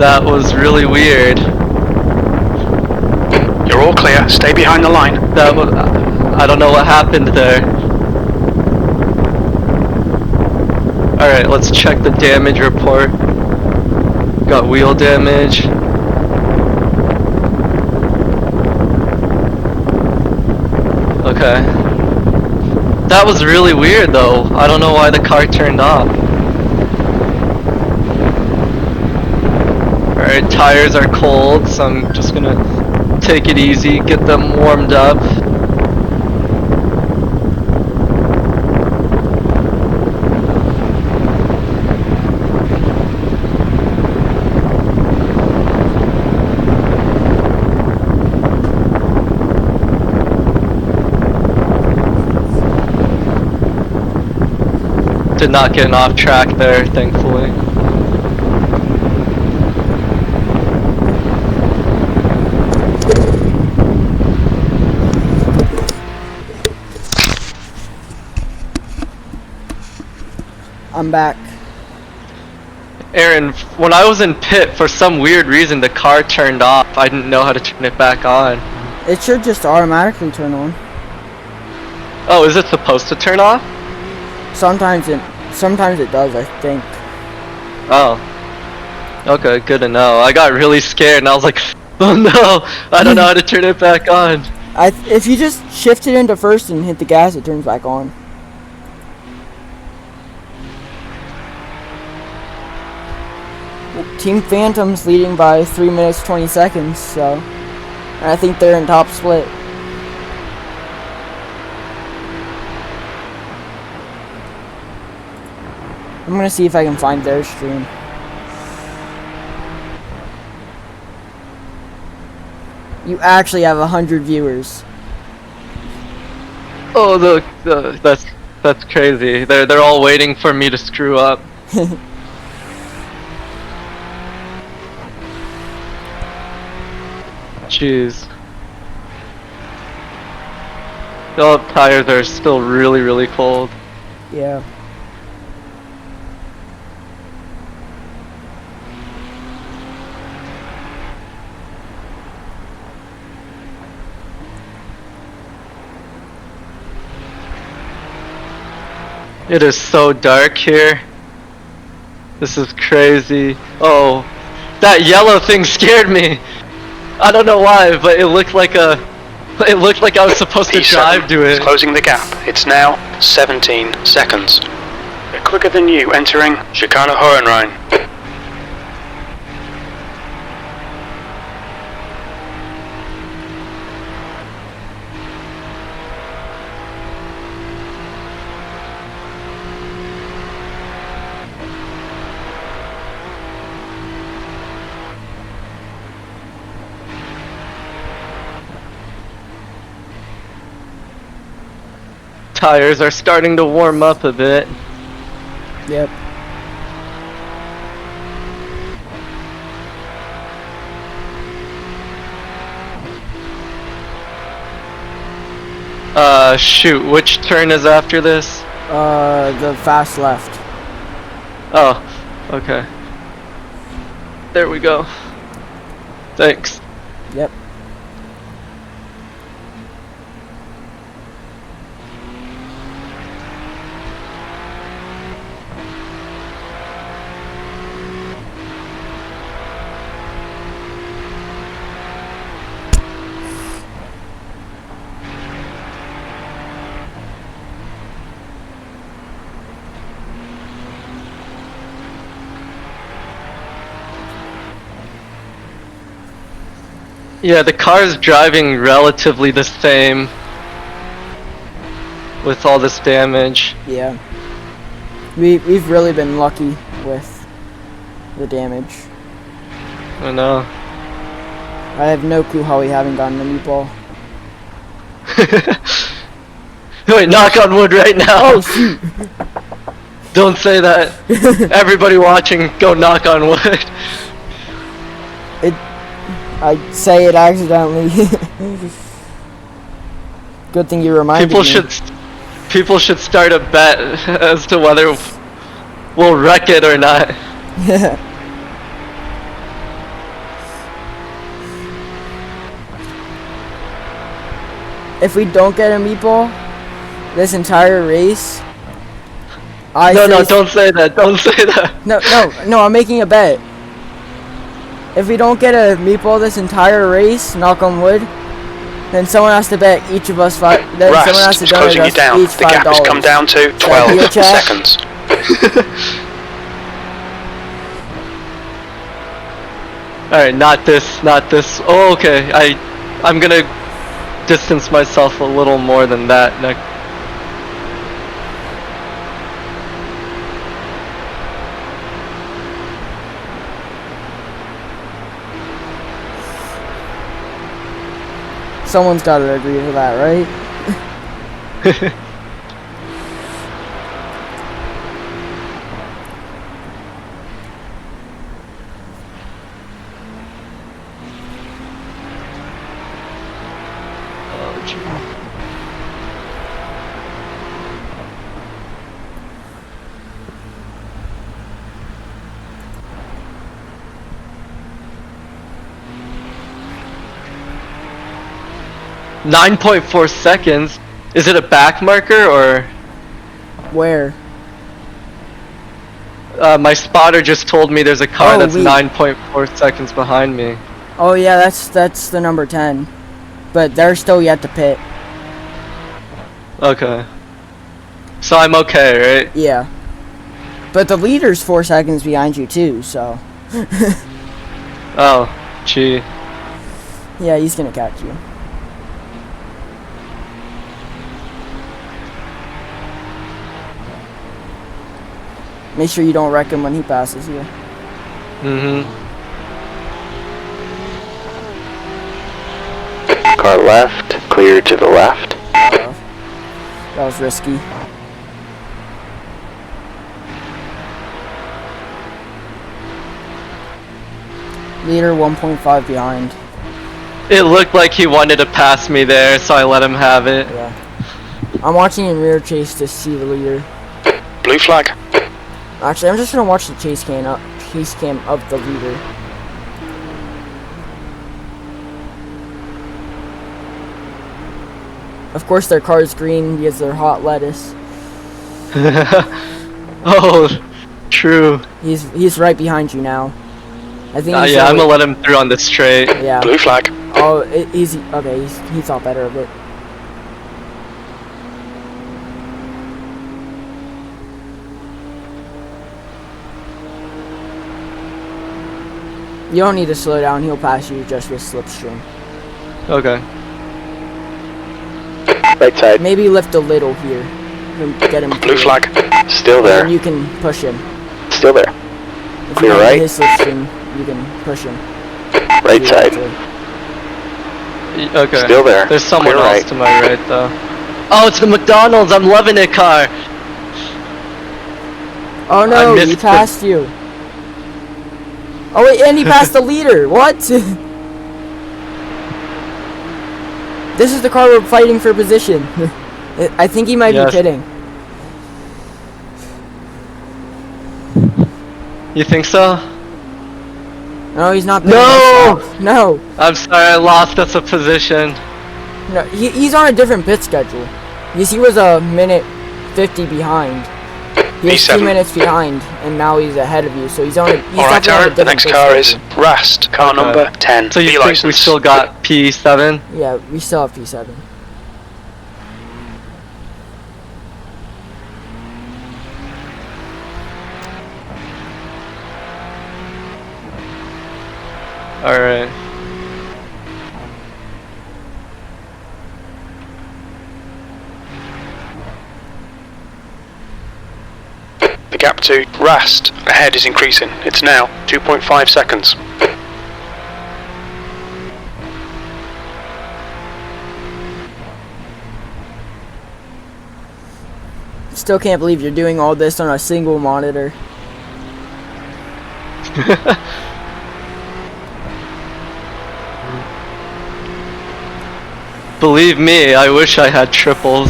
That was really weird. You're all clear. Stay behind the line. That was... I don't know what happened there. Alright, let's check the damage report. Got wheel damage. Okay. That was really weird though. I don't know why the car turned off. Alright, tires are cold, so I'm just gonna take it easy, get them warmed up. Did not get off track there, thankfully. I'm back. Aaron, when I was in pit, for some weird reason the car turned off. I didn't know how to turn it back on. It should just automatically turn on. Oh, is it supposed to turn off? Sometimes it does, I think. Oh. Okay, good to know. I got really scared and I was like, oh no, I don't know how to turn it back on. If you just shift it into first and hit the gas, it turns back on. Team Phantom's leading by 3 minutes 20 seconds, so and I think they're in top split. I'm gonna see if I can find their stream. You actually have 100 viewers. Oh, that's crazy. They're all waiting for me to screw up. Jeez. The tires are still really, really cold. Yeah. It is so dark here. This is crazy. Oh, that yellow thing scared me. I don't know why, but it looked like I was supposed to drive to it. It's closing the gap. It's now 17 seconds. They're quicker than you entering Chicane Hohenrhein. Tires are starting to warm up a bit. Yep. Shoot, which turn is after this? The fast left. Oh, okay. There we go. Thanks. Yep. Yeah, the car's driving relatively the same with all this damage. Yeah. We've really been lucky with the damage. I know. I have no clue how we haven't gotten a meatball. Wait, knock on wood right now. Oh shoot! Don't say that. Everybody watching, go knock on wood. I say it accidentally. Good thing you reminded me. People should start a bet as to whether we'll wreck it or not. if we don't get a meatball this entire race, No, don't say that. Don't say that. No, I'm making a bet. If we don't get a meatball this entire race, knock on wood, then someone has to bet each of us $5. Then someone has Rust to is donate closing you us down. each The gap has $5. come down to Is that 12 deal, chat? seconds. Alright, not this, not this. Oh, okay. I'm gonna distance myself a little more than that next. Someone's got to agree to that, right? Oh, gee. 9.4 seconds. Is it a back marker or? Where? My spotter just told me there's a car that's wait. 9.4 seconds behind me. Oh yeah, that's the number 10. But they're still yet to pit. Okay. So I'm okay, right? Yeah. But the leader's 4 seconds behind you too, so. Oh, gee. Yeah, he's gonna catch you. Make sure you don't wreck him when he passes you. Car left, clear to the left. That was risky. Leader 1.5 behind. It looked like he wanted to pass me there, so I let him have it. Yeah. I'm watching in rear chase to see the leader. Blue flag. Actually, I'm just gonna watch the chase cam of the leader. Of course, their car is green because they're hot lettuce. Oh, true. He's right behind you now. I think. Yeah, I'm gonna let him through on the straight. Yeah. Blue flag. Oh, he's okay. He thought better of it. You don't need to slow down. He'll pass you just with slipstream. Okay. Right side. Maybe lift a little here. And get him. Blue through. flag. Still there. And you can push him. Still there. If Clear you don't right. get his slipstream, you can push him. Right side. Okay. Still there. There's someone Clear else right. to my right though. Oh, it's the McDonald's. I'm loving it car. Oh no, he missed passed you. Oh wait, and he passed the leader. What? This is the car we're fighting for position. I think he might be Yes. pitting. You think so? No, he's not pitting. No! No! I'm sorry, I lost us a position. No, he's on a different pit schedule. Because he was a minute 50 behind. He was P7. 2 minutes behind, and now he's ahead of you. So he's on. He's Alright, definitely on a Aaron. The different next pit car is schedule. Rust. Car Okay. number 10. So you B think license. we still got P7? Yeah, we still have P7. Alright. The gap to Rust ahead is increasing. It's now 2.5 seconds. Still can't believe you're doing all this on a single monitor. Believe me, I wish I had triples.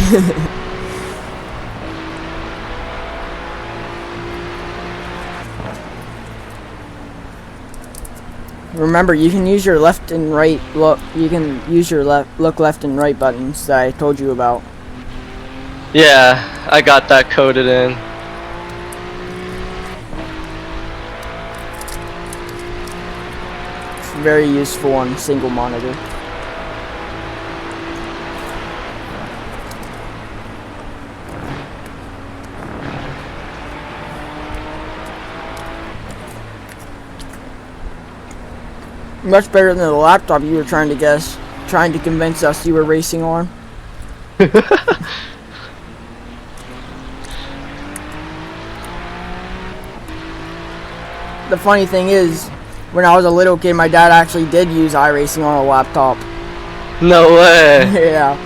Remember, you can use your left and right look. You can use your left and right buttons that I told you about. Yeah, I got that coded in. It's very useful on single monitor. Much better than the laptop you were trying to convince us you were racing on. The funny thing is, when I was a little kid, my dad actually did use iRacing on a laptop. No way. Yeah.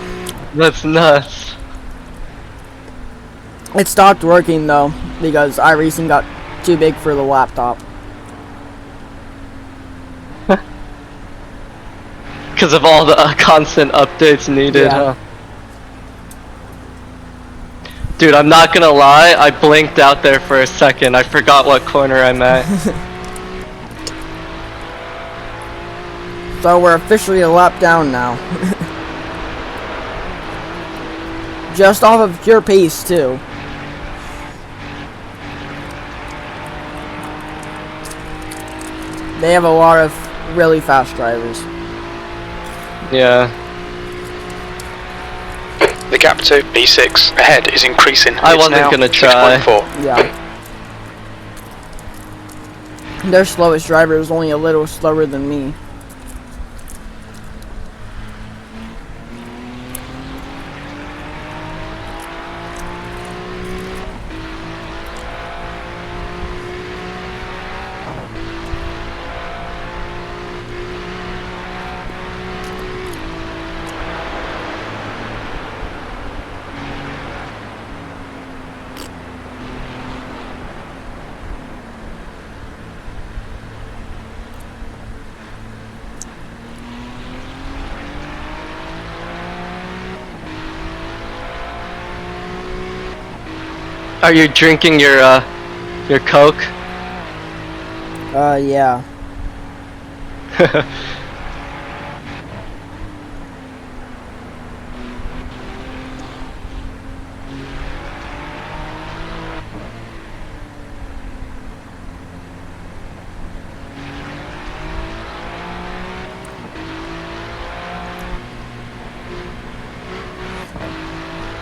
That's nuts. It stopped working though, because iRacing got too big for the laptop. Because of all the constant updates needed, Yeah. huh? Dude, I'm not gonna lie, I blinked out there for a second. I forgot what corner I'm at. So we're officially a lap down now. Just off of pure pace too. They have a lot of really fast drivers. Yeah. The gap to B6 ahead is increasing. I It's wasn't now gonna try. 6.4. Yeah. Their slowest driver is only a little slower than me. Are you drinking your Coke? Yeah.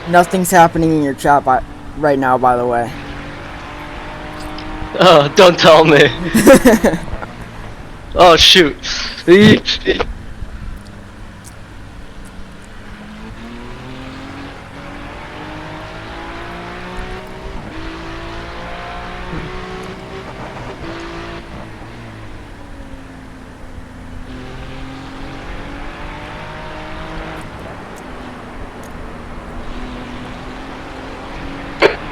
Nothing's happening in your chat right now, by the way. Oh, don't tell me. Oh shoot.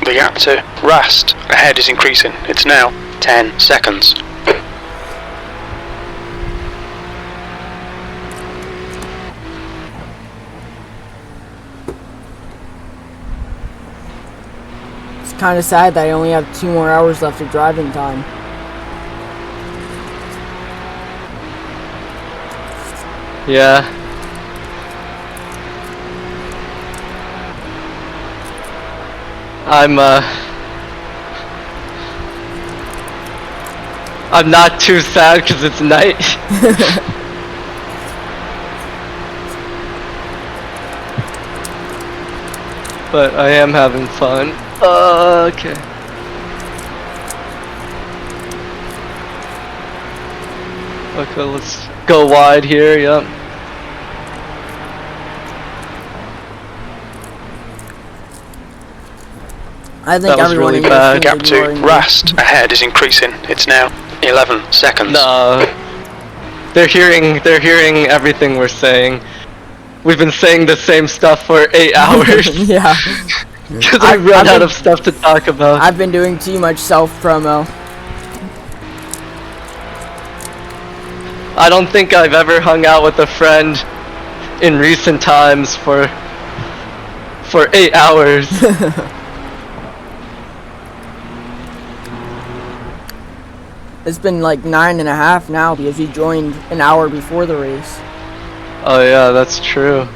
The gap to Rast ahead is increasing. It's now 10 seconds. It's kind of sad that I only have 2 more hours left of driving time. Yeah. I'm not too sad because it's night. But I am having fun. Okay. Okay, let's go wide here, yep. I think That was everyone really in your bad. team Gap is to ignoring me. Rast ahead is increasing. It's now 11 seconds. No. They're hearing everything we're saying. We've been saying the same stuff for 8 hours. Yeah. Because I run out of stuff to talk about. I've been doing too much self-promo. I don't think I've ever hung out with a friend in recent times for 8 hours. It's been like 9.5 now because you joined an hour before the race. Oh yeah, that's true.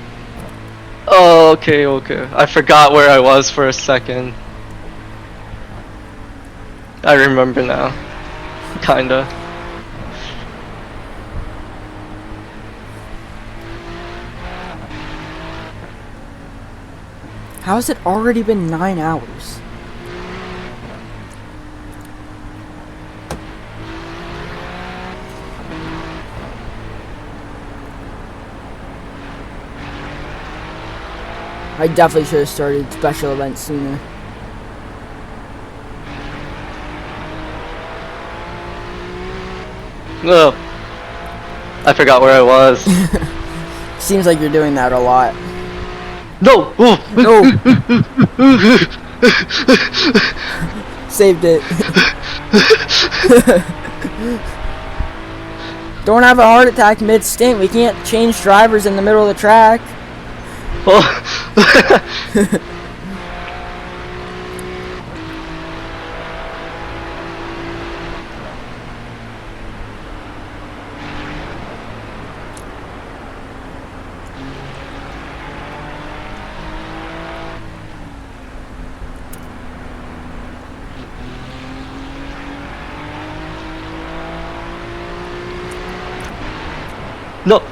Oh, okay. I forgot where I was for a second. I remember now. Kinda. How has it already been 9 hours? I definitely should have started special events sooner. No. I forgot where I was. Seems like you're doing that a lot. No! No! Saved it. Don't have a heart attack mid-stint. We can't change drivers in the middle of the track. Oh. No!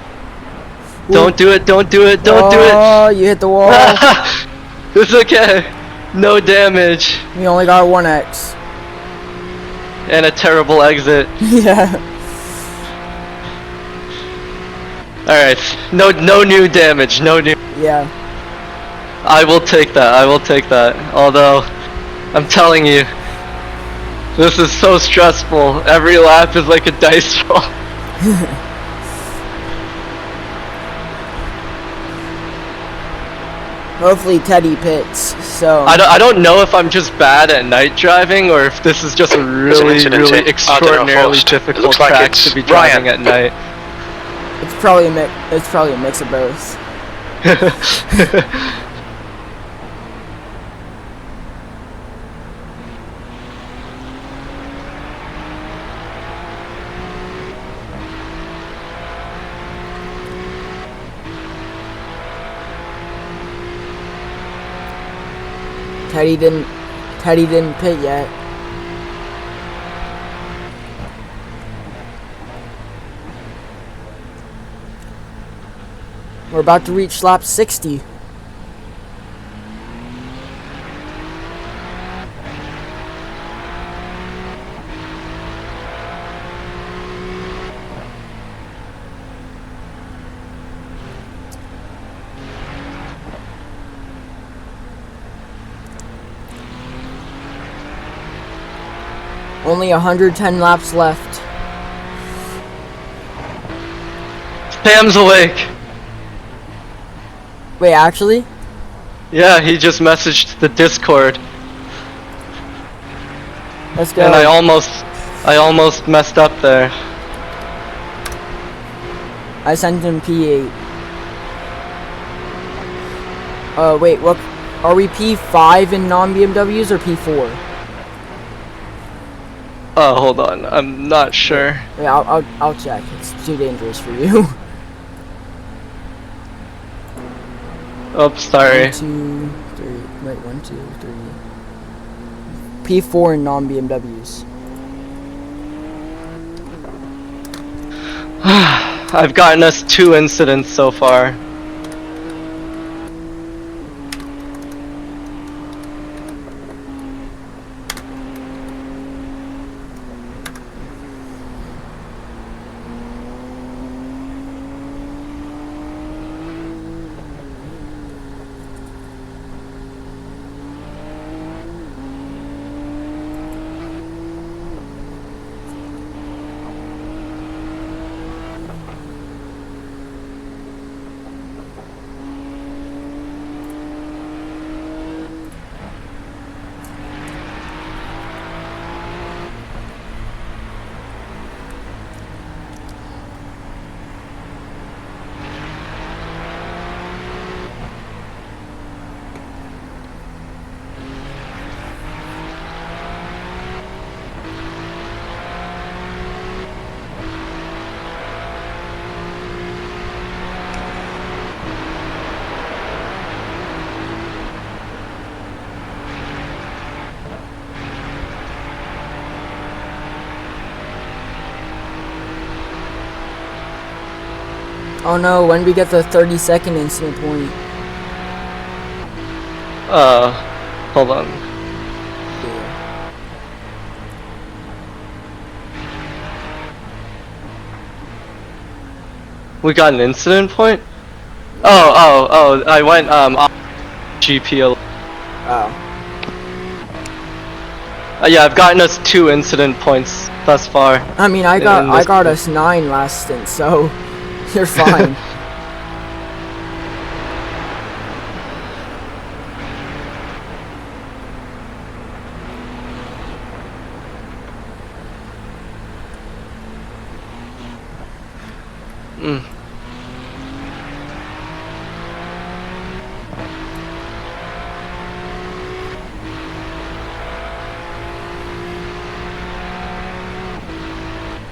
Don't do it, don't do it, don't do it! Oh, you hit the wall. It's okay. No damage. We only got 1x. And a terrible exit. Yeah. Alright. No new damage. No new. Yeah. I will take that. I will take that. Although, I'm telling you, this is so stressful. Every lap is like a dice roll. Hopefully Teddy pits, so... I don't know if I'm just bad at night driving or if this is just a really extraordinarily difficult track to be driving at night. It's probably a mix of both. Teddy didn't pit yet. We're about to reach lap 60. Only 110 laps left. Sam's awake. Wait, actually? Yeah, he just messaged the Discord. Let's go. And I almost messed up there. I sent him P8. Wait, what? Are we P5 in non-BMWs or P4? Oh, hold on. I'm not sure. Yeah, I'll check. It's too dangerous for you. Oh, sorry. 1, 2, 3. Wait, 1, 2, 3. P4 in non-BMWs. I've gotten us 2 incidents so far. Oh no, when we get the 30-second incident point. Hold on. We got an incident point? Oh, I went, off GP. Oh. Yeah, I've gotten us 2 incident points thus far. I mean, I got us 9 last stint, so you're fine.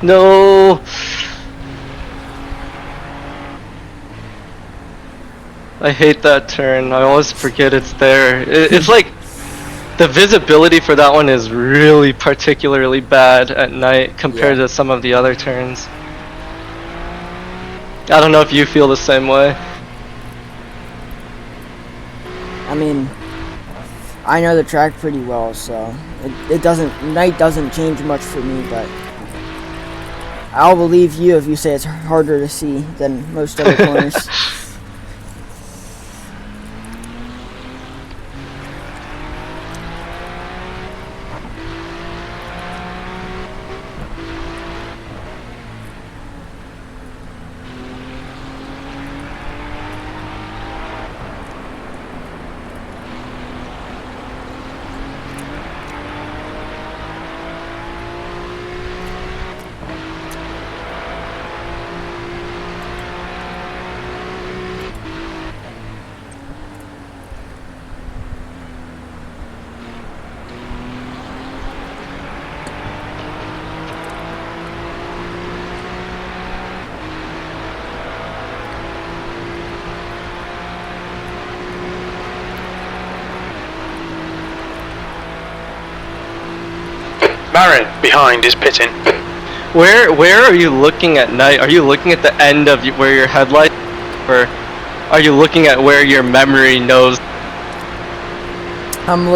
No! I hate that turn. I always forget it's there. It's like the visibility for that one is really particularly bad at night compared to some of the other turns. I don't know if you feel the same way. I mean, I know the track pretty well, so night doesn't change much for me, but I'll believe you if you say it's harder to see than most other corners. Marin, behind, is pitting. Where are you looking at night? Are you looking at the end of where your headlight, or are you looking at where your memory knows? I'm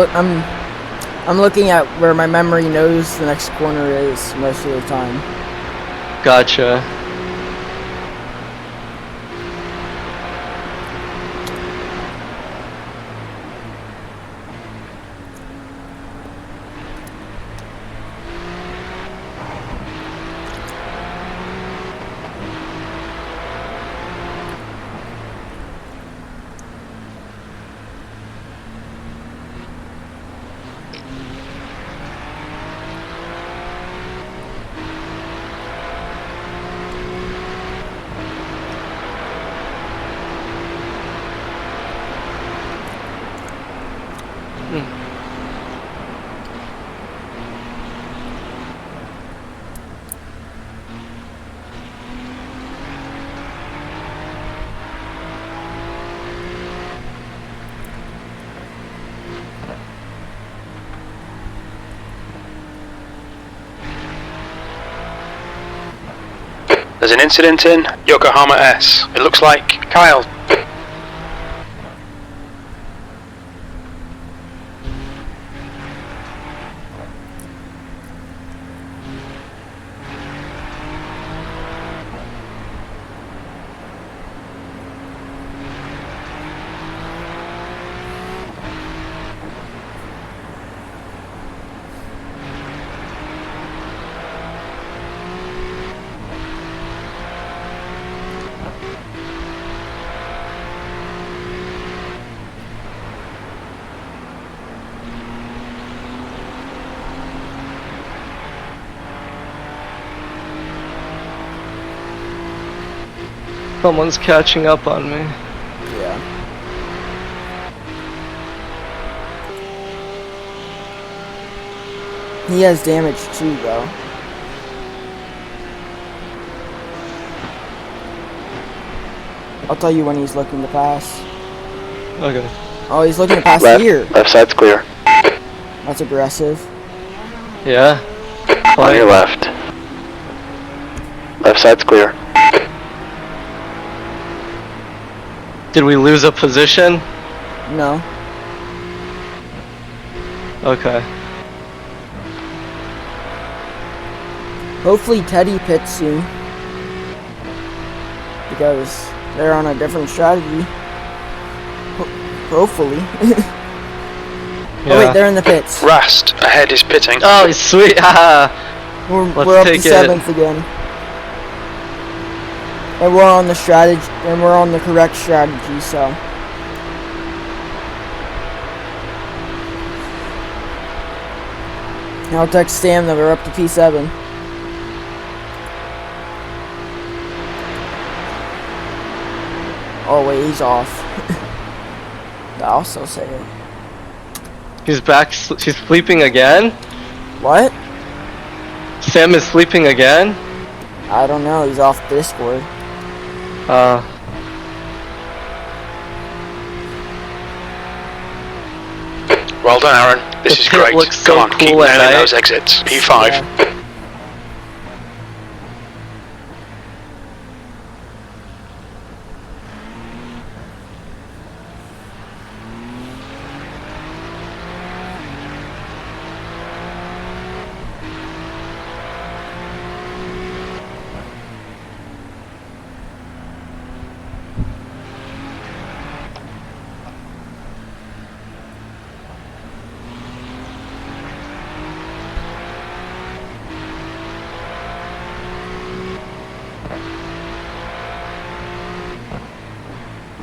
looking at where my memory knows the next corner is most of the time. Gotcha. There's an incident in Yokohama S. It looks like Kyle. Someone's catching up on me. Yeah. He has damage too, though. I'll tell you when he's looking to pass. Okay. Oh, he's looking to pass here. Left side's clear. That's aggressive. Yeah. On your left. Left side's clear. Did we lose a position? No. Okay. Hopefully Teddy pits soon. Because they're on a different strategy. Hopefully. Yeah. Oh wait, they're in the pits. Rast ahead is pitting. Oh, sweet. Haha. We're up to 7th again. And we're on the strategy, and we're on the correct strategy, so. I'll text Sam that we're up to P7. Oh wait, he's off. I'll still say it. He's back. He's sleeping again? What? Sam is sleeping again? I don't know, he's off Discord. Well done, Aaron. This is pit great. looks so Come on, keep cool at nailing night. those exits. P5. Yeah.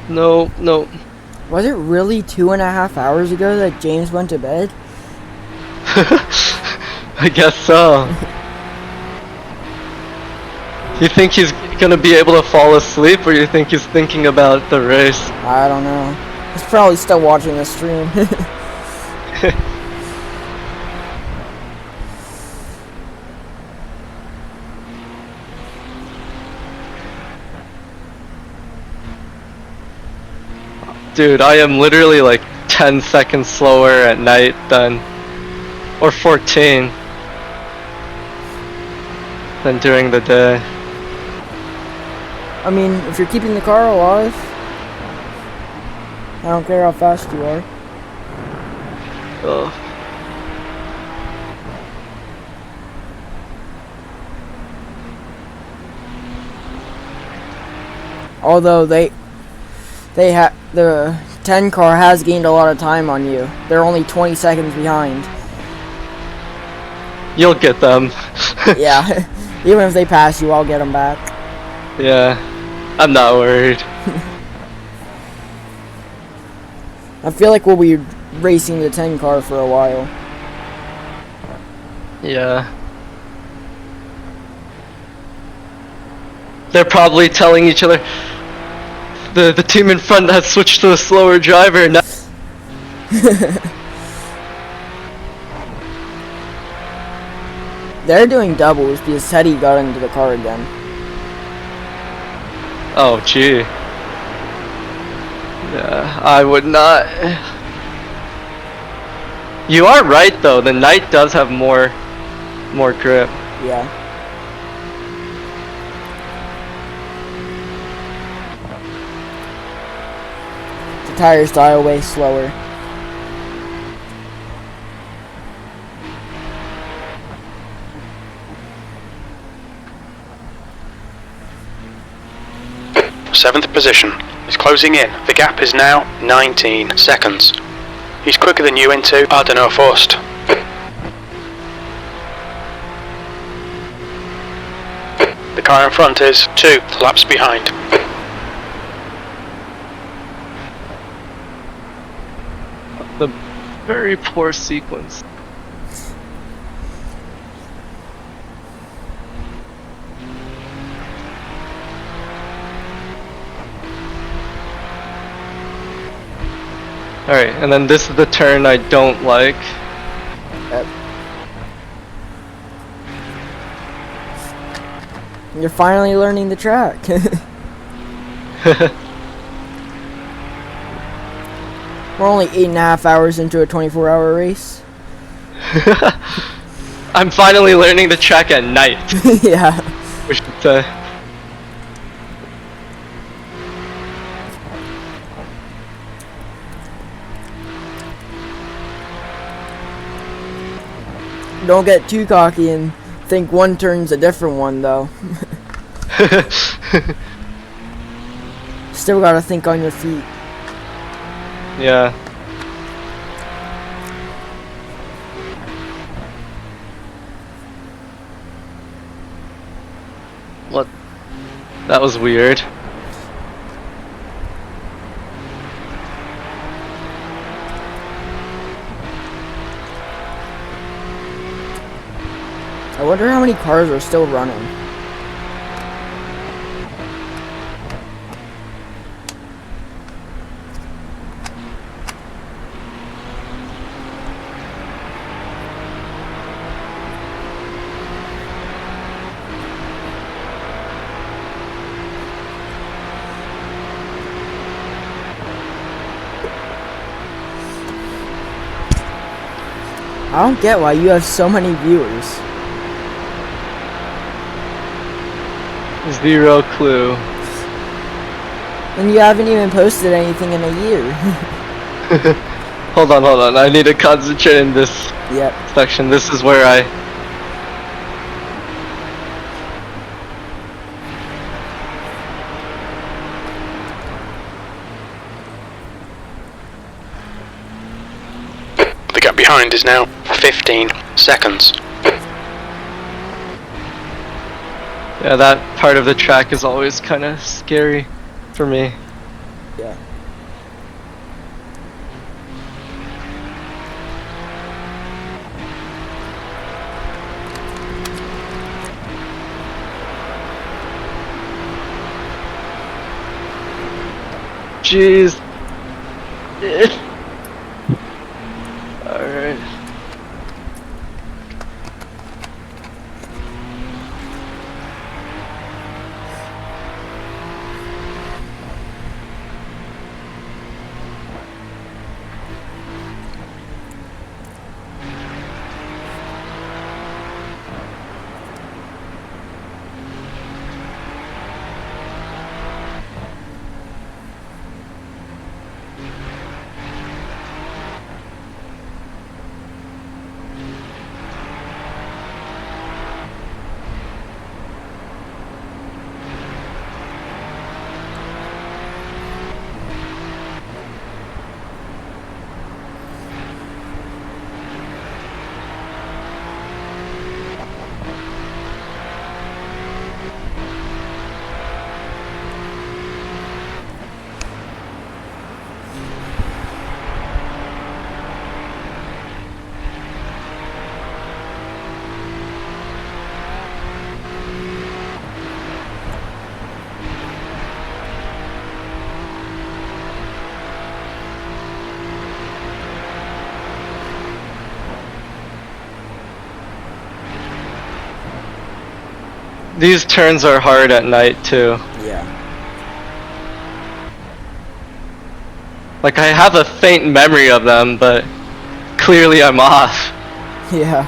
No, no. Was it really 2.5 hours ago that James went to bed? I guess so. You think he's gonna be able to fall asleep, or you think he's thinking about the race? I don't know. He's probably still watching the stream. Dude, I am literally like 10 seconds slower at night than, or 14 than during the day. I mean, if you're keeping the car alive, I don't care how fast you are. Ugh. Although the 10 car has gained a lot of time on you. They're only 20 seconds behind. You'll get them. Yeah, even if they pass you, I'll get them back. Yeah, I'm not worried. I feel like we'll be racing the 10 car for a while. Yeah. They're probably telling each other, the team in front has switched to a slower driver now. They're doing doubles because Teddy got into the car again. Oh, gee. Yeah, I would not. You are right though, the Knight does have more grip. Yeah. The tires die away slower. Seventh position. He's closing in. The gap is now 19 seconds. He's quicker than you into Ardenau Forst. The car in front is 2 laps behind. The very poor sequence. Alright, and then this is the turn I don't like. Yep. You're finally learning the track. We're only 8.5 hours into a 24-hour race. I'm finally learning the track at night. Yeah. We should say. don't get too cocky and think one turn's a different one, though. Still gotta think on your feet. Yeah. What? That was weird. I wonder how many cars are still running. I don't get why you have so many viewers. Zero clue. And you haven't even posted anything in a year. Hold on. I need to concentrate in this Yep. section. This is where I... The gap behind is now 15 seconds. Yeah, that part of the track is always kind of scary for me. Yeah. Jeez. Alright. These turns are hard at night too. Yeah. Like, I have a faint memory of them, but clearly I'm off. Yeah.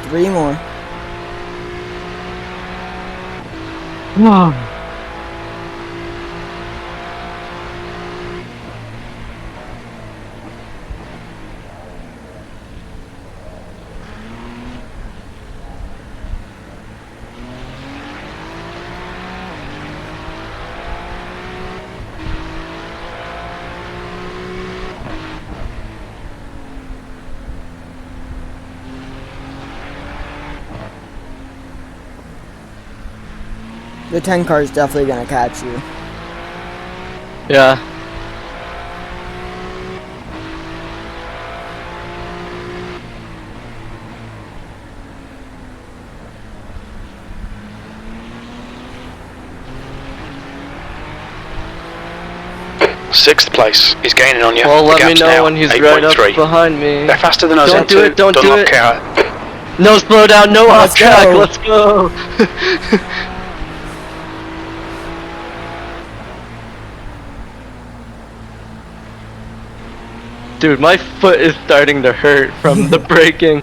Three more. The 10 car is definitely gonna catch you. Yeah. Sixth place. He's gaining on you. Well, The let me gap's know now when he's right up 8.3. behind me. They're faster than us. Don't do it, don't do Dunlop it. car. No slowdown, no off Let's track, go. let's go! Dude, my foot is starting to hurt from the braking.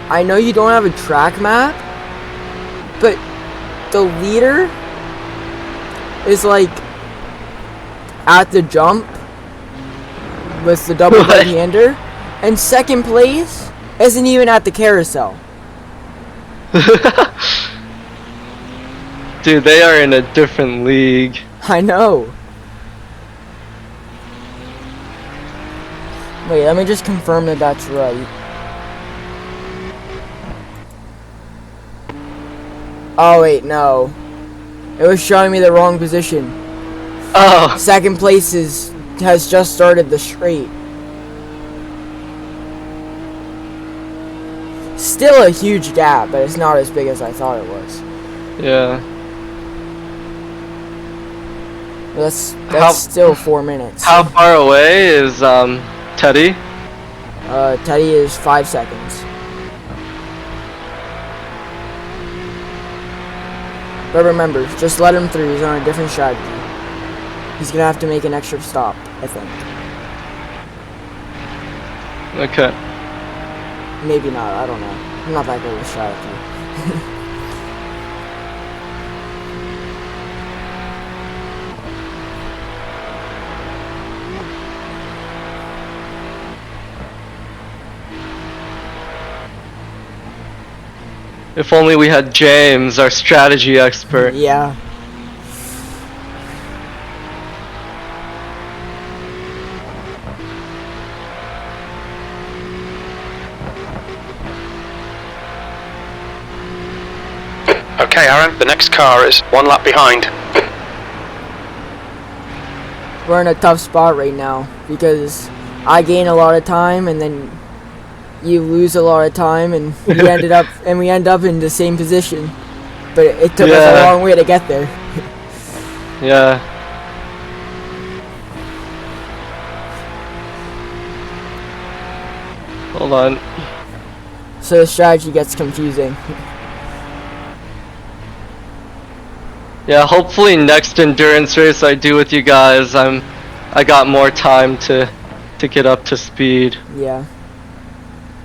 I know you don't have a track map, but the leader is like at the jump with the double What? right-hander, and second place isn't even at the carousel. Dude, they are in a different league. I know. Wait, let me just confirm that that's right. Oh wait, no. It was showing me the wrong position. Oh, Second place has just started the straight. Still a huge gap, but it's not as big as I thought it was. yeah. That's How- still 4 minutes. How far away is, Teddy? Teddy is 5 seconds. But remember, just let him through. He's on a different strategy. He's gonna have to make an extra stop, I think. Okay. Maybe not, I don't know. I'm not that good with strategy. If only we had James, our strategy expert. Yeah. Okay, Aaron, the next car is 1 lap behind. We're in a tough spot right now because I gain a lot of time and then you lose a lot of time and we end up in the same position. But it took us a Yeah. long way to get there. Yeah. Hold on. So the strategy gets confusing. Yeah, hopefully next endurance race I do with you guys, I got more time to get up to speed. Yeah.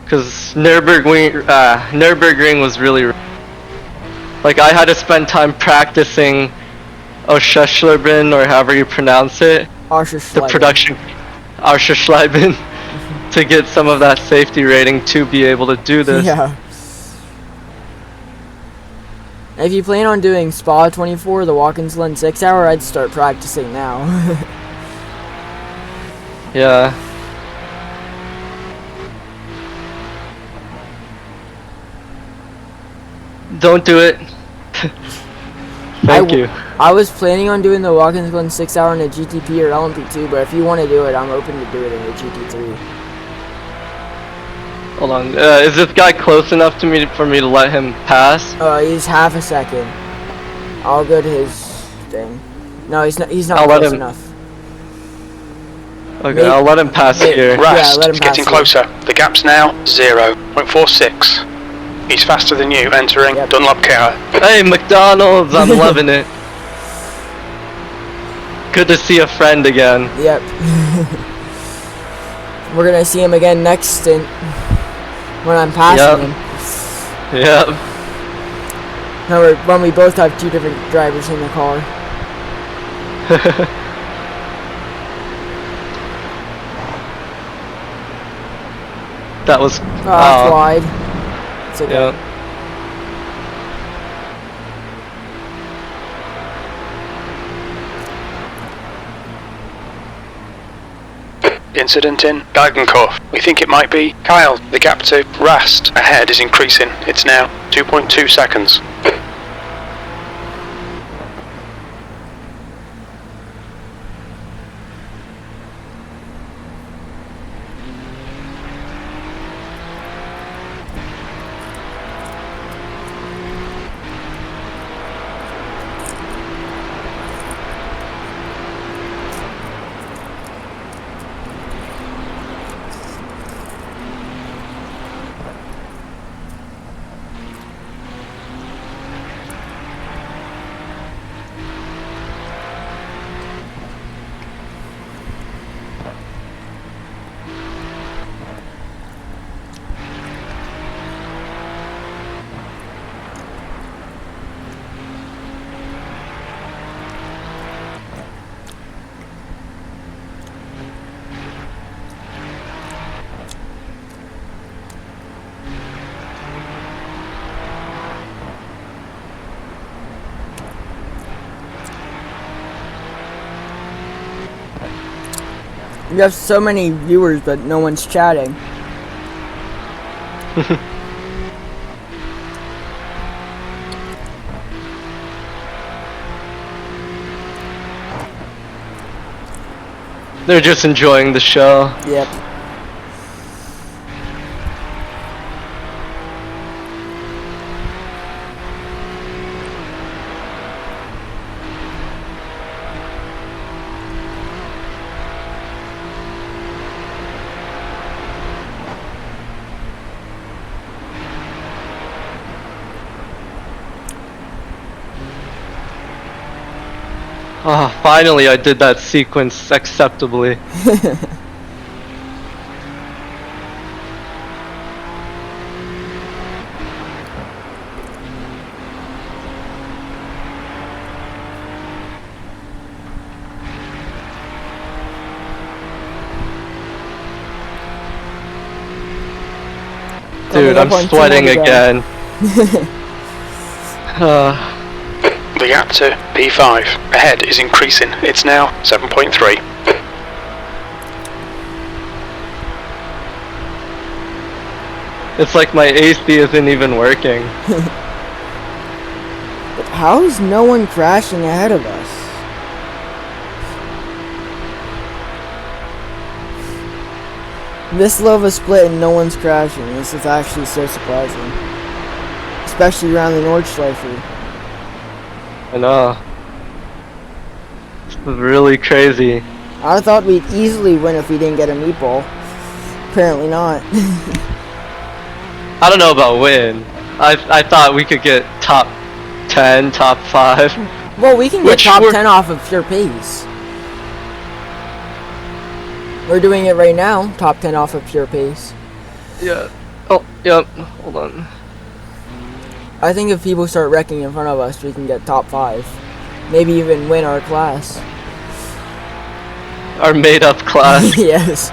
Cause Nurburgring was really, like, I had to spend time practicing Osheshlerbin, or however you pronounce it, the production Arschleiben, to get some of that safety rating to be able to do this. Yeah. If you plan on doing Spa 24, the Watkins-Glen 6 hour, I'd start practicing now. Yeah. Don't do it. Thank you. I was planning on doing the Watkins-Glen 6 hour in a GTP or LMP2, but if you want to do it, I'm open to do it in a GT3. Hold on. Is this guy close enough to me for me to let him pass? He's half a second. I'll go to his thing. No, he's not I'll let close him- enough. Okay, Maybe- I'll let him pass Maybe- here. Rast, let him he's getting pass closer. The gap's now 0.46. He's faster than you, entering Yep. Dunlop car. Hey, McDonald's, I'm loving it. Good to see a friend again. Yep. We're gonna see him again next stint when I'm passing him. Yep. Remember, when we both have two different drivers in the car. That was. That's wide. It's okay. Yeah. incident in Geigenkopf. We think it might be Kyle. The gap to Rast ahead is increasing. It's now 2.2 seconds. You have so many viewers, but no one's chatting. They're just enjoying the show. Yep. Ah, finally I did that sequence acceptably. Dude, I'm sweating again. The gap to P5 ahead is increasing. It's now 7.3. It's like my AC isn't even working. But how is no one crashing ahead of us? This low of a split and no one's crashing. This is actually so surprising. Especially around the Nordschleife. I know. This is really crazy. I thought we'd easily win if we didn't get a meatball. Apparently not. I don't know about win. I thought we could get top 10, top 5. Well, we can get top 10 off of pure pace. We're doing it right now. Top 10 off of pure pace. Yeah. Oh, yep. Hold on. I think if people start wrecking in front of us, we can get top 5. Maybe even win our class. Our made-up class. Yes.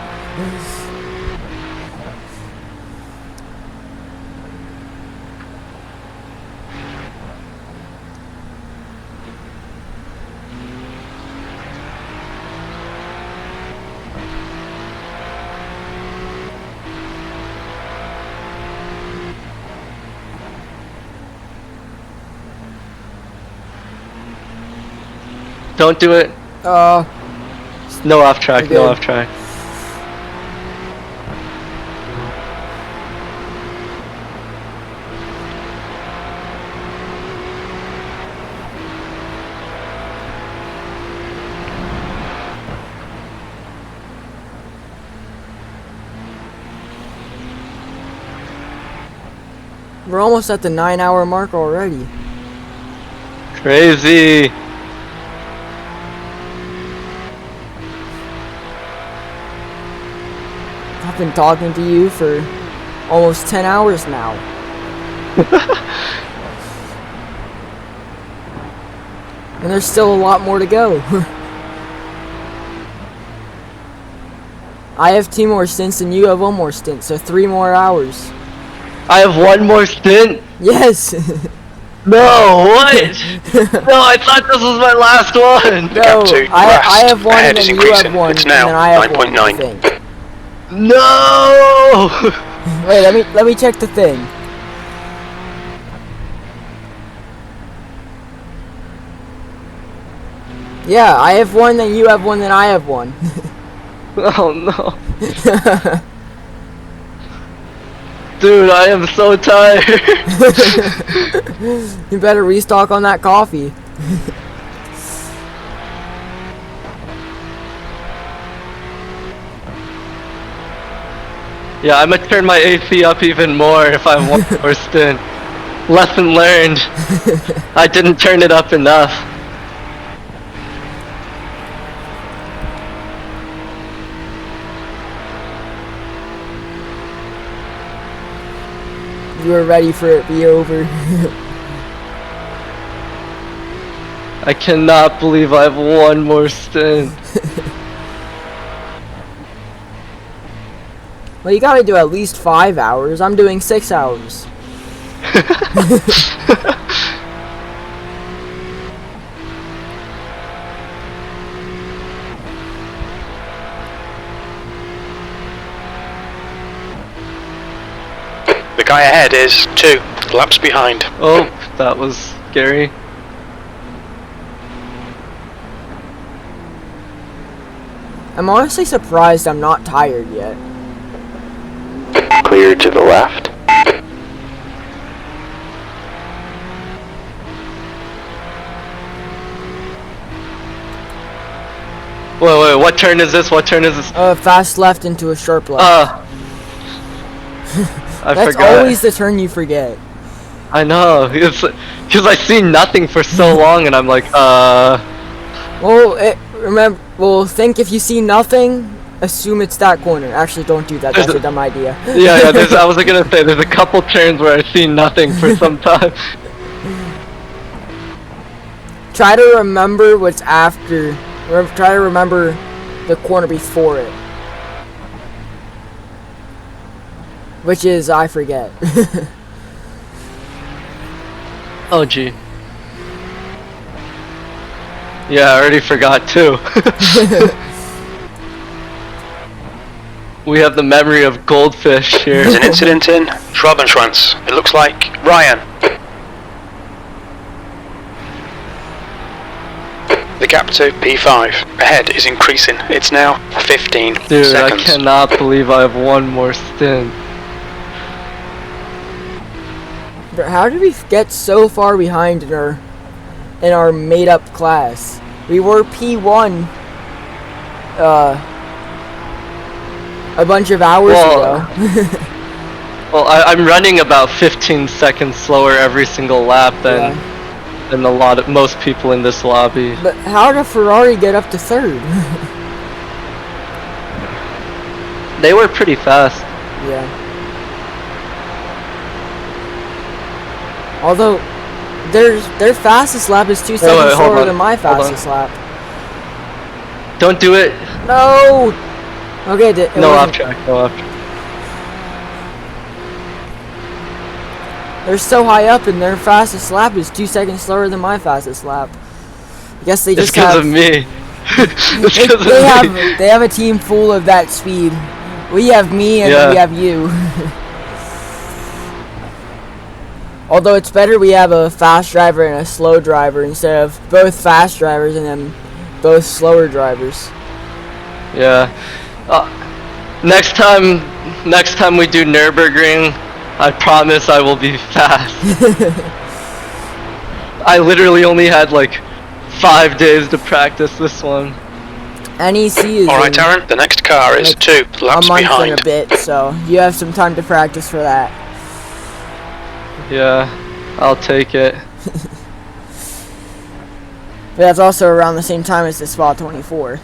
Don't do it. No off track, no off track. We're almost at the 9-hour mark already. Crazy. I've been talking to you for almost 10 hours now. And there's still a lot more to go. I have 2 more stints and you have 1 more stint, so 3 more hours. I have 1 more stint? Yes! No, what? No, I thought this was my last one! No, I have 1 and then you have 1, it's and now then I have 1, I 9.9. think. No! Wait, let me check the thing. Yeah, I have one, then you have one, then I have one. Oh no. Dude, I am so tired. You better restock on that coffee. Yeah, I'm gonna turn my AC up even more if I want more stint. Lesson learned. I didn't turn it up enough. You were ready for it to be over. I cannot believe I have one more stint. Well, you gotta do at least 5 hours. I'm doing 6 hours. The guy ahead is 2 laps behind. Oh, that was scary. I'm honestly surprised I'm not tired yet. Clear to the left. Wait, what turn is this? What turn is this? Fast left into a sharp left. I That's forgot. always the turn you forget. I know. It's because I see nothing for so long, and I'm like, Well, think if you see nothing, assume it's that corner. Actually, don't do that. That's a dumb idea. Yeah. I was gonna say there's a couple turns where I see nothing for some time. Try to remember what's after. Try to remember the corner before it. Which is, I forget. Oh gee. Yeah, I already forgot too. We have the memory of goldfish here. There's an incident in Schwabenschwanz. It looks like Ryan. The gap to P5 ahead is increasing. It's now 15 Dude, seconds. I cannot believe I have one more stint. But how did we get so far behind in our made-up class? We were P1 a bunch of hours ago. Well, I'm running about 15 seconds slower every single lap than most people in this lobby. But how did Ferrari get up to third? They were pretty fast. Yeah. Although their fastest lap is 2 seconds slower than my fastest lap. Don't do it. No. Okay. No off track. No off track. They're so high up, and their fastest lap is 2 seconds slower than my fastest lap. I guess they just It's because of me. They have a team full of that speed. We have me, and then we have you. Although it's better we have a fast driver and a slow driver instead of both fast drivers and then both slower drivers. Yeah. Next time we do Nurburgring, I promise I will be fast. I literally only had like 5 days to practice this one. NEC is Alright, Taryn, the next car is 2 laps a month behind. and a bit, so you have some time to practice for that. Yeah, I'll take it. But that's also around the same time as the Spa 24.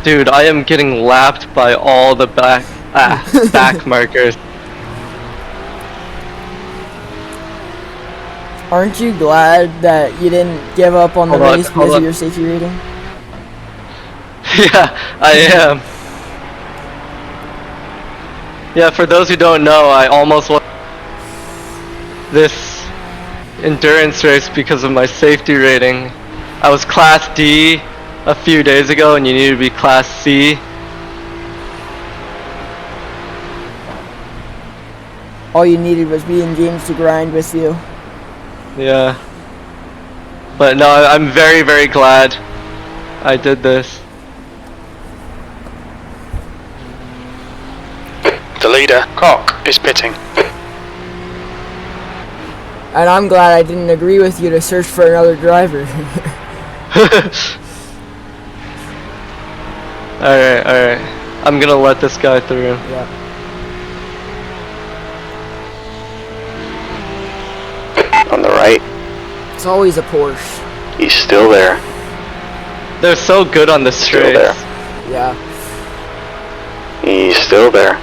Dude, I am getting lapped by all the back markers. Aren't you glad that you didn't give up on the Hold on, race hold because of on. your safety rating? Yeah, I am. Yeah, for those who don't know, I almost won this endurance race because of my safety rating. I was Class D a few days ago, and you need to be Class C. All you needed was me and James to grind with you. Yeah. But no, I'm very, very glad I did this. The leader, Cock, is pitting. And I'm glad I didn't agree with you to search for another driver. Alright. I'm gonna let this guy through. Yeah. On the right, It's always a Porsche. he's still there. They're so good on this Still race. there. Yeah. He's still there. I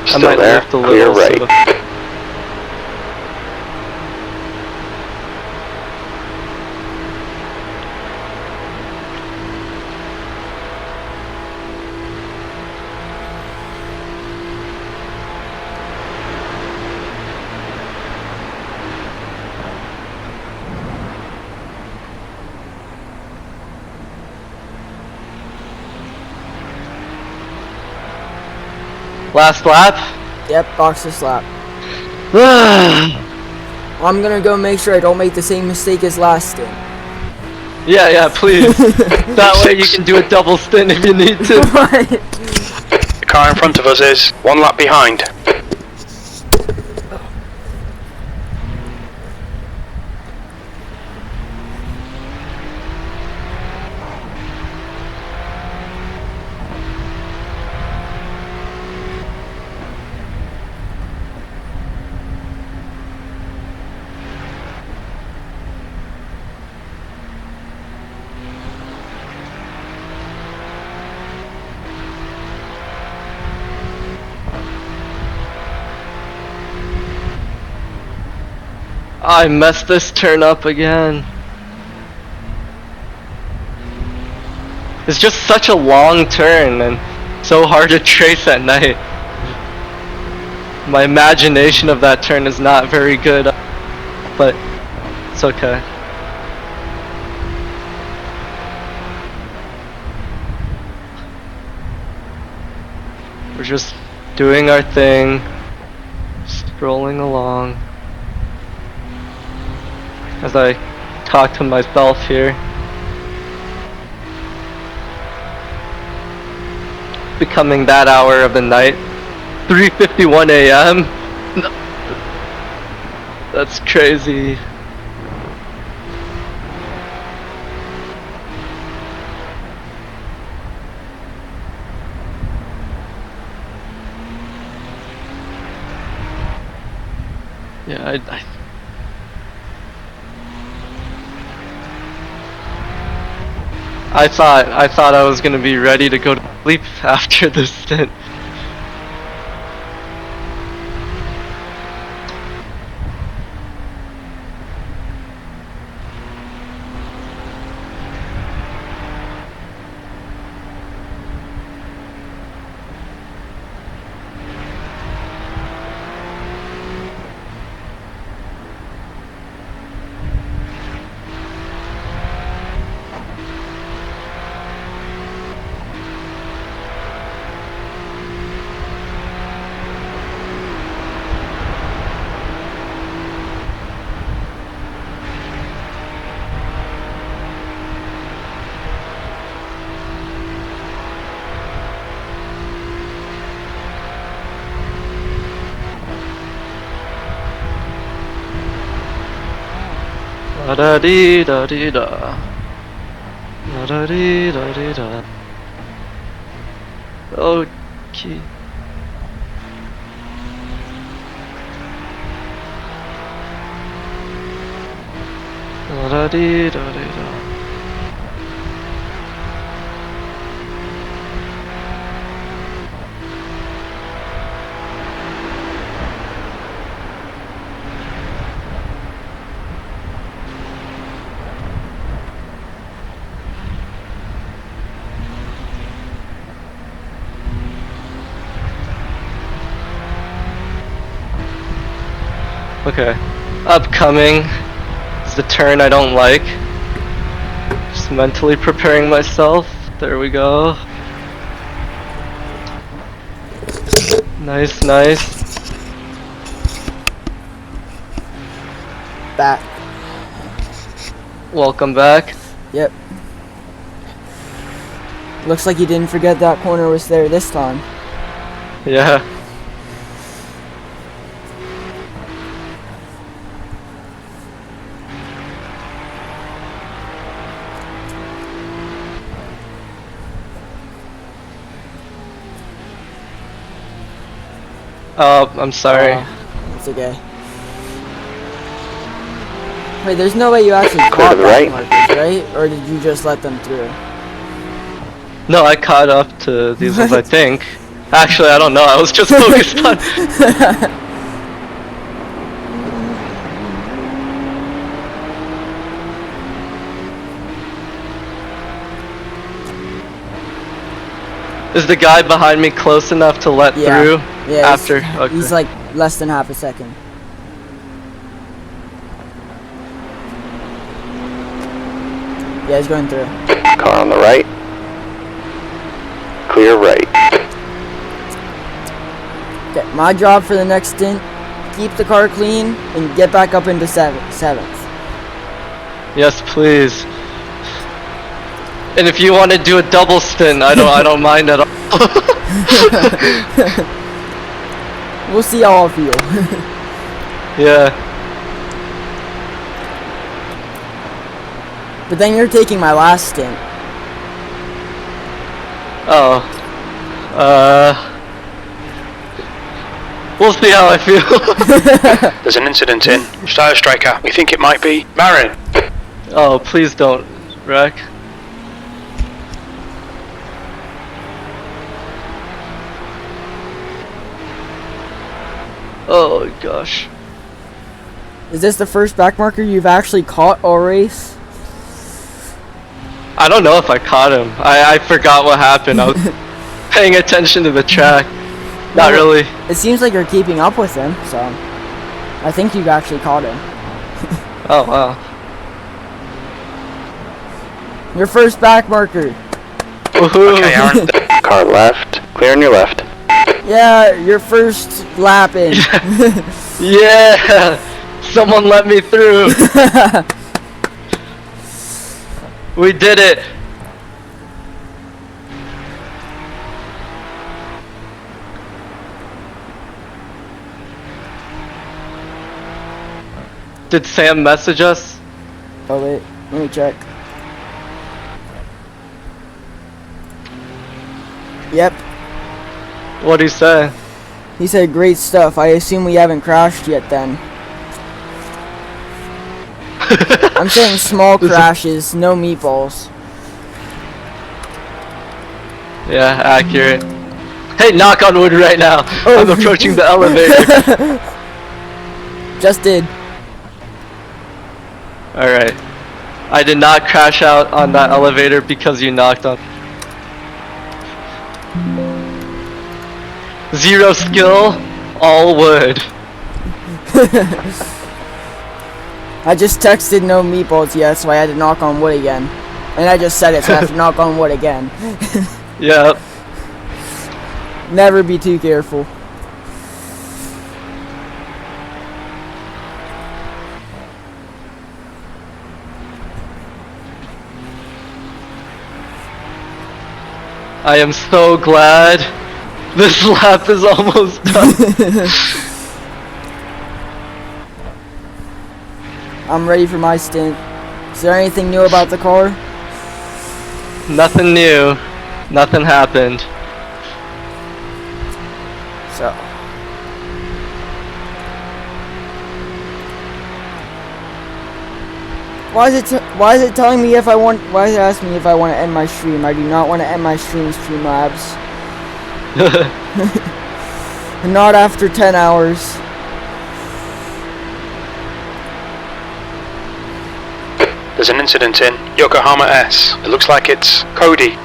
Still might there. lift a Clear little. right. So last lap. Yep, boxer slap. I'm gonna go make sure I don't make the same mistake as last stint. Yeah, please. That way you can do a double stint if you need to. The car in front of us is 1 lap behind. I messed this turn up again. It's just such a long turn and so hard to trace at night. My imagination of that turn is not very good, but it's okay. We're just doing our thing, strolling along as I talk to myself here. Becoming that hour of the night, 3:51 a.m. No. That's crazy. Yeah, I thought I was gonna be ready to go to sleep after this stint. Da da dee da dee da. Da da dee da dee da. Okay. Da da dee da dee da. Okay. Upcoming. It's the turn I don't like. Just mentally preparing myself. There we go. Nice, nice. Back. Welcome back. Yep. Looks like you didn't forget that corner was there this time. Yeah. Oh, I'm sorry. It's okay. Wait, there's no way you actually Clear caught to the back right. markers, right? Or did you just let them through? No, I caught up to these ones, I think. Actually, I don't know. I was just focused on. Is the guy behind me close enough to let Yeah. through Yeah, after? Okay. he's like less than half a second. Yeah, he's going through. Car on the right. Clear right. Okay, my job for the next stint, keep the car clean and get back up into seventh. Yes, please. And if you want to do a double stint, I don't mind at all. We'll see how I feel. Yeah. But then you're taking my last stint. Oh. We'll see how I feel. There's an incident in Style Striker. We think it might be Marin. Oh, please don't wreck. Oh gosh. Is this the first back marker you've actually caught all race? I don't know if I caught him. I forgot what happened. I was paying attention to the track. Not really. It seems like you're keeping up with him, so I think you actually caught him. Oh wow. Your first back marker. Woohoo. Okay, Aaron. Car left. Clear on your left. Yeah, your first lap in. Yeah. Someone let me through. We did it. Did Sam message us? Oh wait, let me check. Yep, What'd he say? he said great stuff. I assume we haven't crashed yet then. I'm saying small crashes, no meatballs. Yeah, accurate. Hey, knock on wood right now. Oh. I'm approaching the elevator. Just did. Alright. I did not crash out on that elevator because you knocked on. Zero skill, all wood. I just texted no meatballs yet, so I had to knock on wood again. And I just said it, so I have to knock on wood again. Yep. Never be too careful. I am so glad this lap is almost done. I'm ready for my stint. Is there anything new about the car? Nothing new. Nothing happened. So. Why is it telling me if I want, why is it asking me if I want to end my stream? I do not want to end my stream, Streamlabs. Not after 10 hours. There's an incident in Yokohama S. It looks like it's Cody.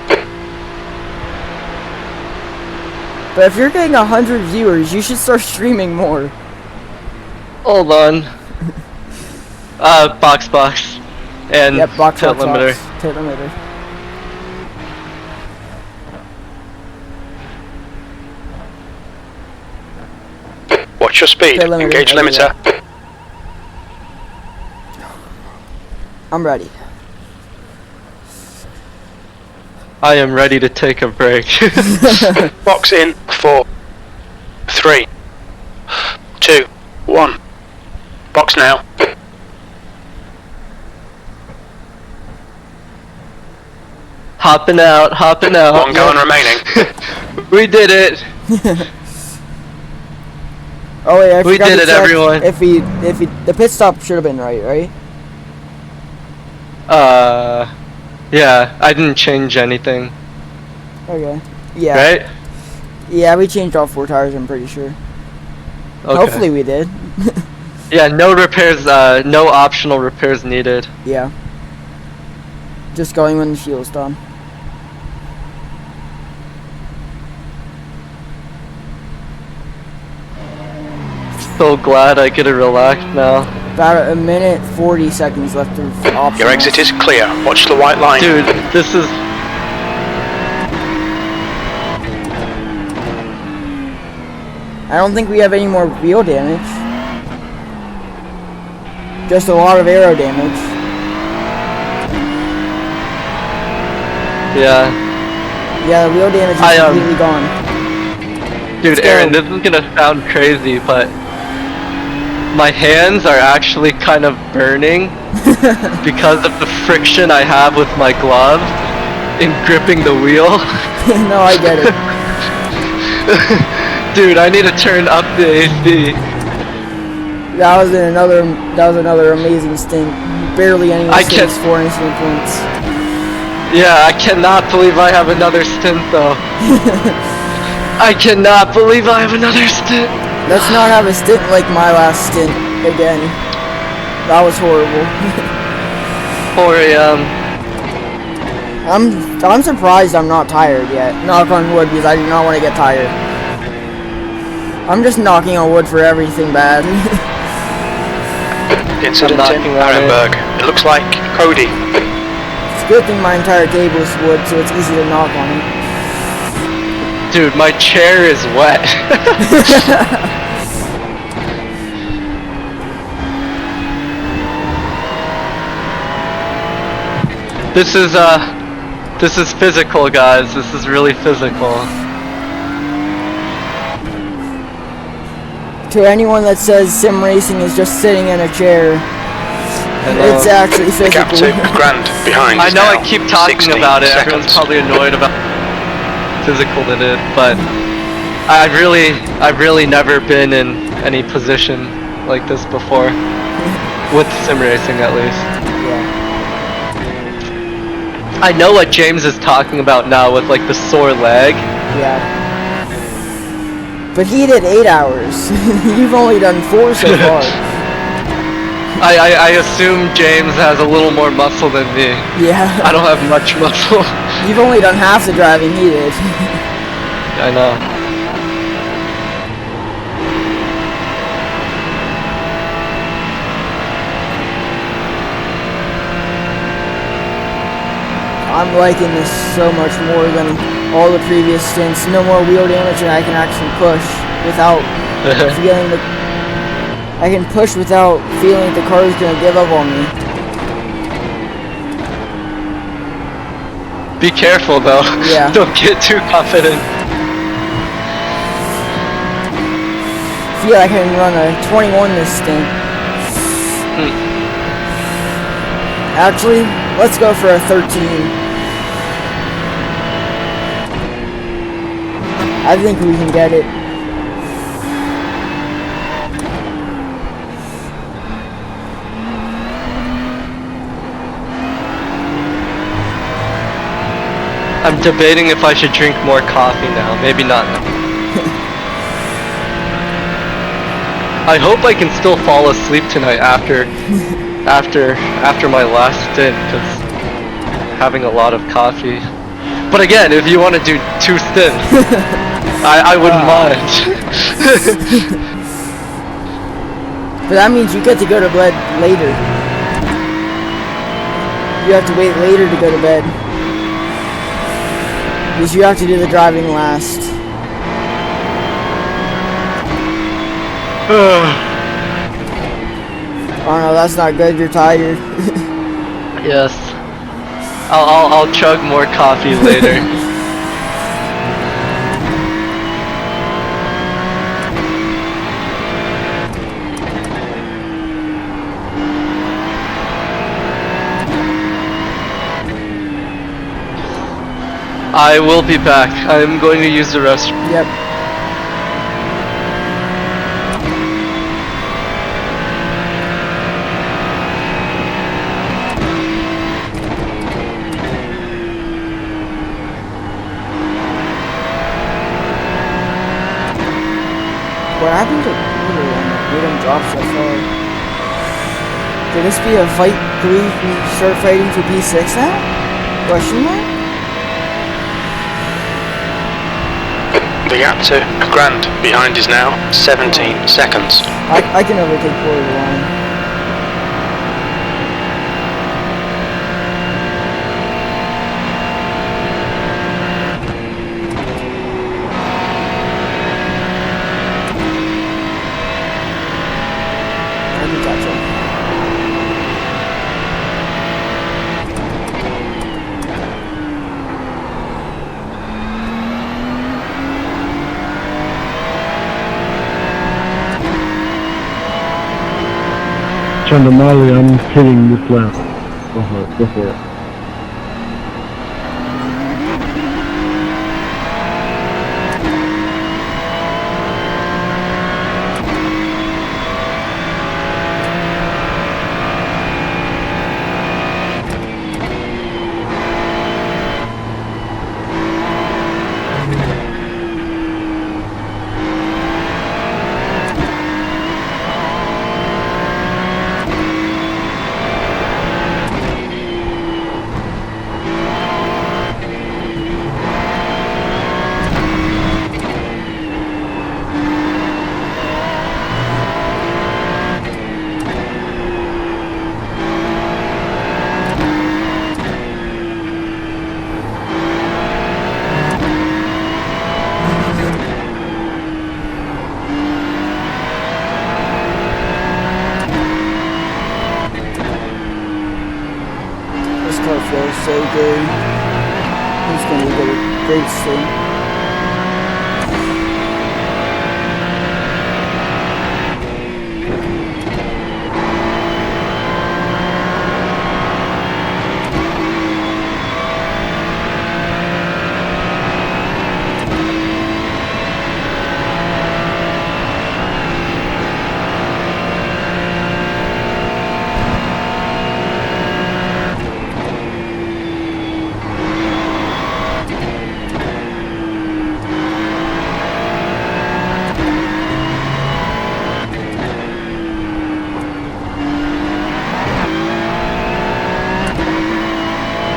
But if you're getting 100 viewers, you should start streaming more. Hold on. Box. And Yep, box, pit limiter. Pit limiter. Watch your speed. Pit limiter, Engage okay, limiter. I'm ready. I am ready to take a break. Box in 4, 3, 2, 1. Box now. Hopping out. One gallon remaining. We did it. Oh wait, I We forgot did to it, check everyone. If the pit stop should have been right? Yeah, I didn't change anything. Okay. Yeah. Right? Yeah, we changed all 4 tires, I'm pretty sure. Okay. Hopefully we did. Yeah, no repairs, no optional repairs needed. Yeah. Just going when the fuel's done. So glad I get to relax now. About a minute 40 seconds left of optional. Your exit is clear. Watch the white line. Dude, this is... I don't think we have any more wheel damage. Just a lot of aero damage. Yeah. Yeah, the wheel damage is completely gone. Dude, Let's Aaron, go. this is gonna sound crazy, but... my hands are actually kind of burning because of the friction I have with my glove in gripping the wheel. No, I get it. Dude, I need to turn up the AC. That was another amazing stint. Barely any I mistakes, can't- 4 instant points. Yeah, I cannot believe I have another stint though. I cannot believe I have another stint. Let's not have a stint like my last stint again. That was horrible. 4 a.m. I'm surprised I'm not tired yet. Knock on wood, because I do not want to get tired. I'm just knocking on wood for everything bad. Incident I'm in knocking on it. Nurburgring. It looks like Cody. It's a good thing my entire table is wood, so it's easy to knock on it. Dude, my chair is wet. This is physical, guys. This is really physical. To anyone that says sim racing is just sitting in a chair, it's actually The gap to physical. Grand behind. I is know now I keep talking 16 about it. seconds. Everyone's probably annoyed about how physical it is, but I've really never been in any position like this before. With sim racing, at least. Yeah. I know what James is talking about now with like the sore leg. Yeah. But he did 8 hours. You've only done 4 so far. I assume James has a little more muscle than me. Yeah. I don't have much muscle. You've only done half the driving he did. I know. I'm liking this so much more than all the previous stints. No more wheel damage, and I can actually push without feeling the... I can push without feeling that the car is going to give up on me. Be careful though. Yeah. Don't get too confident. I feel like I can run a 21 this stint. Actually, let's go for a 13. I think we can get it. I'm debating if I should drink more coffee now. Maybe not now. I hope I can still fall asleep tonight after my last stint, because having a lot of coffee. But again, if you want to do 2 stints, I wouldn't mind. But that means you get to go to bed later. You have to wait later to go to bed. Because you have to do the driving last. Oh no, that's not good. You're tired. Yes. I'll chug more coffee later. I will be back. I'm going to use the restroom. Yep. What happened to Peter when the freedom dropped so far? Could this be a fight? Could we start fighting for P6 now? Question mark? The gap to Grand behind is now 17 seconds. I can overtake borderline. I can catch him. Chandomali, I'm hitting this lap. Go for it. This car feels so good. He's gonna get a great stint.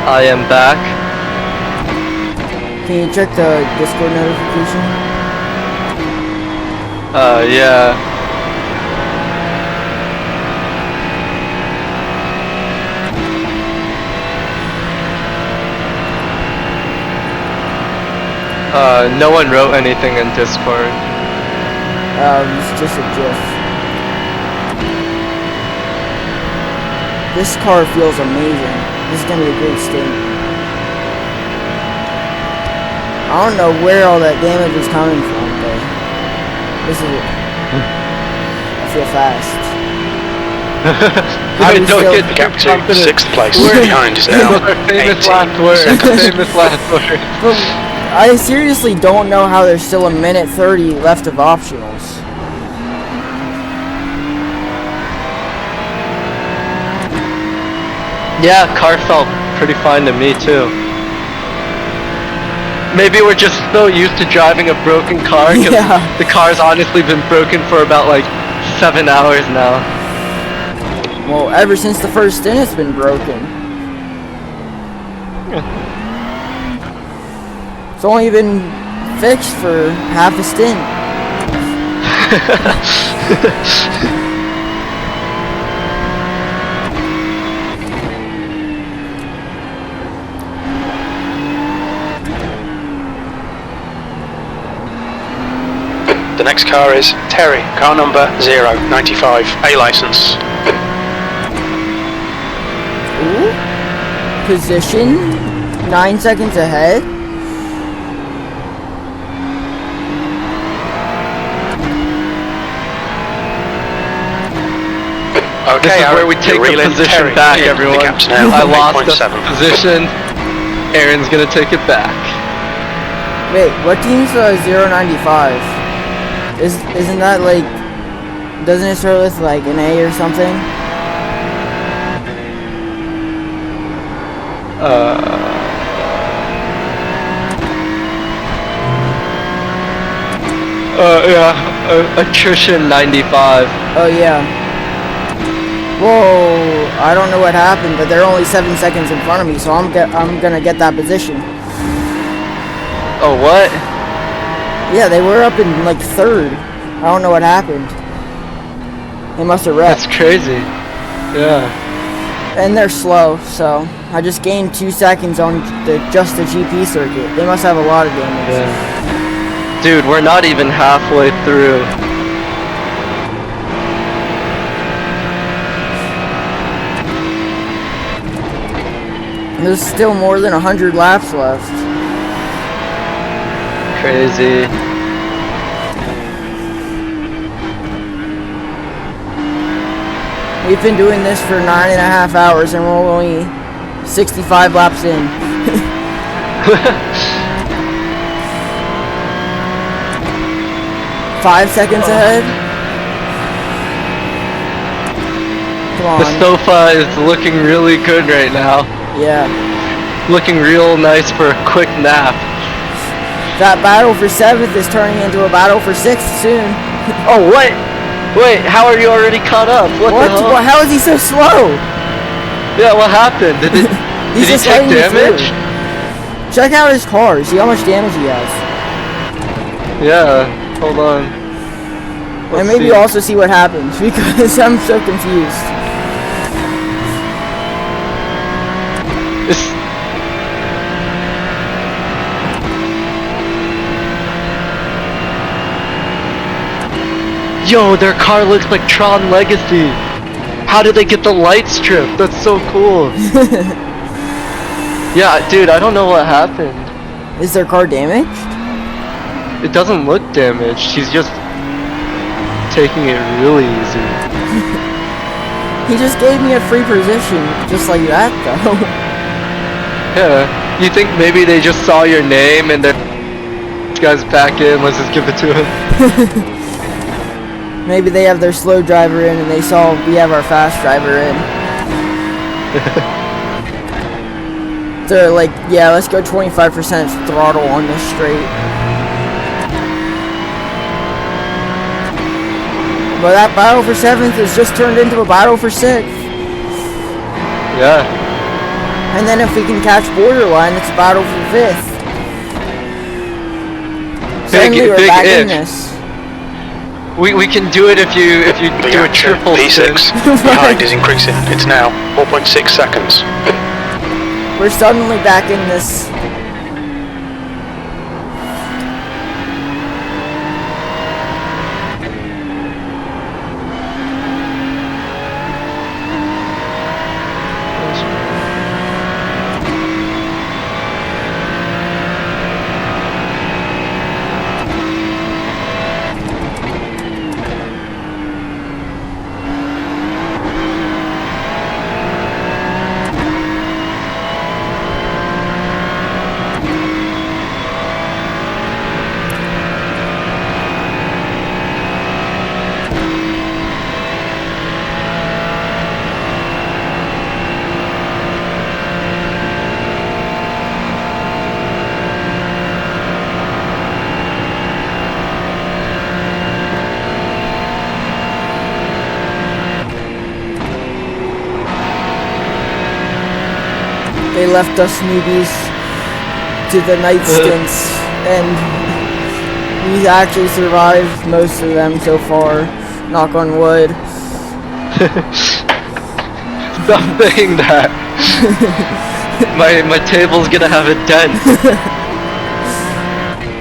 I am back. Can you check the Discord notification? Yeah. No one wrote anything in Discord. It's just a GIF. This car feels amazing. This is gonna be a great stint. I don't know where all that damage is coming from, but this is it. I feel fast. I don't still- get The gap to confident. 6th place We're- behind is now Famous 18 last word. seconds. Famous last word. But I seriously don't know how there's still a minute 30 left of optionals. Yeah, car felt pretty fine to me too. Maybe we're just so used to driving a broken car because Yeah. the car's honestly been broken for about like 7 hours now. Well, ever since the first stint, it's been broken. It's only been fixed for half a stint. The next car is Terry, car number 095, A license. Ooh. Position 9 seconds ahead. Okay, This is where we take the reel in position Terry. back, The everyone. gap's now I lost 8.7. the position. Aaron's gonna take it back. Wait, what team's 095? Isn't that like, doesn't it start with like an A or something? Yeah, attrition 95. Oh yeah. Whoa, I don't know what happened, but they're only 7 seconds in front of me, so I'm gonna get that position. Oh, what? Yeah, they were up in like third. I don't know what happened. They must have wrecked. That's crazy. Yeah. And they're slow, so I just gained 2 seconds on just the GP circuit. They must have a lot of damage. Yeah. Dude, we're not even halfway through. There's still more than 100 laps left. Crazy. We've been doing this for 9.5 hours and we're only 65 laps in. 5 seconds ahead. Come on. The sofa is looking really good right now. Yeah. Looking real nice for a quick nap. That battle for 7th is turning into a battle for 6th soon. Oh, what? Wait, how are you already caught up? What the hell? Well, how is he so slow? Yeah, what happened? Did he just take letting me damage? through. Check out his car. See how much damage he has. Yeah, hold on. And maybe also see what happens, because I'm so confused. Yo, their car looks like Tron Legacy. How did they get the light strip? That's so cool. Yeah, dude, I don't know what happened. Is their car damaged? It doesn't look damaged. She's just taking it really easy. He just gave me a free position, just like that, though. Yeah. You think maybe they just saw your name and they're... This guy's back in, let's just give it to him. Maybe they have their slow driver in and they saw we have our fast driver in. They're like, yeah, let's go 25% throttle on this straight. But that battle for 7th has just turned into a battle for 6th. Yeah. And then if we can catch Borderline, it's a battle for 5th. Suddenly we're back in this. We can do it if you do a triple P6 spin. behind is increasing. It's now 4.6 seconds. We're suddenly back in this. They left us newbies to the night stints, and we actually survived most of them so far, knock on wood. Stop saying that. my table's gonna have a dent.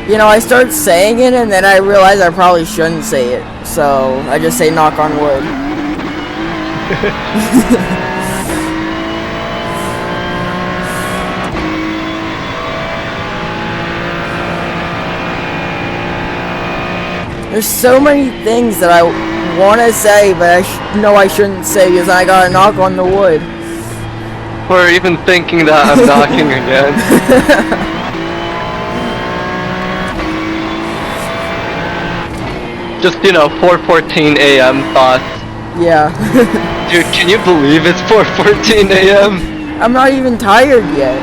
You know, I start saying it and then I realize I probably shouldn't say it. So I just say knock on wood. There's so many things that I want to say, but I know I shouldn't say because I gotta knock on the wood. Or even thinking that I'm knocking again. Just, you know, 4:14 a.m. thoughts. Yeah. Dude, can you believe it's 4:14 a.m.? I'm not even tired yet.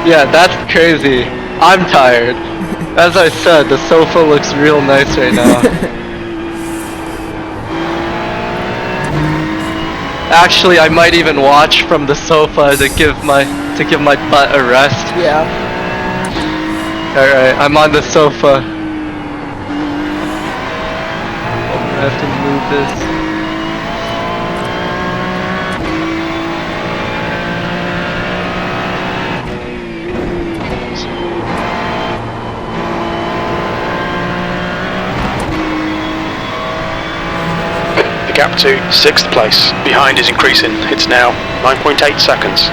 Yeah, that's crazy. I'm tired. As I said, the sofa looks real nice right now. Actually, I might even watch from the sofa to give my butt a rest. Yeah. Alright, I'm on the sofa. I have to move this. The gap to 6th place. Behind is increasing. It's now 9.8 seconds.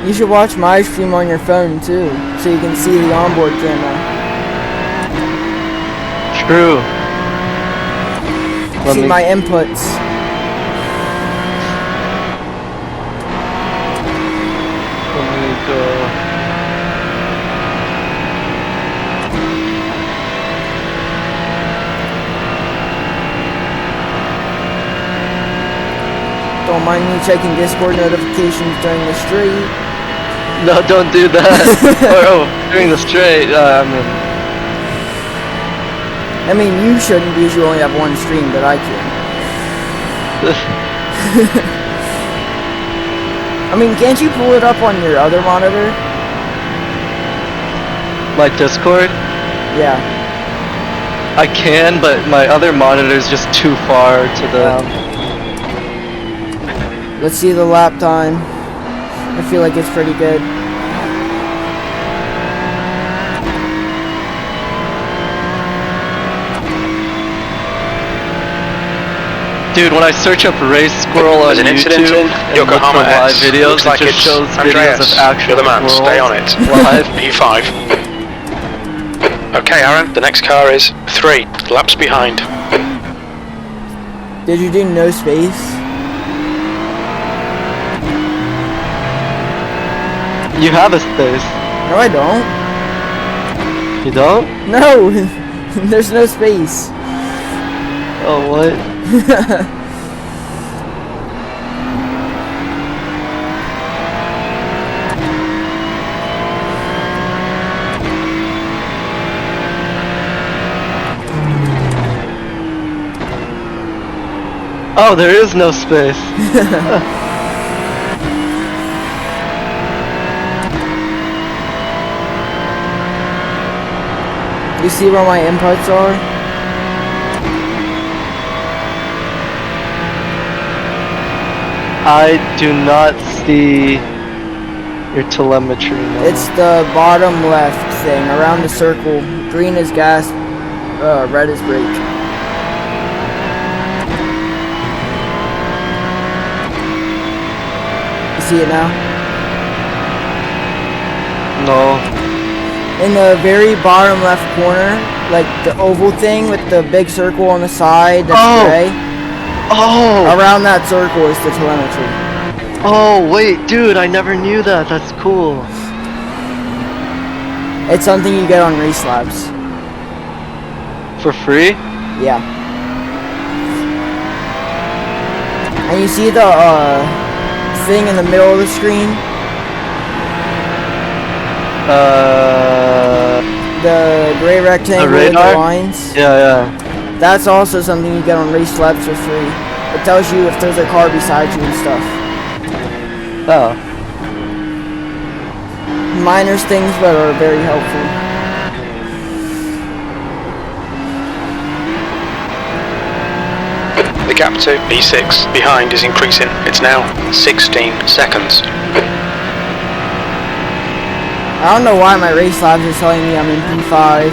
You should watch my stream on your phone too, so you can see the onboard camera. True. See my inputs. Let me go. Don't mind me checking Discord notifications during the stream. No, don't do that. During the straight, I mean, you shouldn't because you only have one stream, but I can. I mean, can't you pull it up on your other monitor? my Discord? Yeah. I can, but my other monitor is just too far to the... Let's see the lap time. I feel like it's pretty good. Dude, when I search up Race Squirrel on There's an YouTube incident in and Yokohama look for live S. videos, Looks like it just it's shows Andreas. videos of actual You're the man. squirrels Stay on it. live. P5. Okay, Aaron. The next car is 3 laps behind. Did you do no space? You have a space. No, I don't. You don't? No! There's no space. Oh, what? Oh, there is no space. You see where my inputs are? I do not see your telemetry now. It's the bottom left thing, around the circle. Green is gas, red is brake. You see it now? No. In the very bottom left corner, like the oval thing with the big circle on the side that's gray. Oh! Around that circle is the telemetry. Oh, wait, dude, I never knew that. That's cool. It's something you get on Race Labs. For free? Yeah. And you see the thing in the middle of the screen? The gray rectangle with the lines? Yeah. That's also something you get on Race Labs for free. It tells you if there's a car beside you and stuff. Oh. minor things, but are very helpful. The gap to P6 behind is increasing. It's now 16 seconds. I don't know why my race labs are telling me I'm in P5.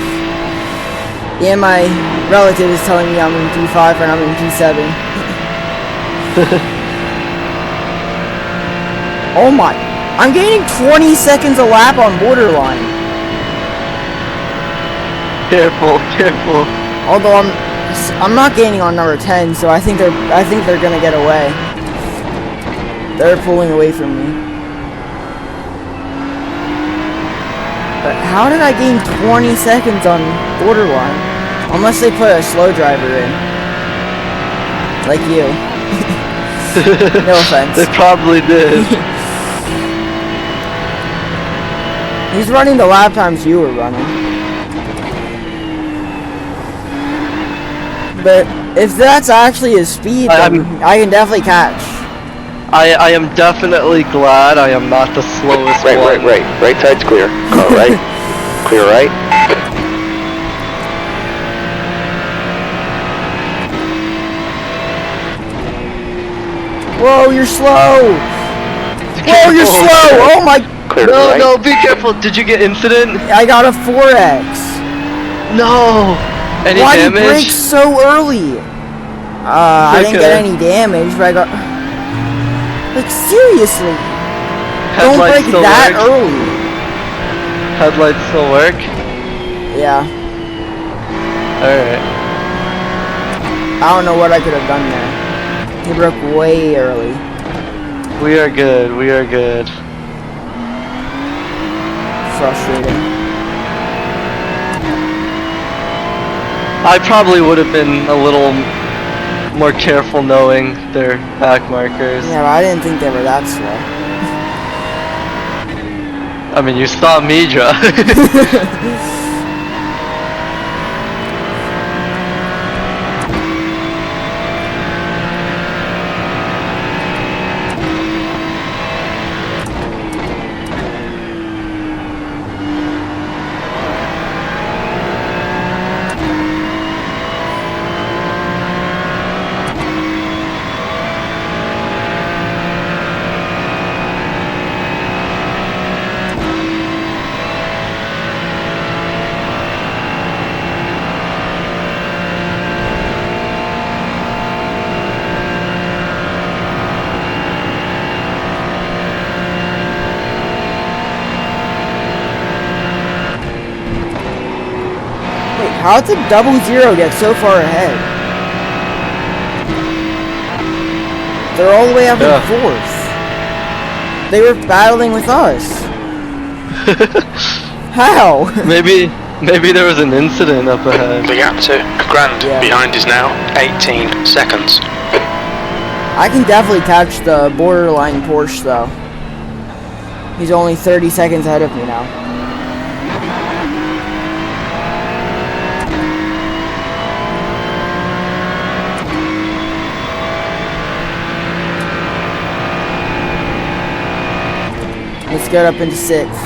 And my relative is telling me I'm in P5 and I'm in P7. Oh my. I'm gaining 20 seconds a lap on borderline. Careful, careful. Although I'm not gaining on number 10, so I think they're gonna get away. They're pulling away from me. But how did I gain 20 seconds on borderline? Unless they put a slow driver in. Like you. No offense. They probably did. He's running the lap times you were running. But if that's actually his speed, then I can definitely catch. I am definitely glad I am not the slowest one. Right. Right side's clear. Car right. Clear right. Whoa, you're slow! Whoa, you're slow! Oh my... Clear No, right. no, be careful. Did you get incident? I got a 4X. No. Any Why damage? did you brake so early? I didn't get any damage, but I got... Like, seriously! Don't Headlights brake still that work? early. Headlights still work? Yeah. Alright. I don't know what I could have done there. He broke way early. We are good. We are good. Frustrating. I probably would have been a little more careful knowing their back markers. Yeah, but I didn't think they were that slow. I mean, you saw me drive. How did 00 get so far ahead? They're all the way up in 4th. They were battling with us. How? Maybe there was an incident up ahead. The gap to Grand behind is now 18 seconds. I can definitely catch the borderline Porsche though. He's only 30 seconds ahead of me now. Let's get up into 6th.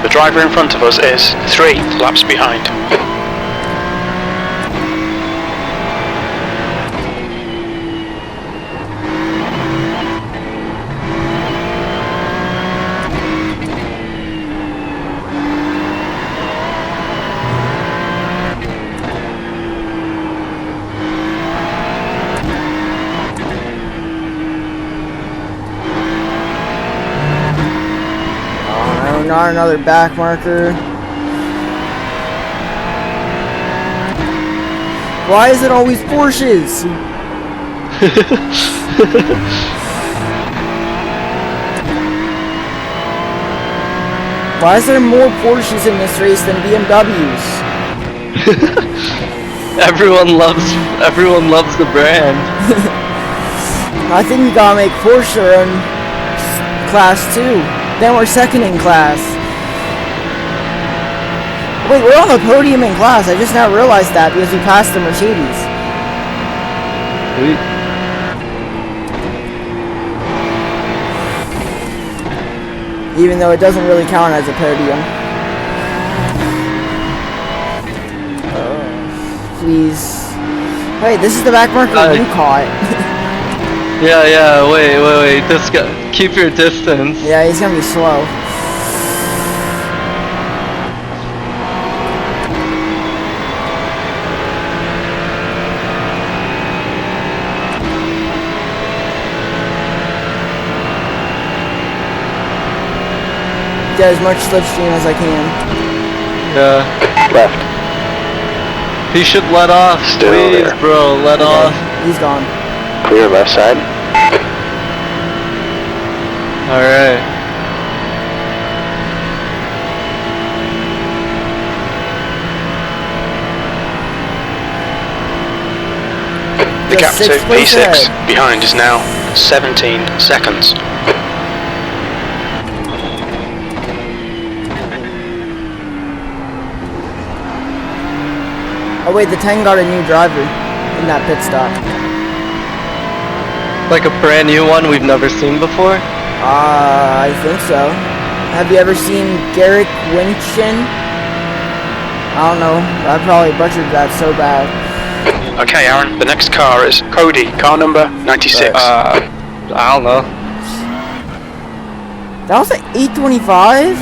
The driver in front of us is 3 laps behind. Not another back marker. Why is it always Porsches? Why is there more Porsches in this race than BMWs? Everyone loves the brand. I think we gotta make Porsche run class 2. Then we're second in class. Wait, we're on the podium in class. I just now realized that because we passed the Mercedes. Sweet. even though it doesn't really count as a podium. Please. Wait, this is the back marker you caught. Yeah, wait. This guy, keep your distance. Yeah, he's gonna be slow. Get as much slipstream as I can. Yeah. Left. He should let off. Still Please, there. bro, let off. He's gone. Clear left side. Alright. The gap to Just 6 places P6 ahead. behind is now 17 seconds. Oh wait, the 10 got a new driver in that pit stop. Like a brand new one we've never seen before? I think so. Have you ever seen Garrick Winchin? I don't know. I probably butchered that so bad. Okay, Aaron, the next car is Cody, car number 96. I don't know. That was an 825?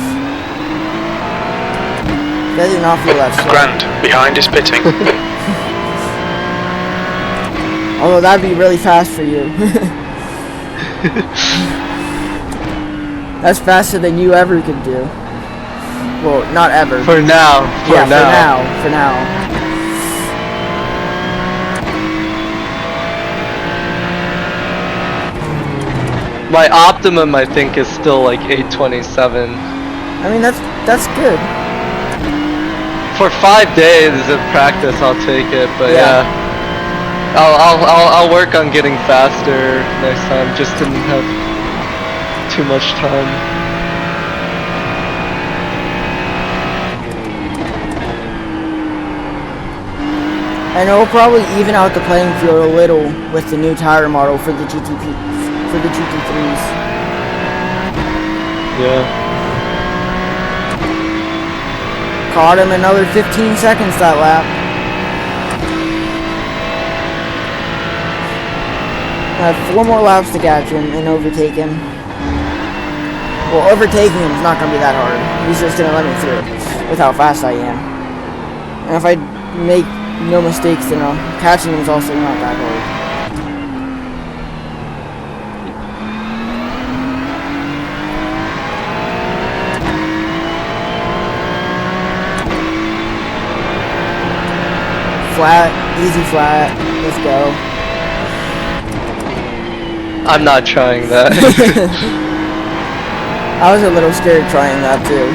That did not feel that slow. Grand, behind is pitting. Although that'd be really fast for you. That's faster than you ever could do. Well, not ever. For now. For now. My optimum, I think, is still like 827. I mean, that's good. For 5 days of practice, I'll take it. But Yeah. yeah, I'll work on getting faster next time. Just didn't have too much time. And it'll probably even out the playing field a little with the new tire model for the GT3s. Yeah. Caught him another 15 seconds that lap. I have 4 more laps to catch him and overtake him. Well, overtaking him is not going to be that hard. He's just going to let me through with how fast I am. And if I make no mistakes, then catching him is also not that hard. Flat, easy flat, let's go. I'm not trying that. I was a little scared trying that too.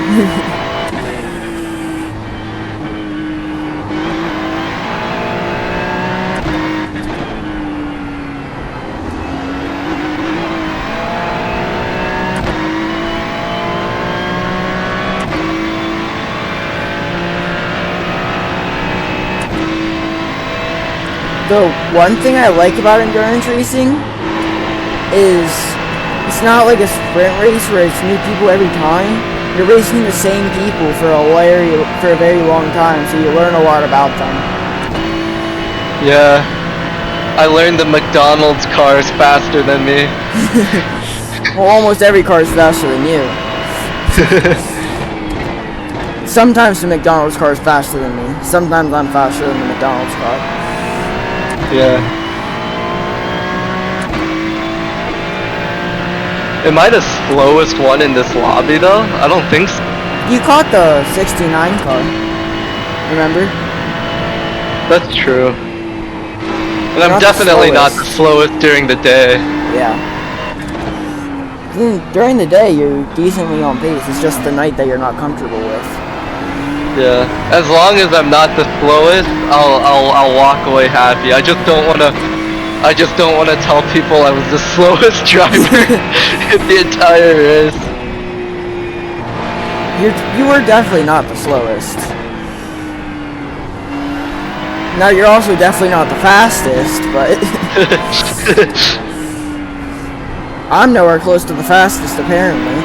The one thing I like about endurance racing is it's not like a sprint race where it's new people every time. You're racing the same people for a very long time, so you learn a lot about them. Yeah. I learned the McDonald's car is faster than me. Well, almost every car is faster than you. Sometimes the McDonald's car is faster than me. Sometimes I'm faster than the McDonald's car. Yeah. Am I the slowest one in this lobby though? I don't think so. You caught the 69 car. Remember? That's true. And I'm Not the definitely not the slowest. slowest during the day. Yeah. During the day, you're decently on pace. It's just the night that you're not comfortable with. Yeah. As long as I'm not the slowest, I'll walk away happy. I just don't wanna tell people I was the slowest driver in the entire race. You were definitely not the slowest. Now you're also definitely not the fastest, but I'm nowhere close to the fastest apparently.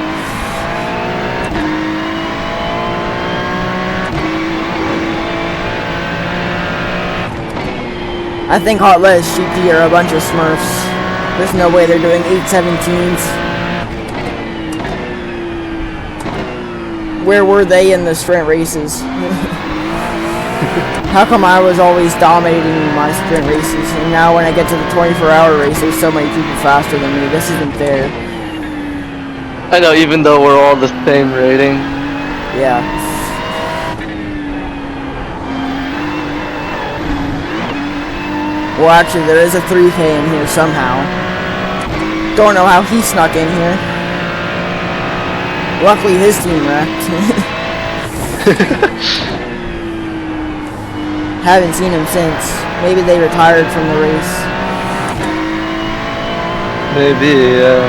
I think Hot Lettuce GP are a bunch of Smurfs. There's no way they're doing 817s. Where were they in the sprint races? How come I was always dominating my sprint races, and now when I get to the 24-hour race, there's so many people faster than me? This isn't fair. I know, even though we're all the same rating. Yeah. Well, actually, there is a 3K in here somehow. Don't know how he snuck in here. Luckily, his team wrecked. Haven't seen him since. Maybe they retired from the race. Maybe, yeah.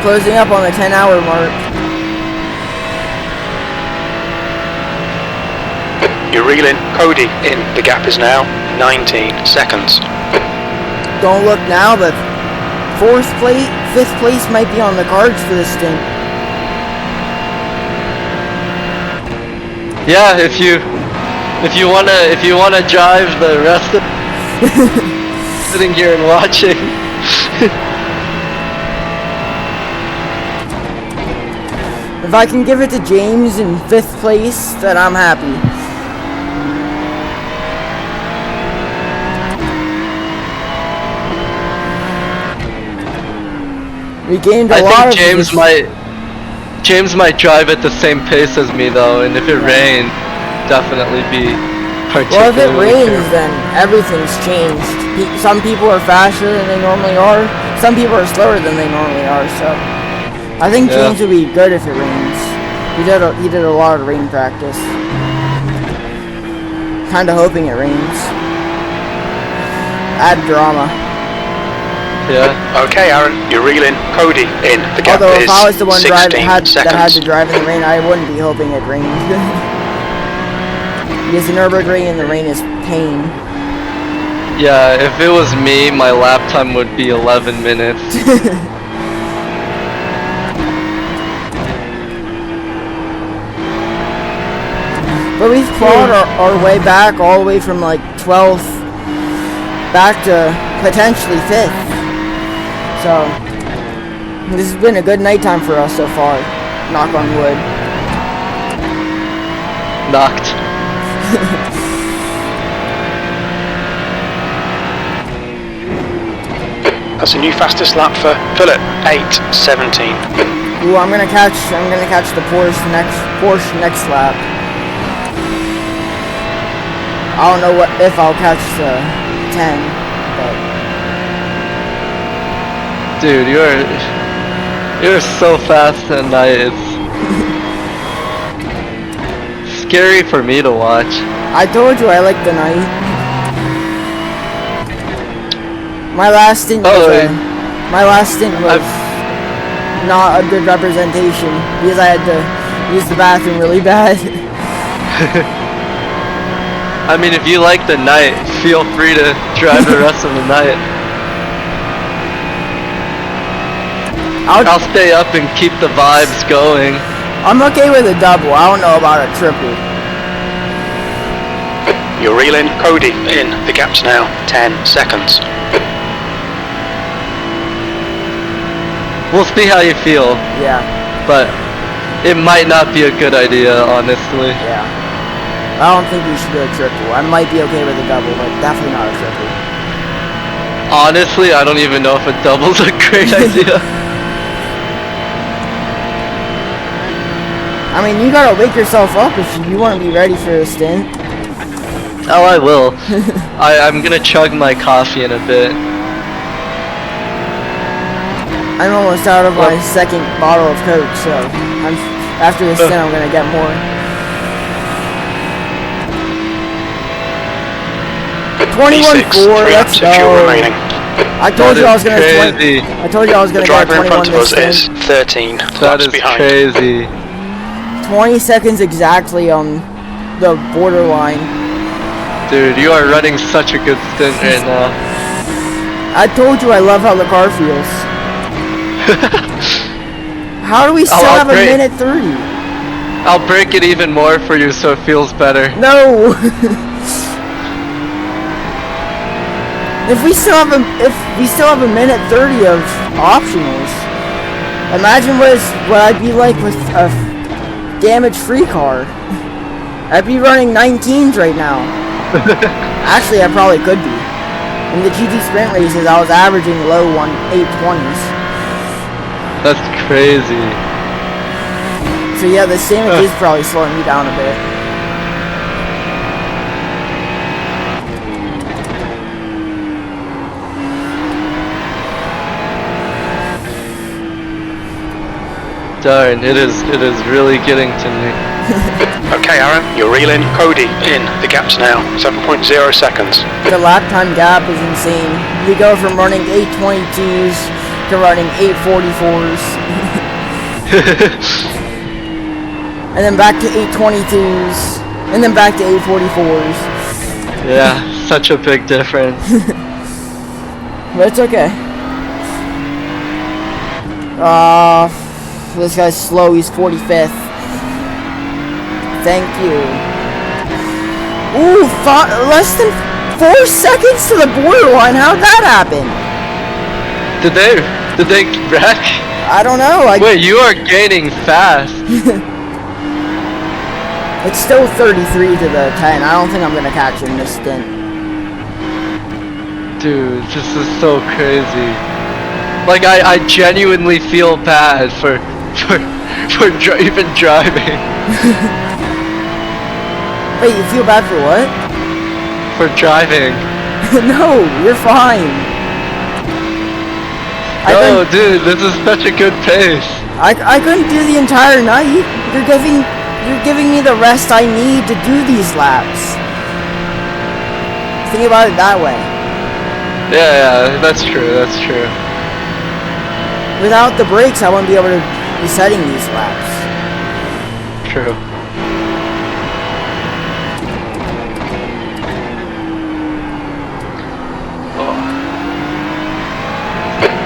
Closing up on the 10-hour mark. You're reeling. Cody in. The gap is now 19 seconds. Don't look now, but 5th place might be on the cards for this stint. Yeah, if you wanna drive the rest of sitting here and watching. If I can give it to James in 5th place, then I'm happy. We gained a lot I of think James might drive at the same pace as me though, and if it rained, definitely be Well, if it particularly rains, careful. then everything's changed. Some people are faster than they normally are. Some people are slower than they normally are. So, I think Yeah. James would be good if it rains. He did a lot of rain practice. Kind of hoping it rains. Add drama. Yeah. Okay, Aaron, you're reeling. Cody in. The gap Although is if I was the one 16 that had seconds. to drive in the rain, I wouldn't be hoping it rained. Because the Nurburgring in the rain is pain. Yeah, if it was me, my lap time would be 11 minutes. But we've clawed our way back all the way from like 12th back to potentially 5th. So, this has been a good nighttime for us so far. Knock on wood. Knocked. That's a new fastest lap for Philip. 8:17. Ooh, I'm gonna catch the Porsche next lap. I don't know if I'll catch the 10, but Dude, you're so fast at night. It's scary for me to watch. I told you I like the night. My last stint was not a good representation because I had to use the bathroom really bad. I mean, if you like the night, feel free to drive the rest of the night. I'll stay up and keep the vibes going. I'm okay with a double. I don't know about a triple. You're reeling. Cody in. The gap's now 10 seconds. We'll see how you feel, Yeah, but it might not be a good idea, honestly. yeah. I don't think we should do a triple. I might be okay with a double, but definitely not a triple. Honestly, I don't even know if a double's a great idea. I mean, you gotta wake yourself up if you want to be ready for a stint. Oh, I will. I'm gonna chug my coffee in a bit. I'm almost out of my second bottle of Coke, so after this stint I'm gonna get more. 21.4, let's go. Fuel remaining. I told you I was gonna crazy. I told you I was The gonna get driver in 21 front of us this is stint. 13 That laps is behind. crazy. 20 seconds exactly on the borderline. Dude, you are running such a good stint right now. I told you I love how the car feels. How do we still have a great. minute 30? I'll break it even more for you so it feels better. No! If we still have a minute 30 of optionals, imagine what I'd be like with a damage-free car. I'd be running 19s right now. Actually, I probably could be. In the GT sprint races, I was averaging low 820s. That's crazy. So yeah, the sandwich is probably slowing me down a bit. Darn, it is really getting to me. Okay, Aaron, you're reeling. Cody, in. The gap's now 7.0 seconds. The lap time gap is insane. You go from running 822s to running 844s. And then back to 822s. And then back to 844s. Yeah, such a big difference. But it's okay. This guy's slow, he's 45th. Thank you. Ooh, less than 4 seconds to the borderline. How'd that happen? Did they wreck? I don't know. Wait, you are gaining fast. It's still 33 to the 10. I don't think I'm gonna catch him this stint. Dude, this is so crazy. Like I genuinely feel bad for even driving. Wait, you feel bad for what? For driving. No, you're fine. No, dude, this is such a good pace. I couldn't do the entire night. You're giving me the rest I need to do these laps. Think about it that way. Yeah, that's true. Without the brakes, I wouldn't be able to be setting these laps. True.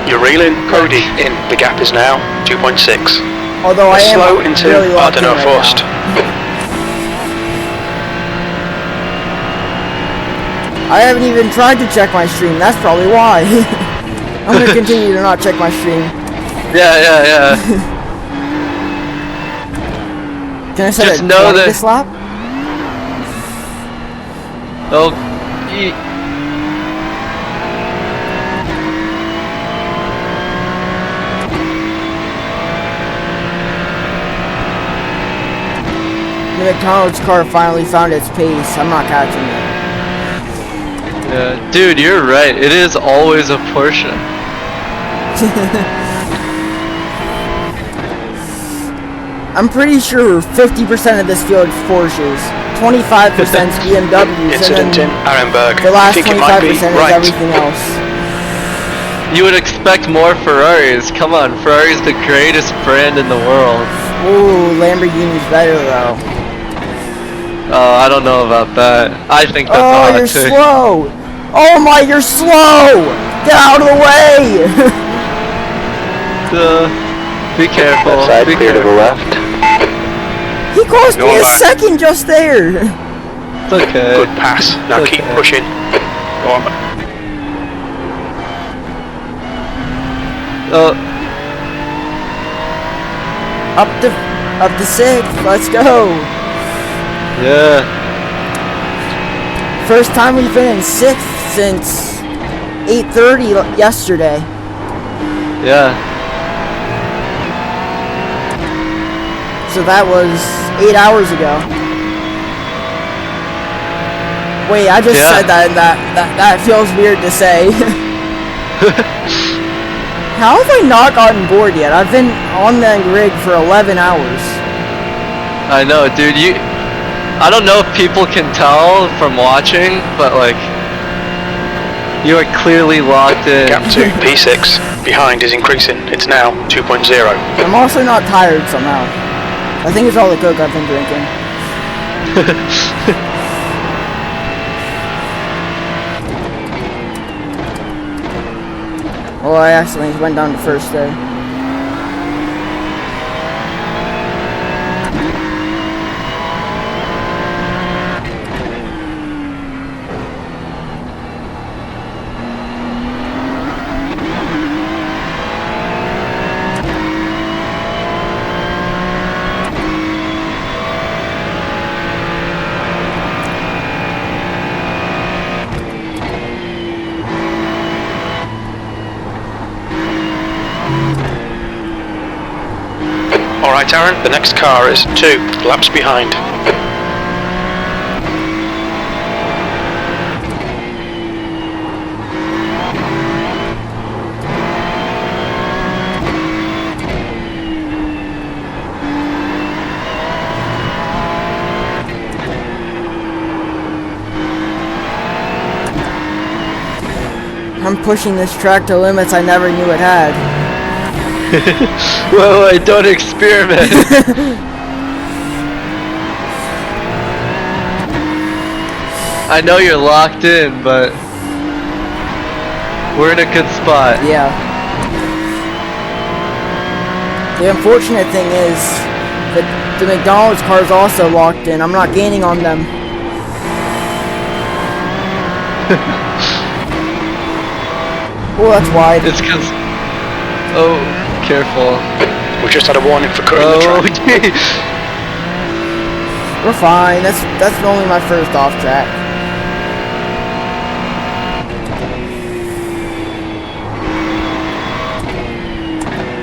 You're reeling. Cody, in. The gap is now 2.6. Although I am slow into really locked in Ardeno right first. now. I haven't even tried to check my stream. That's probably why. I'm gonna continue to not check my stream. Yeah. Can I set Just it know that this lap? Oh, The McDonald's car finally found its pace. I'm not catching it. yeah, dude, you're right. It is always a Porsche. I'm pretty sure 50% of this field is Porsches, 25% is BMWs, Incident in and then Arenberg. the last I think it might 25% be is right. everything else. You would expect more Ferraris. Come on, Ferrari's the greatest brand in the world. Ooh, Lamborghini's better though. Oh, I don't know about that. I think that's a Oh, hot you're take. slow! Oh my, you're slow! Get out of the way! Be careful. Left side, Be clear to the careful. left. He cost me Go a back. second just there! It's okay. Good pass. Now Okay. keep pushing. Go on. Oh, Up to 6th, let's go! yeah. First time we've been in 6th since 8:30 yesterday. Yeah. So that was 8 hours ago. Wait, I just Yeah. said that feels weird to say. How have I not gotten bored yet? I've been on the rig for 11 hours. I know, dude. I don't know if people can tell from watching, but like, you are clearly locked in. Gap 2, P6. Behind is increasing. It's now 2.0. I'm also not tired somehow. I think it's all the Coke I've been drinking. Oh, I accidentally went down to 1st there. Right, Aaron, the next car is 2 laps behind. I'm pushing this track to limits I never knew it had. Wait, don't experiment. I know you're locked in, but we're in a good spot. Yeah. The unfortunate thing is that the McDonald's car is also locked in. I'm not gaining on them. Oh, that's wide. It's cause... Oh, careful. We just had a warning for cutting the Oh, track. gee. We're fine. That's only my first off track.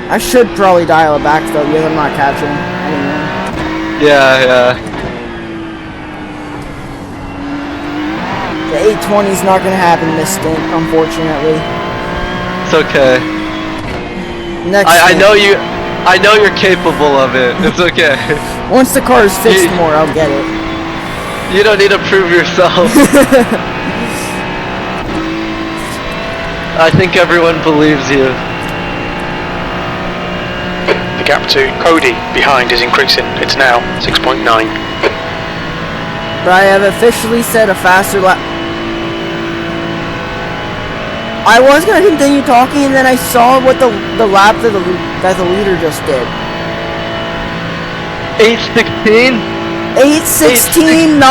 I should probably dial it back though because I'm not catching anyone. Yeah. The 820 is not going to happen this stint, unfortunately. It's okay. Next I stint. know you're capable of it. It's okay. Once the car is fixed more, I'll get it. You don't need to prove yourself. I think everyone believes you. The gap to Cody behind is increasing. It's now 6.9. But I have officially set a faster lap. I was going to continue talking and then I saw what the lap that the leader just did. 8:16? 8:16.9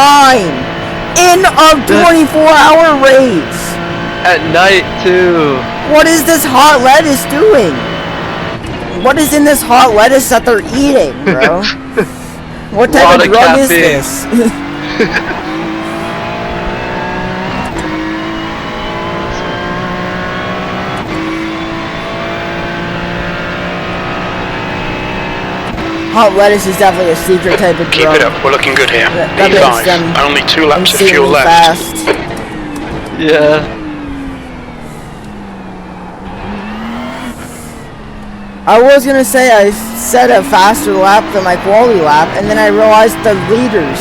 in a 24-hour race. At night too. What is this hot lettuce doing? What is in this hot lettuce that they're eating, bro? What type Lot of of drug is caffeine. this? Hot lettuce is definitely a secret type of Keep drug. it up, we're looking good here. That makes them P5, only 2 laps of fuel insanely left. fast. Yeah. I was gonna say I set a faster lap than my quality lap, and then I realized the leaders.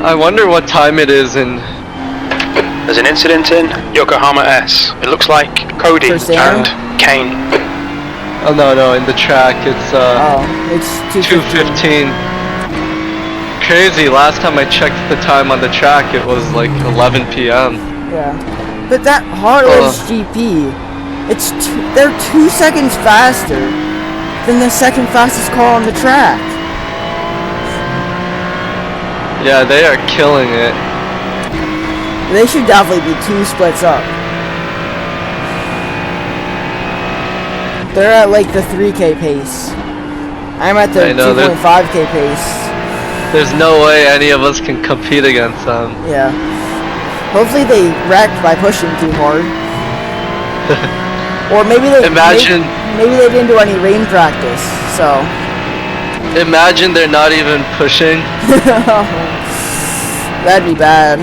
I wonder what time it is in... There's an incident in Yokohama S. It looks like Cody For Sam? and Kane. Oh no, in the track it's Oh, it's 2:15. 2:15. Crazy, last time I checked the time on the track it was like 11 p.m. Yeah, but that Heartless GP, they're 2 seconds faster than the second fastest car on the track. Yeah, they are killing it. They should definitely be 2 splits up. They're at like the 3K pace. I'm at the I know, 2.5K pace. There's no way any of us can compete against them. Yeah. Hopefully they wrecked by pushing too hard. Or maybe they maybe they didn't do any rain practice, so. Imagine they're not even pushing. That'd be bad.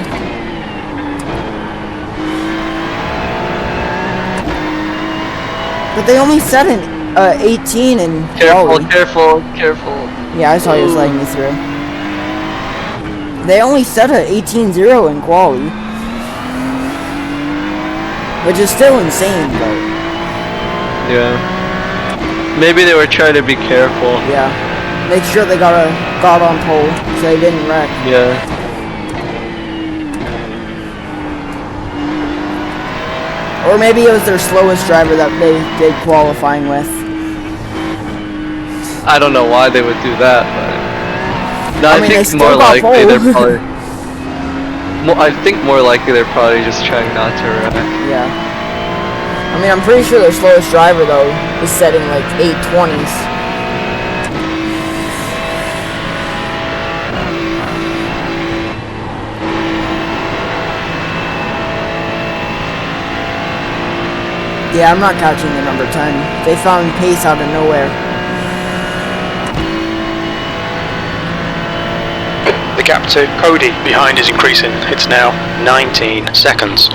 But they only set an 18 in quali. Careful. Yeah, I saw you was letting me through. They only set a 18.0 in quali, which is still insane, but Yeah. Maybe they were trying to be careful. yeah, make sure they got on pole so they didn't wreck. Yeah. Or maybe it was their slowest driver that they did qualifying with. I don't know why they would do that, but no, I I, mean, think they still more got likely they're pole. probably. I think more likely they're probably just trying not to wreck. Yeah. I mean, I'm pretty sure their slowest driver though is setting like 820s. Yeah, I'm not catching the number 10. They found pace out of nowhere. The gap to Cody behind is increasing. It's now 19 seconds.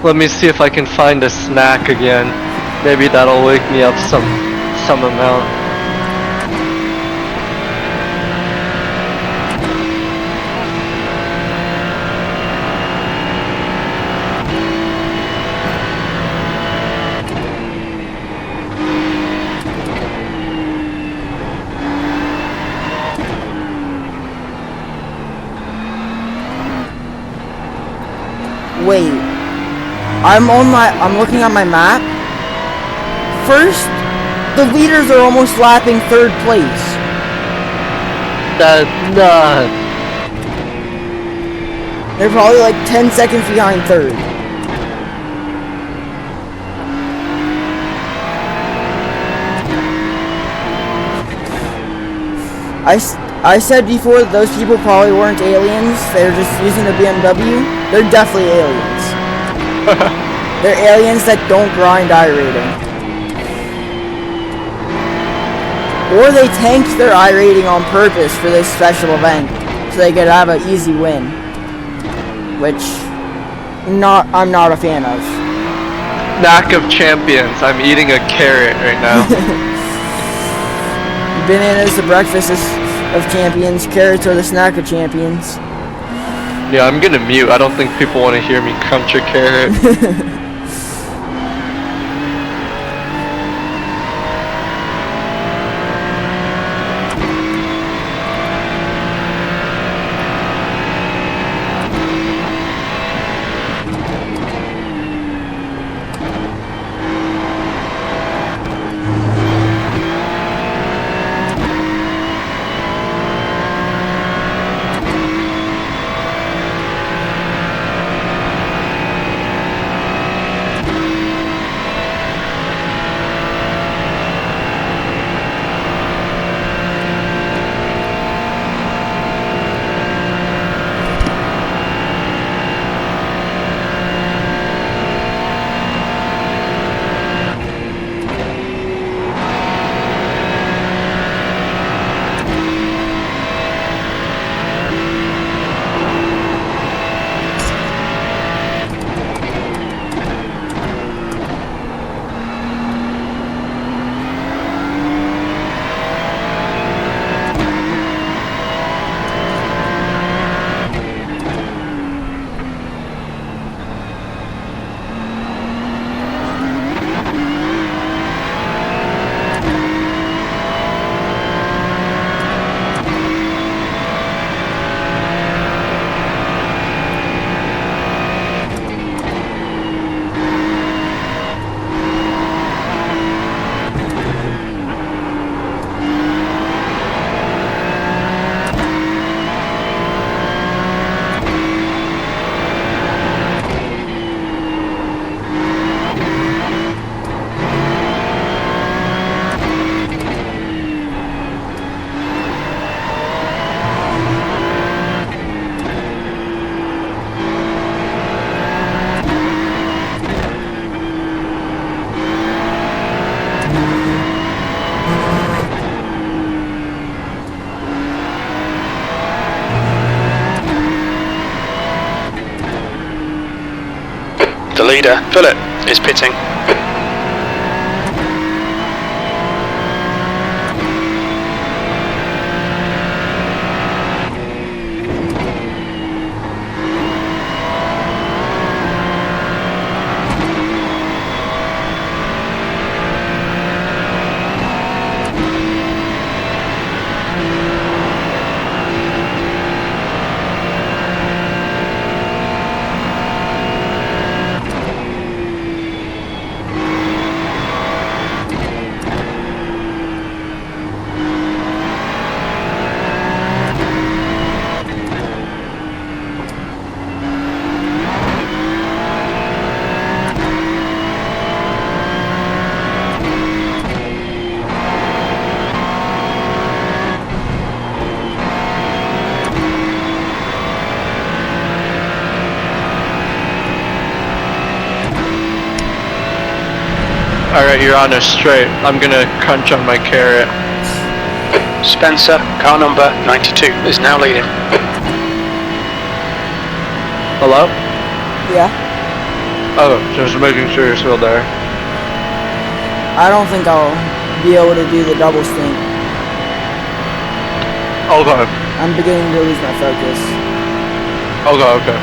Let me see if I can find a snack again. Maybe that'll wake me up some amount. Wait. I'm looking at my map. First, the leaders are almost lapping 3rd place. That's not. They're probably like 10 seconds behind 3rd. I said before that those people probably weren't aliens. They're just using a BMW. They're definitely aliens. They're aliens that don't grind I-rating. Or they tanked their I-rating on purpose for this special event, so they could have an easy win. Which, I'm not a fan of. Snack of champions. I'm eating a carrot right now. Bananas, the breakfast of champions. Carrots are the snack of champions. Yeah, I'm gonna mute. I don't think people want to hear me crunch a carrot. The leader, Philip, is pitting. Alright, you're on a straight. I'm gonna crunch on my carrot. Spencer, car number 92, is now leading. Hello? Yeah. Oh, just making sure you're still there. I don't think I'll be able to do the double stint. Okay. I'm beginning to lose my focus. Okay.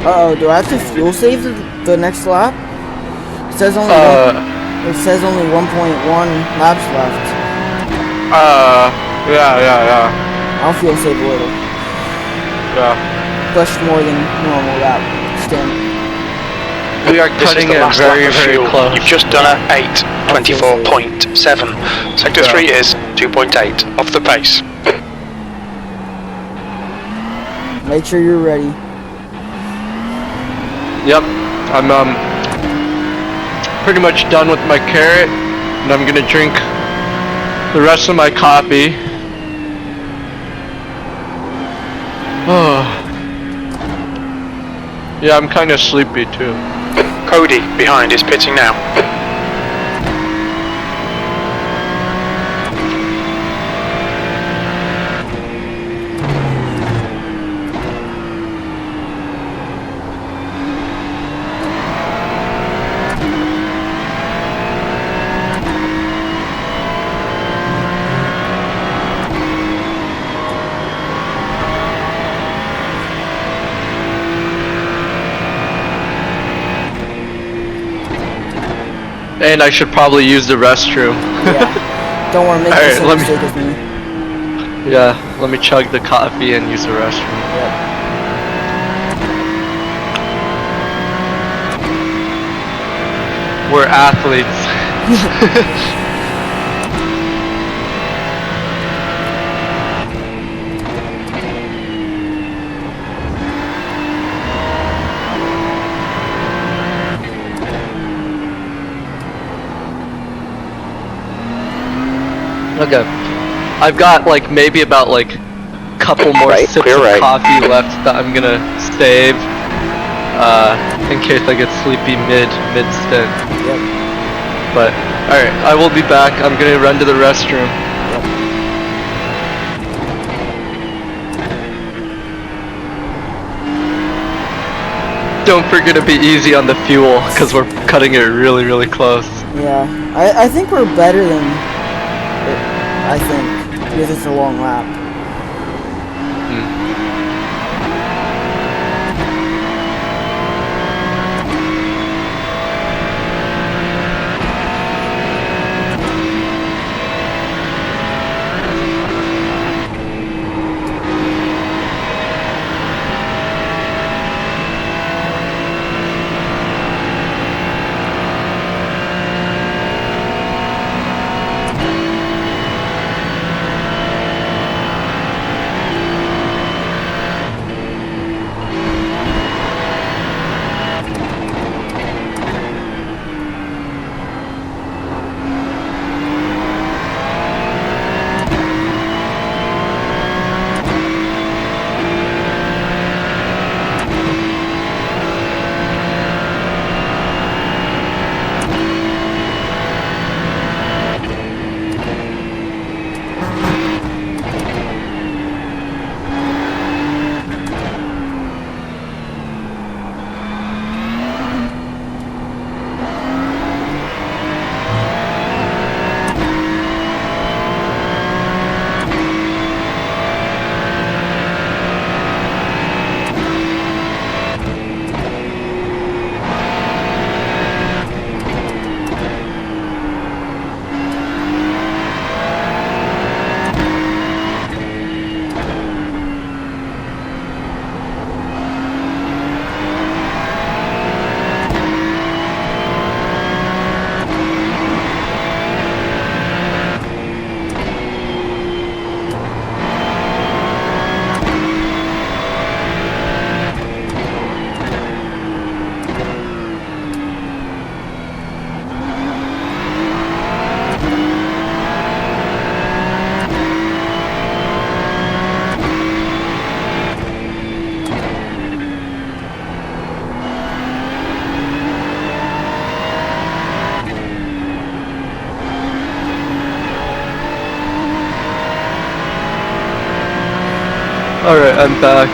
Uh-oh, do I have to fuel save the next lap? It says only it says only 1.1 laps left. Yeah. I'll fuel save a little. Yeah. Push more than normal lap stint. We are This is cutting the it last very, lap of very fuel. close. You've just done a 8:24.7. Sector 3 is 2.8 off the pace. Make sure you're ready. Yep. I'm pretty much done with my carrot, and I'm gonna drink the rest of my coffee. Oh. Yeah, I'm kind of sleepy too. Cody behind is pitting now. And I should probably use the restroom. Yeah. Don't want to make the Alright, same let me- mistake as me. Yeah, let me chug the coffee and use the restroom. Yep. We're athletes. Okay. I've got like maybe about like couple more Right, sips clear of right. coffee left that I'm gonna save in case I get sleepy mid stint. Yep. But alright, I will be back. I'm gonna run to the restroom. Don't forget to be easy on the fuel because we're cutting it really, really close. Yeah. I think we're better than I think, because it's a long lap. I'm back.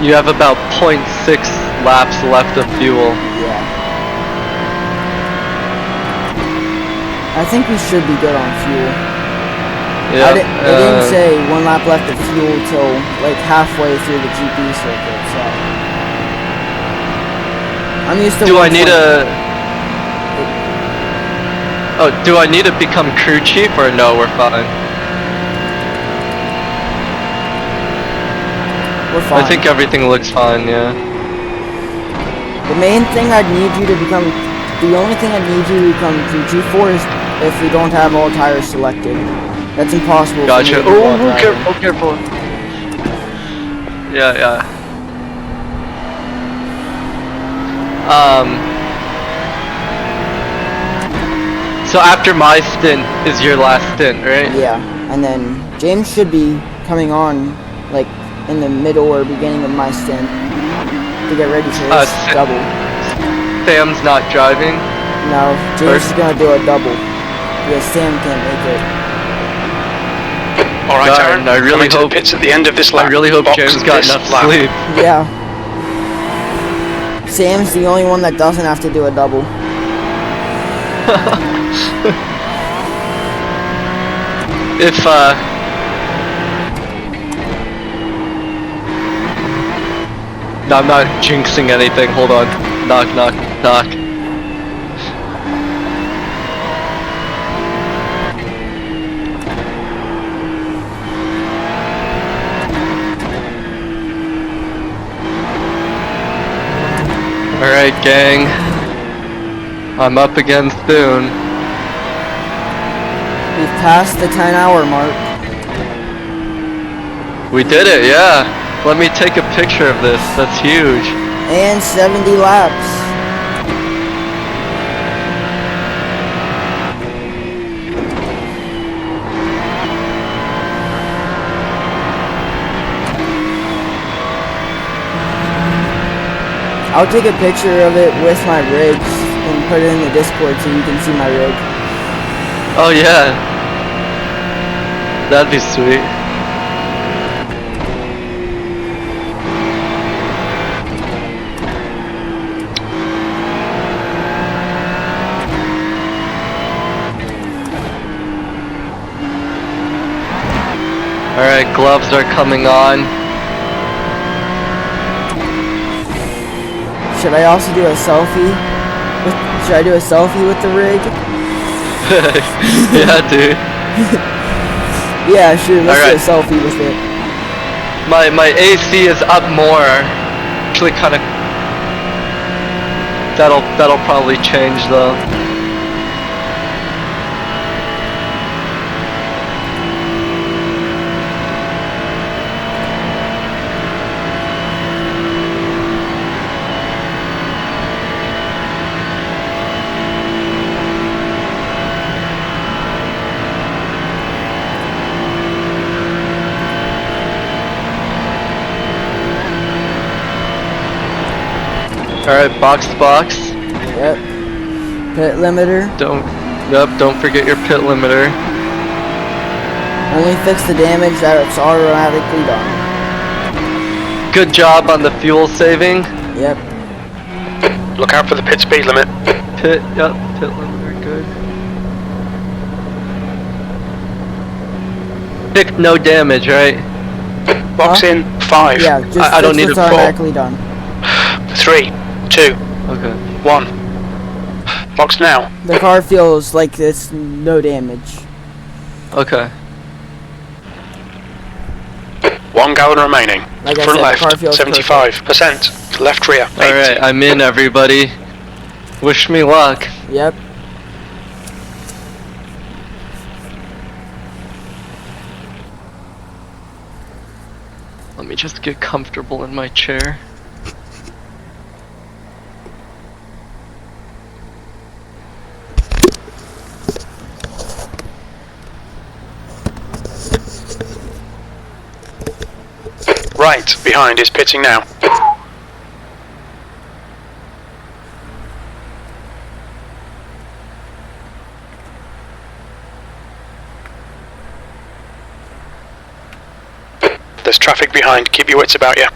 You have about 0.6 laps left of fuel. Yeah. I think we should be good on fuel. Yeah. It didn't say 1 lap left of fuel till like halfway through the GP circuit, so I'm used to. Do I need 120. do I need to become crew chief or no? We're fine. We're fine. I think everything looks fine. Yeah. The main thing I'd need you to become, the only thing I'd need you to become crew chief for is if we don't have all tires selected. That's impossible. Gotcha. For me to do while Oh, driving. careful. Yeah, yeah. So after my stint is your last stint, right? Yeah, and then James should be coming on like in the middle or beginning of my stint to get ready for his double. Sam's not driving. No, James is gonna do a double because Sam can't make it. All right, Darn, Aaron. I really coming to hope- the pits at the end of this lap. I really hope Box James got this enough lap. sleep. Yeah. Sam's the only one that doesn't have to do a double. If no, I'm not jinxing anything. Hold on. Knock, knock, knock. Alright, gang. I'm up again soon. We've passed the 10-hour mark. We did it, yeah. Let me take a picture of this. That's huge. And 70 laps. I'll take a picture of it with my rigs and put it in the Discord so you can see my rig. Oh yeah. That'd be sweet. Alright, gloves are coming on. Should I also do a selfie? Should I do a selfie with the rig? Yeah, dude. Yeah, sure. Let's Alright. do a selfie with it. My AC is up more. Actually, kind of. That'll probably change though. Alright, box to box. Yep. Pit limiter. Don't forget your pit limiter. Only fix the damage that it's automatically done. Good job on the fuel saving. Yep. Look out for the pit speed limit. Pit limiter, good. Pick no damage, right? Box Huh? in 5. Yeah, just I don't fix need what's a 4. automatically done. 3, 2, Okay. 1. Box now. The car feels like it's no damage. Okay. 1 gallon remaining. Like I Front said, the left, car feels 75%. Left rear, 80. Alright, I'm in, everybody. Wish me luck. Yep. Let me just get comfortable in my chair. Right, behind is pitting now. There's traffic behind. Keep your wits about you.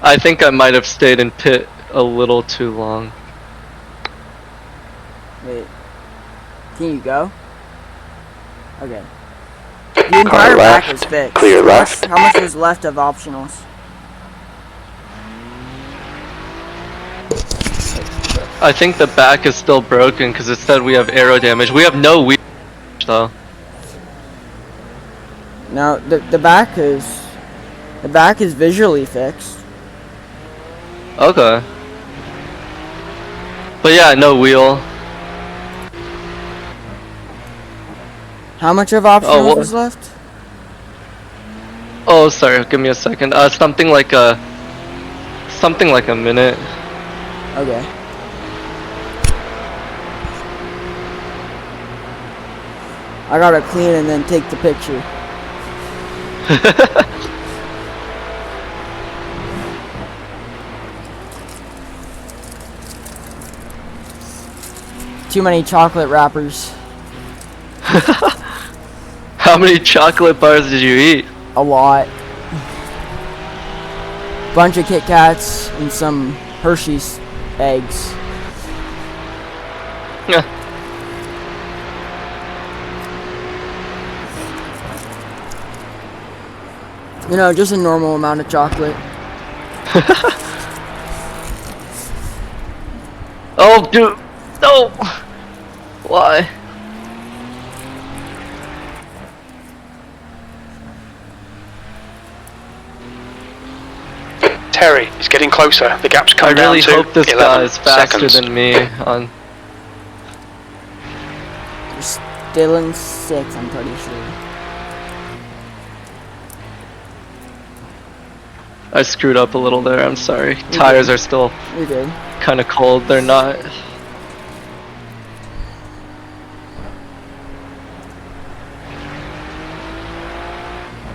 I think I might have stayed in pit a little too long. Wait. Can you go? Okay. The entire back left, is fixed. clear left. How much was left of optionals? I think the back is still broken because it said we have aero damage. We have no wheel though. No, the back is visually fixed. Okay. But yeah, no wheel. How much of optionals what- was left? Oh, sorry. Give me a second. Something like a minute. Okay. I gotta clean and then take the picture. Too many chocolate wrappers. How many chocolate bars did you eat? A lot. Bunch of Kit Kats and some Hershey's eggs. Yeah. You know, just a normal amount of chocolate. Oh, dude. No. Why? Terry, it's getting closer. The gap's come I really down to hope this 11 guy is faster seconds. than me on. You're still in 6, I'm pretty sure. I screwed up a little there. I'm sorry. Tires are still You're good. kind of cold. They're not.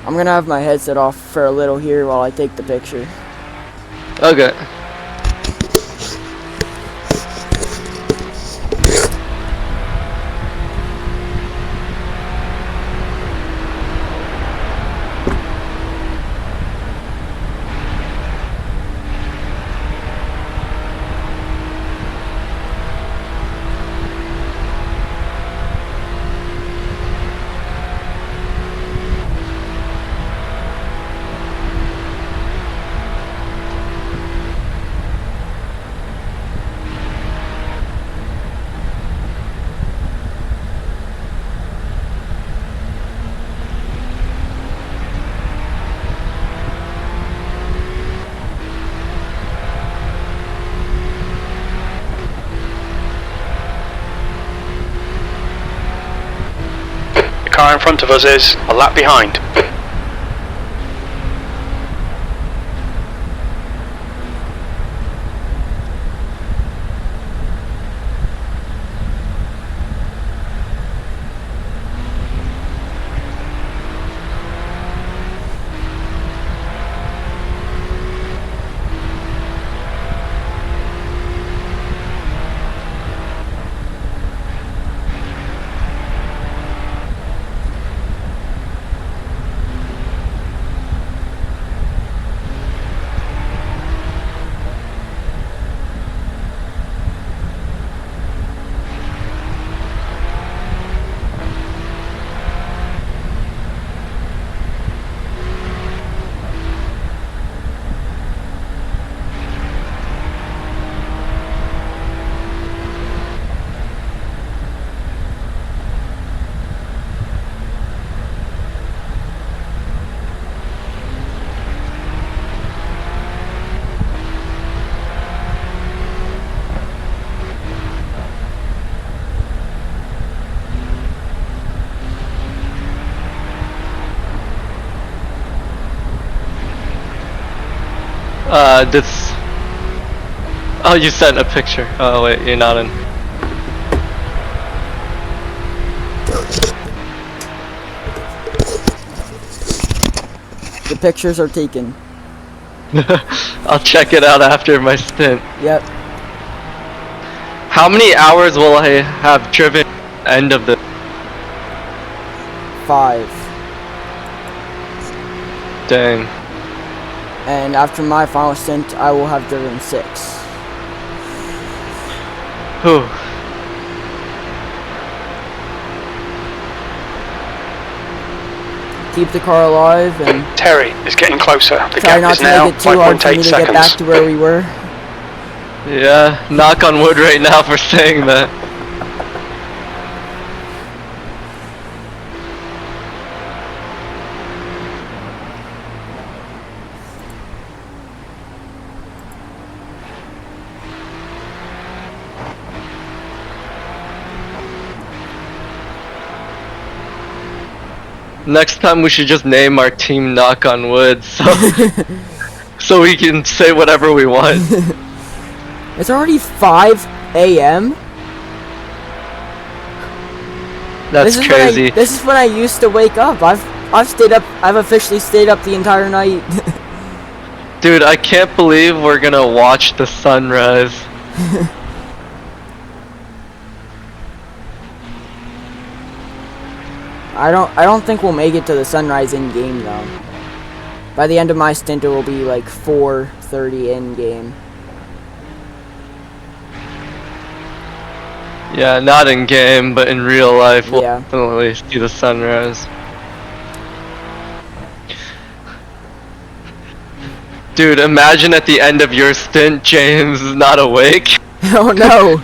I'm gonna have my headset off for a little here while I take the picture. Okay. The car in front of us is a lap behind. This. Oh, you sent a picture. Oh wait, you're not in. The pictures are taken. I'll check it out after my stint. Yep. How many hours will I have driven end of the 5. Dang. And after my final stint, I will have driven 6. Whew. Keep the car alive and Terry is getting closer. The try gap not is to now make it too hard for 5.8 me to get back seconds. to where we were. Yeah, knock on wood right now for saying that. Next time we should just name our team Knock on Wood, so we can say whatever we want. It's already 5 a.m. That's crazy. This is when I used to wake up. I've stayed up. I've officially stayed up the entire night. Dude, I can't believe we're gonna watch the sunrise. I don't think we'll make it to the sunrise in game though. By the end of my stint, it will be like 4:30 in game. Yeah, not in game, but in real life, we'll Yeah. definitely see the sunrise. Dude, imagine at the end of your stint, James is not awake. Oh no!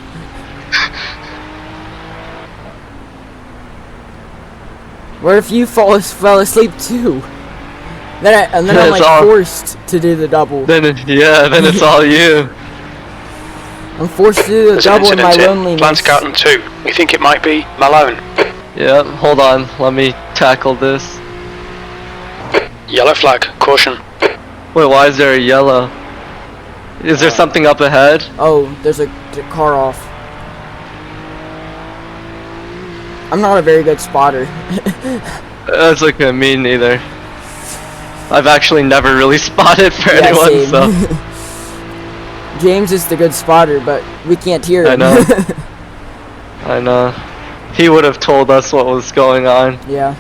What if you fell asleep too? Then I'm It's like all- forced to do the double. Then it's all you. I'm forced to do the There's an double in my incident in loneliness. Plant Scout 2. We think it might be Malone. Yeah, hold on, let me tackle this. Yellow flag. Caution. Wait, why is there a yellow? Is there something up ahead? Oh, there's a car off. I'm not a very good spotter. That's okay, me neither. I've actually never really spotted for Yeah, anyone, same. so James is the good spotter, but we can't hear him. I know. I know. He would have told us what was going on. Yeah.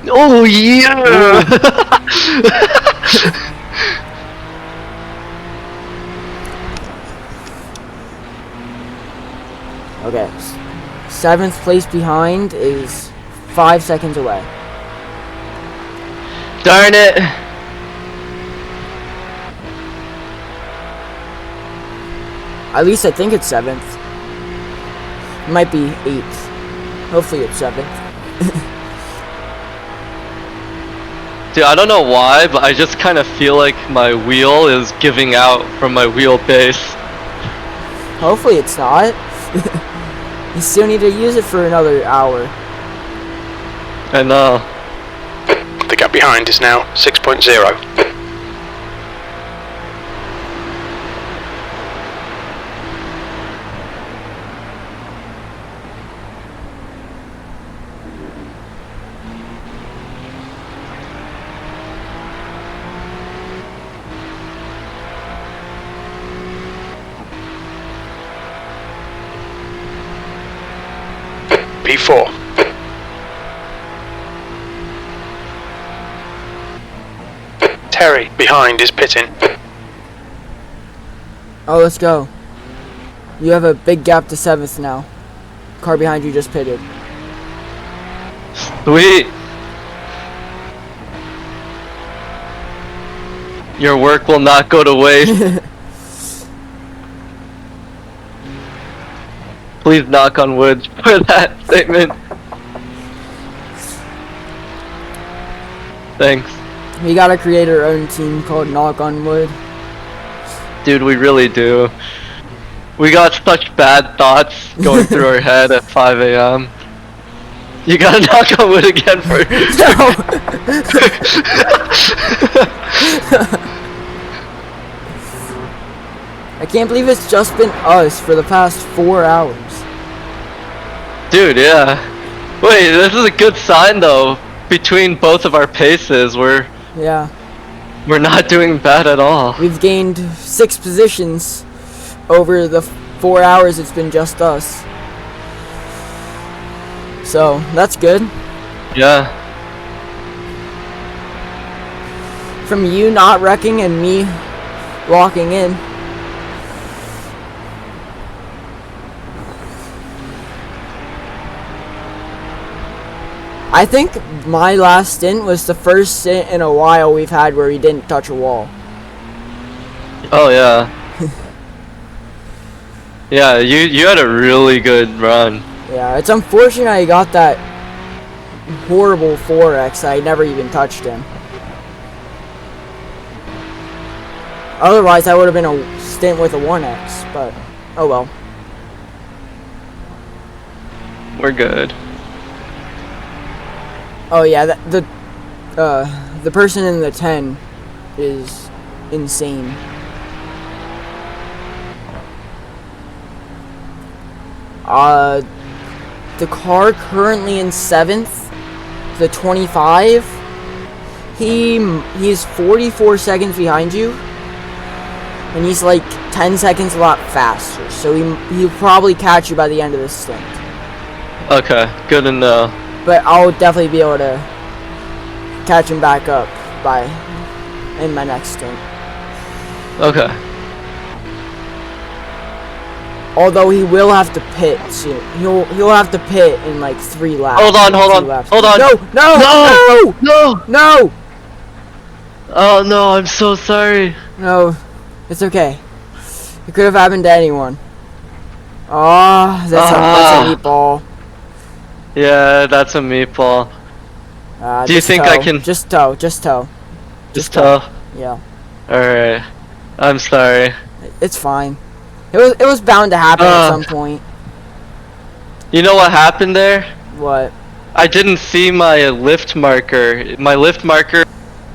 Oh yeah! Okay. 7th place behind is 5 seconds away. Darn it! At least I think it's 7th. It might be 8th. Hopefully it's 7th. Dude, I don't know why, but I just kind of feel like my wheel is giving out from my wheelbase. Hopefully it's not. You still need to use it for another hour. I know. The gap behind is now 6.0. P4. Terry behind is pitting. Oh, let's go. You have a big gap to 7th now. Car behind you just pitted. Sweet. Your work will not go to waste. Please knock on wood for that statement. Thanks. We gotta create our own team called Knock on Wood. Dude, we really do. We got such bad thoughts going through our head at 5 a.m. You gotta knock on wood again for I can't believe it's just been us for the past 4 hours. Dude, yeah. Wait, this is a good sign though. Between both of our paces, we're Yeah. not doing bad at all. We've gained 6 positions over the 4 hours it's been just us. So, that's good. Yeah. From you not wrecking and me walking in. I think my last stint was the first stint in a while we've had where we didn't touch a wall. Oh yeah. Yeah, you had a really good run. Yeah, it's unfortunate I got that horrible 4X. I never even touched him. Otherwise, that would have been a stint with a 1X, but oh well. We're good. Oh yeah, the person in the 10 is insane. The car currently in 7th, the 25. He's 44 seconds behind you, and he's like 10 seconds a lot faster. So he'll probably catch you by the end of this stint. Okay, good to know. But I'll definitely be able to catch him back up in my next stint. Okay. Although he will have to pit soon. He'll have to pit in like 3 laps. Hold on. No! No! Oh no, I'm so sorry. No, it's okay. It could have happened to anyone. Oh, that's a meatball. Yeah, that's a meatball. Do you think I can... Just tow. Just tow? Yeah. Alright. I'm sorry. It's fine. It was bound to happen at some point. You know what happened there? What? I didn't see my lift marker. My lift marker,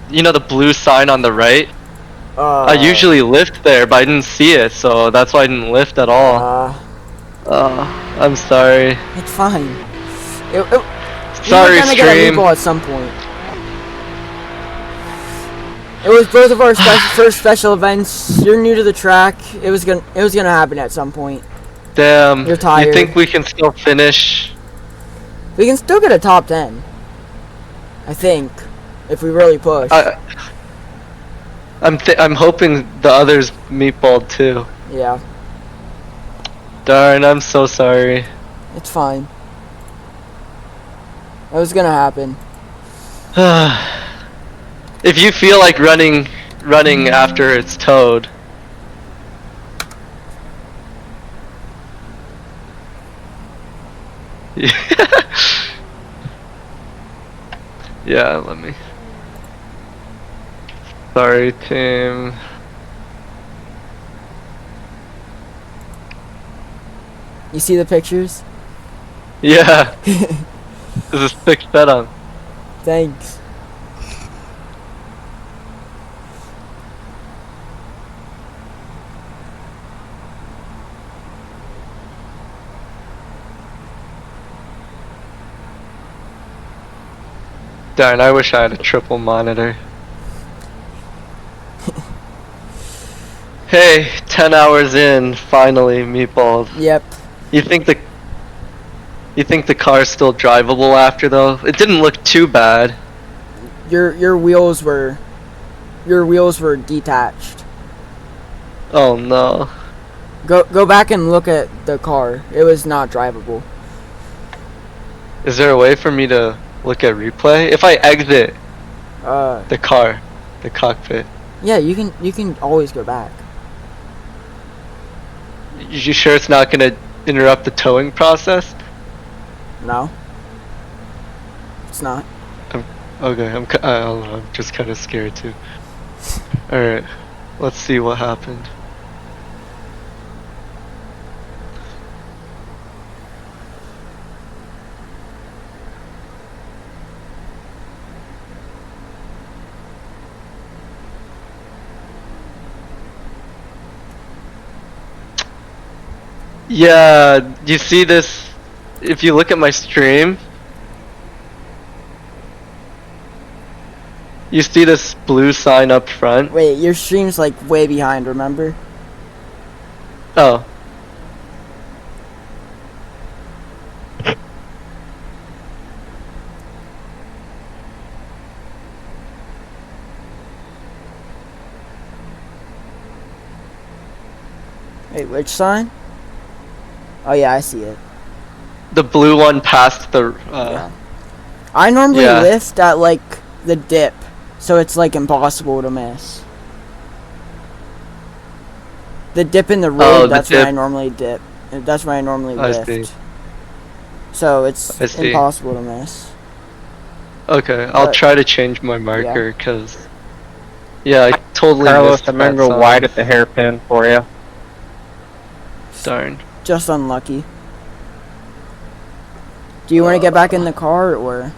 you know the blue sign on the right? I usually lift there, but I didn't see it, so that's why I didn't lift at all. I'm sorry. It's fine. Sorry, we were gonna get a stream. meatball at some point. It was both of our first special events. You're new to the track. It was gonna happen at some point. Damn. You're tired. You think we can still finish? We can still get a top 10. I think, if we really push. I'm hoping the others meatball too. Yeah. Darn, I'm so sorry. It's fine. It was gonna happen. If you feel like running after it's towed. Yeah, let me. Sorry, team. You see the pictures? Yeah. This is sick setup. Thanks. Darn, I wish I had a triple monitor. Hey, 10 hours in, finally, meatballs. Yep. You think the car's still drivable after though? It didn't look too bad. Your wheels were detached. Oh no. Go back and look at the car. It was not drivable. Is there a way for me to look at replay? If I exit the car, the cockpit. Yeah, you can always go back. You sure it's not gonna interrupt the towing process? No. It's not. I'm just kind of scared too. Alright, let's see what happened. Yeah, you see this, if you look at my stream, you see this blue sign up front? Wait, your stream's like way behind, remember? Oh. Wait, which sign? Oh yeah, I see it. The blue one past the. Yeah. I normally yeah. lift at like the dip, so it's like impossible to miss. The dip in the road, the that's when I dip. normally dip. That's when I normally I lift. see. So it's I see. impossible to miss. Okay, I'll But- try to change my marker because. Yeah, I totally Carlos, missed I'm gonna that go sign. wide at the hairpin for you. Darn. Just unlucky. Do you want to get back in the car or?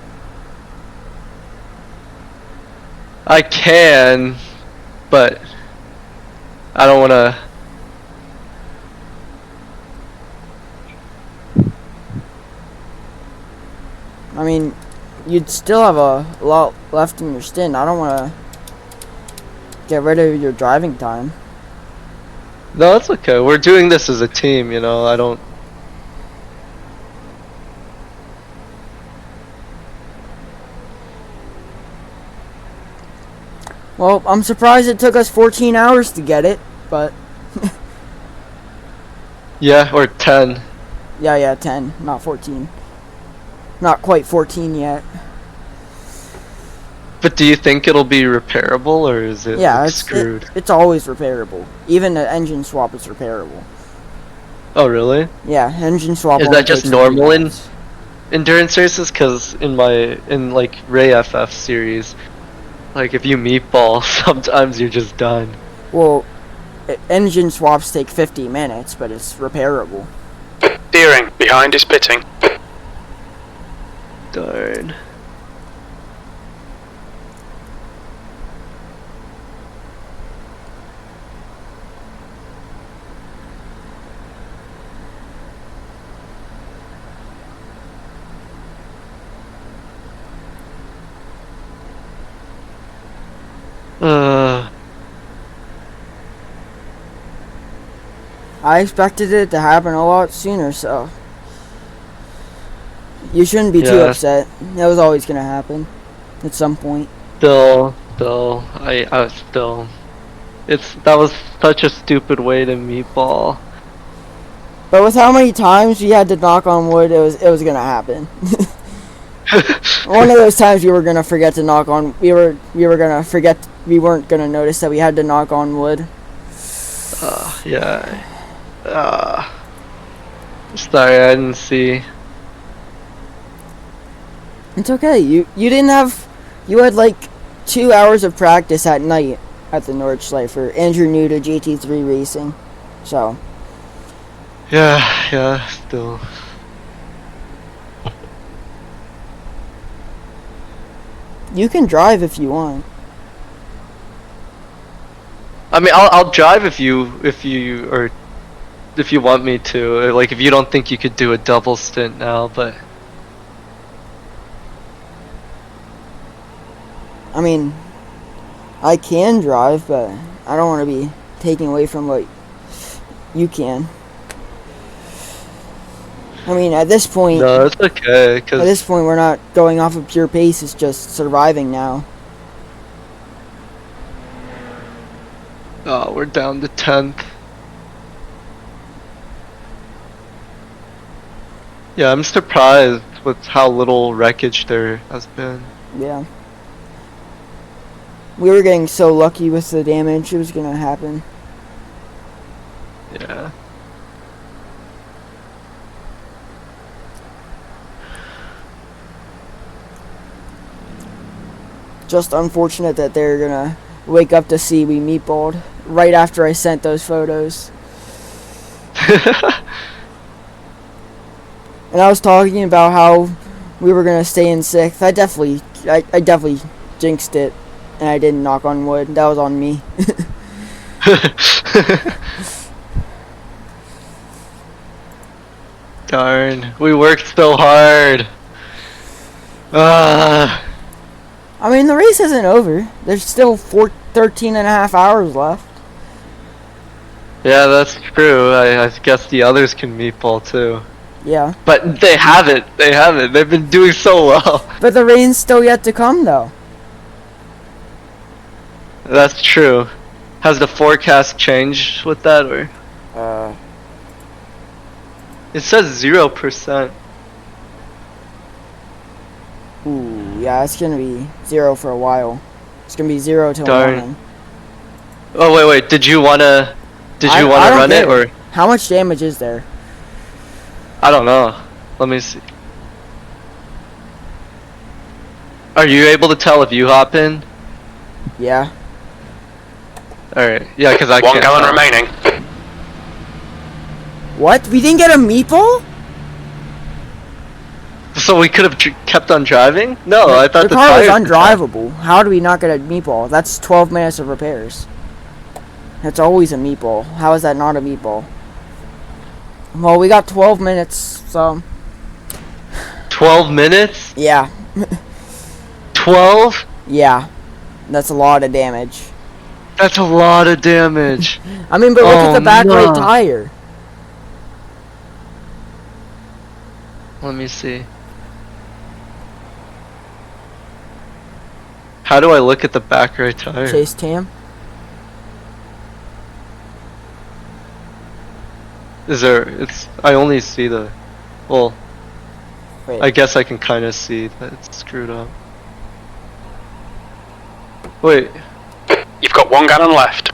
I can, but I don't want to. I mean, you'd still have a lot left in your stint. I don't want to get rid of your driving time. No, it's okay. We're doing this as a team, you know. I don't. Well, I'm surprised it took us 14 hours to get it, but Yeah, or 10. yeah, 10, not 14. Not quite 14 yet. But do you think it'll be repairable, or is it Yeah, like, it's screwed? it's always repairable. Even the engine swap is repairable. Oh, really? Yeah, engine swap. Is only that just takes 3 normal in minutes. endurance races? Because in like Ray FF series, like if you meatball, sometimes you're just done. Well, engine swaps take 50 minutes, but it's repairable. Steering. Behind is pitting. Darn. I expected it to happen a lot sooner, so you shouldn't be too Yeah. upset. That was always gonna happen at some point. Still, I was still. That was such a stupid way to meatball. But with how many times we had to knock on wood, it was gonna happen. One of those times we were gonna forget to knock on. We were gonna forget. We weren't gonna notice that we had to knock on wood. Yeah. Sorry, I didn't see. It's okay. You didn't have. You had like 2 hours of practice at night at the Nordschleifer, and you're new to GT3 racing, so. Yeah, still. You can drive if you want. I mean, I'll drive if you want me to. Like, if you don't think you could do a double stint now, but. I mean, I can drive, but I don't want to be taking away from what you can. I mean, at this point, No, it's okay, at cause this point, we're not going off of pure pace. It's just surviving now. we're down to 10th. Yeah, I'm surprised with how little wreckage there has been. Yeah. We were getting so lucky with the damage. It was gonna happen. Yeah. Just unfortunate that they're gonna wake up to see we meatballed right after I sent those photos. And I was talking about how we were gonna stay in sixth. I definitely jinxed it, and I didn't knock on wood. That was on me. Darn, we worked so hard. I mean, the race isn't over. There's still 13 and a half hours left. Yeah, that's true. I guess the others can meatball too. Yeah. But they have it. They've been doing so well. But the rain's still yet to come, though. That's true. Has the forecast changed with that, or? It says 0%. Ooh, yeah, it's gonna be 0 for a while. It's gonna be 0 till Darn. morning. Oh wait, did you wanna I don't run it, care. or How much damage is there? I don't know. Let me see. Are you able to tell if you hop in? Yeah. Alright, yeah, because I 1 can't gallon tell. remaining. What? We didn't get a meatball? So we could have kept on driving? No, I thought the car was tires- undrivable. How do we not get a meatball? That's 12 minutes of repairs. That's always a meatball. How is that not a meatball? Well, we got 12 minutes, so 12 minutes? yeah. 12? Yeah. That's a lot of damage. That's a lot of damage. I mean, but look at Oh, the back right no. tire. Let me see. How do I look at the back right tire? Chase Tam. Is there, I only see the, well, Wait. I guess I can kind of see that it's screwed up. Wait, You've got 1 gallon left.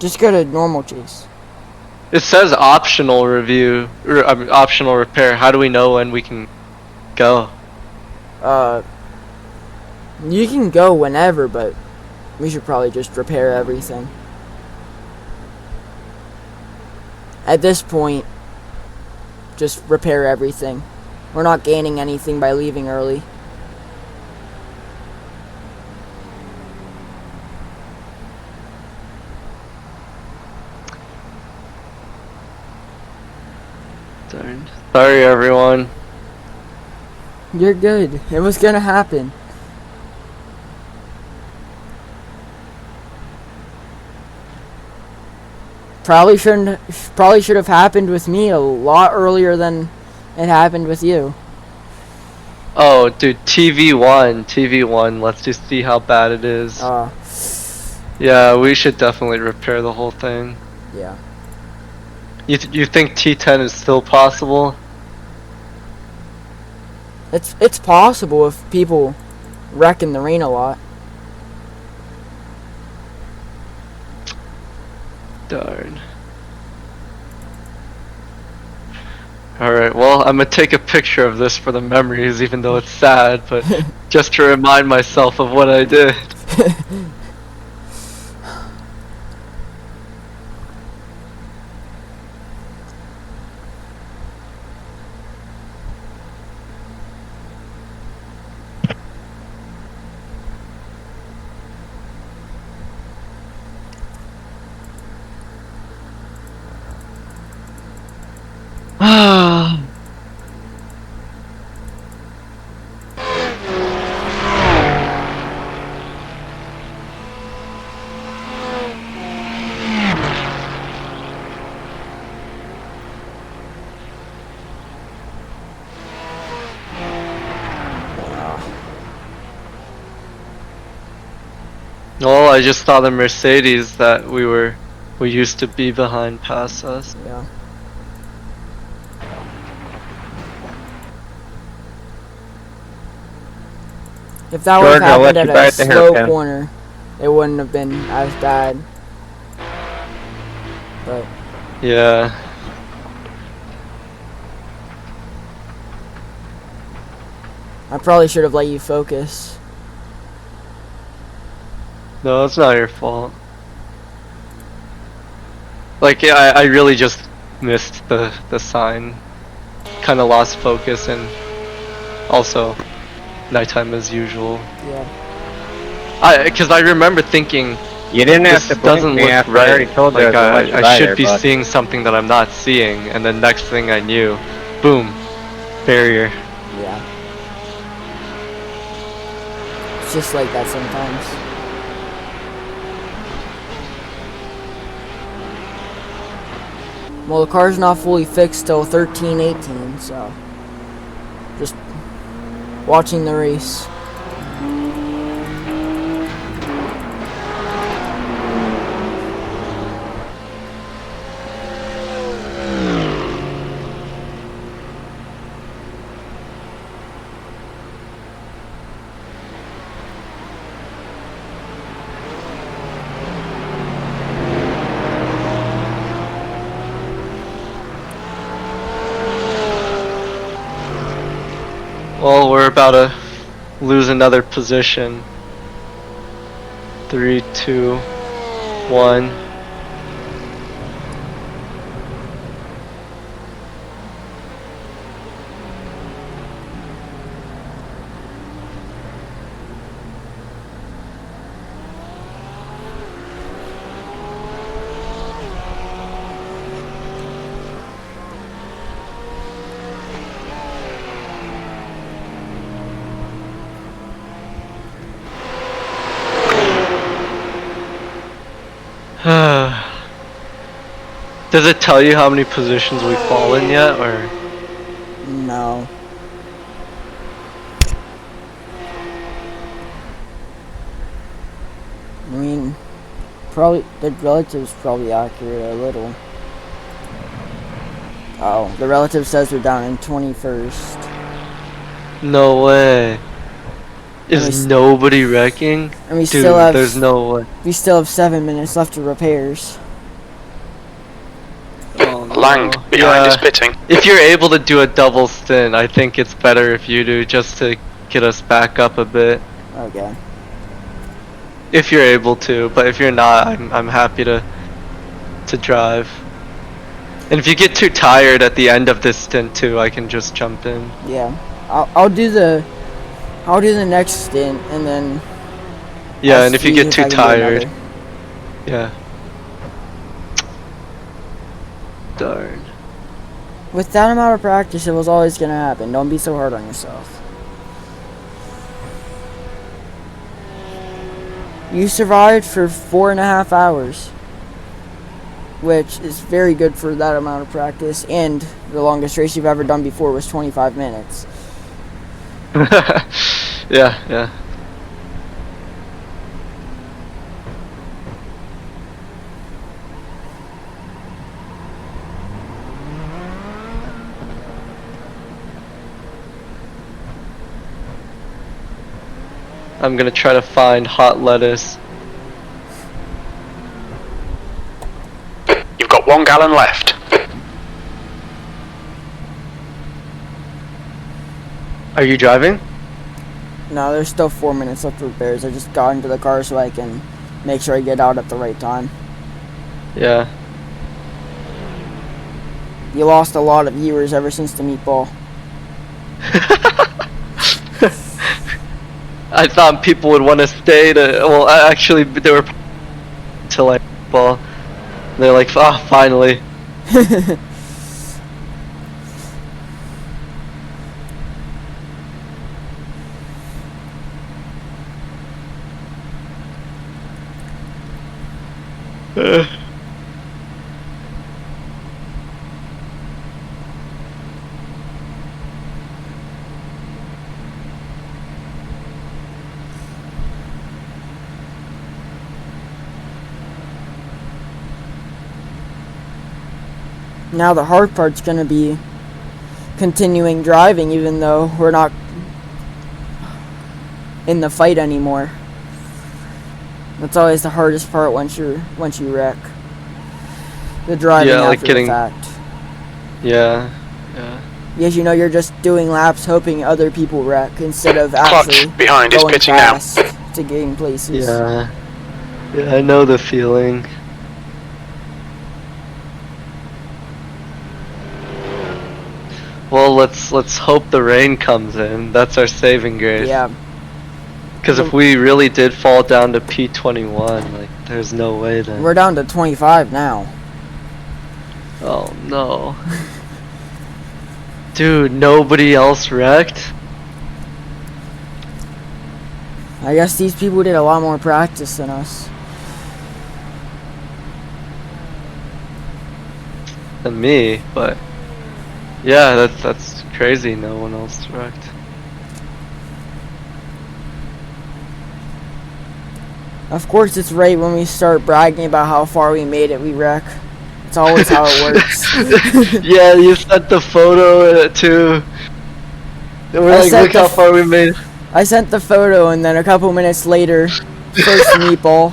Just go to normal chase. it says optional review, or optional repair. How do we know when we can go? You can go whenever, but we should probably just repair everything. At this point, just repair everything. We're not gaining anything by leaving early. Darn. Sorry everyone. You're good. It was gonna happen. Probably should have happened with me a lot earlier than it happened with you. Oh dude, TV1, let's just see how bad it is. Yeah, we should definitely repair the whole thing. Yeah. You think T10 is still possible? It's possible if people wreck in the rain a lot. Darn. Alright, well, I'm gonna take a picture of this for the memories, even though it's sad, but just to remind myself of what I did. Well, I just saw the Mercedes that we used to be behind pass us. Yeah. If that would have Jordan, I'll let happened you at buy a it the slow hairpin. corner, it wouldn't have been as bad. But Yeah. I probably should have let you focus. No, it's not your fault. Like, yeah, I really just missed the sign. Kind of lost focus, and also nighttime as usual. Yeah. Because I remember thinking, You didn't have this to blink doesn't me look after right. I already told you Like, I was gonna let you I buy should there, be bud. seeing something that I'm not seeing, and then next thing I knew, boom, barrier. Yeah. It's just like that sometimes. Well, the car's not fully fixed till 13-18, so just watching the race. Well, we're about to lose another position. 3, 2, 1. Does it tell you how many positions we've fallen yet, or? No. I mean, probably the relative's probably accurate a little. Oh, the relative says we're down in 21st. No way. Is And nobody wrecking? And we Dude, still have there's no way. We still have 7 minutes left of repairs. Oh, no. Lang behind is pitting. If you're able to do a double stint, I think it's better if you do, just to get us back up a bit. Okay. If you're able to, but if you're not, I'm happy to drive. And if you get too tired at the end of this stint too, I can just jump in. Yeah. I'll do the next stint and then Yeah, I'll and if you see get I too can do tired, another. yeah. Darn. With that amount of practice, it was always gonna happen. Don't be so hard on yourself. You survived for 4.5 hours, which is very good for that amount of practice, and the longest race you've ever done before was 25 minutes. Yeah. I'm gonna try to find hot lettuce. You've got 1 gallon left. Are you driving? No, there's still 4 minutes left for repairs. I just got into the car so I can make sure I get out at the right time. Yeah. You lost a lot of viewers ever since the meatball. I thought people would want to stay to. Well, actually, they were till like ball. They're like, ah, oh, finally. Now the hard part's gonna be continuing driving, even though we're not in the fight anymore. That's always the hardest part once you wreck. The driving Yeah, like after getting- the fact. Yeah. Because you know you're just doing laps hoping other people wreck instead of actually Clutch behind is going pitting now. fast to gain places. Yeah. Yeah, I know the feeling. Well, let's hope the rain comes in. That's our saving grace. Yeah. Because if we really did fall down to P21, like, there's no way then. We're down to 25 now. Oh no. Dude, nobody else wrecked? I guess these people did a lot more practice than us. Than me, but yeah, that's crazy. No one else wrecked. Of course, it's right when we start bragging about how far we made it, we wreck. It's always how it works. Yeah, you sent the photo too. And we're I like, sent look how far we made. I sent the photo, and then a couple minutes later, first meatball.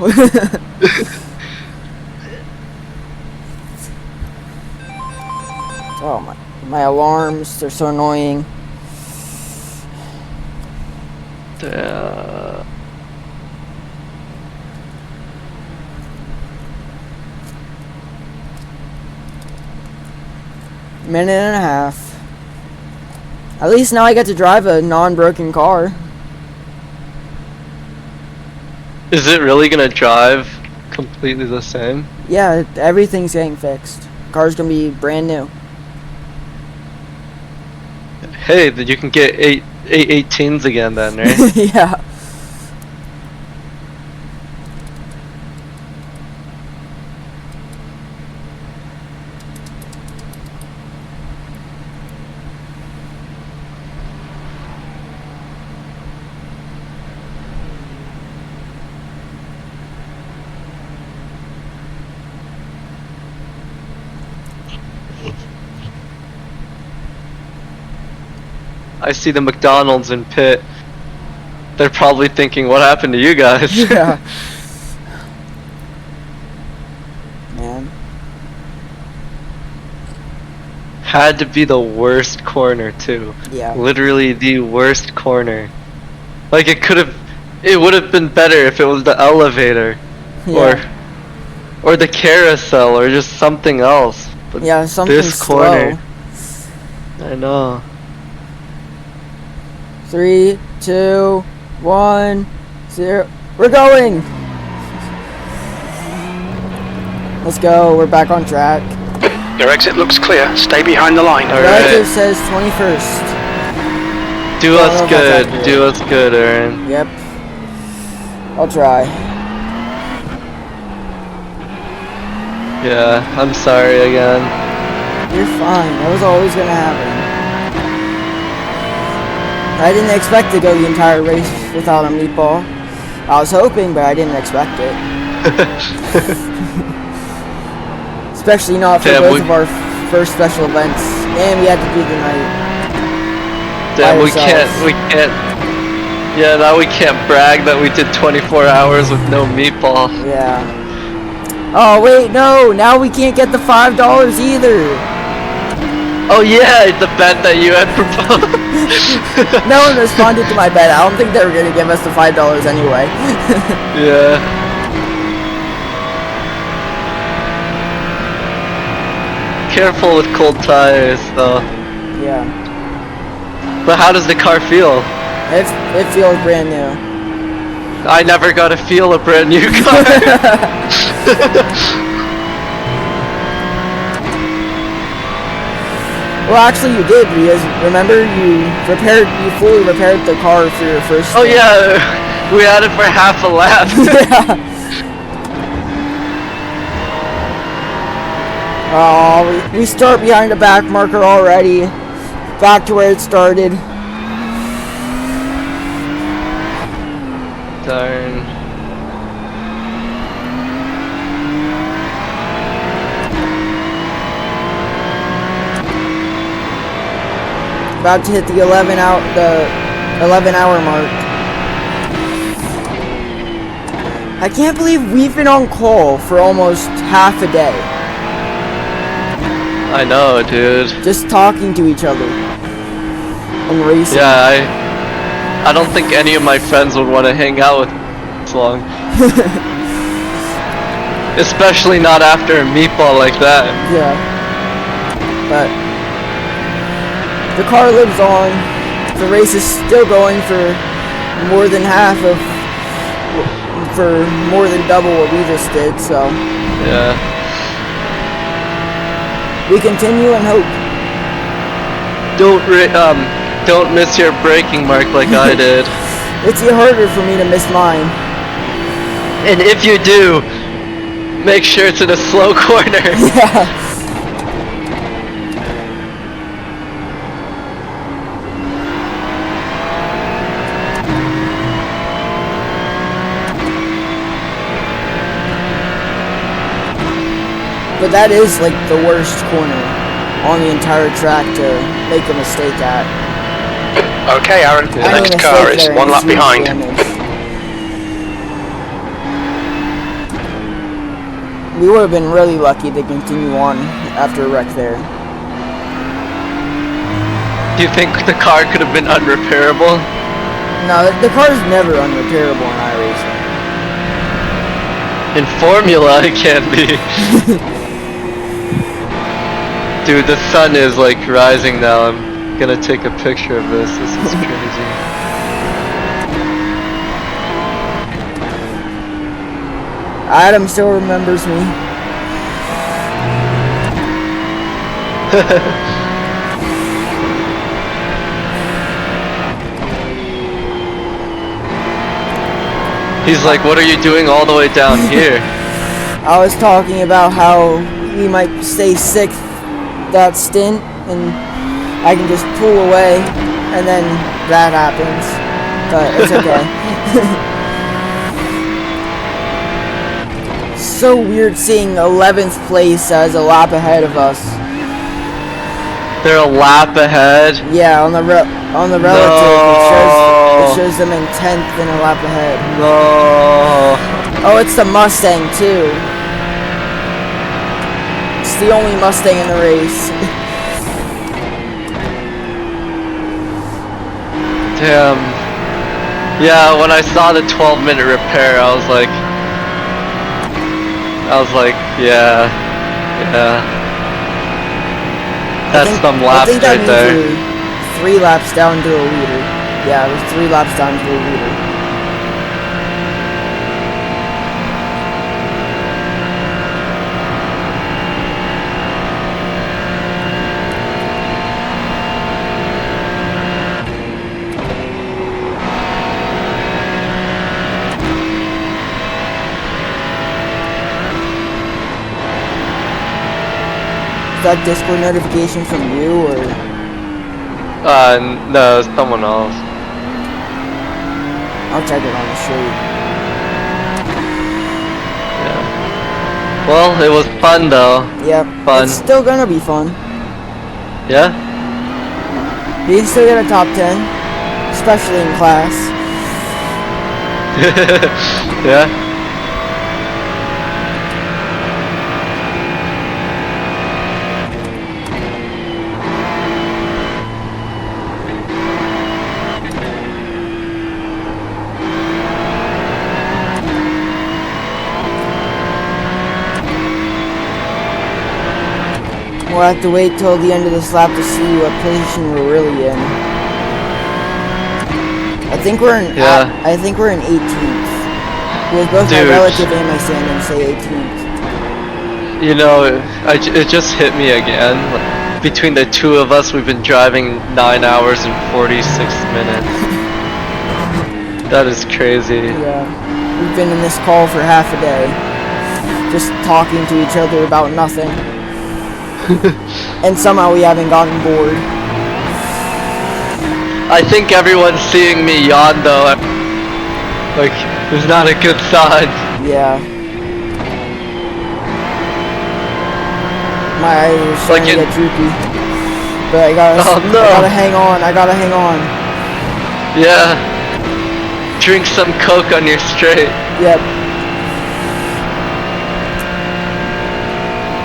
Oh my alarms, they're so annoying. Minute and a half. At least now I get to drive a non-broken car. Is it really gonna drive completely the same? Yeah, everything's getting fixed. Car's gonna be brand new. Hey, then you can get 818s again then, right? Yeah. I see the McDonald's in pit. They're probably thinking, what happened to you guys? Yeah. Man. Had to be the worst corner too. Yeah. Literally the worst corner. Like it would have been better if it was the elevator, Yeah. or the carousel, or just something else. But Yeah, something this slow. corner, I know. 3, 2, 1, 0. We're going! Let's go, we're back on track. Your exit looks clear. Stay behind the line. Relative says 21st. Do Don't us know if that's good. accurate. Do us good, Aaron. Yep. I'll try. Yeah, I'm sorry again. You're fine. That was always gonna happen. I didn't expect to go the entire race without a meatball. I was hoping, but I didn't expect it. Especially not for Damn, both of our first special events. And we had to do the night. Damn, by we can't. Yeah, now we can't brag that we did 24 hours with no meatball. Yeah. Oh wait, no! Now we can't get the $5 either. Oh yeah, the bet that you had proposed. No one responded to my bet. I don't think they were gonna give us the $5 anyway. Yeah. Careful with cold tires, though. Yeah. But how does the car feel? It feels brand new. I never got to feel a brand new car. Well, actually, you did, because remember you fully repaired the car for your first. Oh yeah, we had it for half a lap. Yeah. Oh, we start behind the back marker already. Back to where it started. Darn. About to hit the 11-hour mark. I can't believe we've been on call for almost half a day. I know, dude. Just talking to each other. And racing. Yeah, I don't think any of my friends would want to hang out with me this long. Especially not after a meatball like that. Yeah. But the car lives on. The race is still going for more than more than double what we just did, so Yeah. we continue and hope. Don't miss your braking mark like I did. It's harder for me to miss mine. And if you do, make sure it's in a slow corner. Yeah. But that is like the worst corner on the entire track to make a mistake at. Okay, Aaron. The I made a next car mistake is there one and lap it's huge behind. damage. We would have been really lucky to continue on after a wreck there. Do you think the car could have been unrepairable? No, the car's never unrepairable in iRacing. In Formula, it can be. Dude, the sun is like rising now. I'm gonna take a picture of this. This is crazy. Adam still remembers me. He's like, what are you doing all the way down here? I was talking about how we might stay sixth that stint, and I can just pull away, and then that happens. But it's okay. So weird seeing 11th place as a lap ahead of us. They're a lap ahead. Yeah, on the relative, No. it shows them in 10th and a lap ahead. No. Oh, it's the Mustang too. It's the only Mustang in the race. Damn. Yeah, when I saw the 12-minute repair, I was like, yeah. That's some laps I think that right there. means we're 3 laps down to a leader. Yeah, we're 3 laps down to a leader. Is that Discord notification from you, or? No, someone else. I'll check it on the street. Yeah. Well, it was fun though. Yep. Fun. It's still gonna be fun. Yeah? You can still get a top 10, especially in class. Yeah? We'll have to wait till the end of this lap to see what position we're really in. I think we're in. Yeah. I think we're in 18th. With both my Dude. relative and my stand-in say 18th. You know, it just hit me again. Like, between the two of us, we've been driving 9 hours and 46 minutes. That is crazy. Yeah. We've been in this call for half a day, just talking to each other about nothing. And somehow we haven't gotten bored. I think everyone's seeing me yawn though. Like, it's not a good sign. Yeah. My eyes are starting to get droopy. But I gotta hang on. I gotta hang on. Yeah. Drink some Coke on your straight. Yep.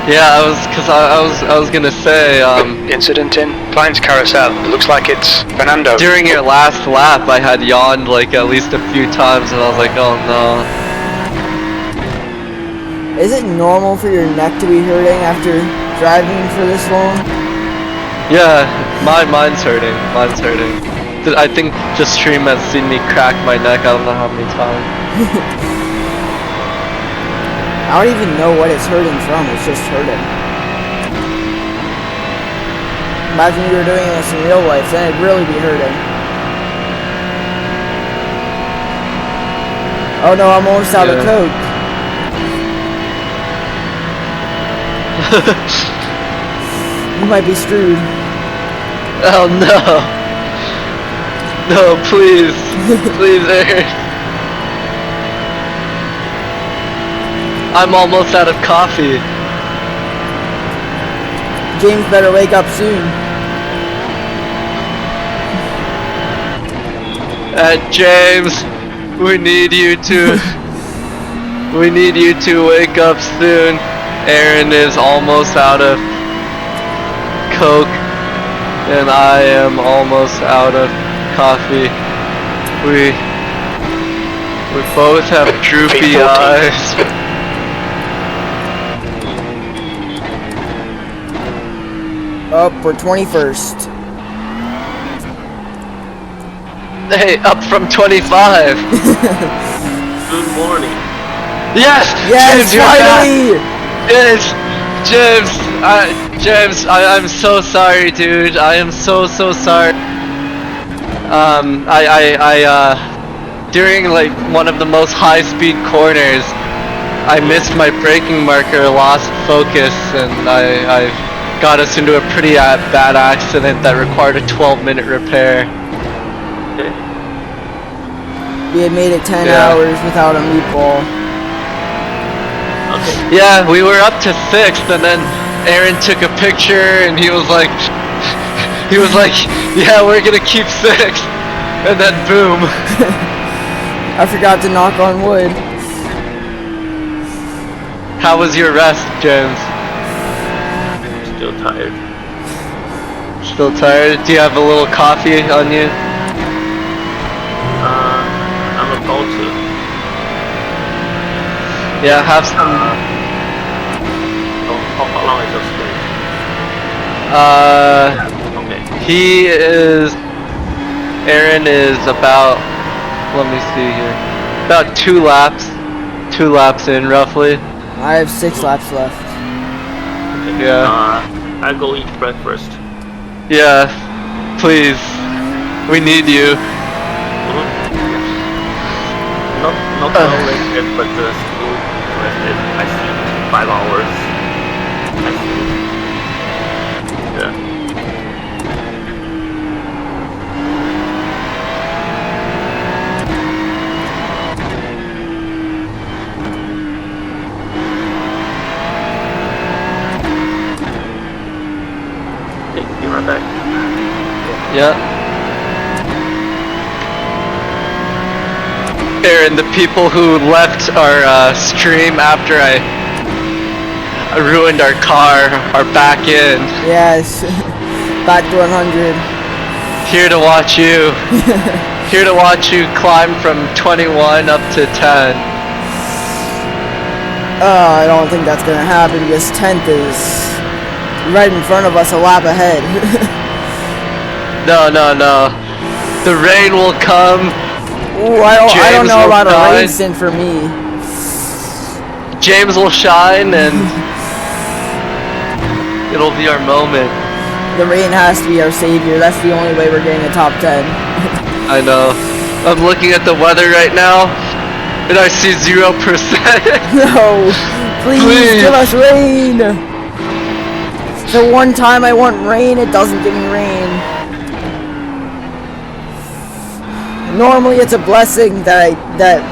Yeah, I was gonna say, Incident in Client's Carousel. It looks like it's Fernando. during your last lap, I had yawned like at least a few times, and I was like, oh no. Is it normal for your neck to be hurting after driving for this long? Yeah, mine's hurting. Mine's hurting. I think just stream has seen me crack my neck. I don't know how many times. I don't even know what it's hurting from. It's just hurting. Imagine you were doing this in real life, then it'd really be hurting. Oh no, I'm almost out of Coke. You might be screwed. Oh no. No, please. Please, Aaron. I'm almost out of coffee. James better wake up soon. James, we need you to wake up soon. Aaron is almost out of Coke, and I am almost out of coffee. We both have droopy V14. eyes. Up for 21st. Hey, up from 25. Good morning. Yes! Yes, James, you're back! finally! Yes! James, I'm so sorry, dude. I am so sorry. During like one of the most high-speed corners, I missed my braking marker, lost focus, and I got us into a pretty bad accident that required a 12-minute repair. Okay. We had made it 10 Yeah. hours without a meatball. Okay. Yeah, we were up to 6th, and then Aaron took a picture, and he was like, yeah, we're gonna keep 6th, and then boom. I forgot to knock on wood. How was your rest, James? Still tired. Still tired? Do you have a little coffee on you? I'm about to. Yeah, have some. How long is your stream? Okay. Aaron is about, let me see here, about 2 laps in roughly. I have 6 laps left. Okay. Yeah. I'll go eat breakfast. Yeah, please, we need you. Not well rested, but still rested. I sleep 5 hours. I sleep. Yeah. Okay, be right back. Yeah. Aaron, the people who left our stream after I ruined our car are back in. Yes. Back to 100. Here to watch you. Here to watch you climb from 21 up to 10. I don't think that's gonna happen because 10th is right in front of us, a lap ahead. No. The rain will come. Ooh, I don't James know will about a shine. racing for me. James will shine and it'll be our moment. The rain has to be our savior. That's the only way we're getting a top 10. I know. I'm looking at the weather right now and I see 0%. No, please give us rain. The one time I want rain, it doesn't give me rain. Normally it's a blessing that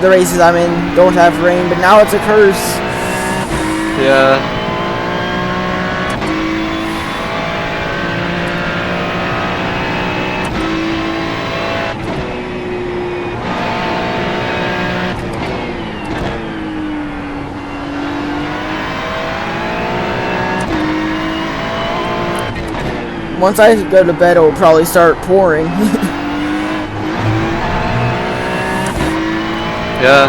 the races I'm in don't have rain, but now it's a curse. Yeah. Once I go to bed, it will probably start pouring. Yeah.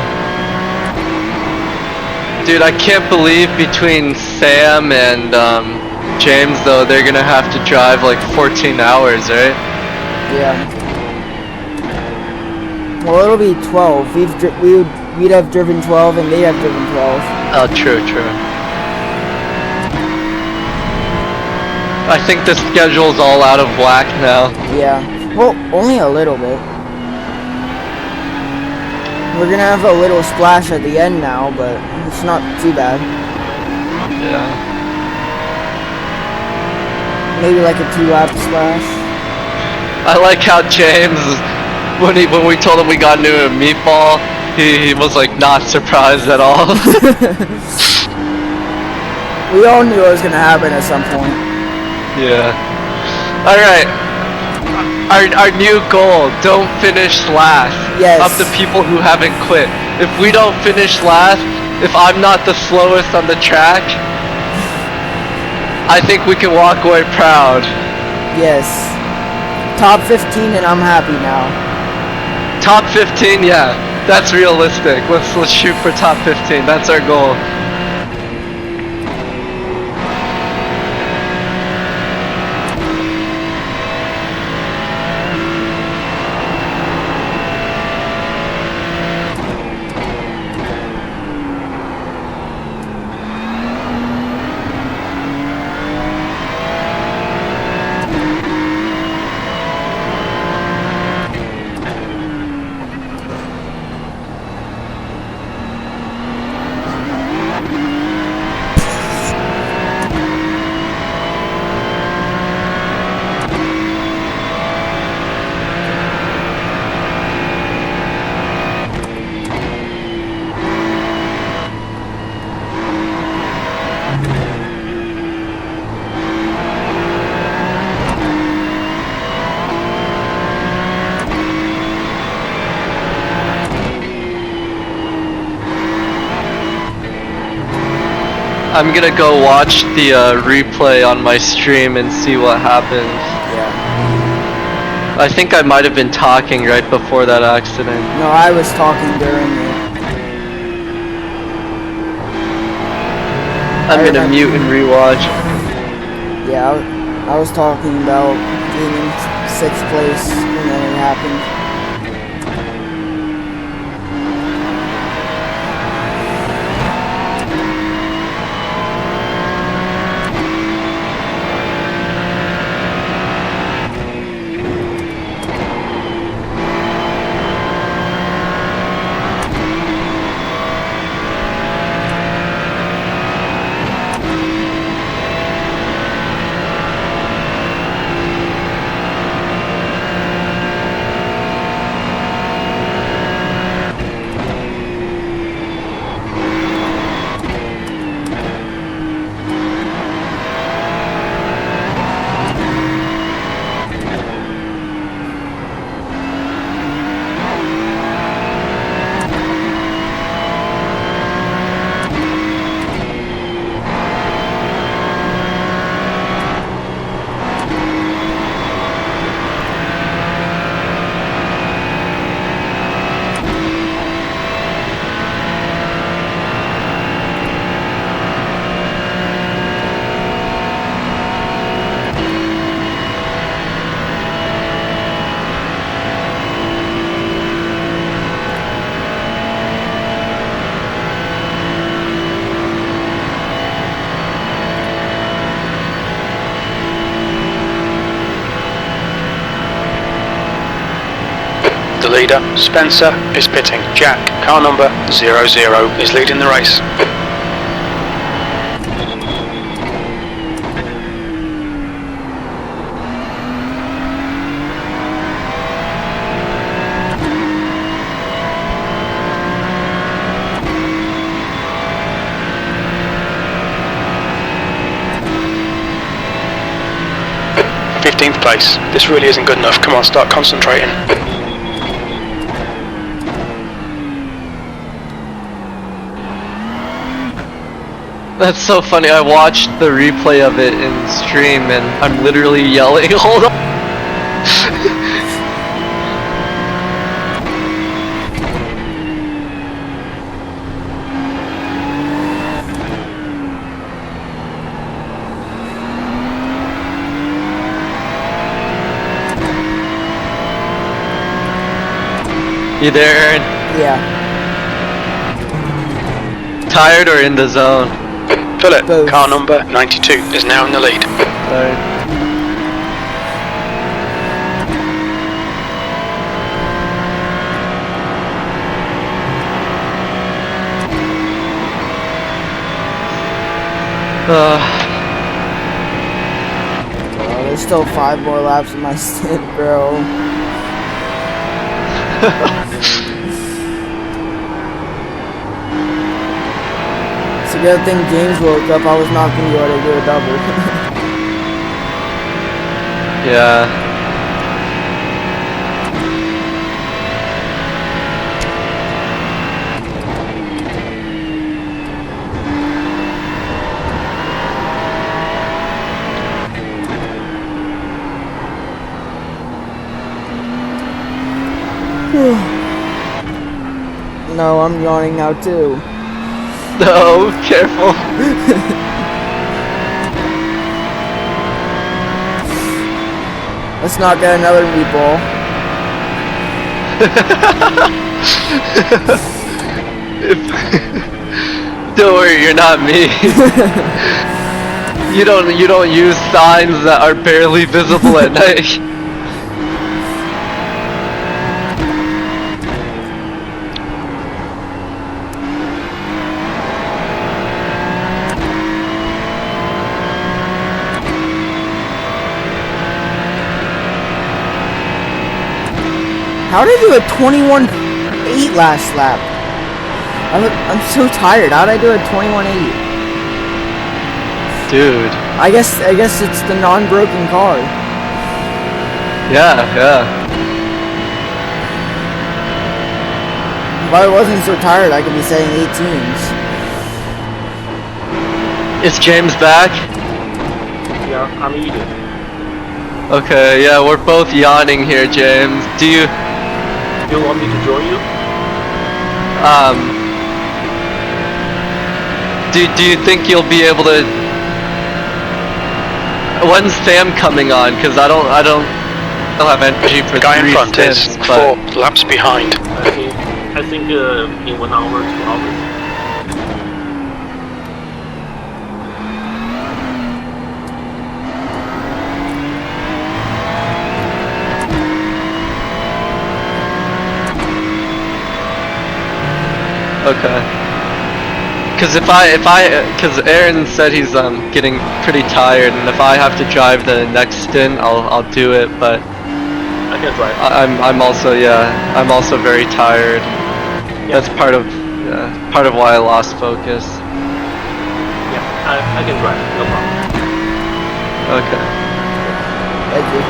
Dude, I can't believe between Sam and James though, they're gonna have to drive like 14 hours, right? Yeah. Well, it'll be 12. We'd have driven 12 and they'd have driven 12. Oh, true. I think the schedule's all out of whack now. Yeah. Well, only a little bit. We're gonna have a little splash at the end now, but it's not too bad. Yeah. Maybe like a 2-lap splash. I like how James, when we told him we got into a meatball, he was like not surprised at all. We all knew it was gonna happen at some point. Yeah. Alright. Our new goal, don't finish last. Yes. Of the people who haven't quit. If we don't finish last, if I'm not the slowest on the track, I think we can walk away proud. Yes. Top 15 and I'm happy now. Top 15, yeah. That's realistic. Let's shoot for top 15. That's our goal. I'm gonna go watch the replay on my stream and see what happened. Yeah. I think I might have been talking right before that accident. No, I was talking during it. I'm gonna mute and rewatch. Yeah, I was talking about being in 6th place when then it happened. The leader, Spencer, is pitting. Jack, car number 00, is leading the race. th place. This really isn't good enough. Come on, start concentrating. That's so funny. I watched the replay of it in stream and I'm literally yelling, hold on! You there, Aaron? Yeah. Tired or in the zone? Philip, Both. car number 92, is now in the lead. Tired. Oh, there's still 5 more laps in my stint, bro. It's a good thing James woke up. I was not going to be able to do a double. Yeah. Whew. no, I'm yawning now too. No, careful. Let's not get another meatball. Don't worry, you're not me. You don't use signs that are barely visible at night. How did I do a 21.8 last lap? I'm so tired. How did I do a 21.8? Dude. I guess it's the non-broken car. Yeah. If I wasn't so tired, I could be saying 18s. Is James back? Yeah, I'm eating. Okay, yeah, we're both yawning here, James. Do you want me to join you? do you think you'll be able to? When's Sam coming on? Cause I don't have energy for The guy in 3 front stints, is but 4 laps behind. I think in 1 hour, 2 hours. okay. Cause cause Aaron said he's getting pretty tired, and if I have to drive the next stint, I'll do it. But I can drive. I'm also very tired. Yeah. That's part of why I lost focus. Yeah, I can drive. No problem. Okay. Thank you.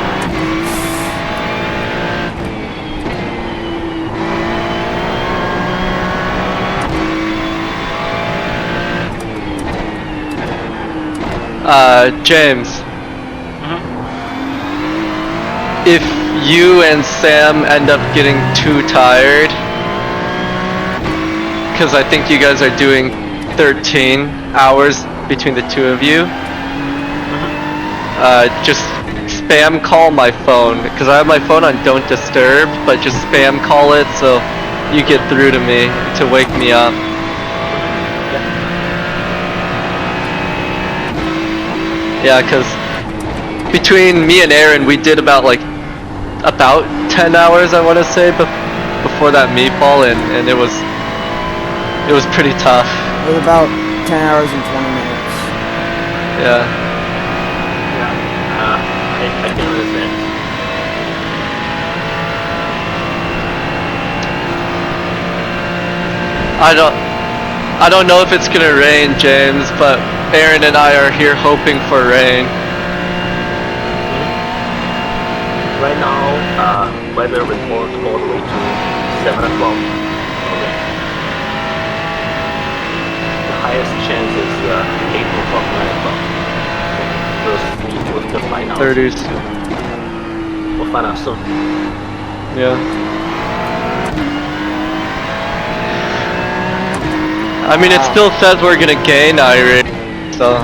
James. If you and Sam end up getting too tired, because I think you guys are doing 13 hours between the two of you, just spam call my phone, because I have my phone on Don't Disturb, but just spam call it so you get through to me to wake me up. Yeah, because between me and Aaron, we did about 10 hours, I want to say, before that meatball, and it was pretty tough. It was about 10 hours and 20 minutes. Yeah. Yeah, I can understand. I don't know if it's gonna rain, James, but Aaron and I are here hoping for rain. Right now, weather report all the way to 7 o'clock. Okay. The highest chance is 8 o'clock, 9 o'clock. We'll just find out. 30s. We'll find out soon. Yeah. I mean, it still says we're gonna gain irate, so.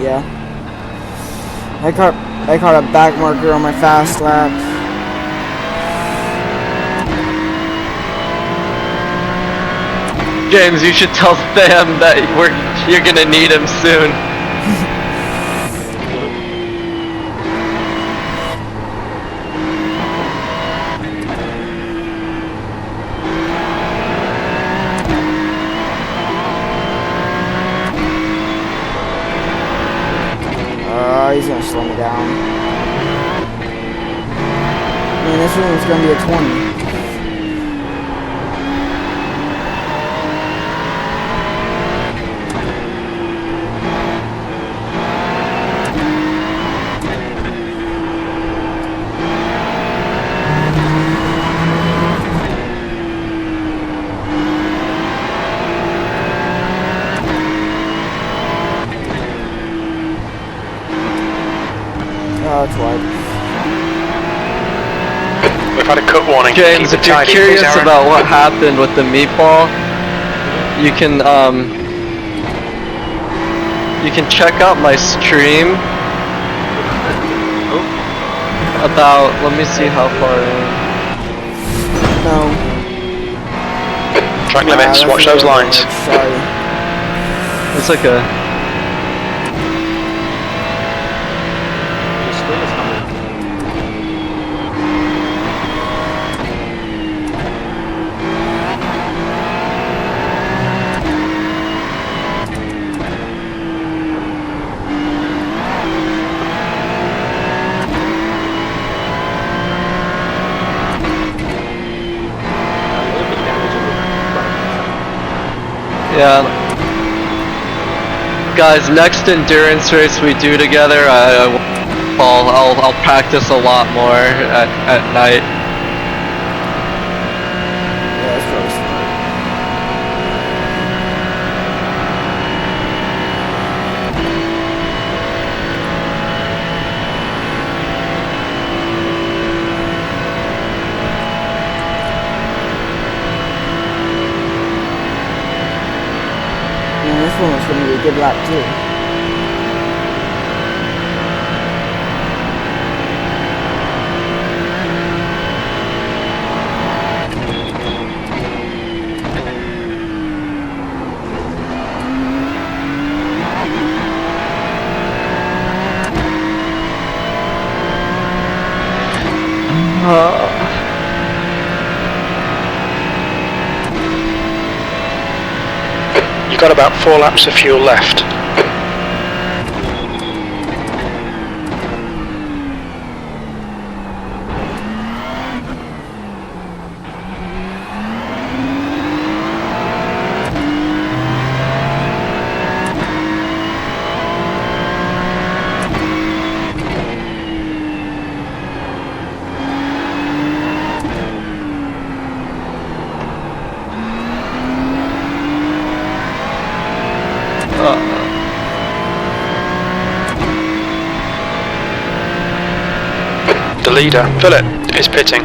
Yeah. I caught a back marker on my fast lap. James, you should tell Sam that you're gonna need him soon. He's gonna slow me down. Man, this one was gonna be a 20. Oh, it's wide. I've had a cut warning. James, Keep if it you're tidy, curious please, Aaron. about what happened with the meatball, you can check out my stream about, let me see how far in. No. Track limits, that's watch a those little lines. large, sorry. It's like a, Your screen is coming. A little bit damage on the right. yeah. Guys, next endurance race we do together, I'll practice a lot more at night. Yeah, that's probably smart. Man, this one was gonna be a good lap too. You've got about 4 laps of fuel left. The leader, Philip, is pitting.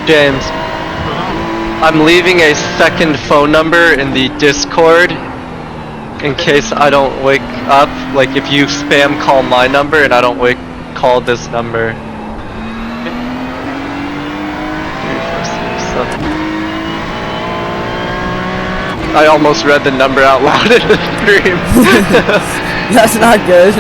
James, I'm leaving a second phone number in the Discord in case I don't wake up. Like if you spam call my number and I don't call this number. 3, 4, 6, 7. I almost read the number out loud in the stream. That's not good.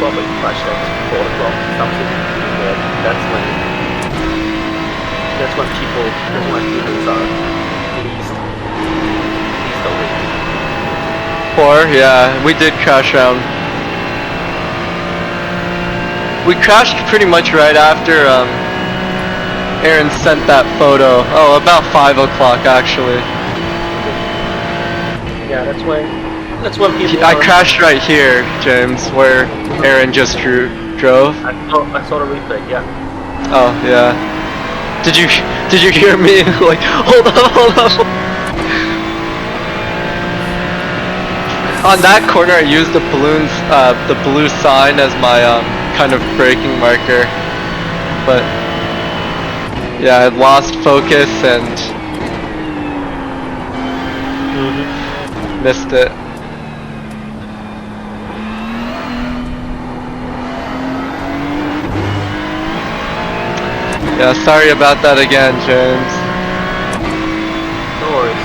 Probably crash at 4 o'clock something. That's when humans are least awake. 4, yeah, we did crash around. We crashed pretty much right after Aaron sent that photo. Oh, about 5 o'clock actually. Yeah, that's when people. I crashed right here, James, where Aaron just drove. I saw the replay. Yeah. Oh yeah. Did you hear me? Like, hold up. On that corner, I used the blue sign as my kind of braking marker, but yeah, I lost focus and missed it. Yeah, sorry about that again, James. No worries.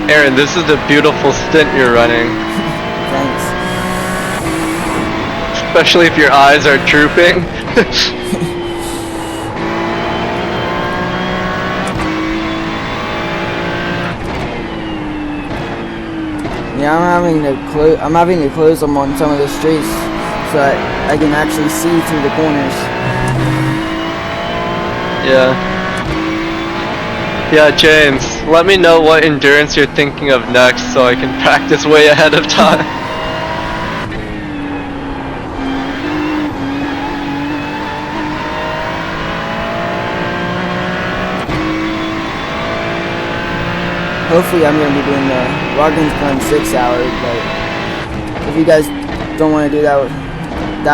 Aaron, this is a beautiful stint you're running. Thanks. Especially if your eyes are drooping. Yeah, I'm having to close them on some of the streets so that I can actually see through the corners. Yeah. Yeah, James, let me know what endurance you're thinking of next so I can practice way ahead of time. Hopefully I'm going to be doing the Watkins Glen 6 hour, but if you guys don't want to do that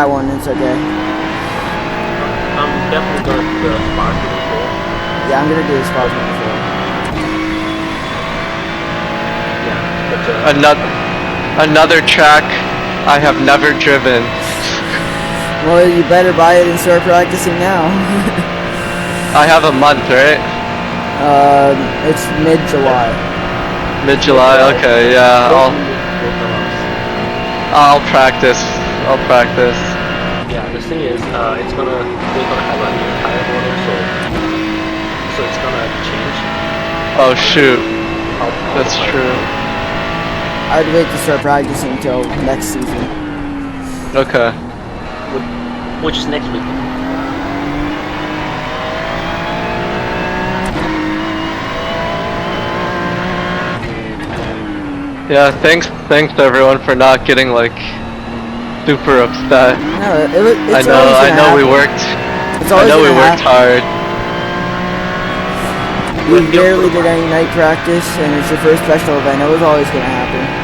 one, it's okay. I'm definitely gonna do the Spartan before. Yeah, I'm going to do the Spartan before. Yeah, but Another track I have never driven. Well, you better buy it and start practicing now. I have a month, right? It's mid-July. Mid-July, okay, yeah, I'll practice. I'll practice. Yeah, the thing is, they're gonna have a new tire order, so it's gonna change. Oh shoot, how that's the tire true. I'd wait to start practicing until next season. Okay. which is next week. Yeah, thanks everyone for not getting like super upset. No, it's I know always we gonna worked. happen. It's I always know we gonna worked happen. hard. We barely did any night practice, and it's your first special event. It was always gonna happen.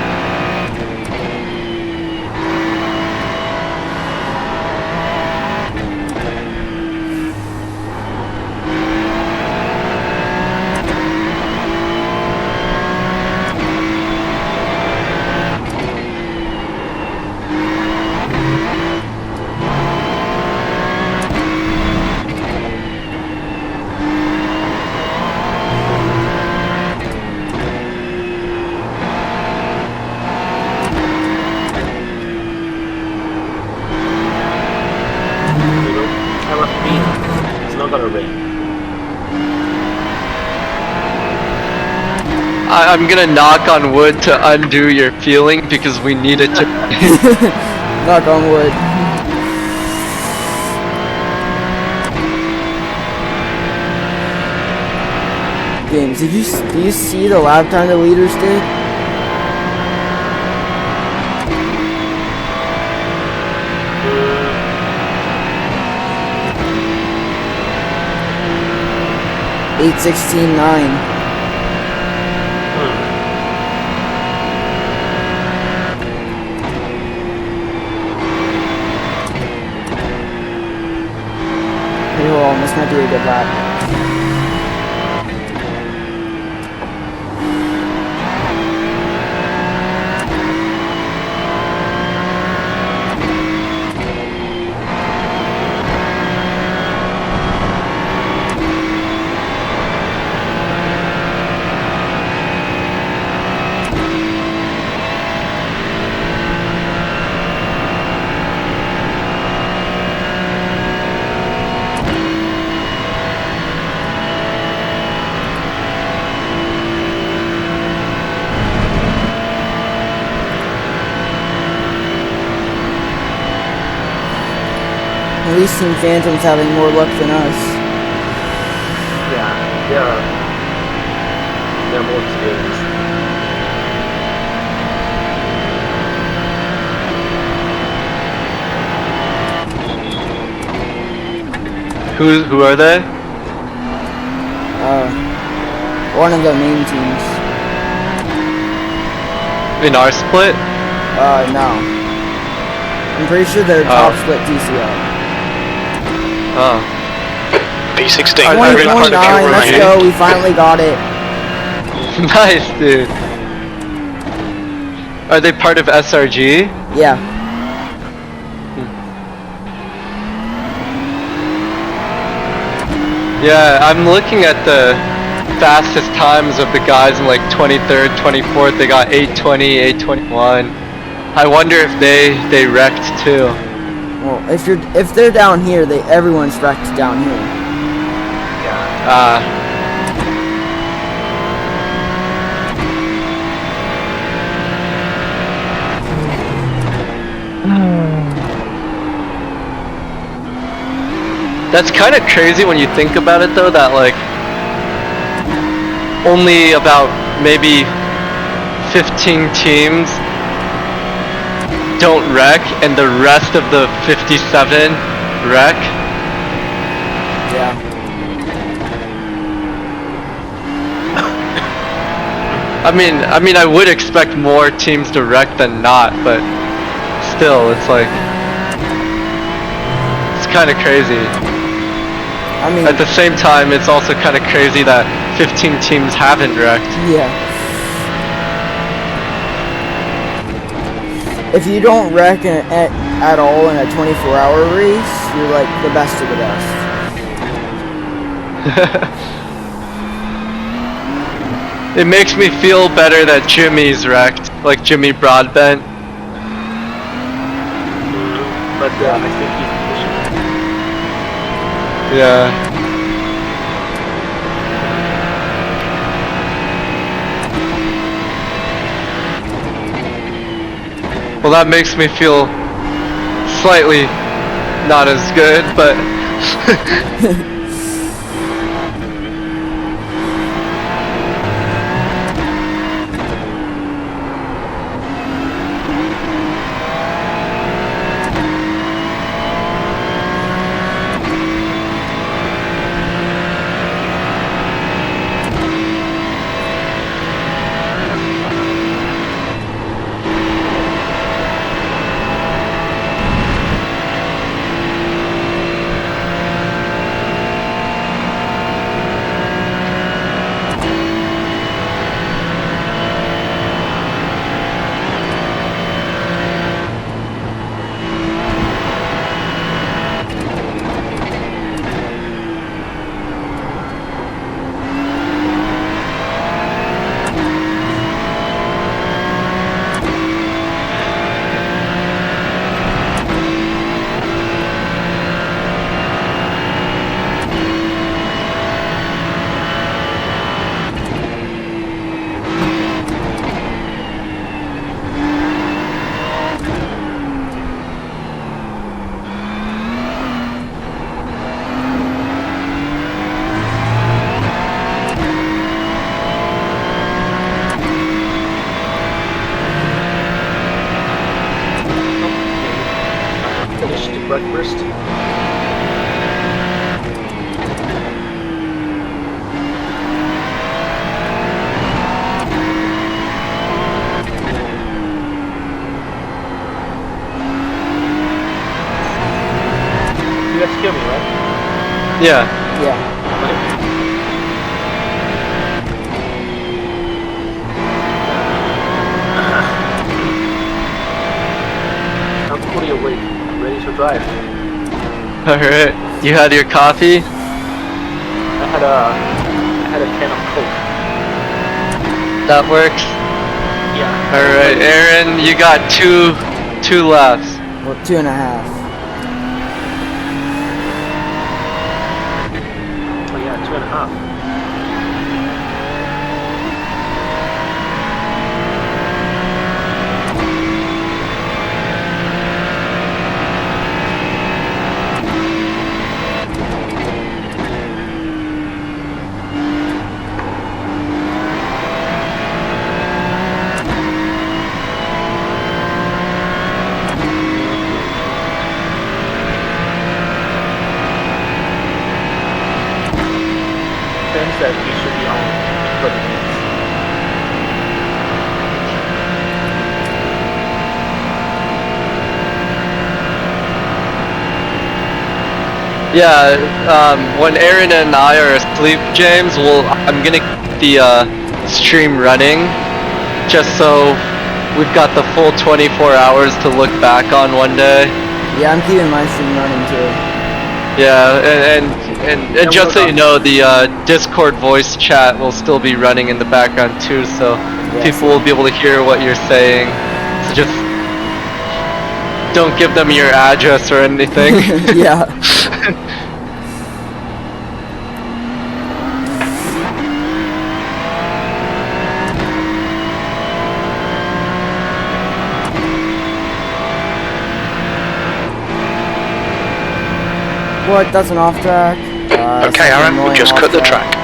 It's not gonna rain. I'm gonna knock on wood to undo your feeling because we need it to. Knock on wood. James, do you see the lap time the leaders did? Eight 16.9. Hey, hold on, this might be a good lap. At least Team Phantom's having more luck than us. Yeah, they're more experienced. Who are they? One of the main teams. In our split? No. I'm pretty sure they're top split TCR. Oh. P16. Are they part of 2029, let's remaining? go. We finally got it. Nice, dude. Are they part of SRG? Yeah. Yeah, I'm looking at the fastest times of the guys in like 23rd, 24th. They got 820, 821. I wonder if they wrecked too. Well, if they're down here, everyone's wrecked down here. Ah. That's kind of crazy when you think about it though, that like only about maybe 15 teams don't wreck and the rest of the 57 wreck. Yeah. I mean I would expect more teams to wreck than not, but still it's like it's kind of crazy. I mean, At the same time, it's also kind of crazy that 15 teams haven't wrecked. yeah. If you don't wreck at all in a 24-hour race, you're like the best of the best. It makes me feel better that Jimmy's wrecked, like Jimmy Broadbent. But I think he's Yeah. Well, that makes me feel slightly not as good, but finished breakfast. You guys kill me, right? yeah. Yeah. I'm fully awake, ready to drive. Alright. You had your coffee? I had a can of Coke. That works? Yeah. Alright, Aaron, you got two laps. Well, 2.5. Oh yeah, 2.5. That he should be on 30 minutes. Yeah, when Aaron and I are asleep, James, I'm gonna keep the stream running, just so we've got the full 24 hours to look back on one day. Yeah, I'm keeping my stream running too. Yeah, and just so you know, the Discord voice chat will still be running in the background too, so people will be able to hear what you're saying. So just don't give them your address or anything. Yeah. What? That's an off track? Okay, Aaron, we've just cut the track.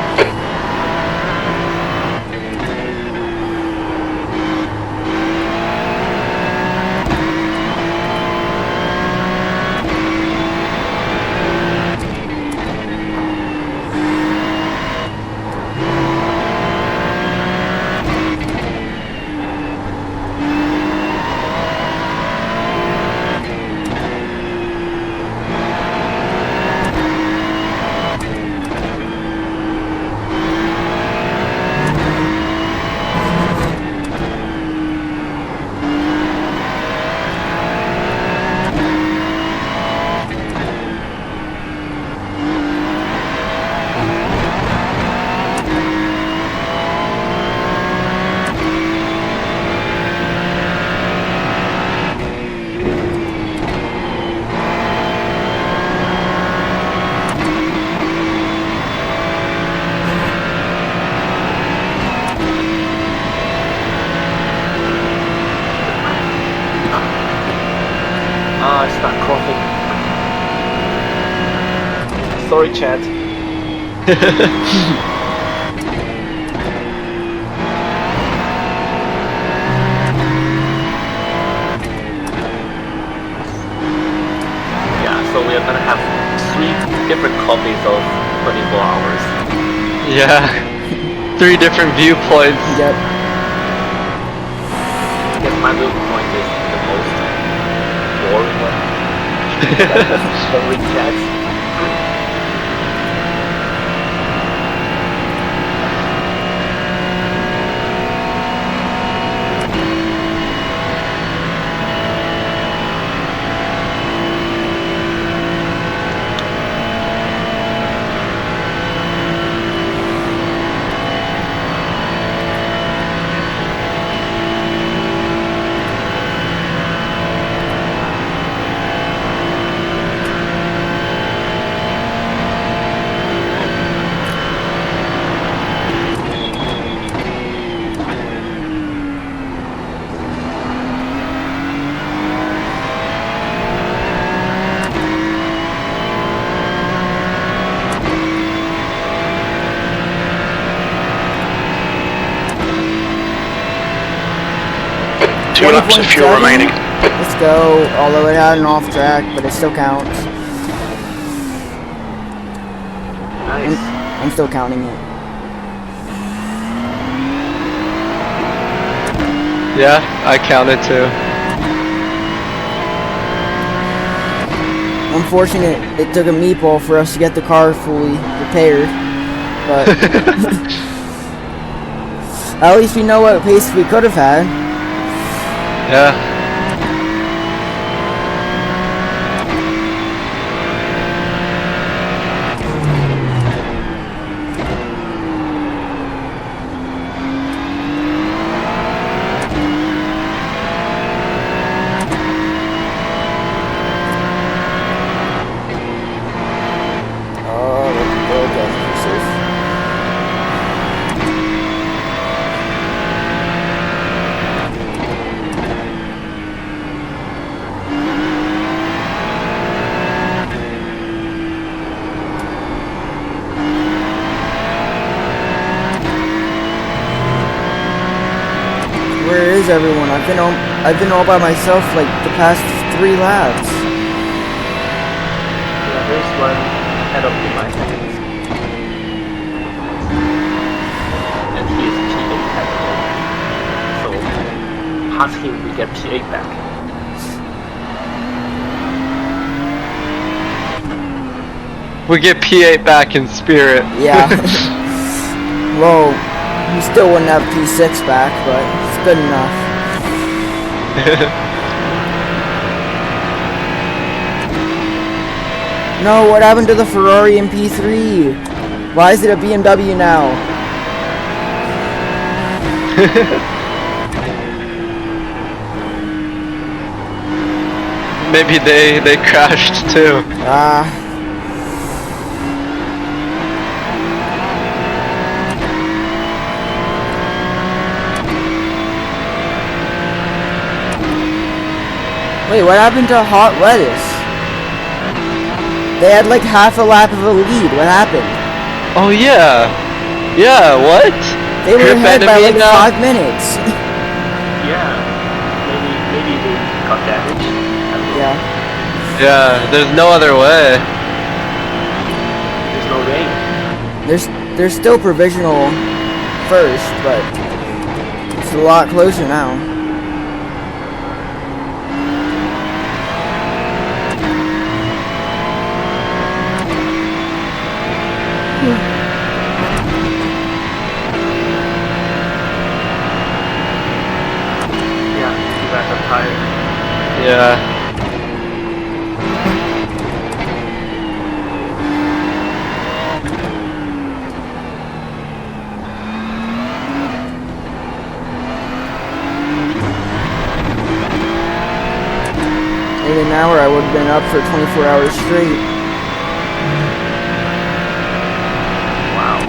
I start coughing. Sorry, chat. Yeah, so we are gonna have 3 different copies of 24 hours. Yeah, 3 different viewpoints. Yep. I guess my viewpoint is the most boring one. Boring chats. Two laps of fuel 20.7. remaining. Let's go. Although it had an off track, but it still counts. Nice. I'm still counting it. Yeah, I counted too. Unfortunate, it took a meatball for us to get the car fully repaired, but at least we know what pace we could have had. Yeah. Where is everyone? I've been all by myself like the past 3 laps. Yeah, there's one head of my seconds. And he is P8 category. So pass him, we get P8 back. We get P8 back in spirit. Yeah. Well, we still wouldn't have P6 back, but it's good enough. No, what happened to the Ferrari in P3? Why is it a BMW now? Maybe they crashed too. Wait, what happened to Hot Lettuce? They had like half a lap of a lead. What happened? Oh yeah. Yeah, what? They were Grip ahead by like enemy now? 5 minutes. Yeah. Maybe they got damaged. I don't know. Yeah. Yeah, there's no other way. There's no rain. There's still provisional first, but it's a lot closer now. Yeah, you guys are tired. Yeah. In an hour, I would have been up for 24 hours straight. Wow.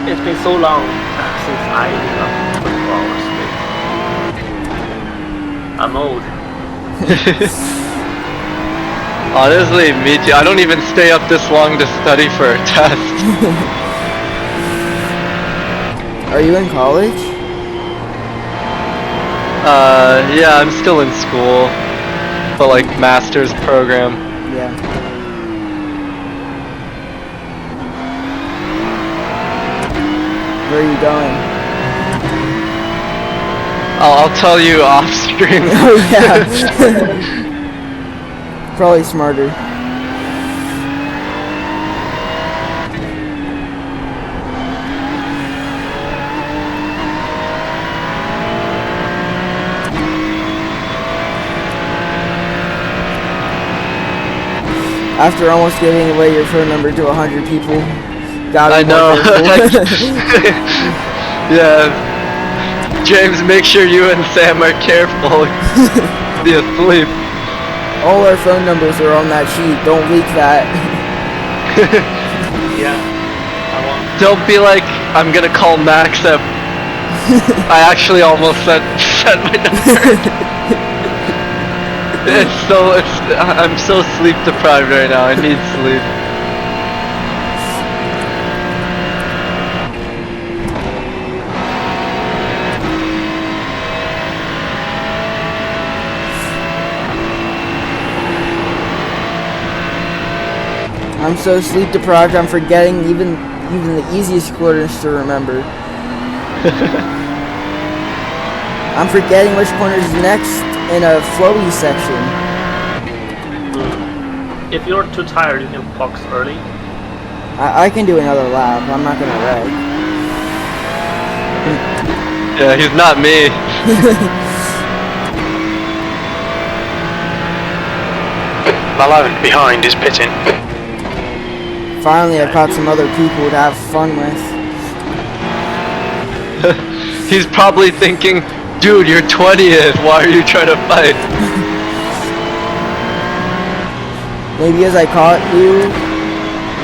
It's been so long since I been up 24 hours straight. I'm old. Honestly, me too. I don't even stay up this long to study for a test. Are you in college? Yeah, I'm still in school. But like master's program. Yeah. Where are you going? I'll tell you off stream. Oh yeah. Probably smarter. After almost giving away your phone number to 100 people, gotta I be more know. careful. Yeah. James, make sure you and Sam are careful. Be asleep. All our phone numbers are on that sheet. Don't leak that. Yeah. I won't. Don't be like, I'm gonna call Max up. I actually almost said my number. I'm so sleep deprived right now. I need sleep. I'm so sleep deprived. I'm forgetting even the easiest corners to remember. I'm forgetting which corner is next in a flowy section. If you're too tired, you can box early. I can do another lap. I'm not gonna wreck. Yeah, he's not me. Malone behind is pitting. Finally, I've got some other people to have fun with. He's probably thinking, dude, you're 20th. Why are you trying to fight? Maybe as I caught you,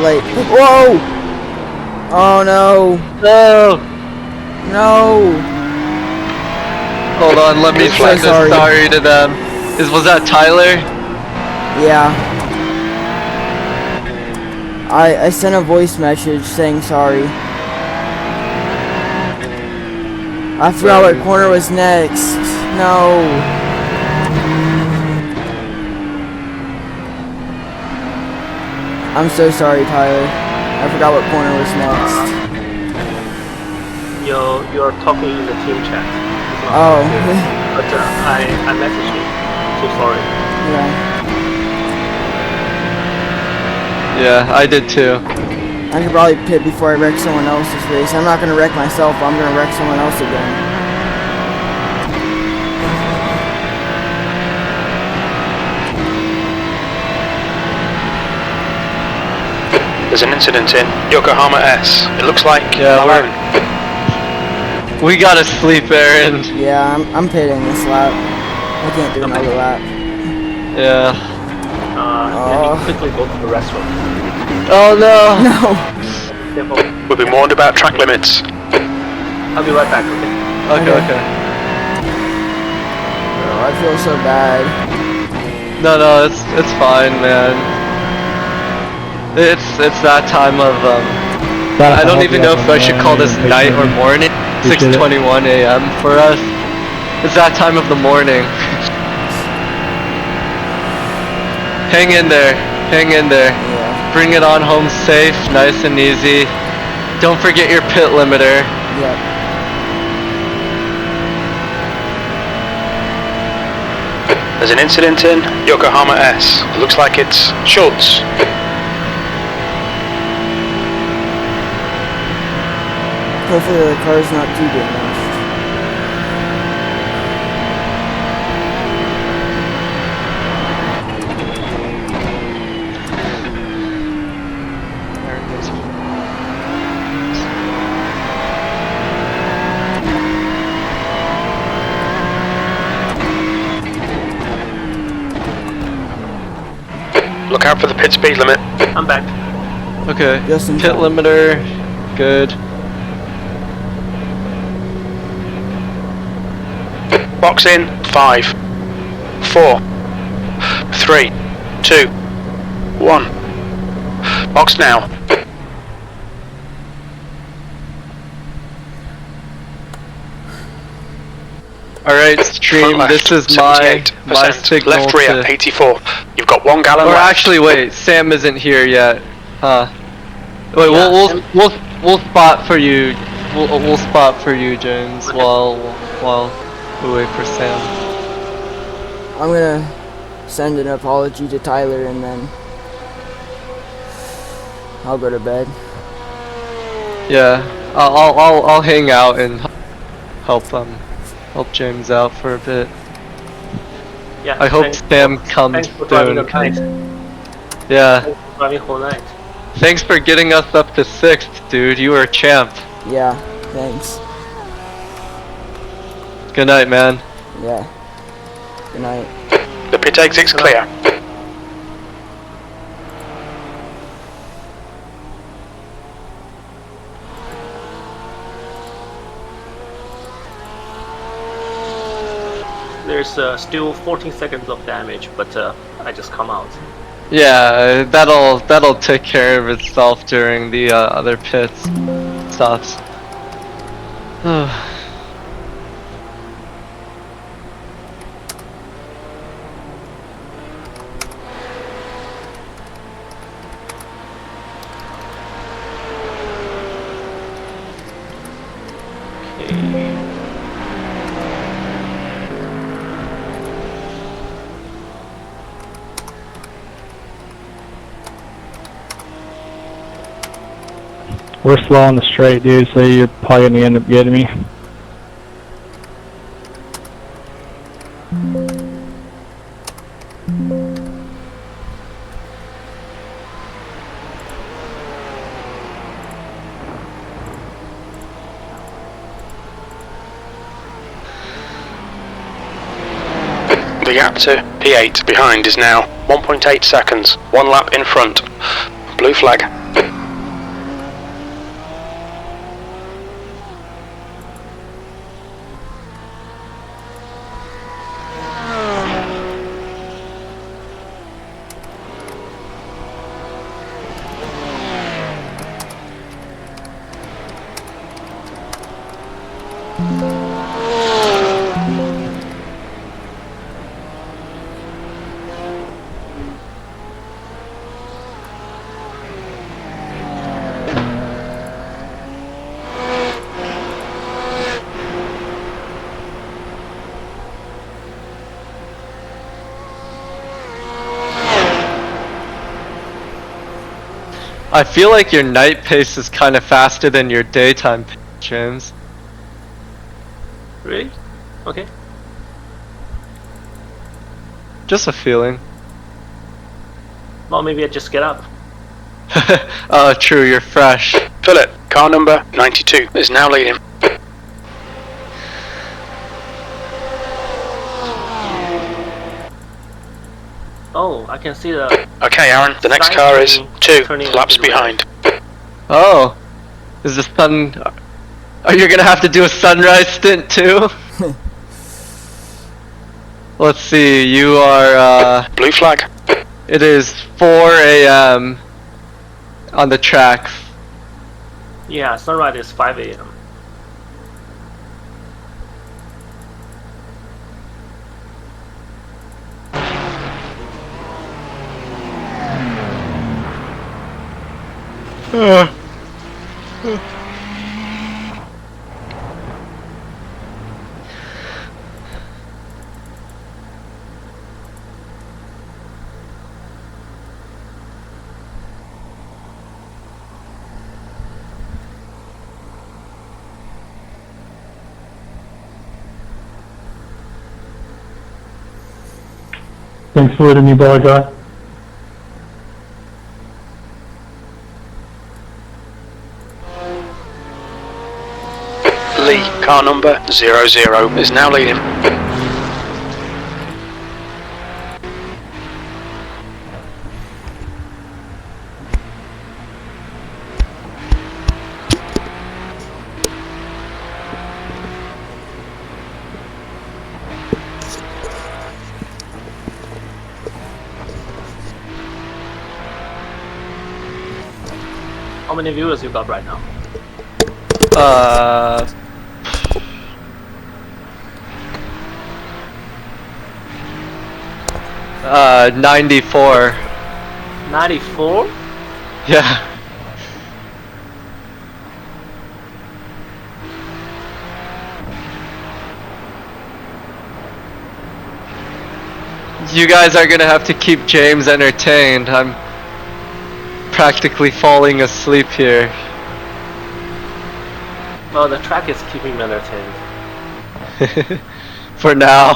like, whoa! Oh no, No. no! Hold on, let me So send sorry. a sorry to them. Was that Tyler? Yeah. I sent a voice message saying sorry. I forgot what corner was next. No. I'm so sorry, Tyler. I forgot what corner was next. You're talking in the team chat. It's not Oh. here. but I messaged you. So sorry. Yeah. Yeah, I did too. I should probably pit before I wreck someone else's race. I'm not gonna wreck myself, but I'm gonna wreck someone else again. There's an incident in Yokohama S. It looks like Yeah, Malone. We gotta sleep, Aaron. Yeah, I'm pitting this lap. I can't do another lap. Yeah. Let me quickly go to the restroom. Oh no! No. Careful. We've been warned about track limits. I'll be right back, okay? Okay. Oh, I feel so bad. No, it's fine, man. It's that time of I don't even know if I should call this night or morning. 6:21 a.m. for us. It's that time of the morning. Hang in there. Yeah. Bring it on home safe, nice and easy. Don't forget your pit limiter. Yep. There's an incident in Yokohama S. It looks like it's Schultz. Hopefully the car's not too damaged. Look out for the pit speed limit. I'm back. Okay. Just in Pit time. limiter. Good. Box in. 5, 4, 3, 2, 1. Box now. Alright, stream, Front left, this is my 78%. signal Left rear, to... 84. You've got 1 gallon Or left. actually, wait, Sam isn't here yet. Huh. Wait, Yeah, we'll spot for you. We'll spot for you, James, Okay. while we wait for Sam. I'm gonna send an apology to Tyler and then I'll go to bed. Yeah, I'll hang out and help James out for a bit. Yeah. I hope Sam Thanks comes for driving soon. the night. Yeah, Thanks for driving whole night. thanks for getting us up to 6th, dude. You were a champ. Yeah, thanks. Good night, man. Yeah. Good night. The pit exit's clear. There's still 14 seconds of damage, but I just come out. Yeah, that'll take care of itself during the other pits stops. We're slow on the straight, dude, so you're probably gonna end up getting me. The gap to P8 behind is now 1.8 seconds. 1 lap in front. Blue flag. I feel like your night pace is kind of faster than your daytime pace, James. Really? Okay. Just a feeling. Well, maybe I just get up. Oh, true, you're fresh. Philip, car number 92 is now leading. Oh, I can see the. Okay, Aaron, the next Sign car is turning- 2 turning laps into red. behind. Oh, is the sun... Are you gonna have to do a sunrise stint too? Let's see, you are, Blue flag. it is 4 a.m. on the track. Yeah, sunrise is 5 a.m. Thanks for letting me borrow, guy. Lee, car number 00 is now leading. How many viewers you got right now? 94. 94? Yeah. You guys are gonna have to keep James entertained. I'm practically falling asleep here. Well, the track is keeping me entertained. For now.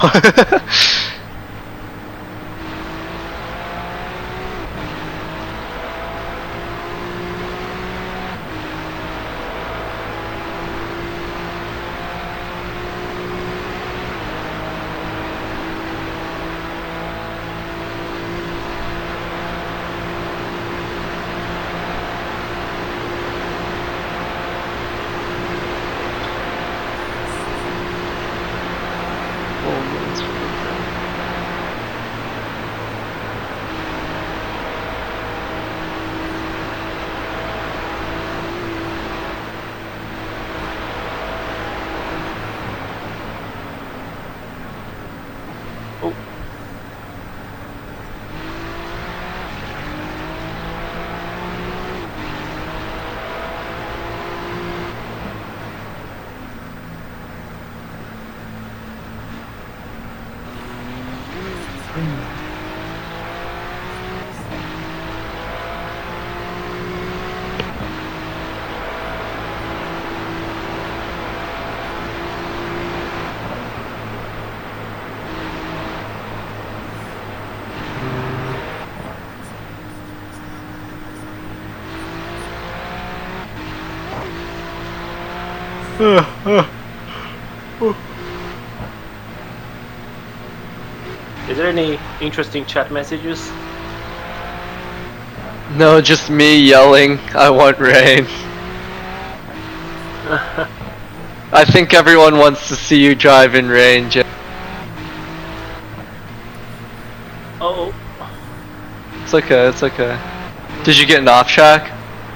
Is there any interesting chat messages? No, just me yelling, I want rain. I think everyone wants to see you drive in rain, Jim. Oh, It's okay, it's okay. Did you get an off track?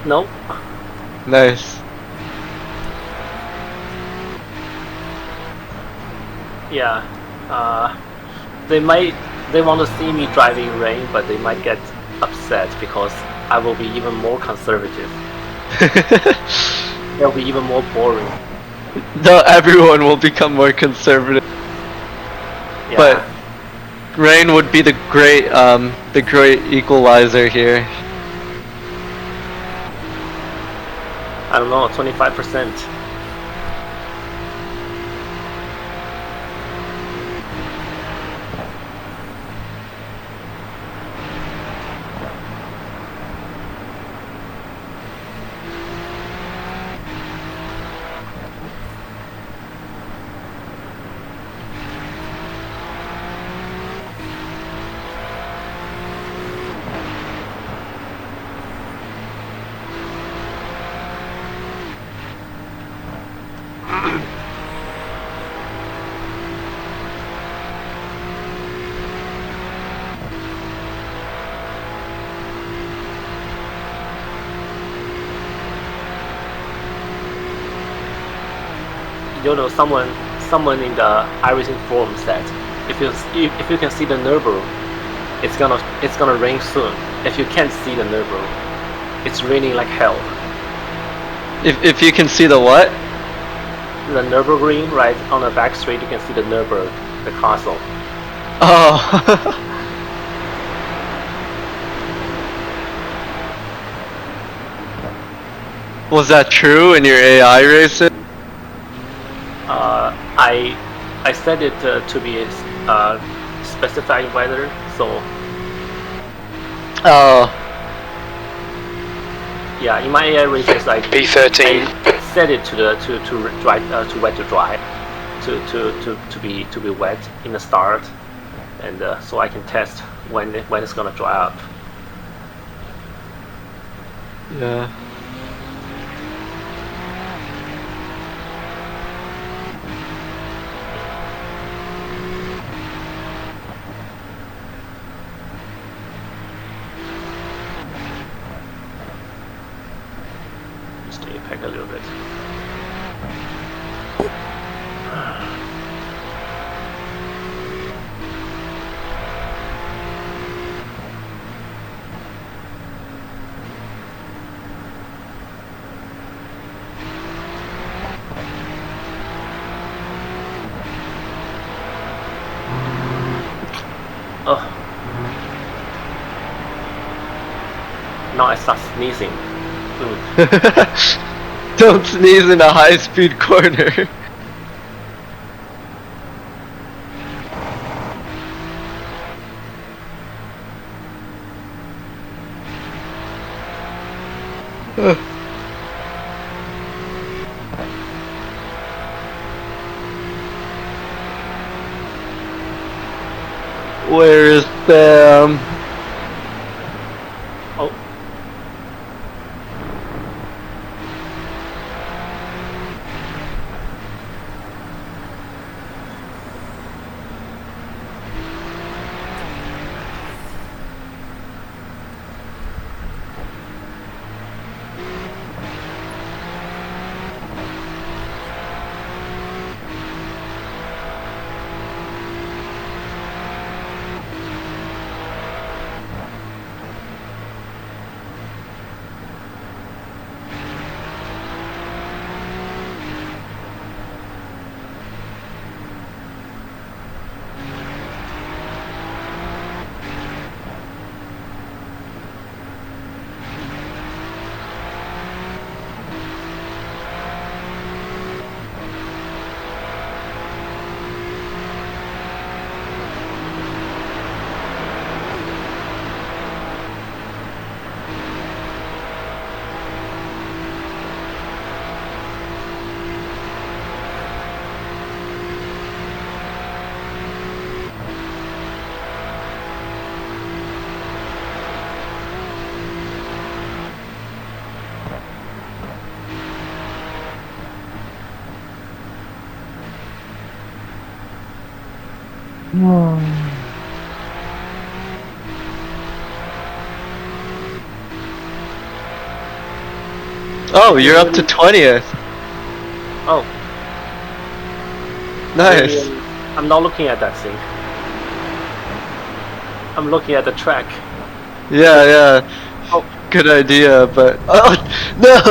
no. Nice. Yeah. They want to see me driving rain, but they might get upset because I will be even more conservative. It'll be even more boring. No, everyone will become more conservative. Yeah. But rain would be the great equalizer here. I don't know, 25%. You know, someone in the iRacing forum said, if you can see the Nürburgring, it's gonna rain soon. If you can't see the Nürburgring, it's raining like hell. If you can see the what? The Nürburgring, right on the back street, you can see the Nürburgring, the castle. Oh. Was that true in your AI racing? I set it to be specified weather, so Oh. yeah. In my AI races, P13. I set it to wet to dry, to be wet in the start, and so I can test when it's gonna dry up. Yeah. Stay back a little bit. Oh. Now I start sneezing. Don't sneeze in a high-speed corner. Where is Sam? Oh. Oh, you're up to 20th. Oh. Nice. I'm not looking at that thing. I'm looking at the track. Yeah, yeah. Oh. Good idea, but oh no!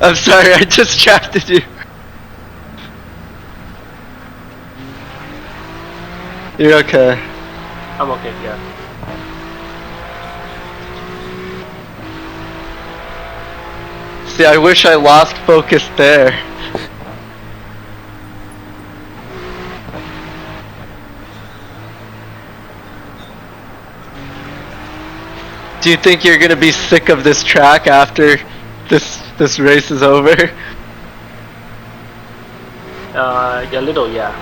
I'm sorry, I distracted you. You're okay. I'm okay, yeah. See, I wish I lost focus there. Do you think you're gonna be sick of this track after this race is over? A little, yeah.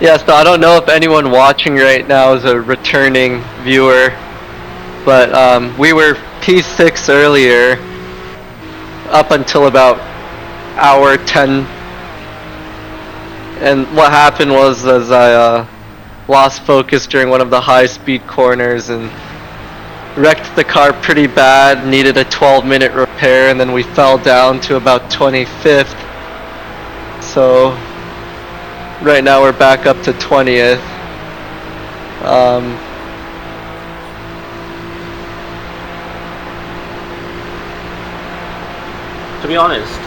Yeah, so I don't know if anyone watching right now is a returning viewer, but we were P6 earlier, up until about hour 10, and what happened was as I lost focus during one of the high-speed corners and wrecked the car pretty bad, needed a 12-minute repair, and then we fell down to about 25th. So right now we're back up to 20th. To be honest,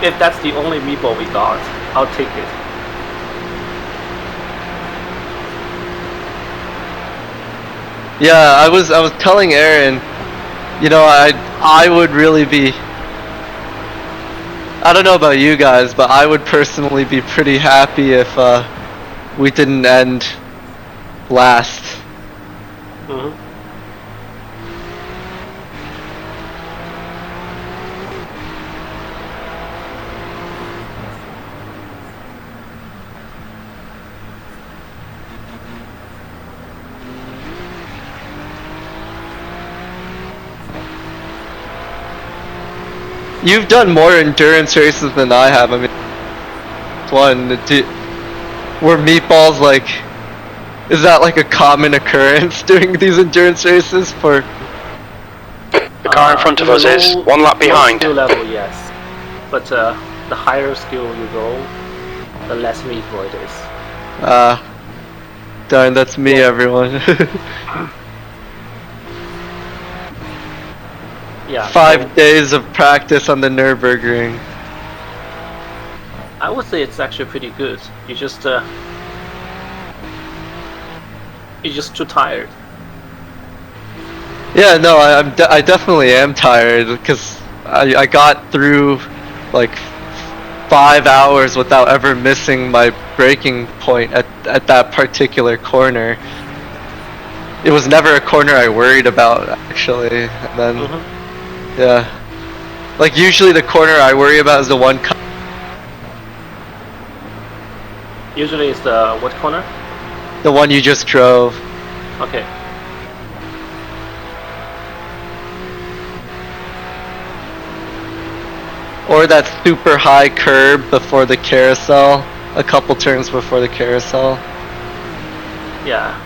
if that's the only meatball we got, I'll take it. Yeah, I was telling Aaron, you know, I would really be, I don't know about you guys, but I would personally be pretty happy if we didn't end last. Mm-hmm. You've done more endurance races than I have. I mean, were meatballs like, is that like a common occurrence doing these endurance races for? The car in front of us is one lap behind. Skill level, yes, but the higher skill you go, the less meatball it is. Darn, that's me, everyone. Yeah. 5 days of practice on the Nurburgring. I would say it's actually pretty good. You're just too tired. Yeah, no, I definitely am tired because I got through like 5 hours without ever missing my braking point at that particular corner. It was never a corner I worried about, actually. And then, yeah, like usually the corner I worry about is the one. Usually it's the what corner? The one you just drove. Okay. Or that super high curb before the carousel, a couple turns before the carousel. Yeah.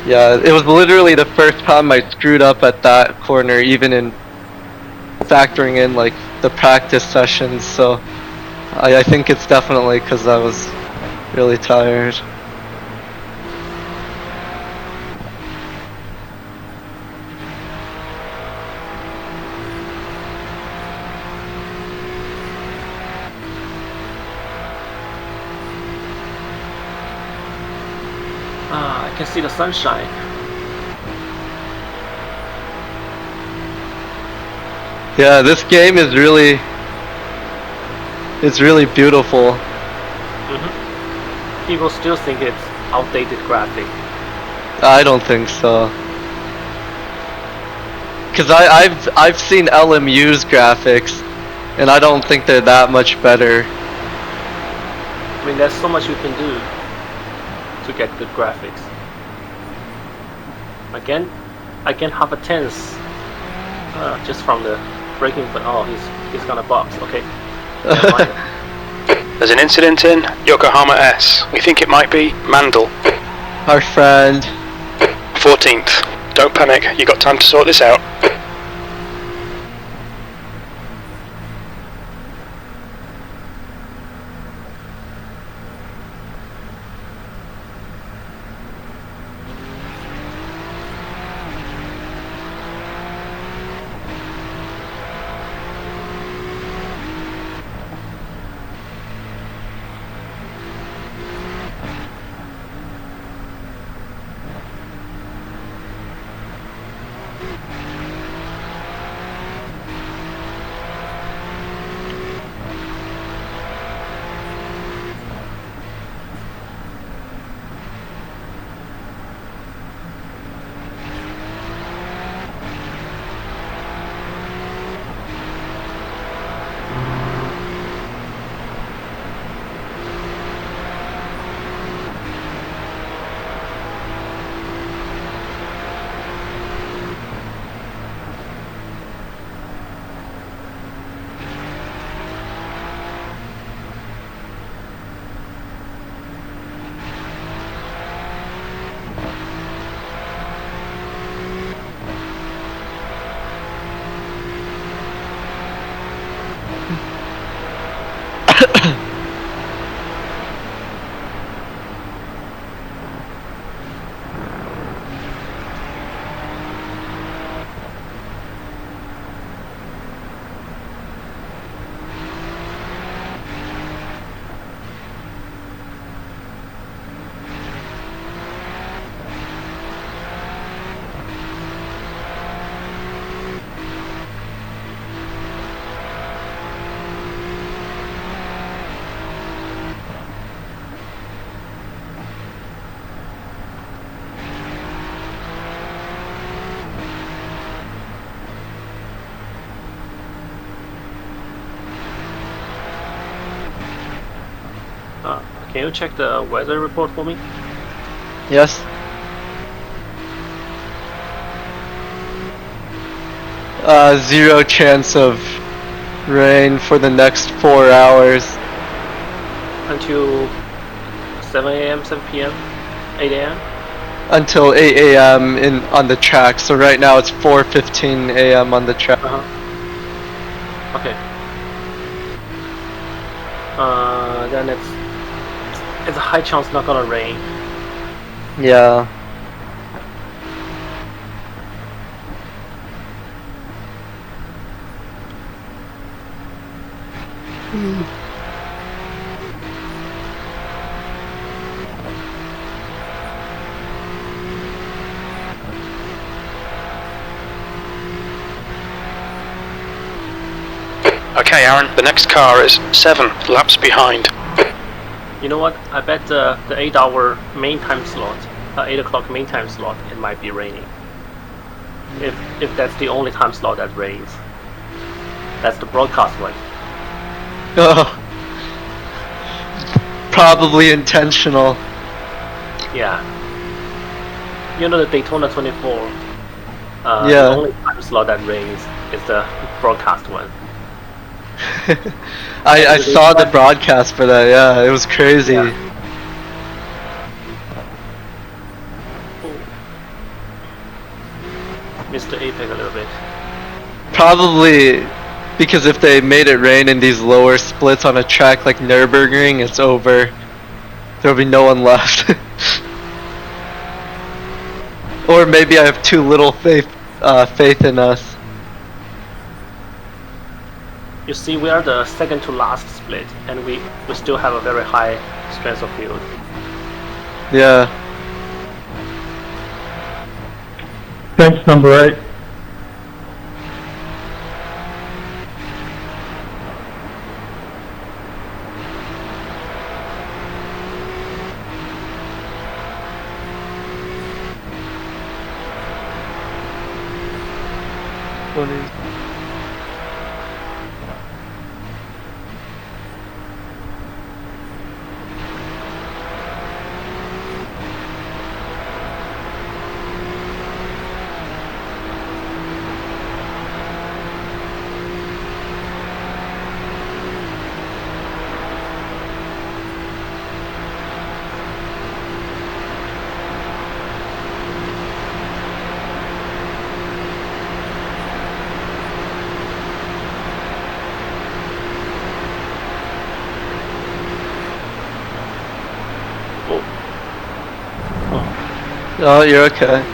Yeah, it was literally the first time I screwed up at that corner, even in factoring in like the practice sessions, so I think it's definitely because I was really tired. I can see the sunshine. Yeah, this game is really, it's really beautiful. People still think it's outdated graphic. I don't think so. Cause I've seen LMU's graphics, and I don't think they're that much better. I mean, there's so much you can do to get good graphics. Again, I can have a tense just from the braking, but oh, he's gonna box. Okay. There's an incident in Yokohama S. We think it might be Mandel. Our friend. 14th. Don't panic, you got time to sort this out. Can you check the weather report for me? Yes. Zero chance of rain for the next 4 hours. Until 7 a.m., 7 p.m., 8 a.m.? Until 8 a.m. on the track. So right now it's 4:15 a.m. on the track. Okay. Then it's a high chance not gonna rain. Yeah. Okay, Aaron, the next car is 7 laps behind. You know what? I bet the 8-hour main time slot, 8 o'clock main time slot, it might be raining. If that's the only time slot that rains. That's the broadcast one. Oh. Probably intentional. Yeah. You know the Daytona 24. Yeah. The only time slot that rains is the broadcast one. I saw the broadcast for that. Yeah, it was crazy. Yeah. Missed the apex a little bit. Probably because if they made it rain in these lower splits on a track like Nurburgring, it's over. There'll be no one left. Or maybe I have too little faith in us. You see, we are the second to last split, and we still have a very high strength of field. Yeah. Fence number 8. Oh, you're okay.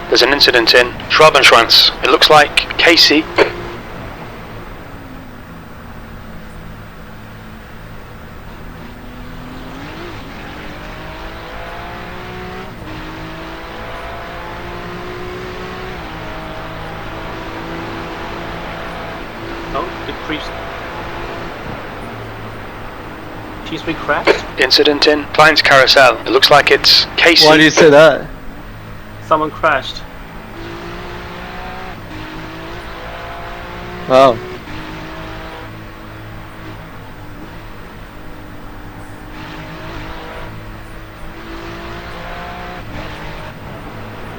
There's an incident in Schwabenschwanz. It looks like Casey. Oh, the priest. She's been crashed. Incident in Klein's Carousel. It looks like it's Casey. Why do you say that? Someone crashed. Oh.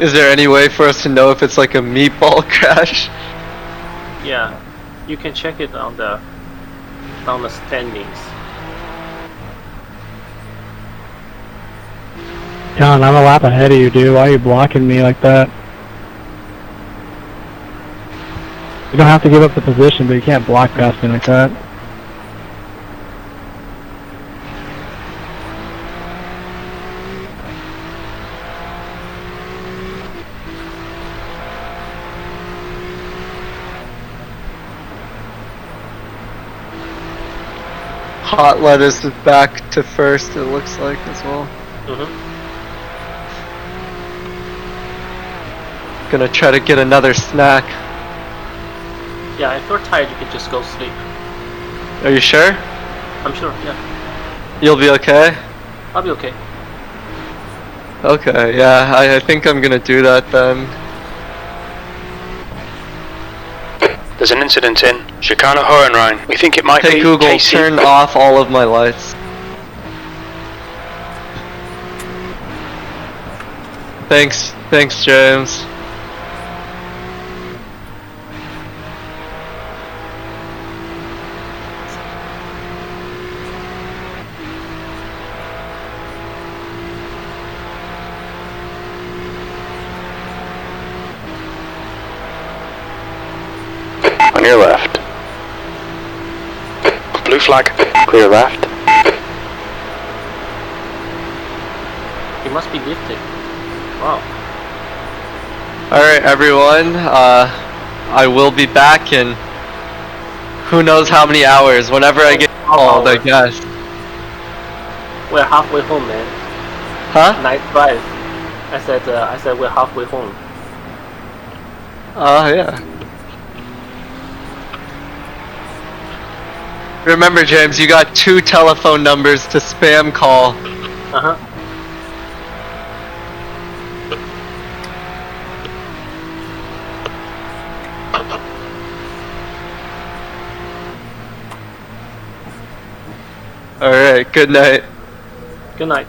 Is there any way for us to know if it's like a meatball crash? Yeah, you can check it on the standings. John, I'm a lap ahead of you, dude. Why are you blocking me like that? You don't have to give up the position, but you can't block past me like that. Hot lettuce is back to first, it looks like, as well. Gonna try to get another snack. Yeah, if you're tired, you can just go sleep. Are you sure? I'm sure, yeah. You'll be okay? I'll be okay. Okay, yeah, I think I'm gonna do that then. There's an incident in Chicana Hohenrhein. We think it might Hey be Google, Casey. turn off all of my lights. Thanks, James. On your left. Blue flag. Clear left. You must be lifted. Wow. Alright everyone, I will be back in who knows how many hours, whenever I get called, I guess. We're halfway home, man. Huh? Night drive. I said we're halfway home. Yeah. Remember James, you got 2 telephone numbers to spam call. Uh-huh. Alright, good night. Good night.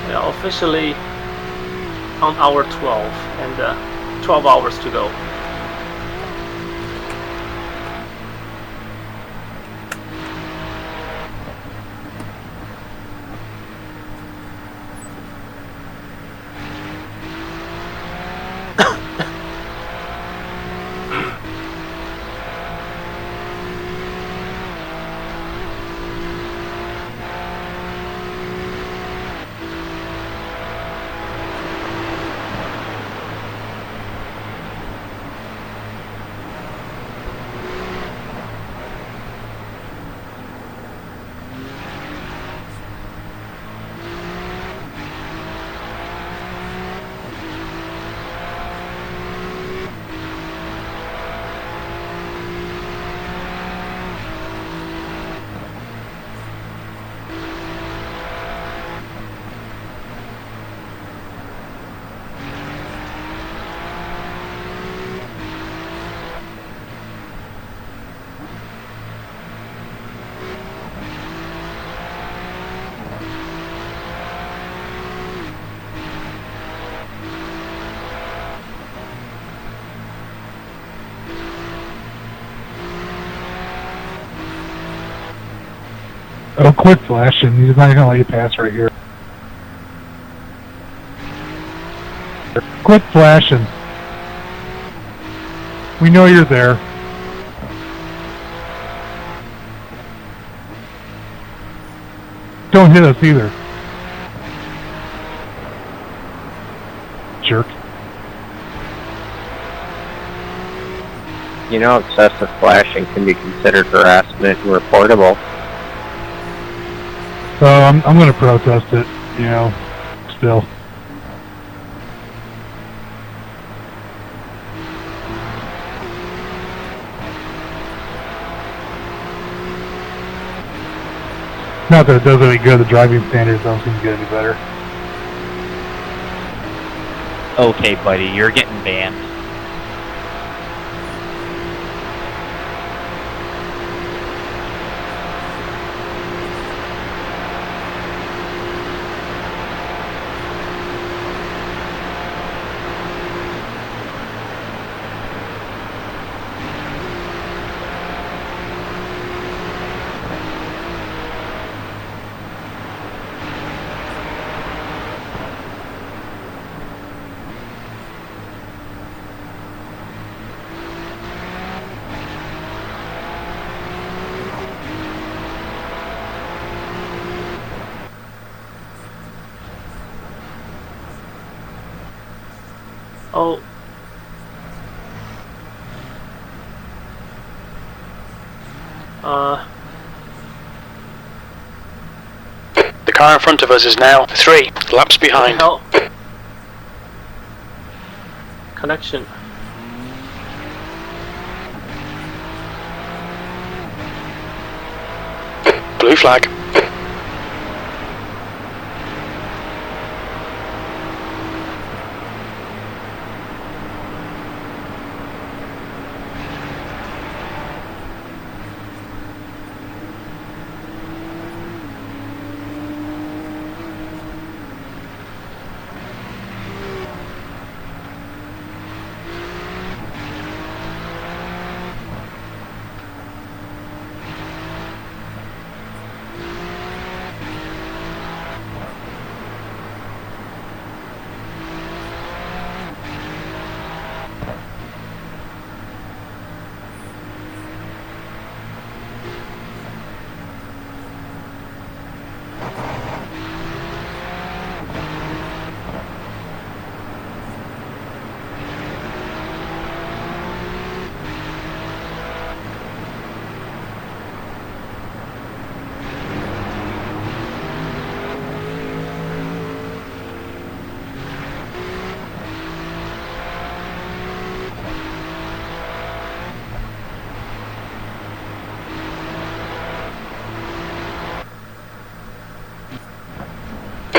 We are officially on hour 12 and 12 hours to go. Oh, quit flashing. He's not gonna let you pass right here. Quit flashing. We know you're there. Don't hit us either. Jerk. You know, excessive flashing can be considered harassment and reportable. So I'm gonna protest it, you know, still. Not that it does any good, the driving standards don't seem to get any better. Okay, buddy, you're getting banned. Oh. The car in front of us is now 3 laps behind. Help. Connection. Blue flag.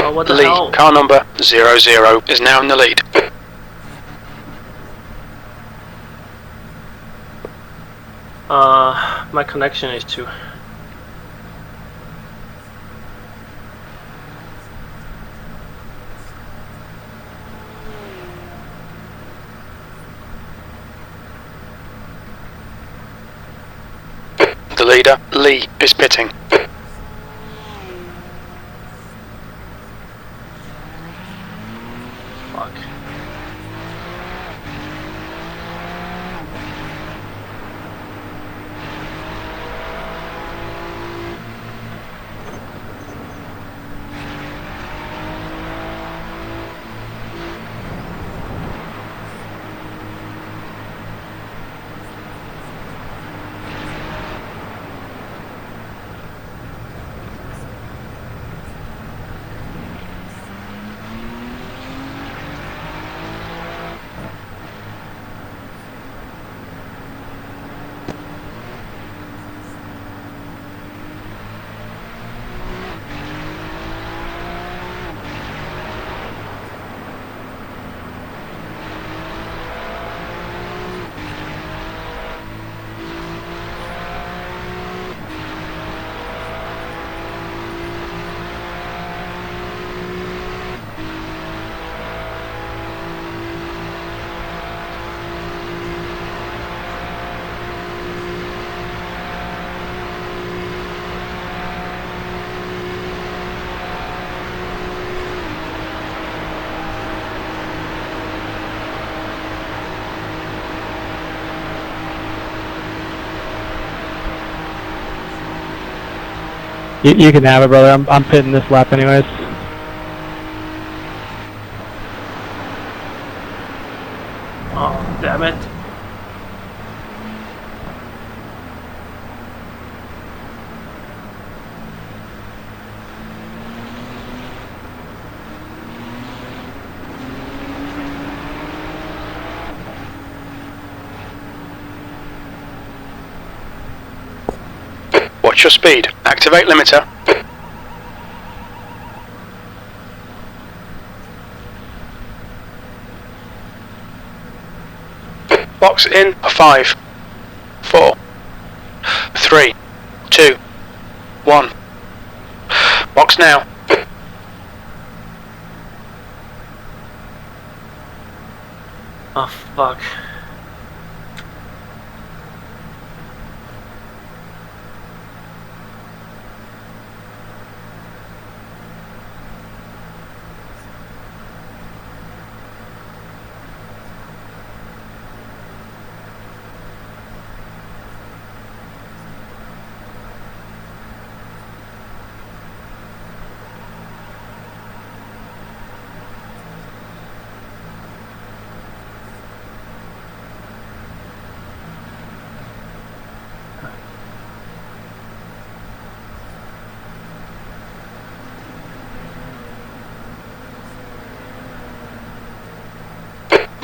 Oh, what the Lee, hell? car number 00 is now in the lead. My connection is too. leader, Lee, is pitting. Fuck. You can have it, brother. I'm pitting this lap anyways. Oh, damn it. Watch your speed. Activate limiter. Box in 5, 4, 3, 2, 1. Box now. Oh, fuck.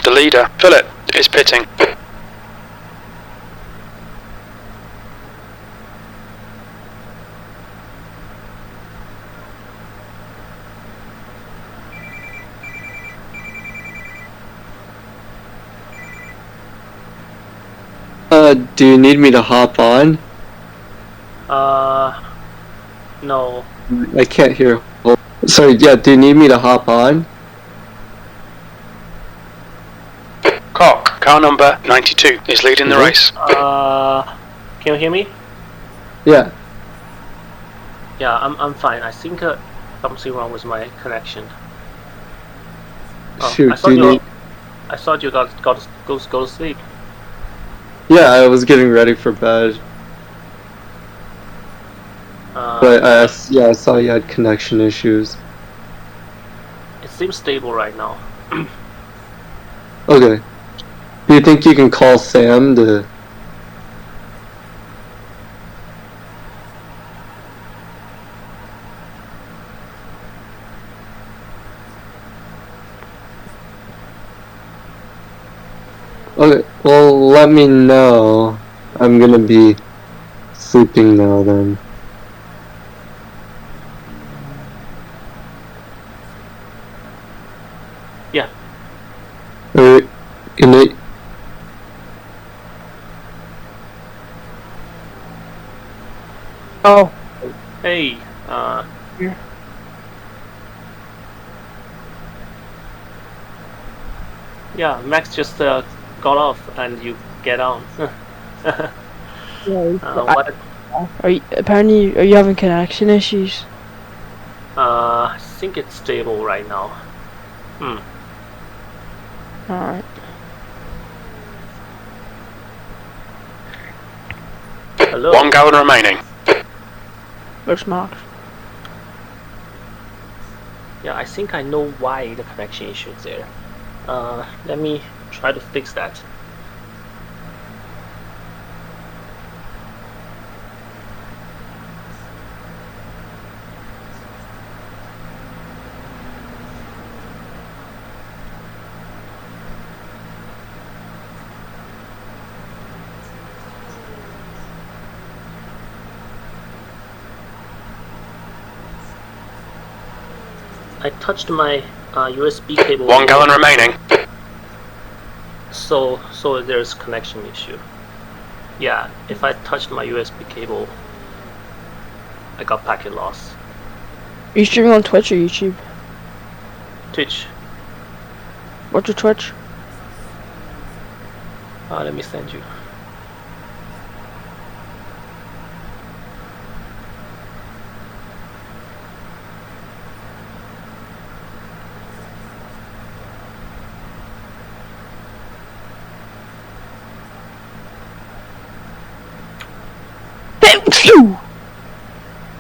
The leader, Philip, is pitting. Do you need me to hop on? No. I can't hear. Sorry, yeah, do you need me to hop on? Cock, car number 92, is leading the race. Can you hear me? Yeah. Yeah, I'm fine. I think something wrong with my connection. Oh, Shoot, I thought I thought you got go to sleep. Yeah, I was getting ready for bed. But I saw you had connection issues. It seems stable right now. Okay. Do you think you can call Sam to... Okay, well, let me know. I'm gonna be sleeping now then. Yeah. Alright, good night. Oh. Hey. Here. Yeah, Max just got off and you get on. Yeah, Are you having connection issues? I think it's stable right now. Alright. Hello. 1 gallon remaining. Looks marked. Yeah, I think I know why the connection issue is there. Let me try to fix that. I touched my USB cable. 1 gallon remaining. So there's connection issue. Yeah, if I touched my USB cable, I got packet loss. Are you streaming on Twitch or YouTube? Twitch. What's your Twitch? Let me send you.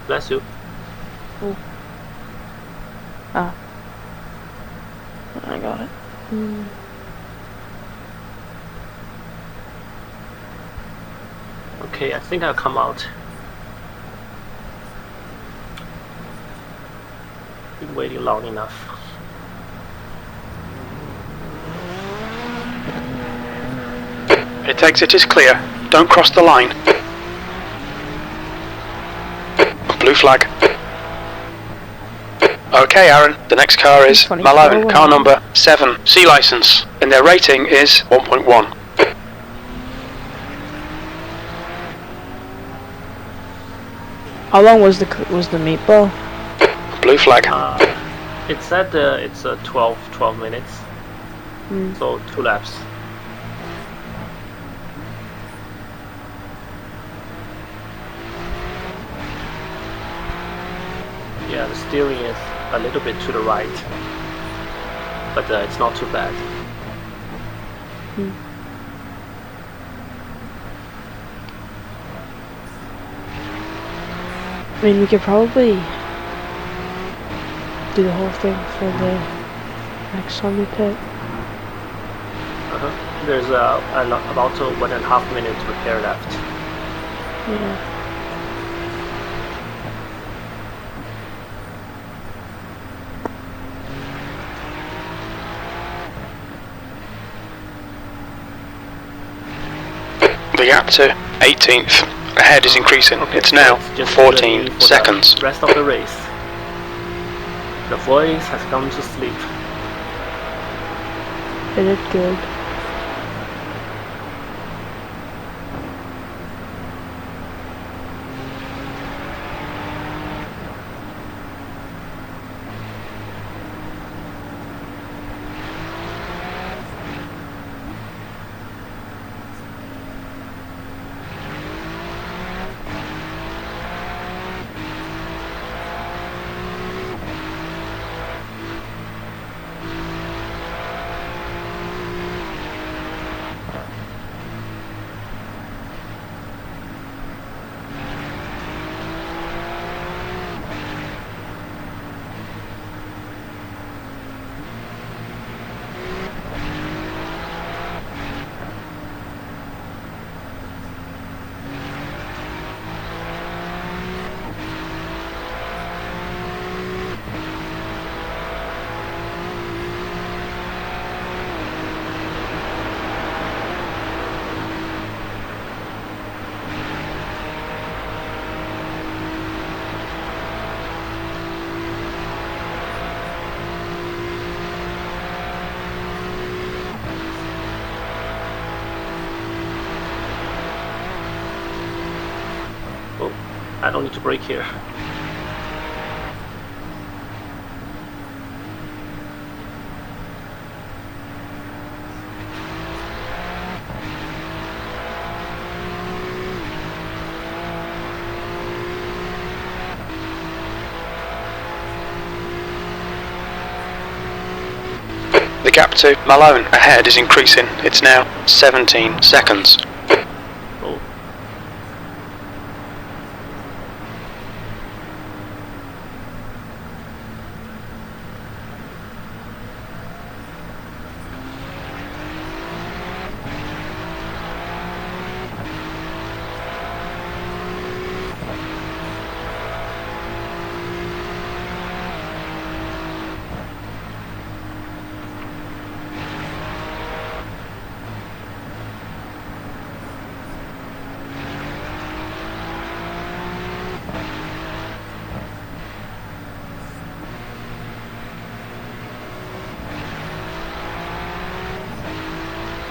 Bless you. Ah. I got it. Okay, I think I'll come out. Been waiting long enough. Pit exit is clear. Don't cross the line. Blue flag. Okay, Aaron. The next car is 24 Malone, car number 7, C license, and their rating is 1.1. How long was the meatball? Blue flag. It said it's 12 minutes, so 2 laps. Yeah, the steering is a little bit to the right, but it's not too bad. I mean, we could probably do the whole thing for the next time we pit. There's about 1.5 minutes repair left. Yeah. The gap to 18th. Ahead is increasing. Okay, It's now just 14 ready for seconds. The rest of the race. The voice has come to sleep. It did good. I don't need to brake here. gap to Malone ahead is increasing. It's now 17 seconds. Oh.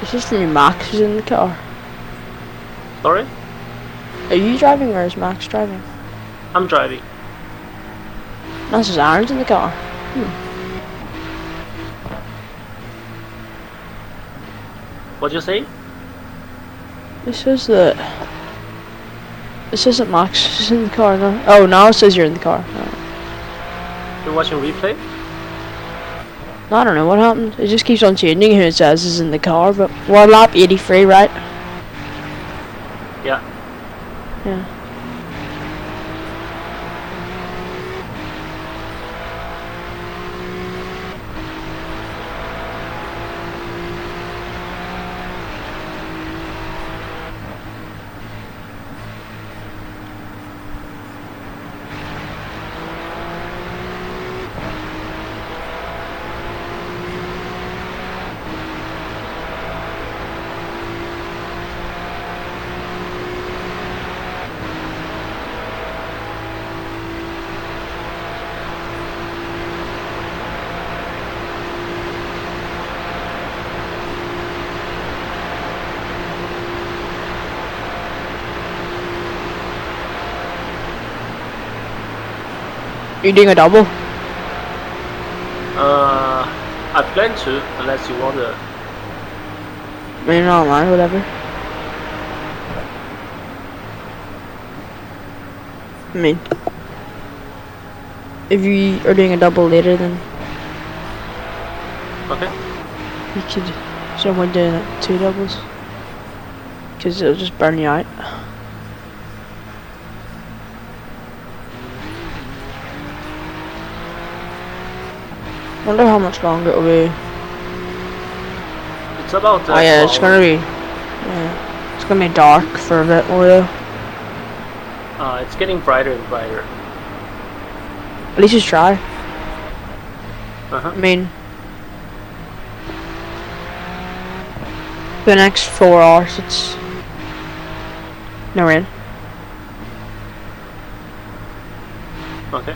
This is from Max who's in the car. Sorry? Are you driving or is Max driving? I'm driving. No, this is Aaron's in the car. What'd you say? This says that. It says that Max is in the car now. Oh, now it says you're in the car. Alright. You're watching replay? I don't know what happened. It just keeps on changing who it says is in the car, but we're lap 83, right? Yeah. Yeah. You're doing a double? I plan to, unless you want to. Maybe not online, whatever. I mean, if you are doing a double later, then Okay. you could someone doing it 2 doubles, because it'll just burn you out. Wonder how much longer it'll be. It's about. Oh yeah, it's 12 gonna be. Yeah, it's gonna be dark for a bit more though. It's getting brighter and brighter. At least just try. Uh-huh. I mean, the next 4 hours, it's no rain. Okay.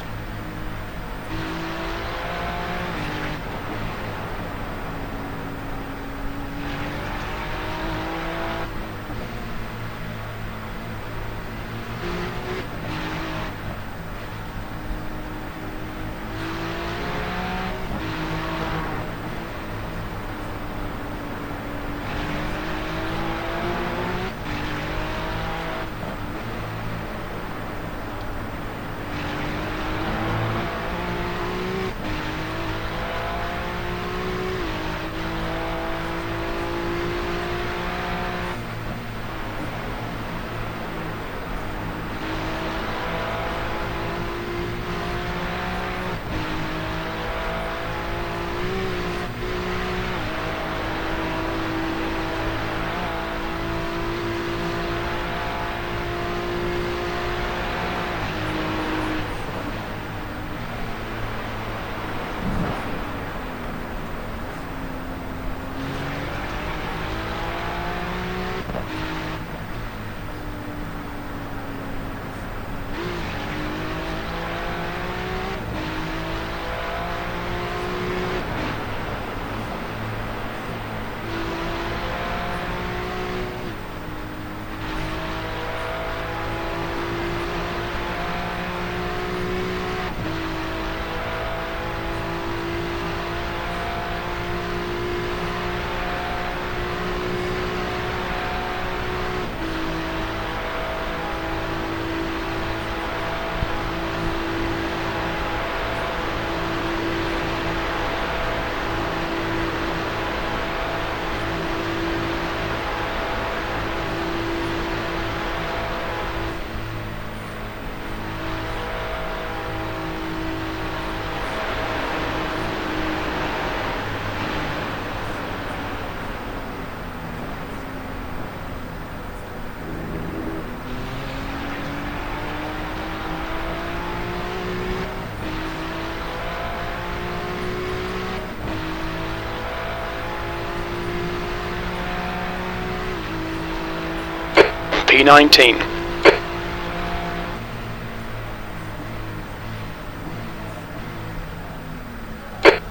P19.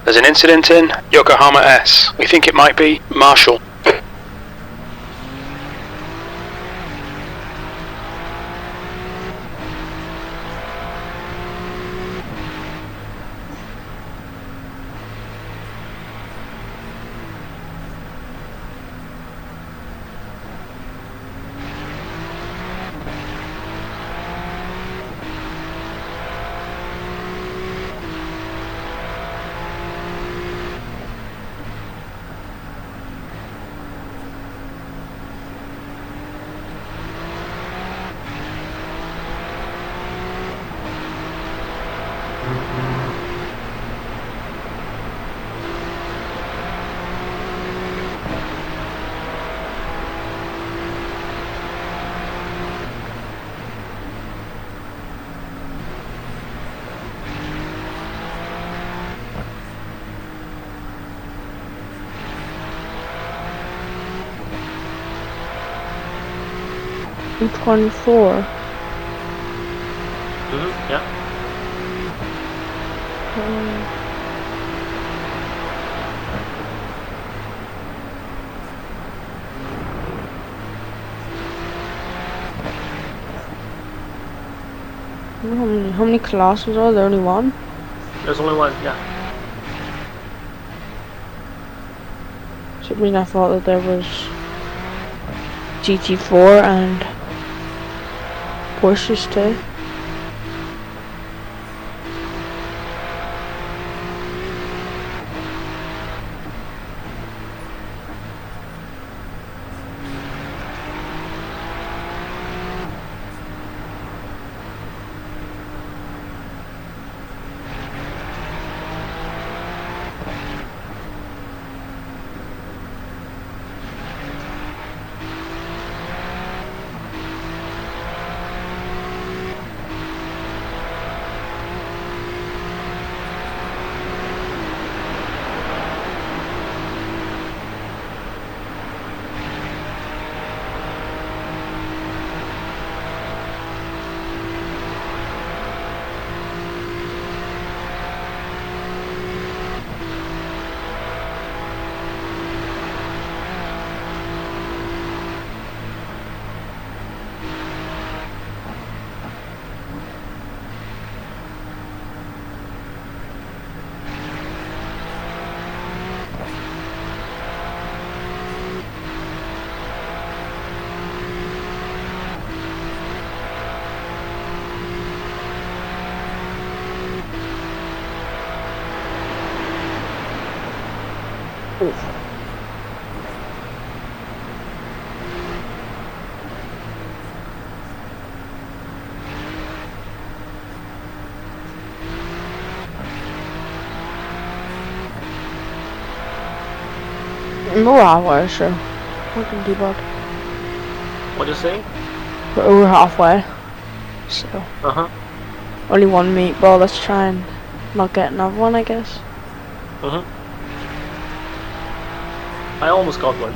There's an incident in Yokohama S. We think it might be Marshall. P24. Yeah. How many classes are there? Only one? There's only one, yeah. So I mean, I thought that there was GT4 and Porsches too. We're halfway, so we can debug. What you saying? We're halfway, so only one meatball. Let's try and not get another one, I guess. I almost got one.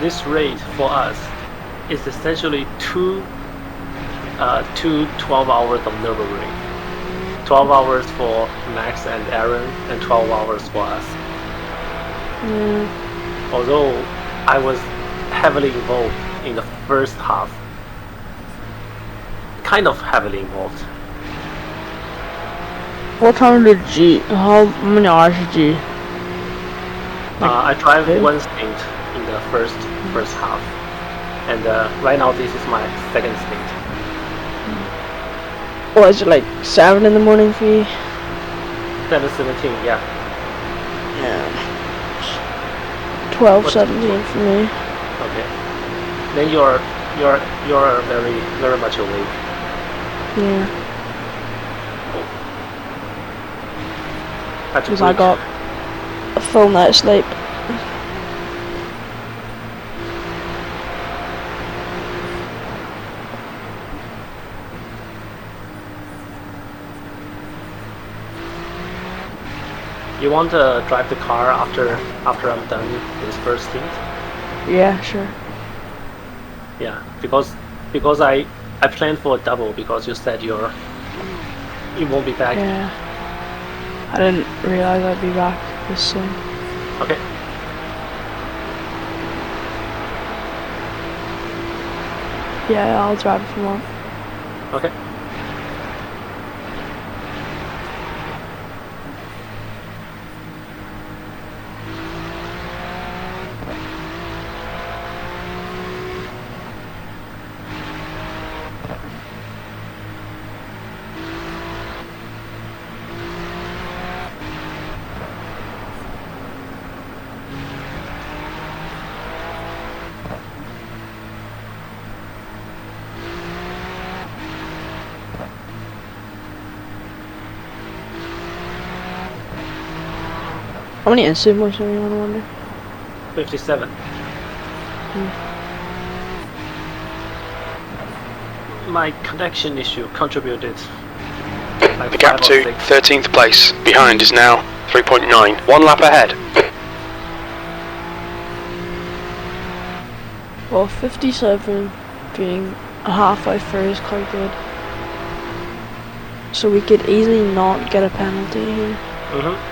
This rate for us is essentially two 12 hours of Nurburgring. 12 hours for Max and Aaron, and 12 hours for us. Although I was heavily involved in the first half. Kind of heavily involved. What time did how many hours did G? I drive one stint in the first half, and right now this is my second stint. What is it, like 7 in the morning for you? Then it's 17, yeah. Yeah. 12, What- 17 for me. Okay. Then you're very very much awake. Yeah. Had to Because I break. got a full night's sleep. You want to drive the car after I'm done this first stint? Yeah, sure. Yeah, because I planned for a double because you said you won't be back. Yeah. I didn't realize I'd be back this soon. Okay. Yeah, I'll drive if you want. Okay. How many instant moves are you on, I wonder? 57. My connection issue contributed. Like The gap 5 or to 6. 13th place. Behind is now 3.9. 1 lap ahead. Well, 57 being a halfway through is quite good. So we could easily not get a penalty here. Mm-hmm.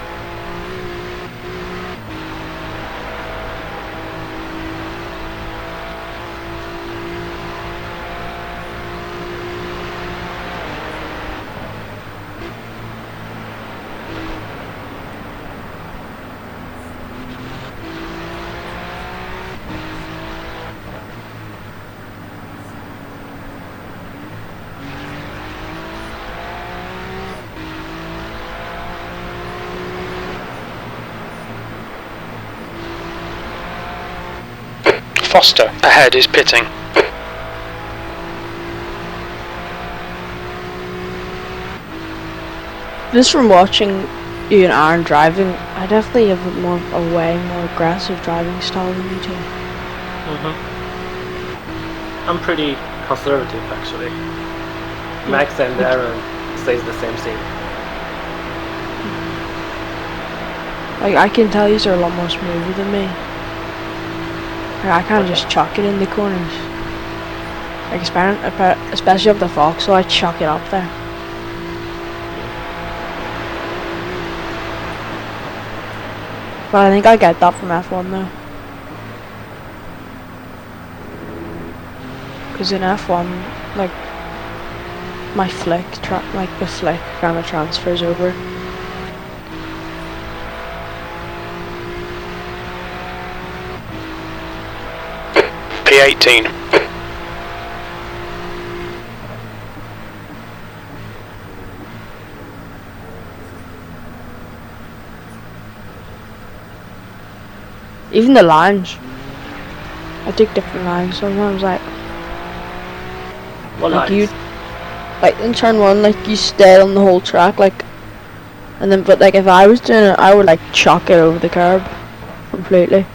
Foster ahead is pitting. Just from watching you and Aaron driving, I definitely have a way more aggressive driving style than you two. Mm-hmm. I'm pretty conservative actually. Max and Aaron says the same thing. Like, I can tell you're a lot more smoother than me. Like, I can't just chuck it in the corners. Like, especially up the Fox, so I chuck it up there. But I think I get that from F1 though. Because in F1, like, my flick, the flick kind of transfers over. P18. Even the lines. I take different lines sometimes, like What like lines? you, like in turn 1, like you stay on the whole track, like, and then, but like if I was doing it, I would like chuck it over the curb completely.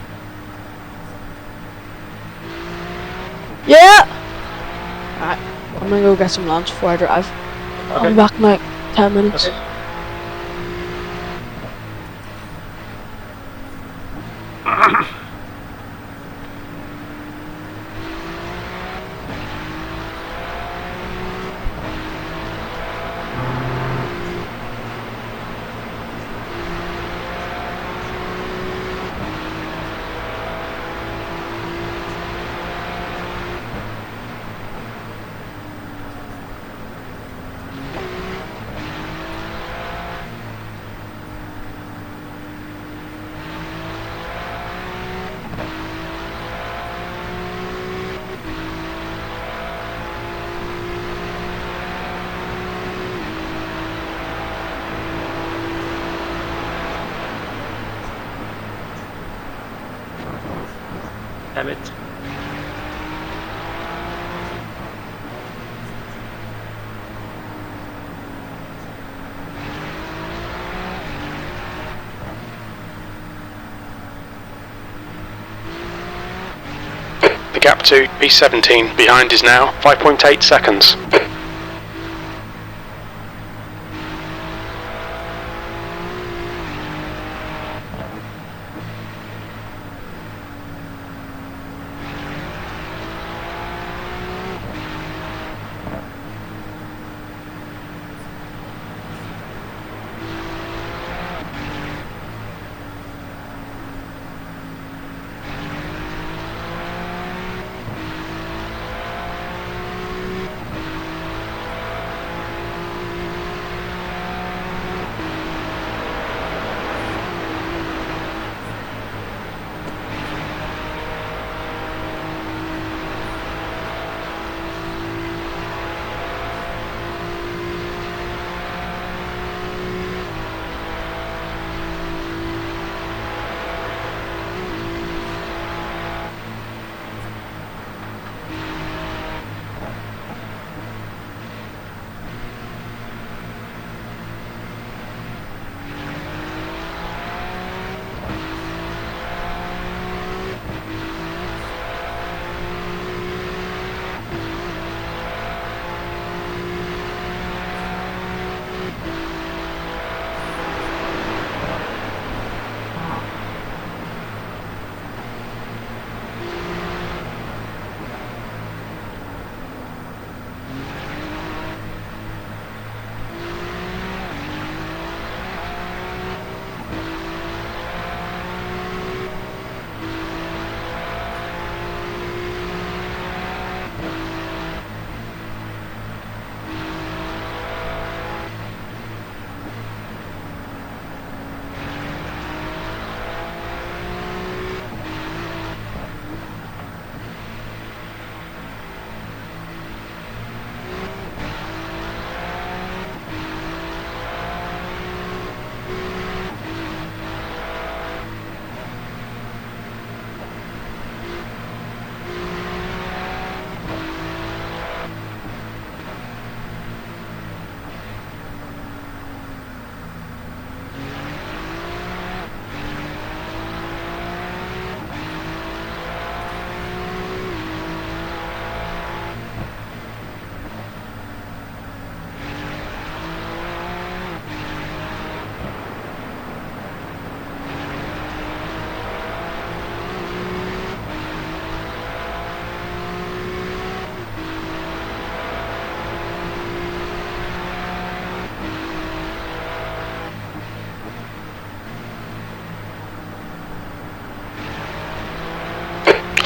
Yeah. Alright, I'm gonna go get some lunch before I drive. I'll be back in like 10 minutes. Okay. Damn it. The gap to P17 behind is now 5.8 seconds.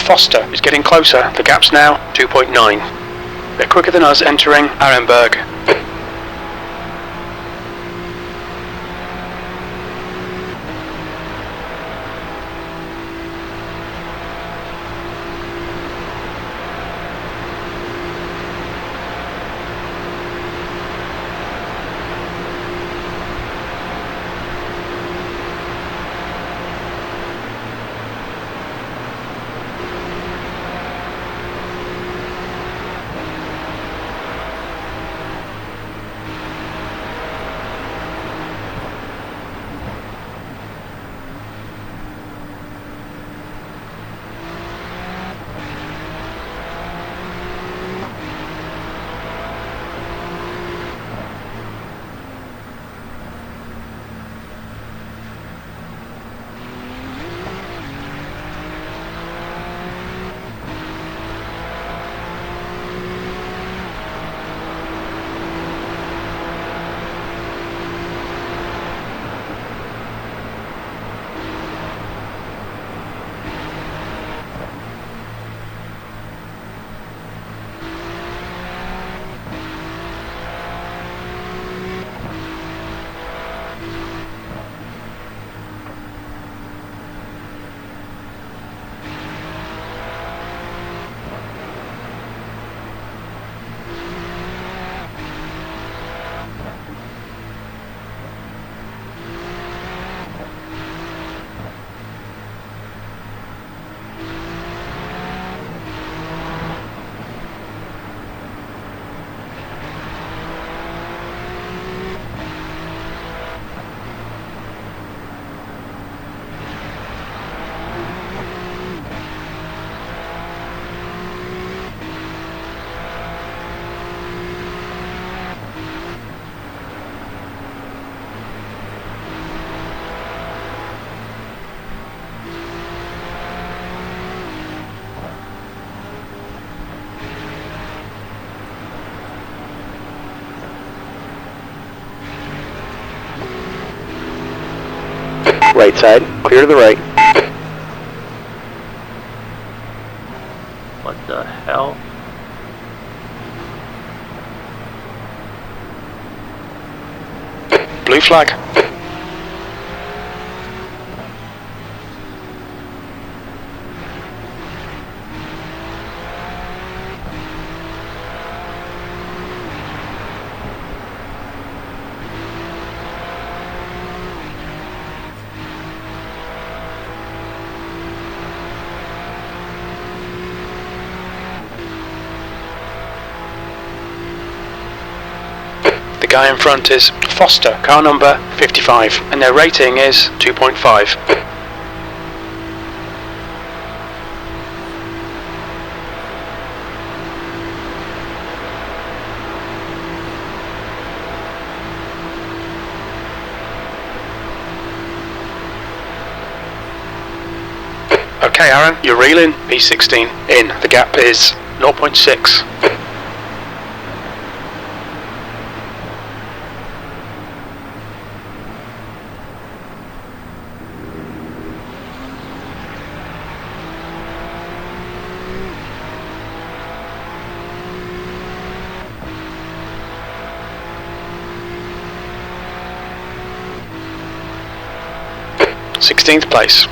Foster is getting closer. The gap's now 2.9. They're quicker than us entering Arenberg. Right side, clear to the right. What the hell? Blue flag. The guy in front is Foster, car number 55, and their rating is 2.5. Okay, Aaron, you're reeling. P16 in. The gap is 0.6. Sixteenth place.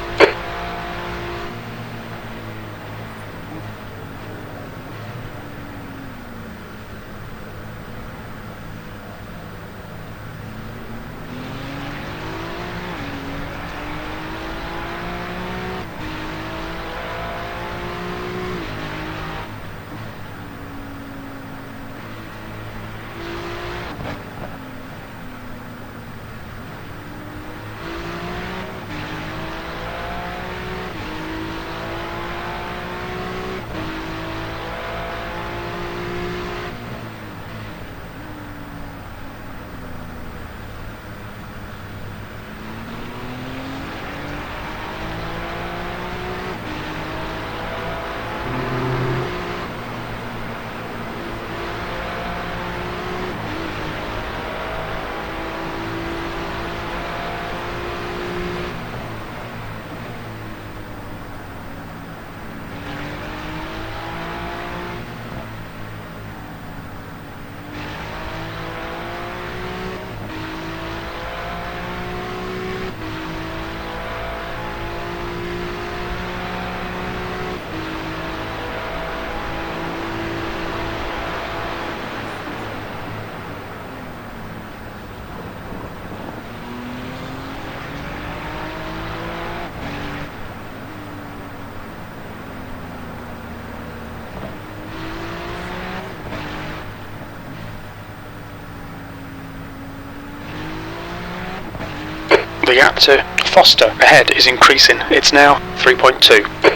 The gap to Foster ahead is increasing. It's now 3.2.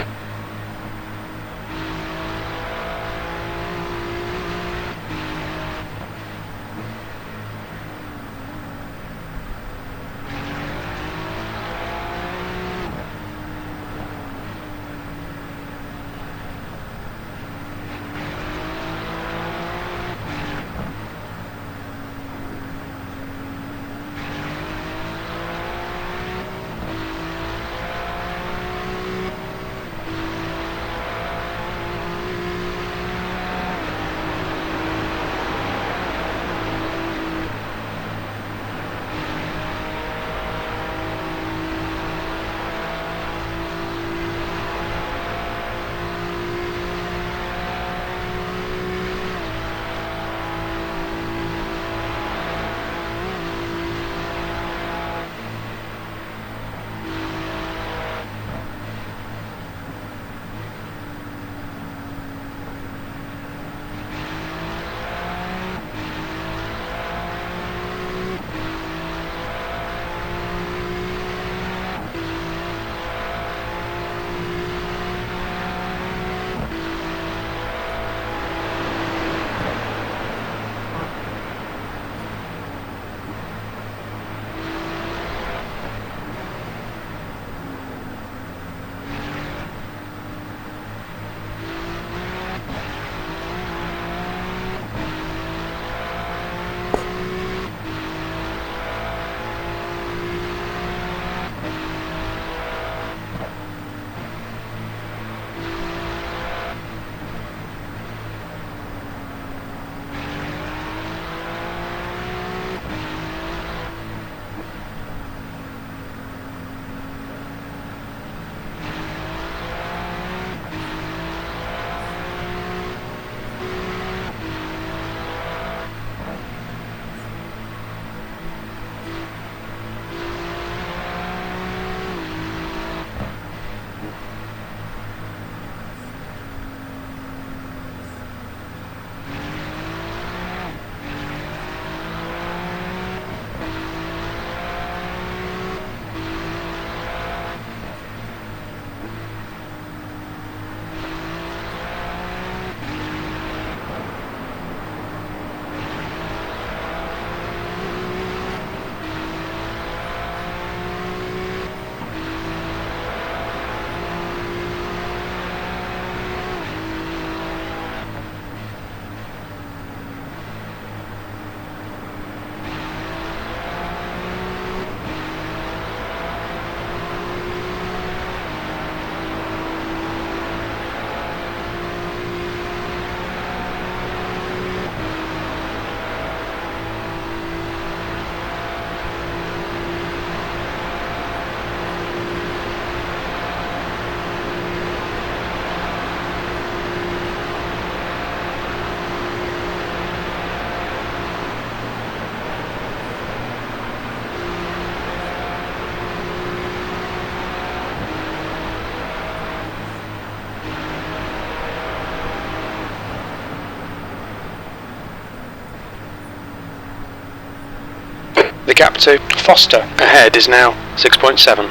The gap to Foster ahead is now 6.7.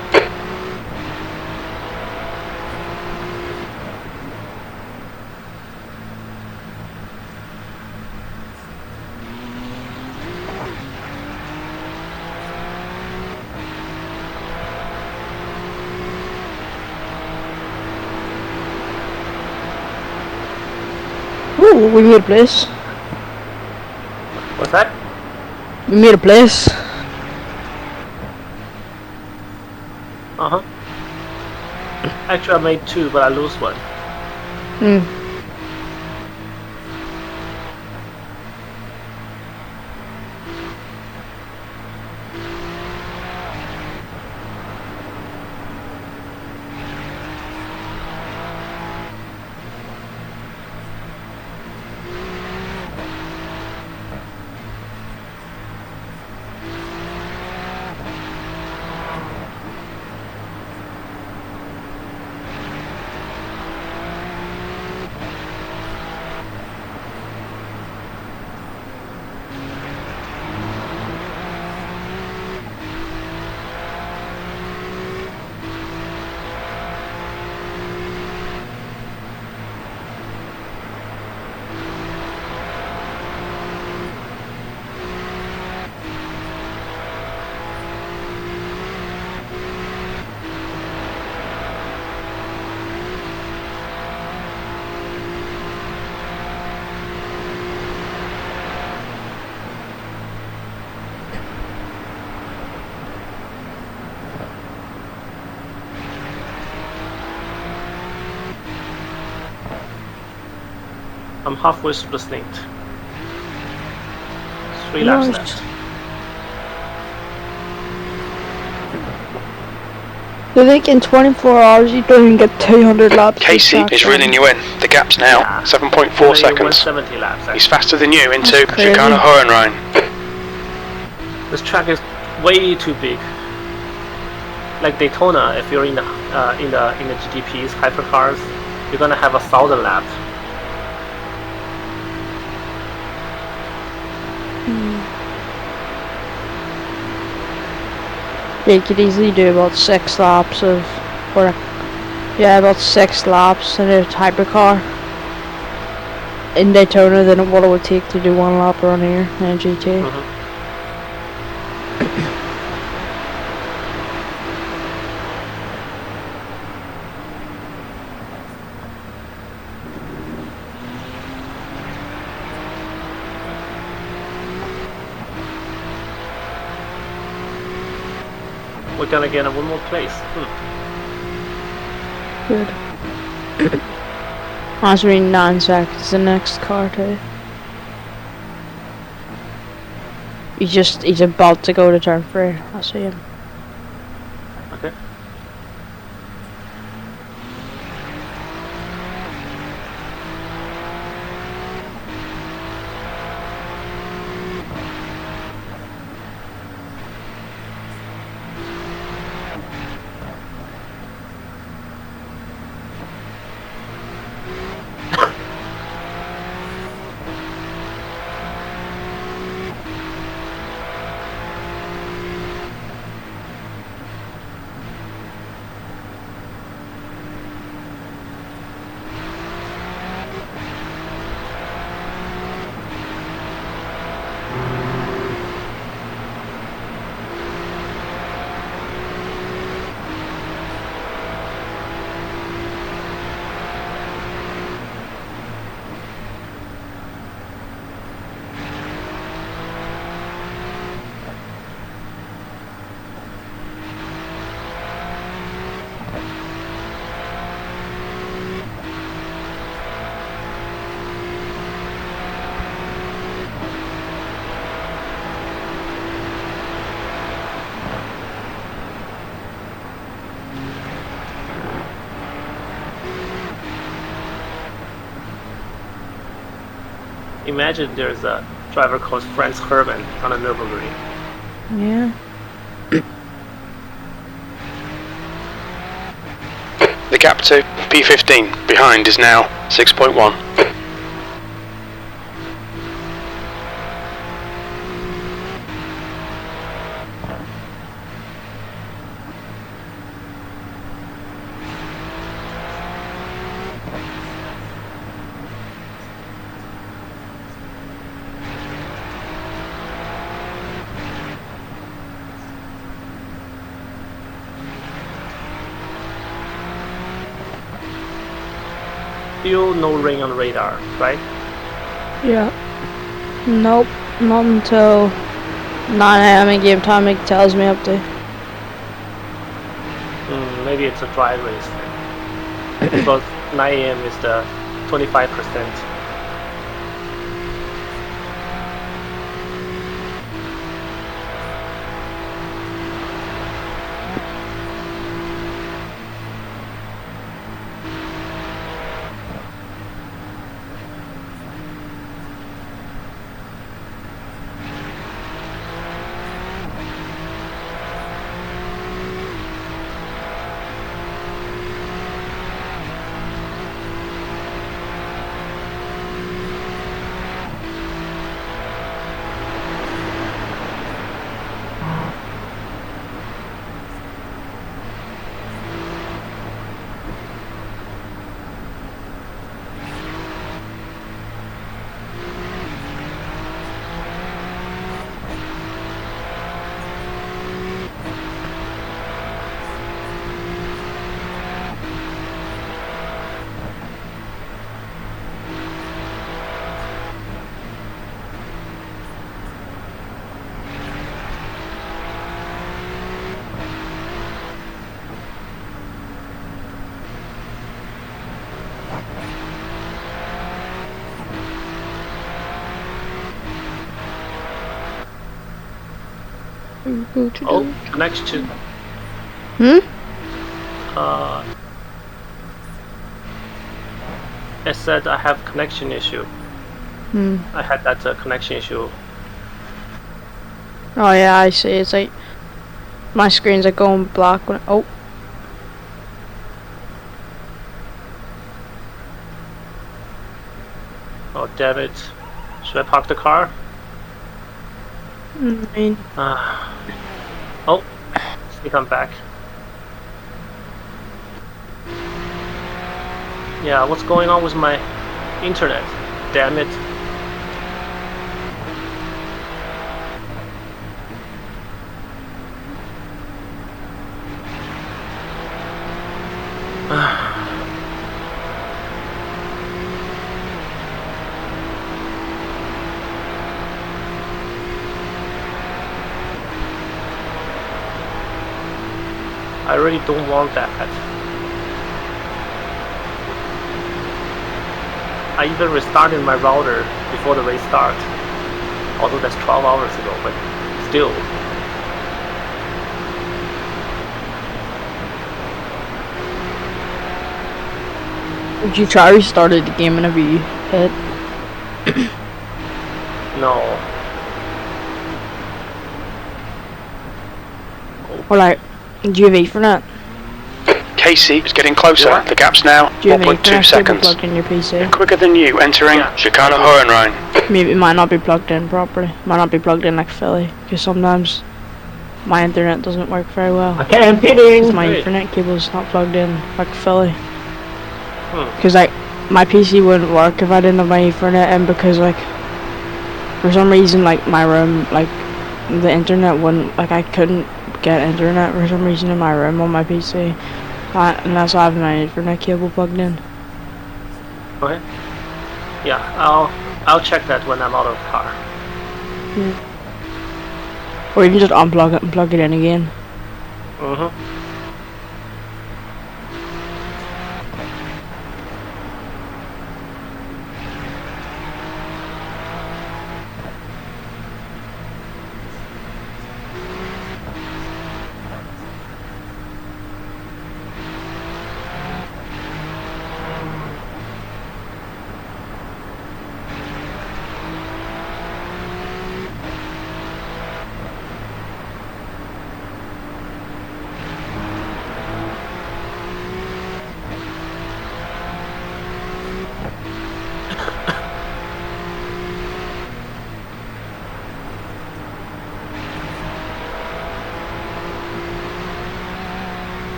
Ooh, we made a place. What's that? We made a place. Uh-huh. Actually, I made 2, but I lose 1. Hmm. I'm halfway through the stint. 3 laps Nice. left. I think in 24 hours you don't even get 200 laps. of Casey track is time. reeling you in. The gap's now Yeah. 7.4 Only seconds. 170 laps. He's Actually. faster than you into That's crazy. Chicana Hohenrhein. This track is way too big. Like Daytona, if you're in the GTPs, hypercars, you're gonna have 1,000 laps. Yeah, you could easily do about 6 laps of, or yeah, about 6 laps in a hypercar in Daytona than what it would take to do 1 lap around here in a GT. We're gonna get 1 more place. Good. That's really 9 seconds the next car too. He's about to go to turn 3. I see him. Okay. Imagine there's a driver called Franz Herben on a Nürburgring. Yeah. The gap to P15 behind is now 6.1. still no rain on radar, right? Yeah. Nope. Not until 9 a.m. in game time it tells me up to. Maybe it's a dry race then. Because 9 a.m. is the 25%. Oh, connection. I said I have connection issue. I had that connection issue. Oh yeah, I see. It's like my screen's like going black when. Oh. Oh, damn it. Should I park the car? I mean, oh, I think I'm back. Yeah, what's going on with my internet? Damn it. I really don't want that. I even restarted my router before the race starts. Although that's 12 hours ago, but still. would you try restarted the game whenever you hit? No. Or like, do you have Ethernet? Casey is getting closer. The gap's now Do you have 1.2 Ethernet cable seconds. plugged in your PC? Quicker than you, entering Chicana Hohenrhein. Maybe it might not be plugged in properly. Might not be plugged in like Philly, because sometimes my internet doesn't work very well. Okay, I'm kidding. 'Cause my Ethernet cable's not plugged in like Philly. Because like my PC wouldn't work if I didn't have my Ethernet in, because like for some reason like my room, like the internet wouldn't, like I couldn't get internet for some reason in my room on my PC unless I have my Ethernet cable plugged in. Okay. Yeah, I'll check that when I'm out of the car. Or you can just unplug it and plug it in again.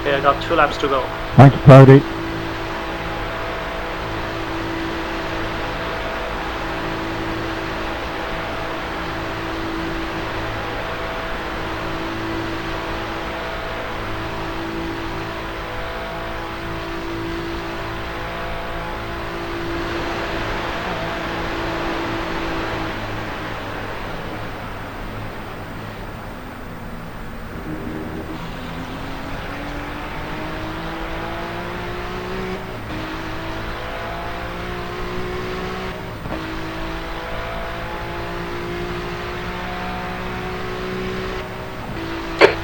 Okay, I got 2 laps to go. Thanks, party.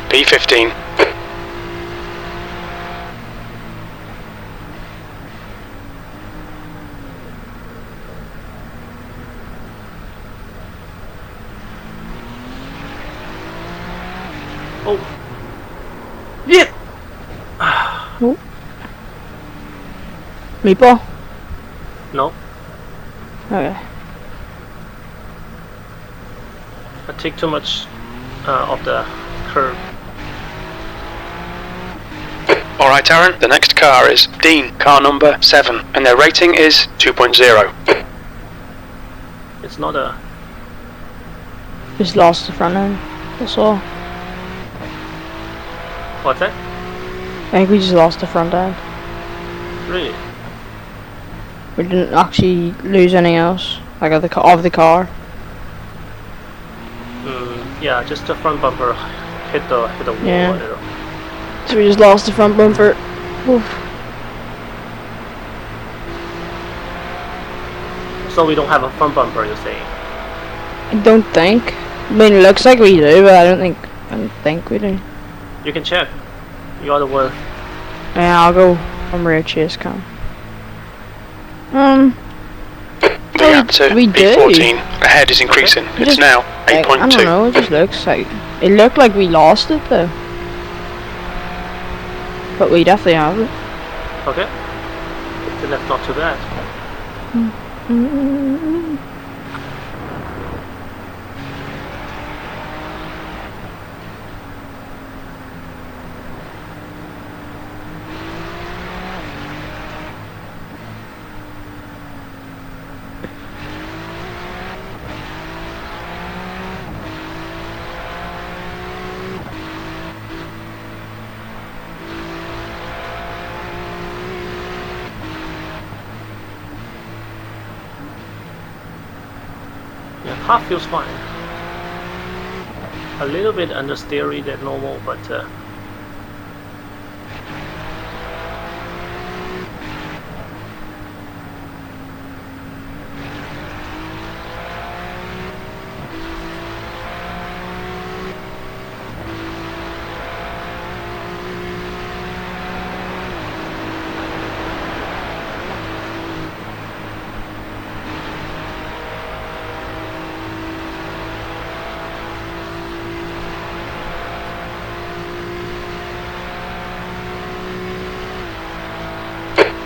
P15. Oh! Yeah! Meatball? No, Okay. I take too much of the curve. Alright, Aaron, the next car is Dean, car number 7, and their rating is 2.0. It's not a... Just lost the front end. That's all. What's that? I think we just lost the front end. Really? We didn't actually lose anything else. Like of the car. Yeah, just the front bumper hit the wall Yeah. a little. So we just lost the front bumper. Oof. So we don't have a front bumper, you're saying? I don't think. I mean, it looks like we do, but I don't think we do. You can check. You are the one. Yeah, I'll go from rear chase cam. The gap to we do. P14 ahead is increasing. It It's just- now I don't 8.2. know. It just looks like it looked like we lost it though, but we definitely have it. Okay. Then that's not too bad. Yeah, half feels fine. A little bit understeery than normal, but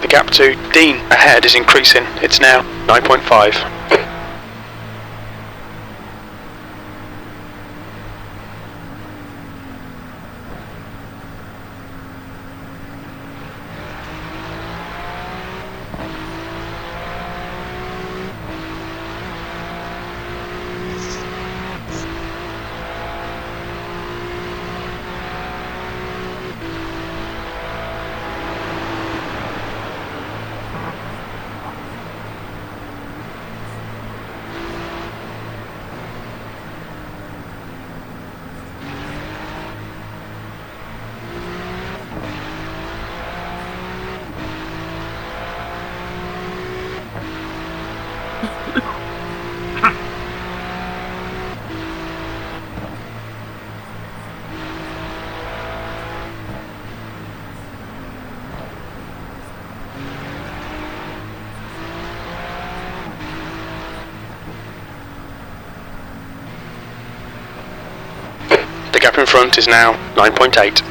The gap to Dean ahead is increasing. It's now 9.5. The gap in front is now 9.8.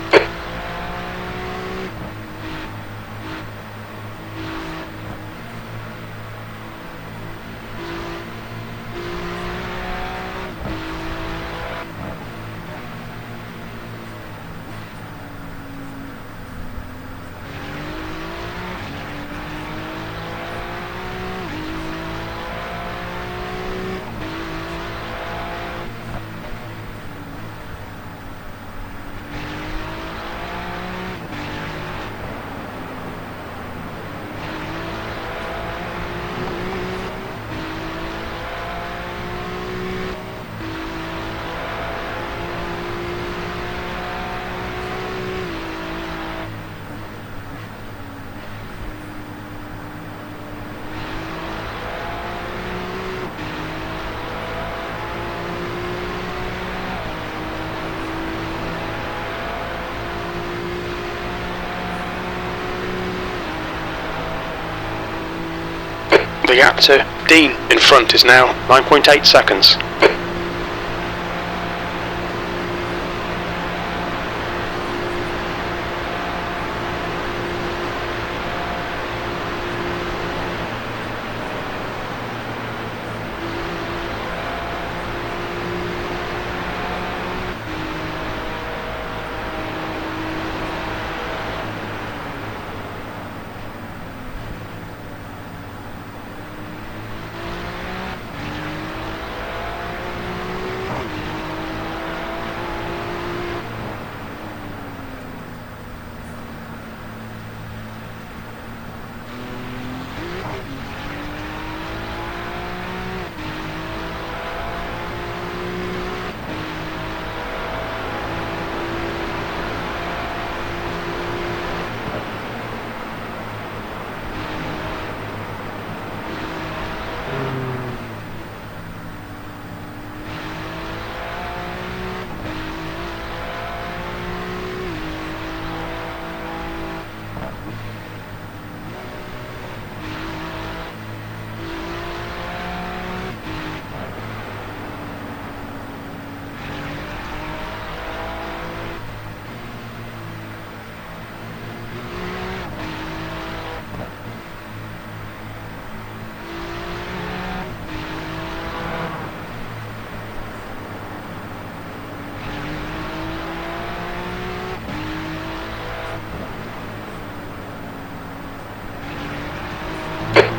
The gap to Dean in front is now 9.8 seconds.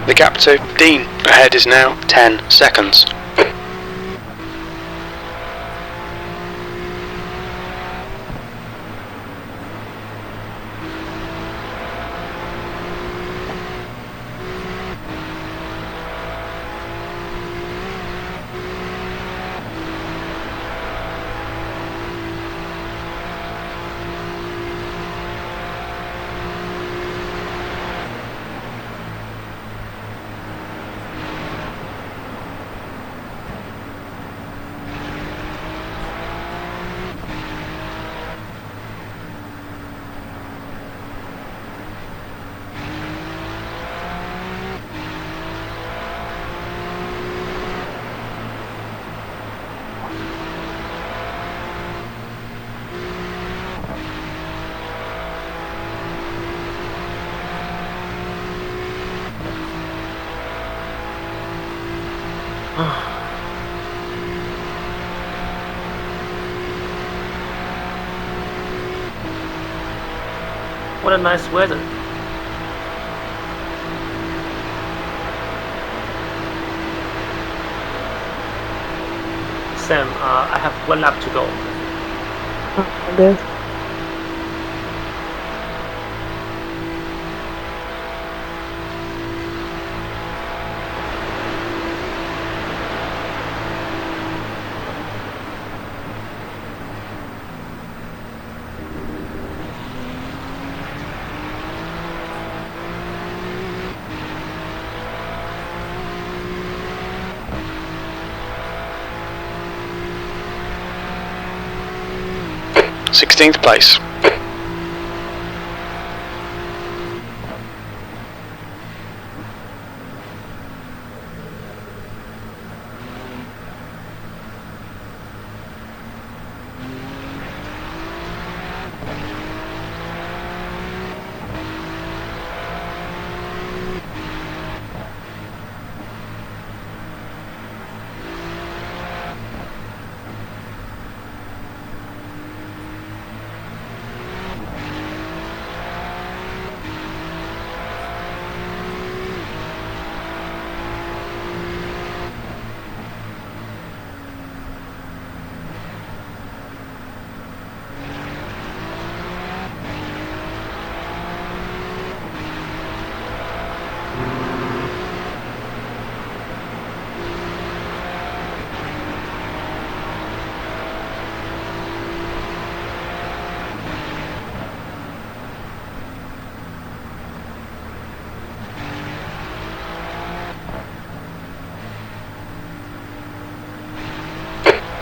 The gap to Dean ahead is now 10 seconds. What a nice weather. Sam, I have one lap to go. Okay. Sixteenth place.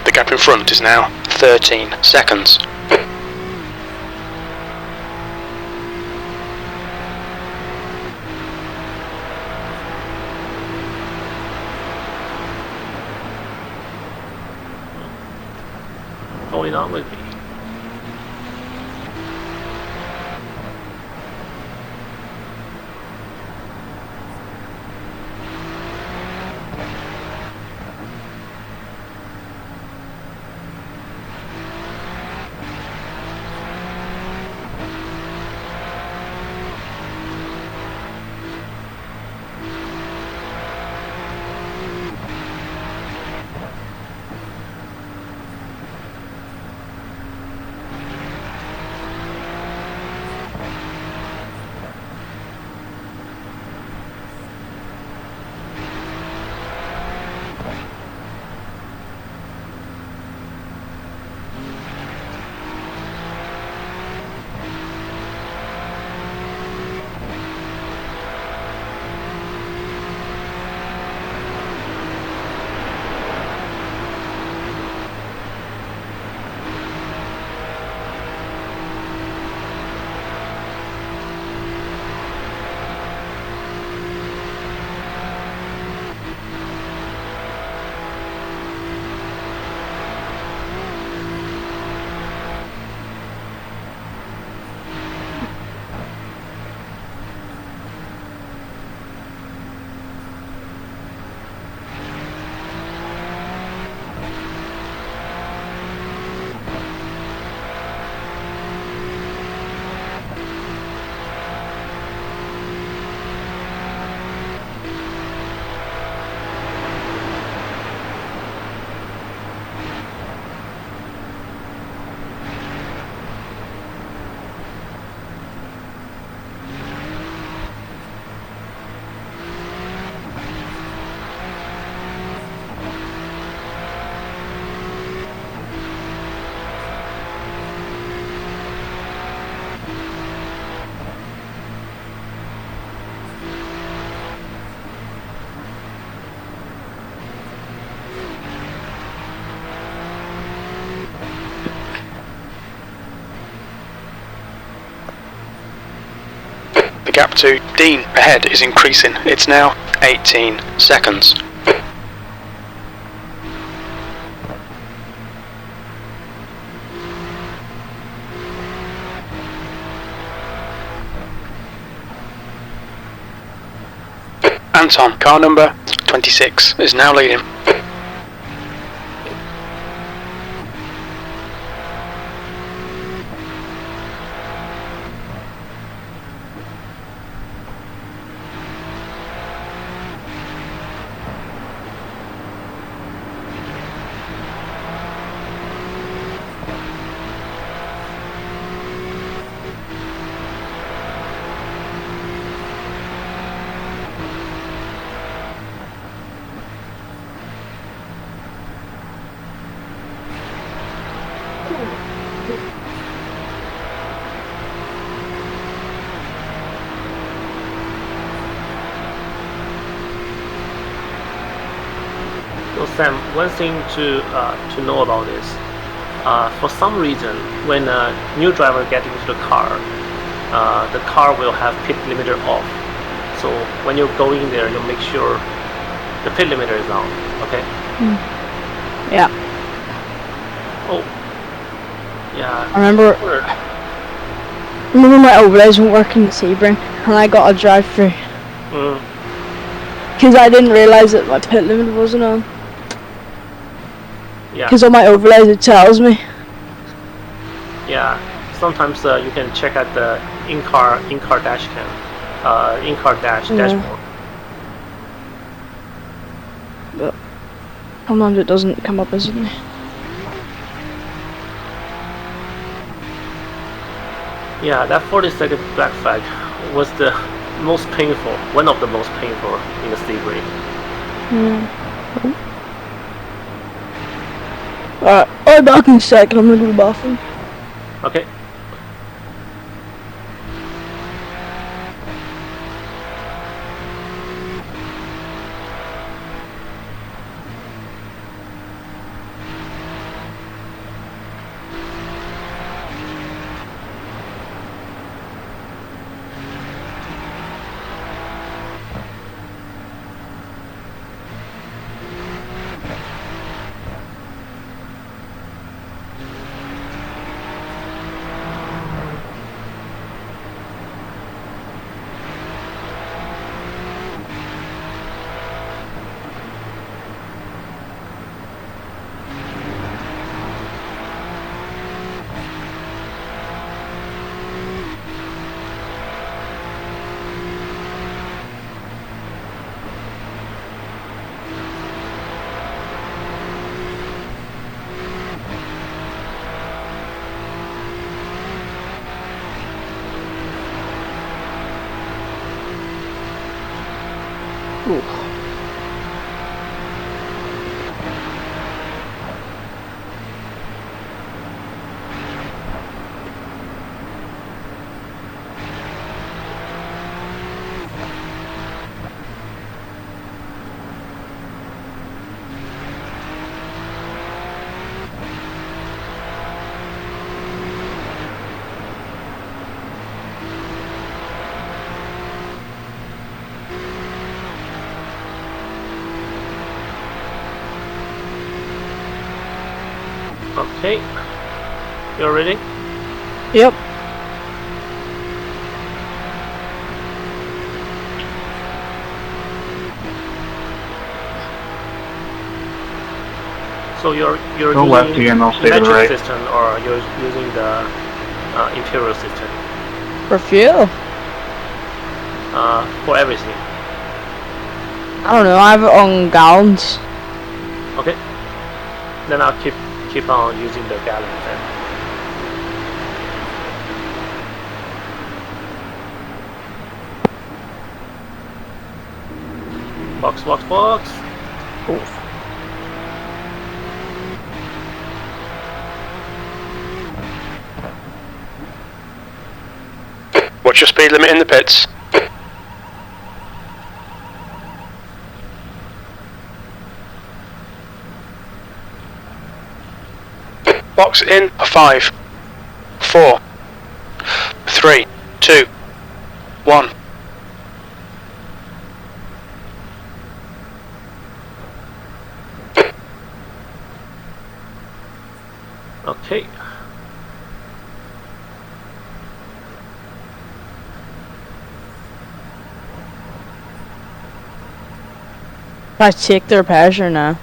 The gap in front is now 13 seconds. going on with me? The gap to Dean ahead is increasing. It's now 18 seconds. Anton, car number 26, is now leading. So Sam, one thing to know about this, for some reason, when a new driver gets into the car will have pit limiter off. So when you go in there, you'll make sure the pit limiter is on. Okay. Yeah. Oh. Yeah. I remember my overlays weren't working in Sebring, and I got a drive-through. Because I didn't realise that my pit limiter wasn't on. Yeah. Because on my overlays it tells me. Yeah. Sometimes you can check out the in-car dash cam, in-car dashboard. But sometimes it doesn't come up, isn't it? Yeah, that 40-second black flag was the most painful, one of the most painful in the Sebring. Alright, I'll be back in a second, I'm gonna go to the bathroom. Okay. Ooh. Okay. You're ready? Yep. So you're Go using left again, I'll stay to the metric right. system, or you're using the imperial system For fuel. for everything. I don't know. I have it on gallons. Okay. Then I'll keep on using the gallons then. Box, box, box. Oof. What's your speed limit in the pits? Box in 5, 4, 3, 2, 1. Okay. Should I take the repairs or no?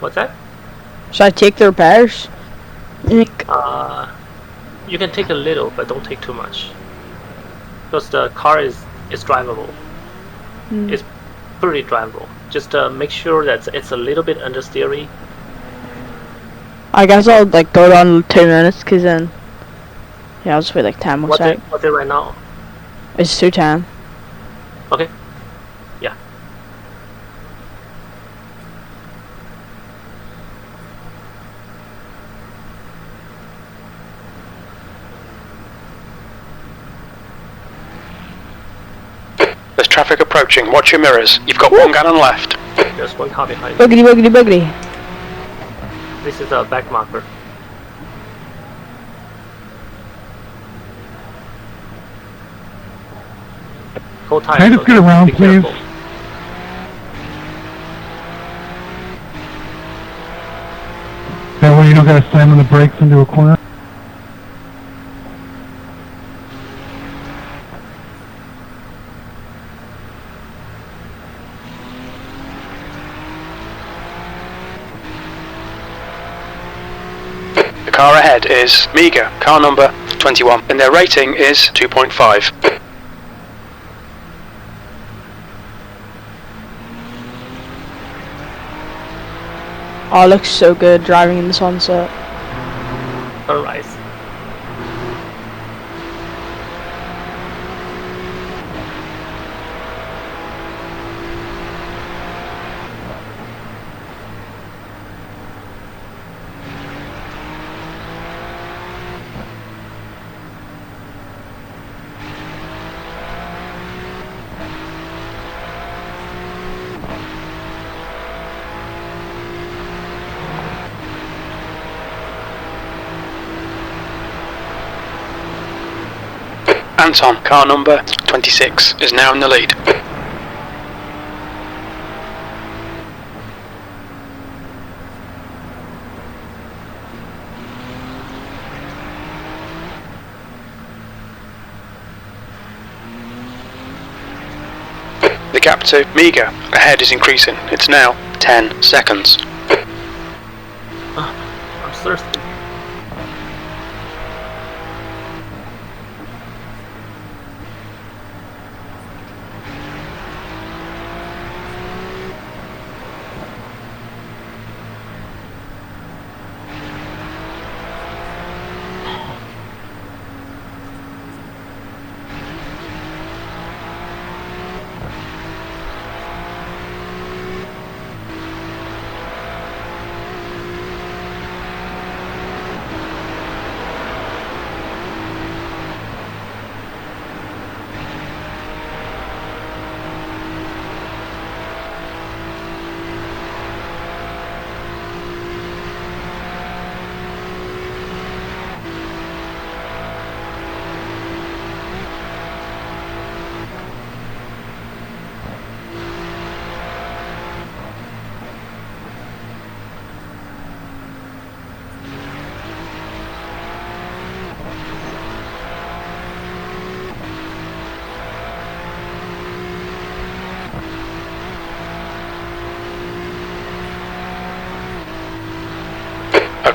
What's that? Should I take the repairs? You can take a little, but don't take too much. Because the car is drivable. It's pretty drivable. Just make sure that it's a little bit understeery. I guess I'll like go down 2 minutes, cause then yeah, I'll just wait like 10 more What's seconds. it right now? It's 2:10. Okay. Yeah. There's traffic approaching. Watch your mirrors. You've got 1 gallon left. There's one car behind. Boogity boogity boogity. This is a back marker. Hold tight. Can I just get around, be please? careful. That way you don't gotta slam on the brakes into a corner. The car ahead is Mega, car number 21, and their rating is 2.5. Oh, it looks so good driving in the sunset. Alright. Anton, car number 26, is now in the lead. The gap to Mega ahead is increasing. It's now 10 seconds. I'm thirsty.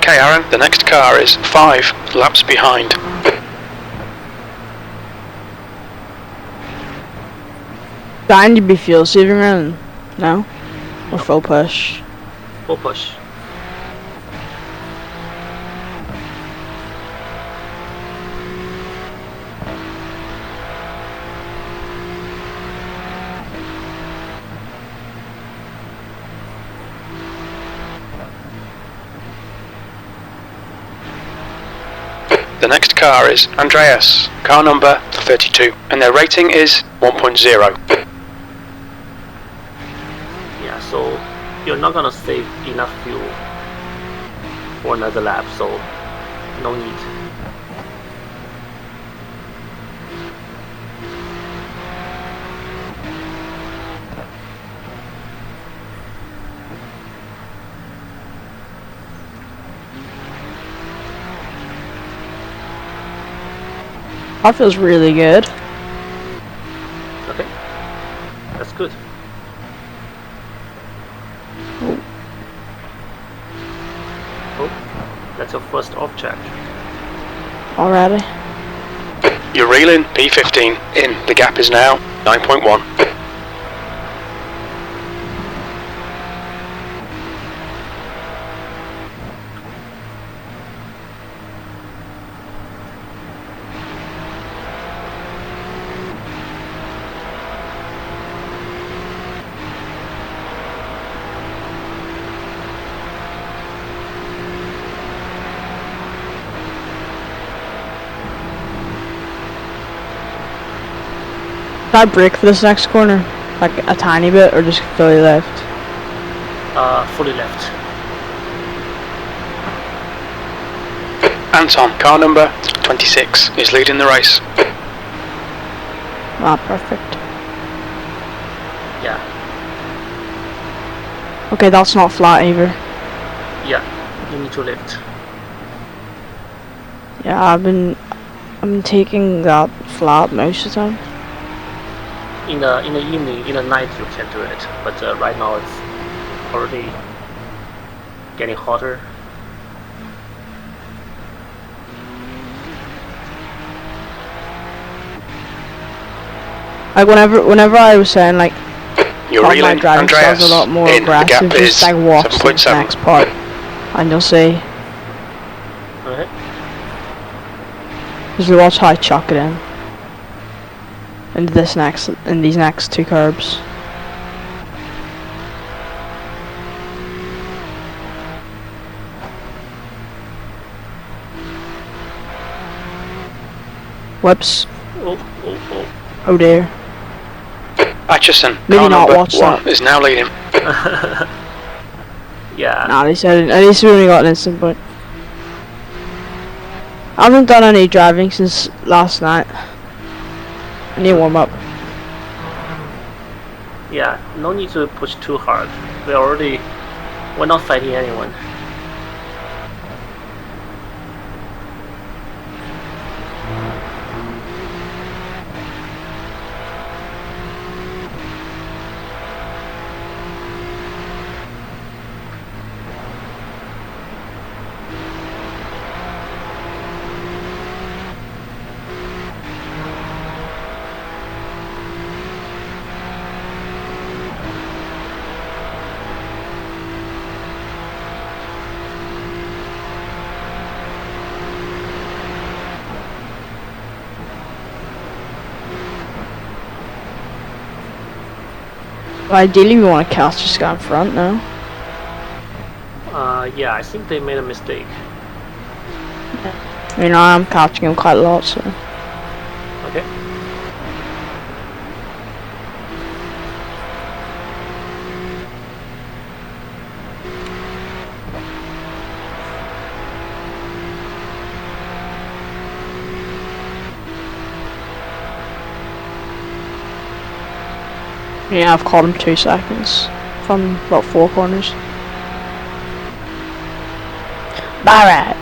Okay, Aaron, the next car is 5 laps behind. Trying to be fuel saving around now? Or full push? Full push. The next car is Andreas, car number 32, and their rating is 1.0. Yeah, so you're not gonna save enough fuel for another lap, so no need. That feels really good. Okay, that's good. Oh, that's your first off check. Alrighty. You're reeling P15 in. The gap is now 9.1. Can I brake for this next corner? Like a tiny bit or just fully left? Fully left. Anton, car number 26, is leading the race. Ah, perfect. Yeah, Okay, that's not flat either. yeah, you need to lift. Yeah, I've been taking that flat most of the time. In the evening, in the night you can do it, but right now it's already getting hotter. Like whenever I was saying like You're my reeling driving style's Andreas a lot more in. The aggressive, gap is just like watch the 7.7. next part and you'll see. Okay. Just watch how I chuck it in. Into these next two curbs. Whoops. Oh dear. Atchison, Maybe car not number watch 1, that. is now leading. Yeah. Nah, at least we only got an instant point. I haven't done any driving since last night. I need to warm up. Yeah, no need to push too hard. We're not fighting anyone. Ideally, we want to cast just go in front now. Yeah, I think they made a mistake. I mean, I am catching him quite a lot, so. Okay. Yeah, I've caught him 2 seconds from about 4 corners. Barrett!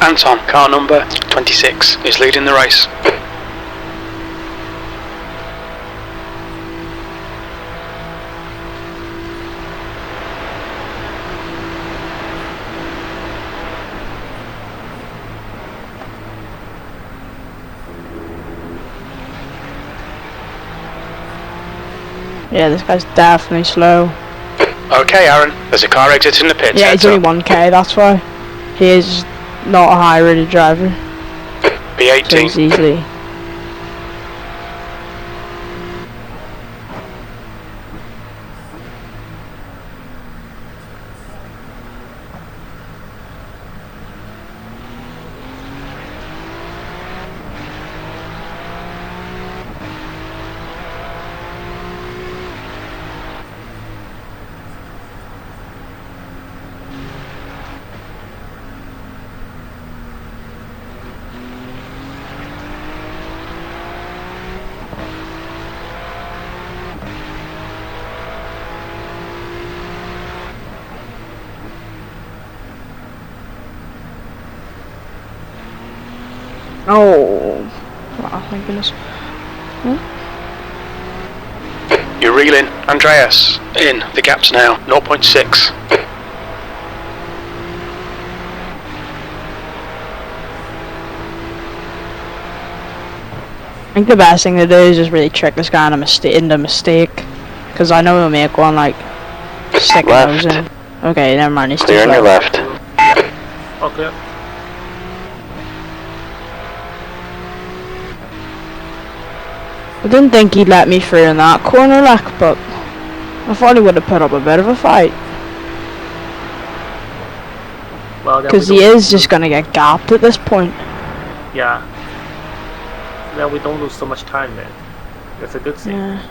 Anton, car number 26, is leading the race. Yeah, this guy's definitely slow. Okay, Aaron, there's a car exiting the pits. Yeah, Heads he's only up. 1k, that's why. He is not a high rated driver. So he's B18. easily. Oh, thank goodness. You're reeling. Andreas, in. The gap's now 0.6. I think the best thing to do is just really trick this guy into mistake. Because I know he'll make one, like, stick nose in. Okay, never mind, he's too Clear on your slow. left. All clear. I didn't think he'd let me through in that corner, like, but I thought he would have put up a bit of a fight. Well, then Because we he don't is just gonna get gapped at this point. Yeah. Then we don't lose so much time then. That's a good thing. Yeah.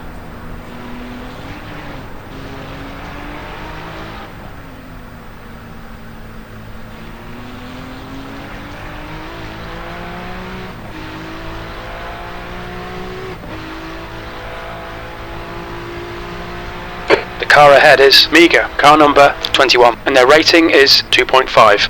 The car ahead is Miga, car number 21, and their rating is 2.5.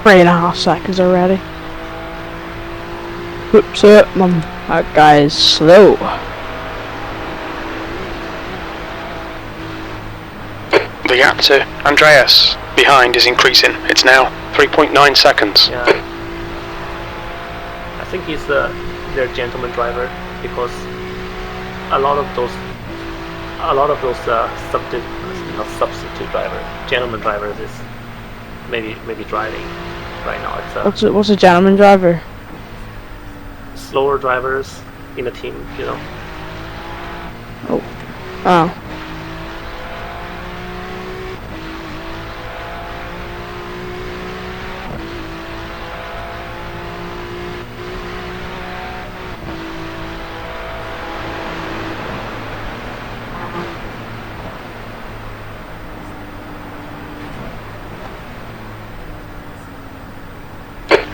Three and a half seconds already. Oops, that guy is slow. The gap to Andreas behind is increasing. It's now 3.9 seconds. Yeah. I think he's their gentleman driver because a lot of those substitute gentleman drivers is maybe driving right now. It's What's a gentleman driver? slower drivers in the team, you know. Oh.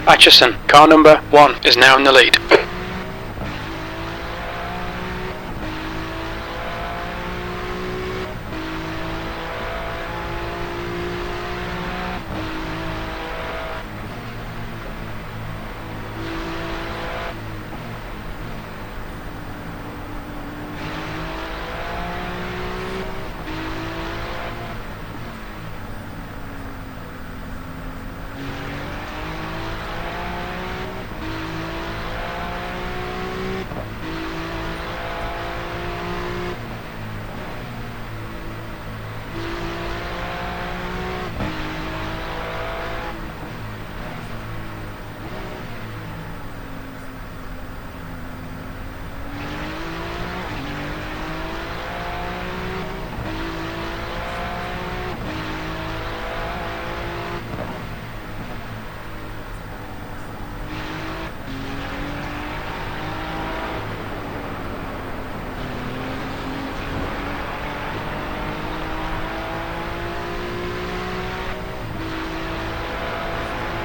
Atchison, car number 1, is now in the lead.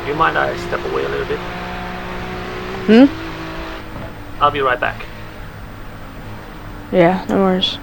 Do you mind I step away a little bit? I'll be right back. Yeah, no worries.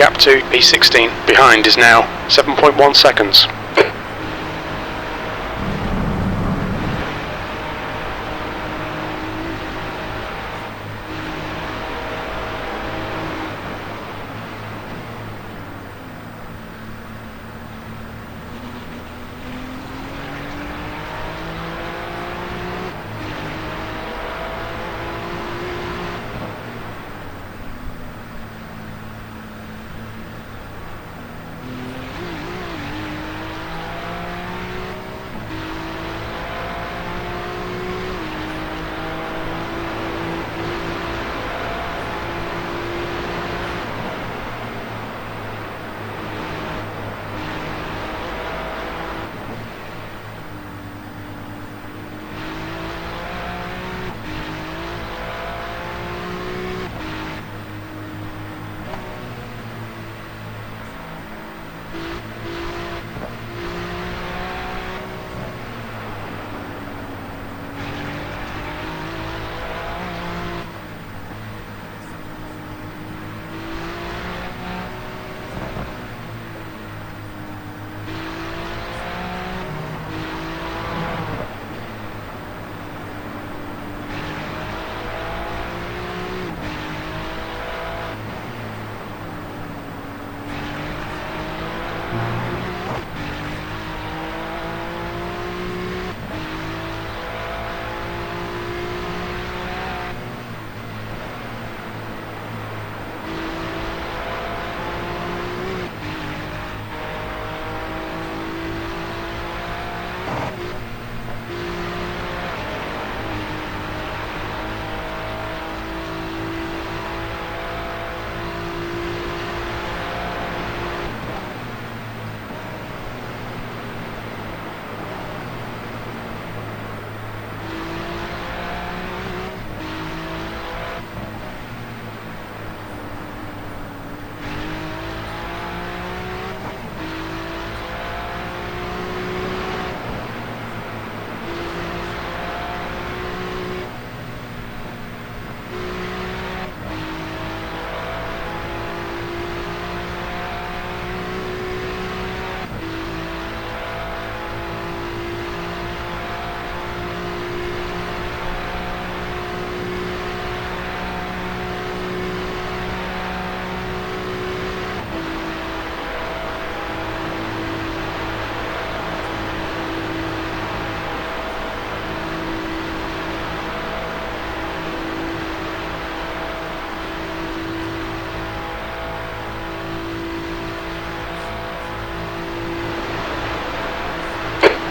gap to P16. Behind is now 7.1 seconds.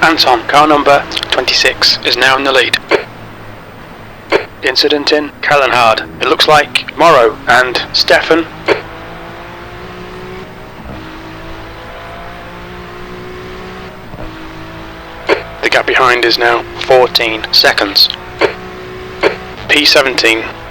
Anton, car number 26, is now in the lead. Incident in Callenhard. It looks like Morrow and Stefan. The gap behind is now 14 seconds. P17.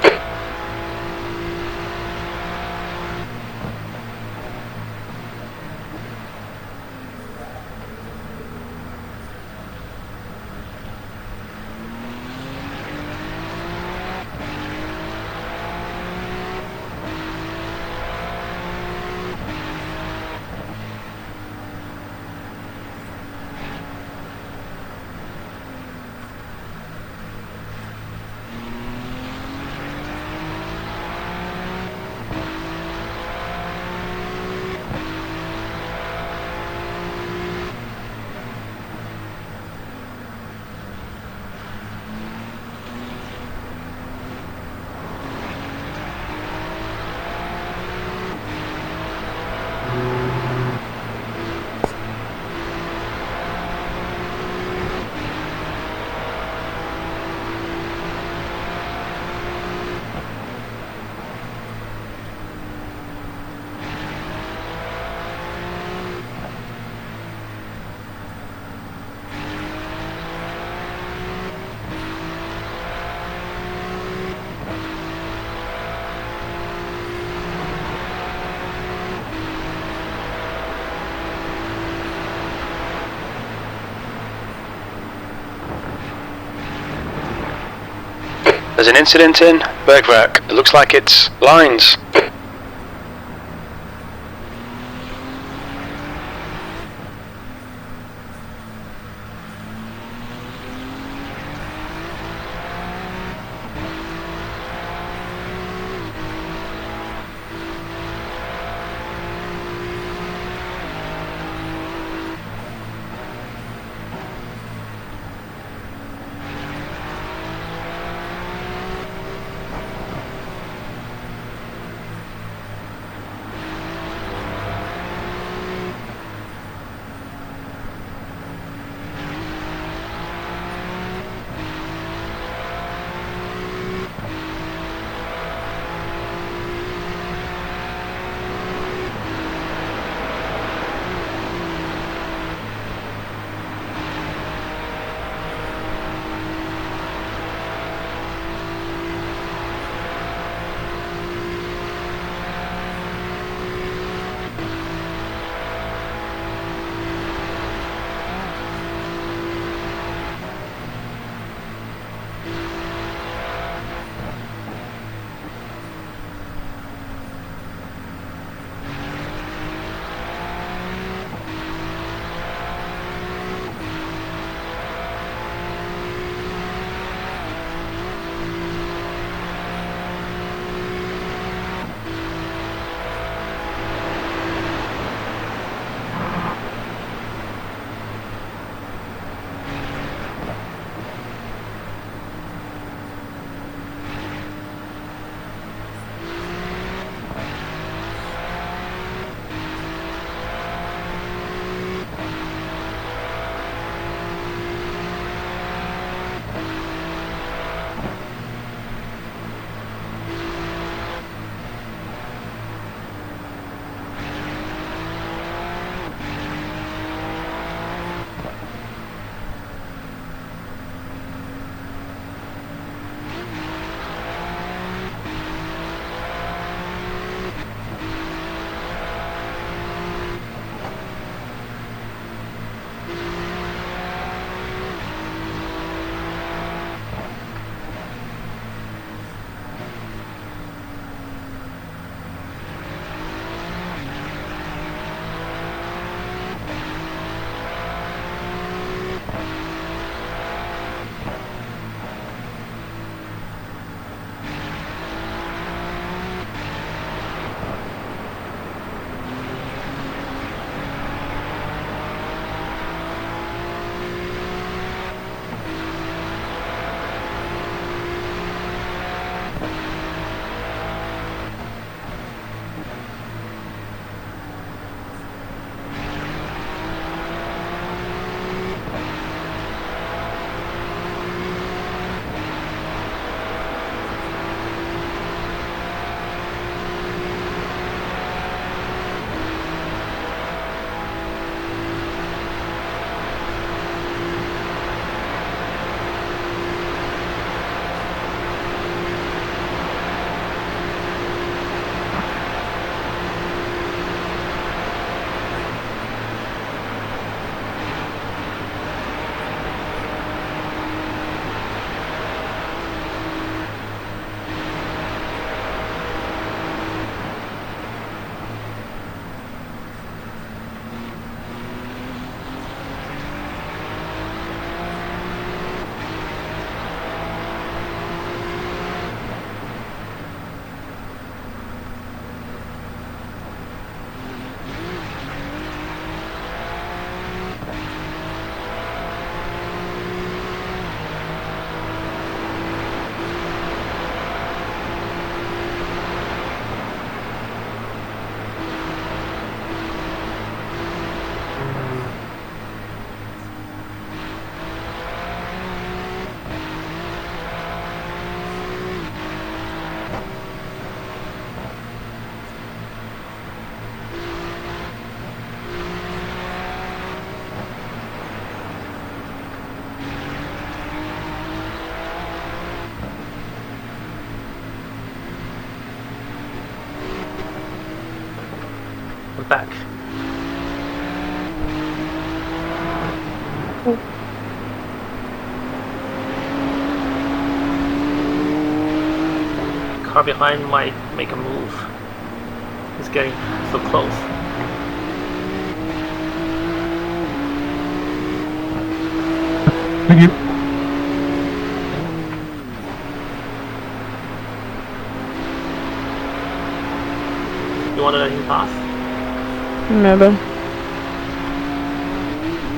There's an incident in Bergwerk. It looks like it's lines. I'm back. Car behind might make a move. It's getting so close. Thank you. You wanna let him pass? Maybe.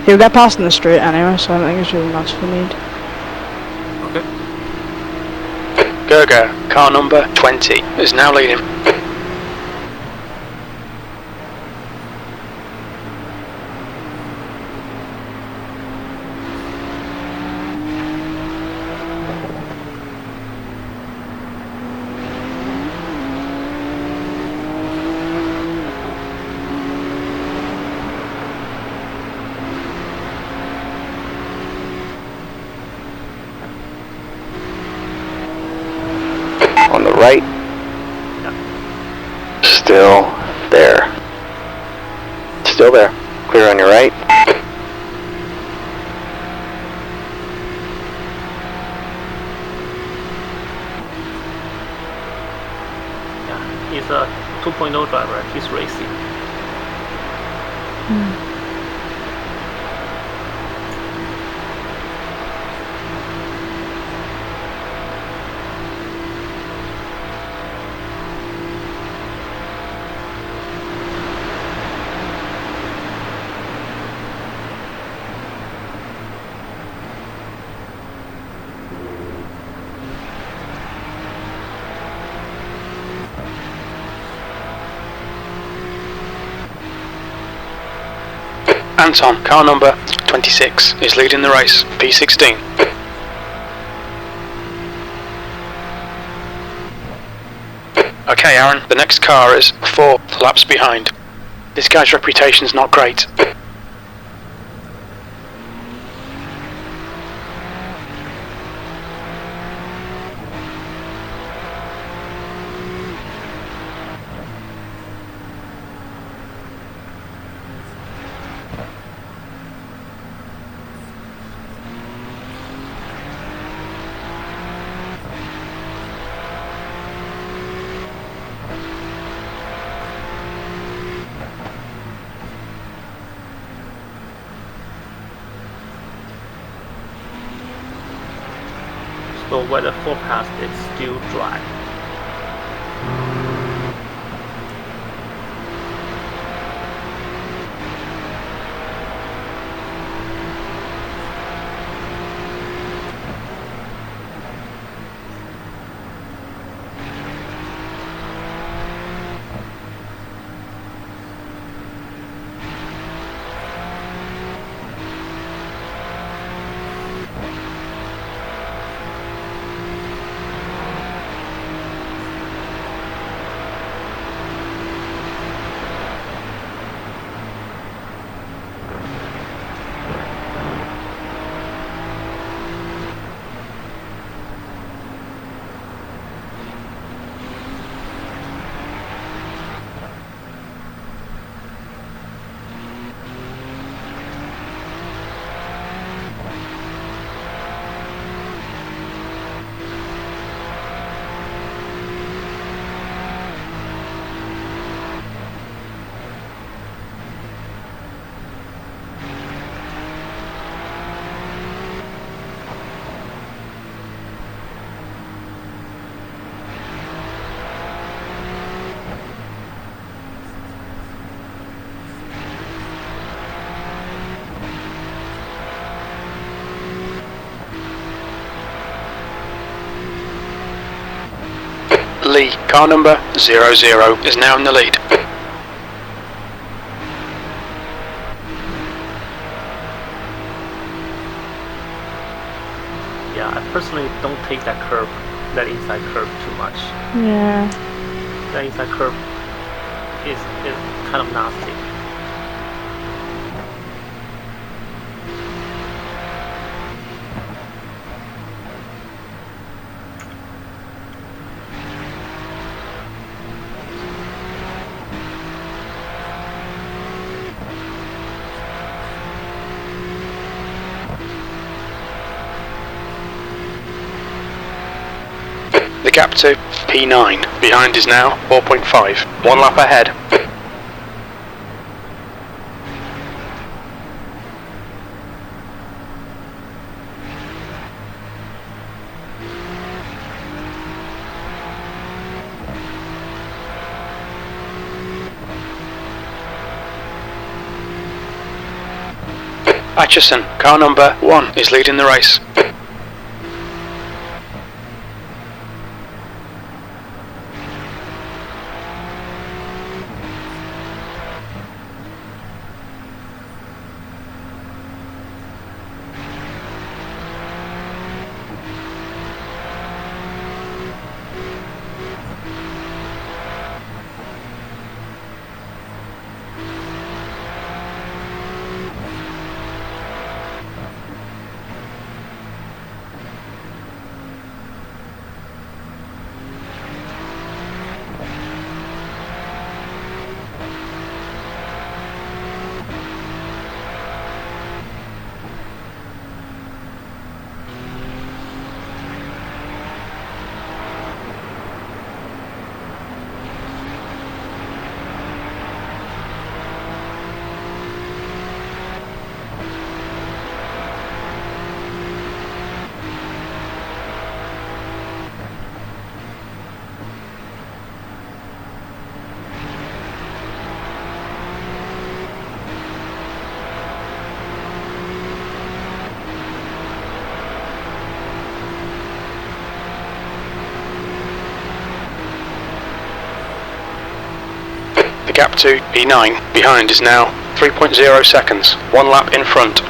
He'll get past in the straight anyway, so I don't think it's really much for need. Okay. Gerger, car number 20, is now leading. On the right. Still there. Still there. Clear on your right. Yeah, he's a 2.0 driver. He's racing. Anton, car number 26, is leading the race, P16. Okay, Aaron, the next car is 4 laps behind. This guy's reputation's not great. So where the forecast is still dry. Lee, car number 00, is now in the lead. Yeah, I personally don't take that curve, that inside curve too much. Yeah. That inside curve is kind of nasty. gap to P9. Behind is now 4.5. 1 lap ahead. Atchison, car number 1, is leading the race. The gap to P9 behind is now 3.0 seconds. 1 lap in front.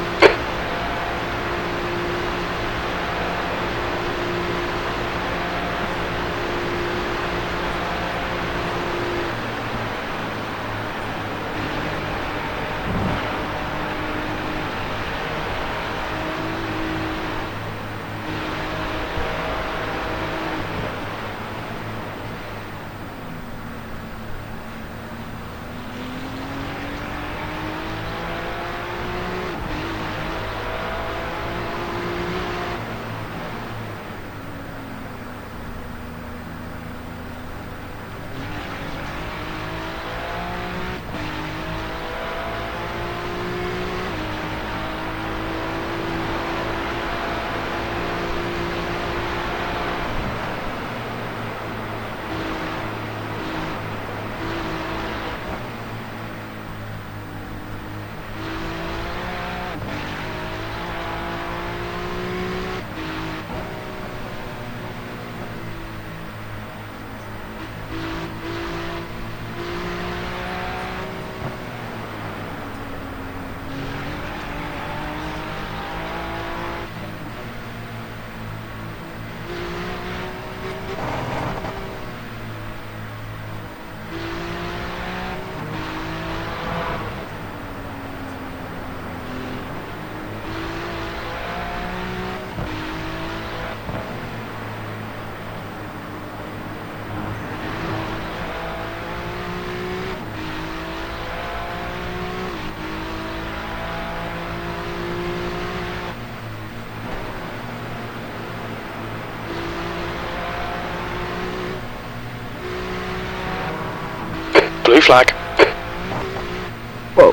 Blue flag. Whoa.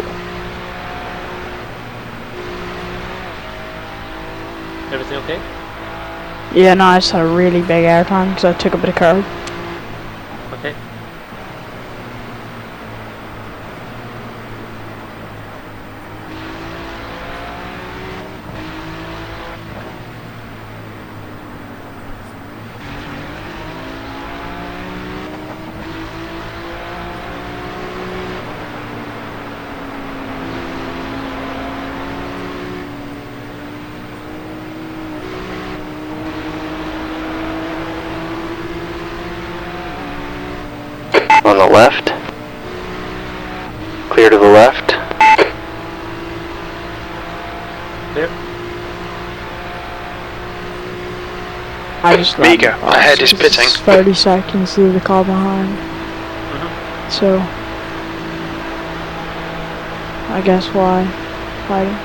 Everything okay? Yeah, no, I just had a really big air time, so I took a bit of curve. Okay. On the left. Clear to the left. Clear. I just let Mega, him pass ahead is 'cause pitting. it's 30 seconds to the car behind. So, I guess why fighting.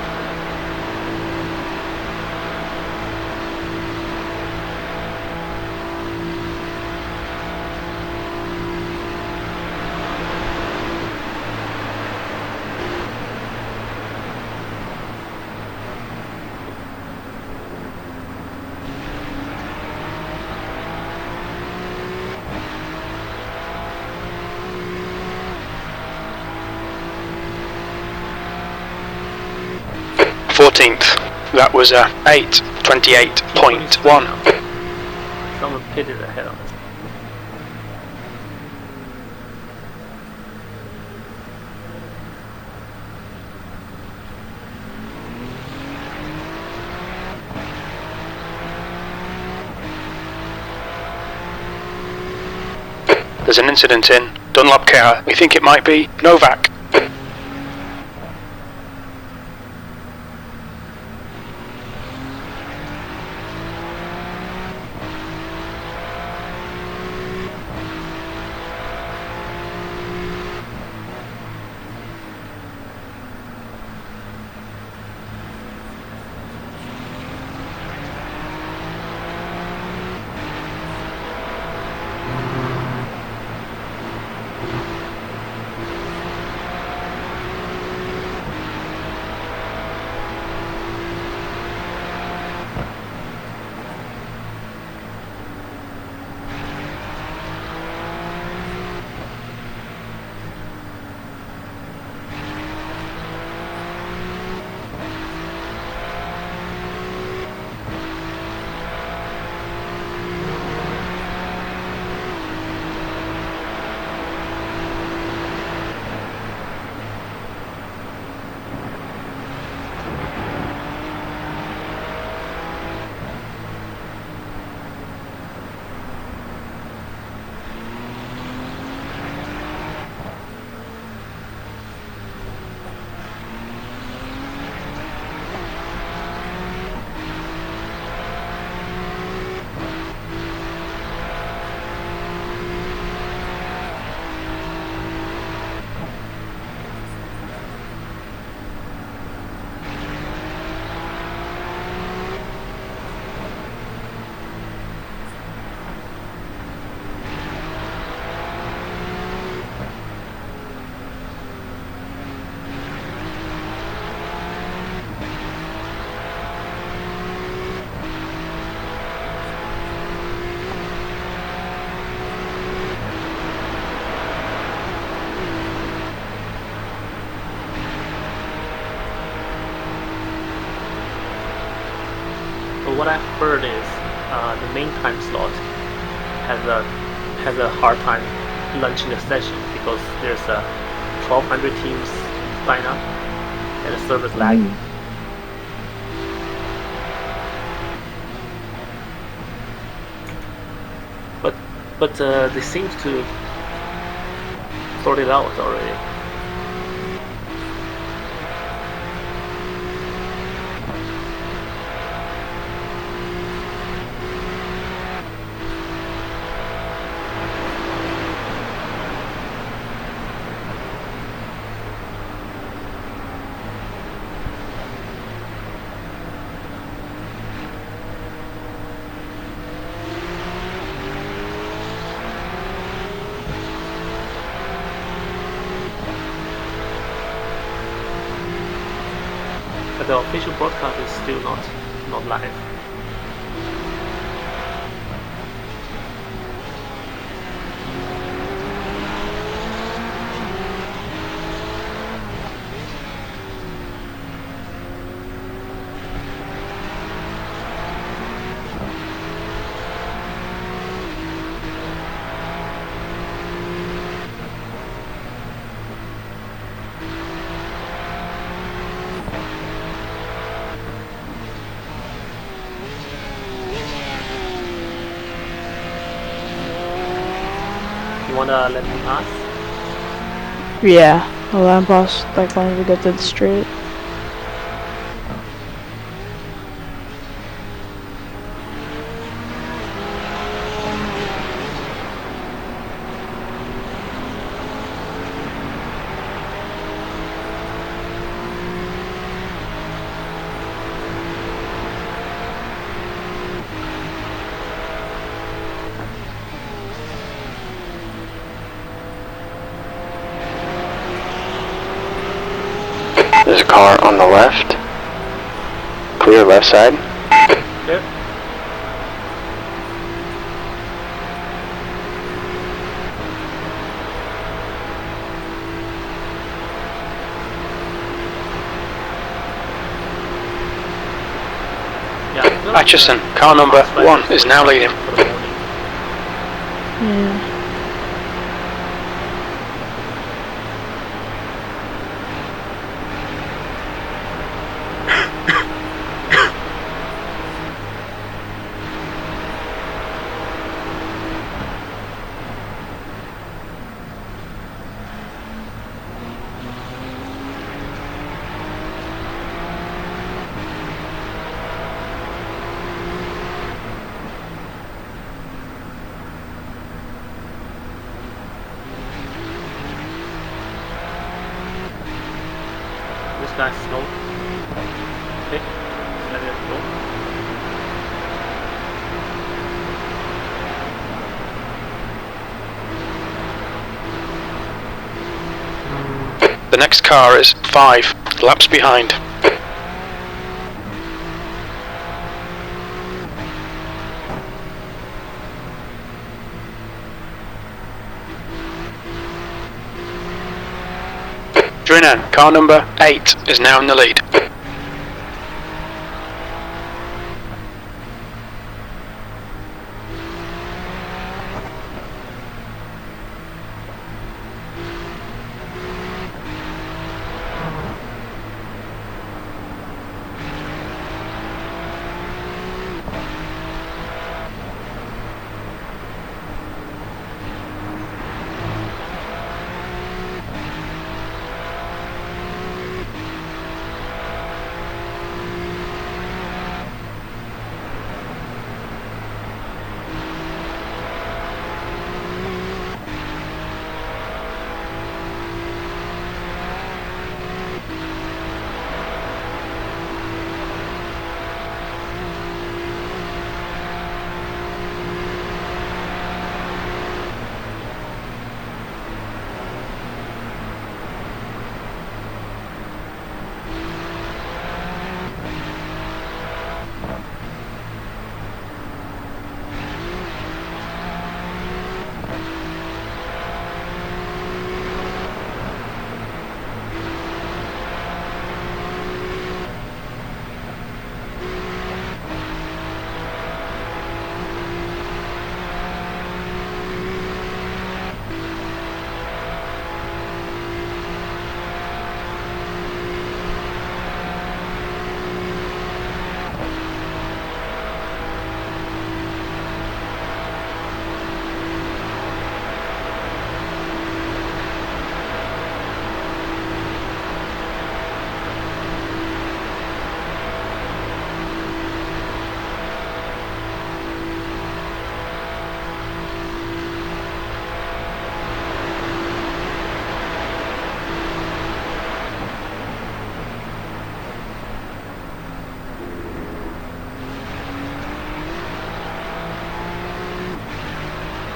14th. That was 8:28.1. Someone pitted ahead of us. There's an incident in Dunlop Care. We think it might be Novak. But what I've heard is the main time slot has a hard time launching the session because there's 1,200 teams sign up and the server's lagging. But they seem to sort it out already. But the official broadcast is still not live. You wanna let me pass? Yeah, I'll let him pass, like when we get to the street. There's a car on the left. Clear left side. Yep. Atchison, car number 1 is now leading. For the morning. Yeah. This guy's slow. Okay, let it go. The next car is 5 laps behind. Drinan, car number 8 is now in the lead.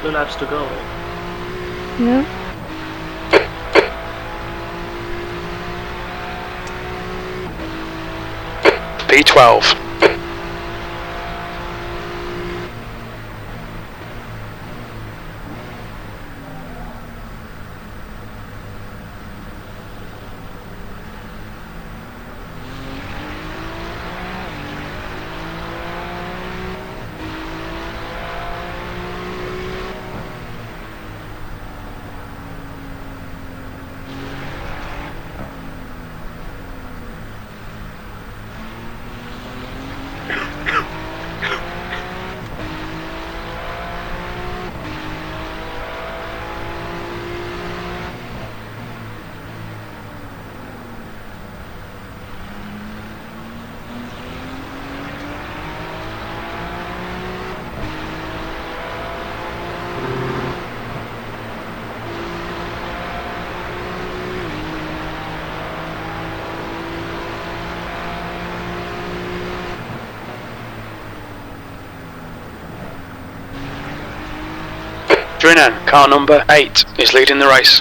Two laps to go. Yeah. P12. Drinan, car number 8, is leading the race.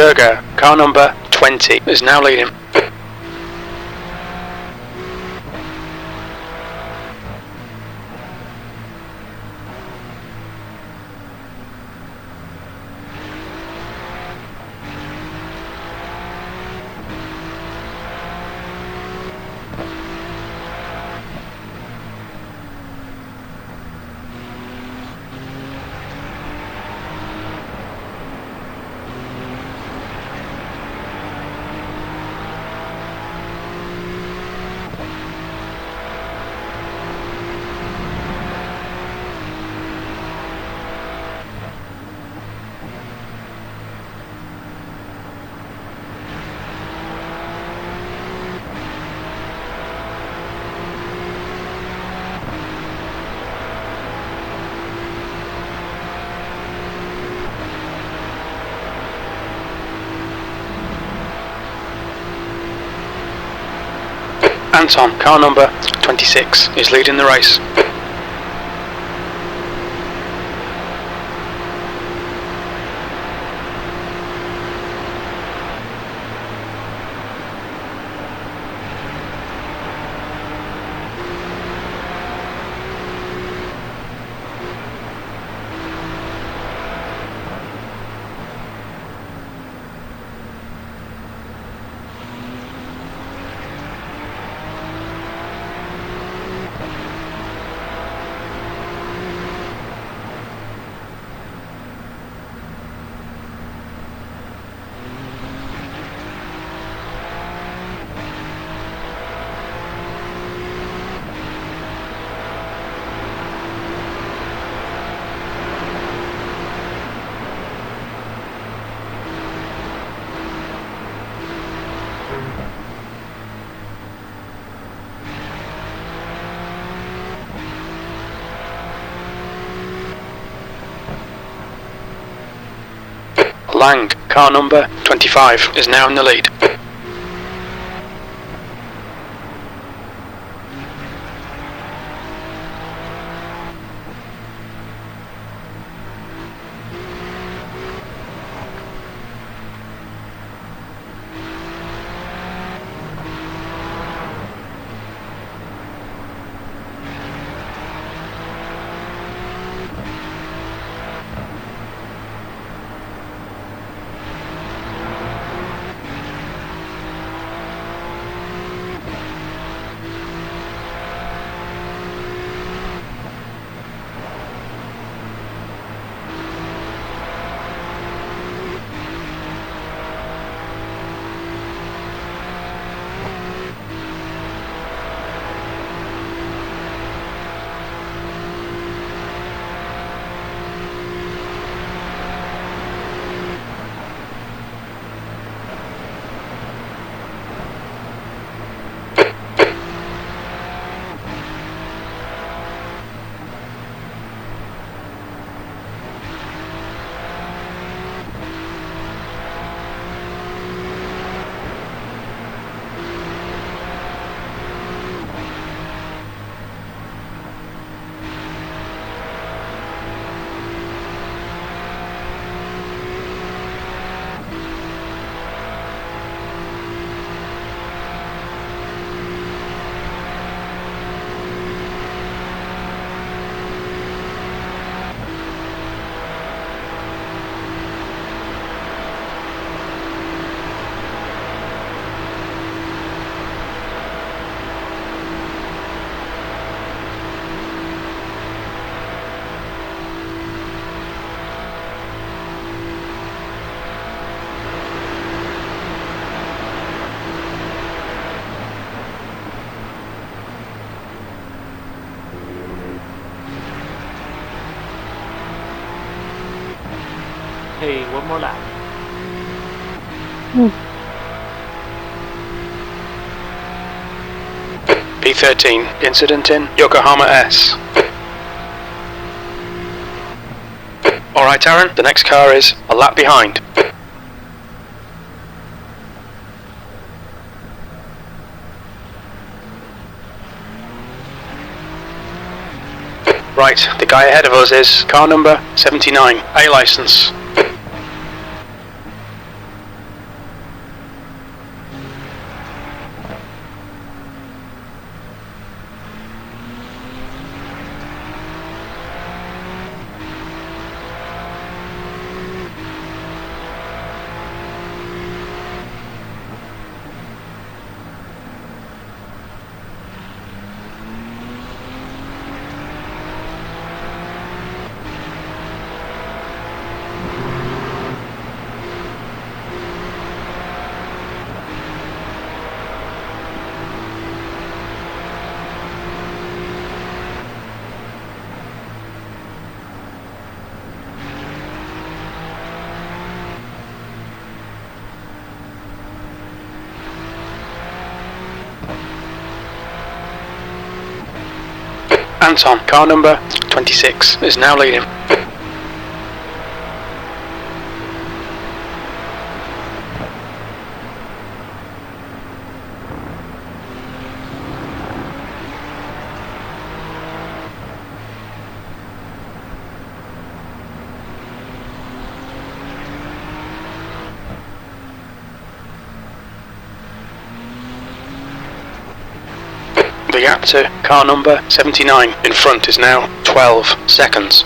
Gerger, car number 20, is now leading. Anton, car number 26, is leading the race. Lang, car number 25, is now in the lead. Hey, one more lap. P13, incident in Yokohama S. Alright Aaron, the next car is a lap behind. Right, the guy ahead of us is car number 79, A license. Anton, car number 26, is now leading. The gap to car number 79 in front is now 12 seconds.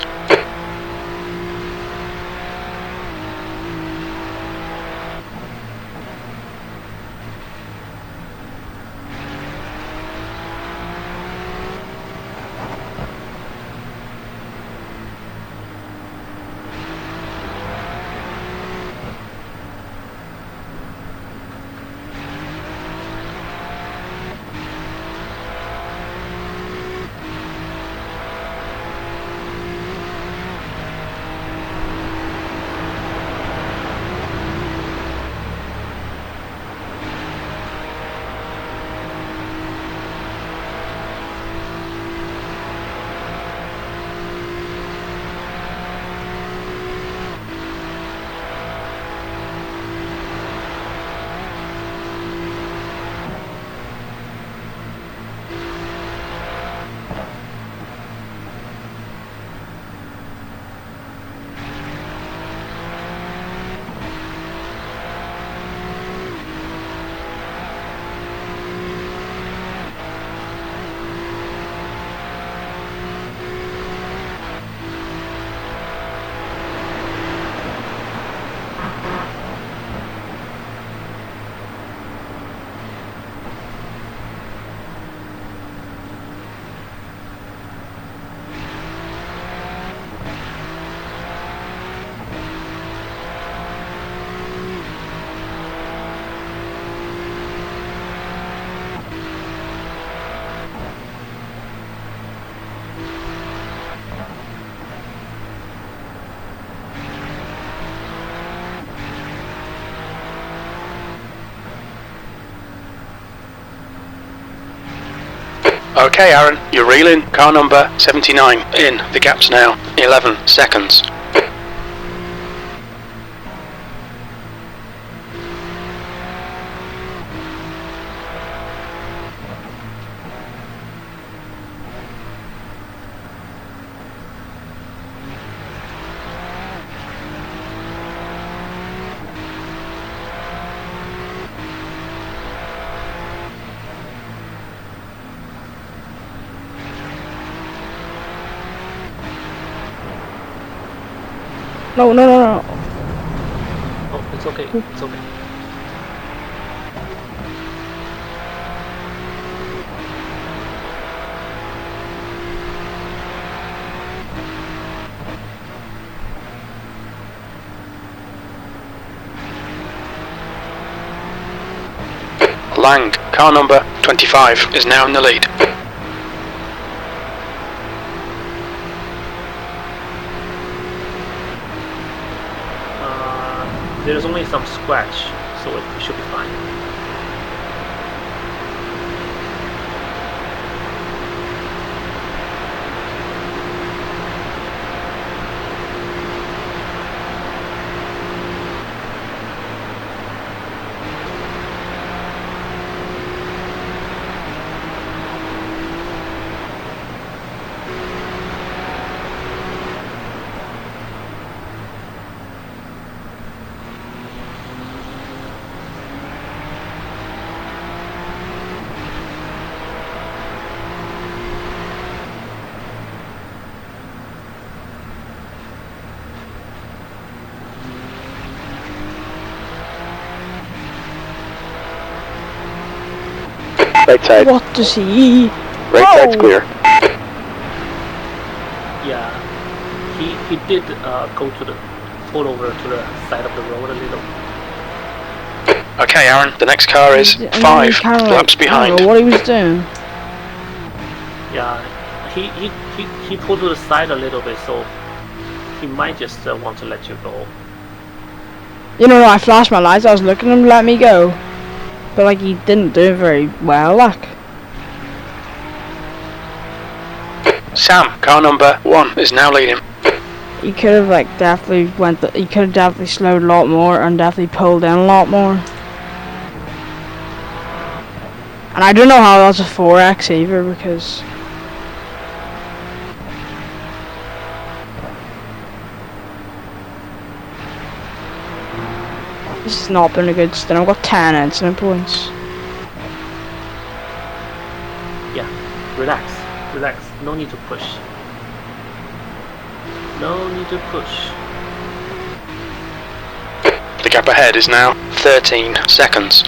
Okay, Aaron, you're reeling. Car number 79 in. The gap's now 11 seconds. No. Oh, it's okay. It's okay. Lang, car number 25, is now in the lead. There's only some scratch, so it should be fine. Right side. What does he? Right side's clear. Yeah, he did go to the pull over to the side of the road a little. Okay, Aaron, the next car is 5 laps I behind. don't know what he was doing. Yeah, he pulled to the side a little bit, so he might just want to let you go. You know, I flashed my lights. I was looking at him to let me go, but like he didn't do it very well. Like Sam, car number 1 is now leading. You could have like definitely you could have definitely slowed a lot more and definitely pulled in a lot more. And I don't know how that's a 4x either because this has not been a good stint. I've got 10 incident points. Yeah, relax, relax. No need to push. No need to push. The gap ahead is now 13 seconds.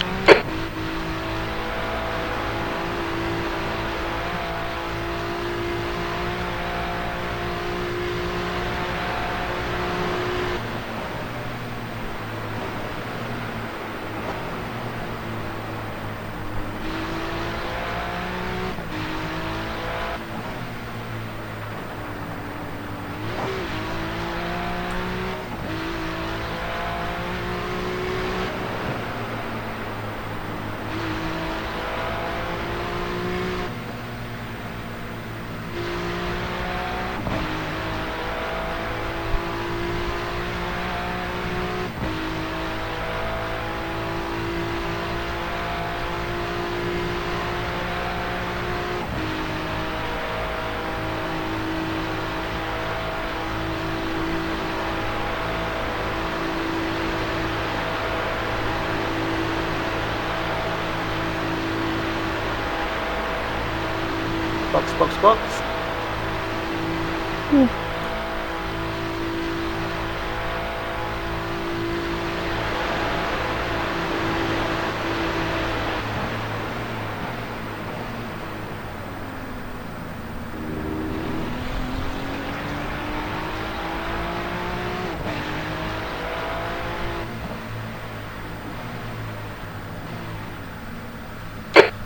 Box, box, box.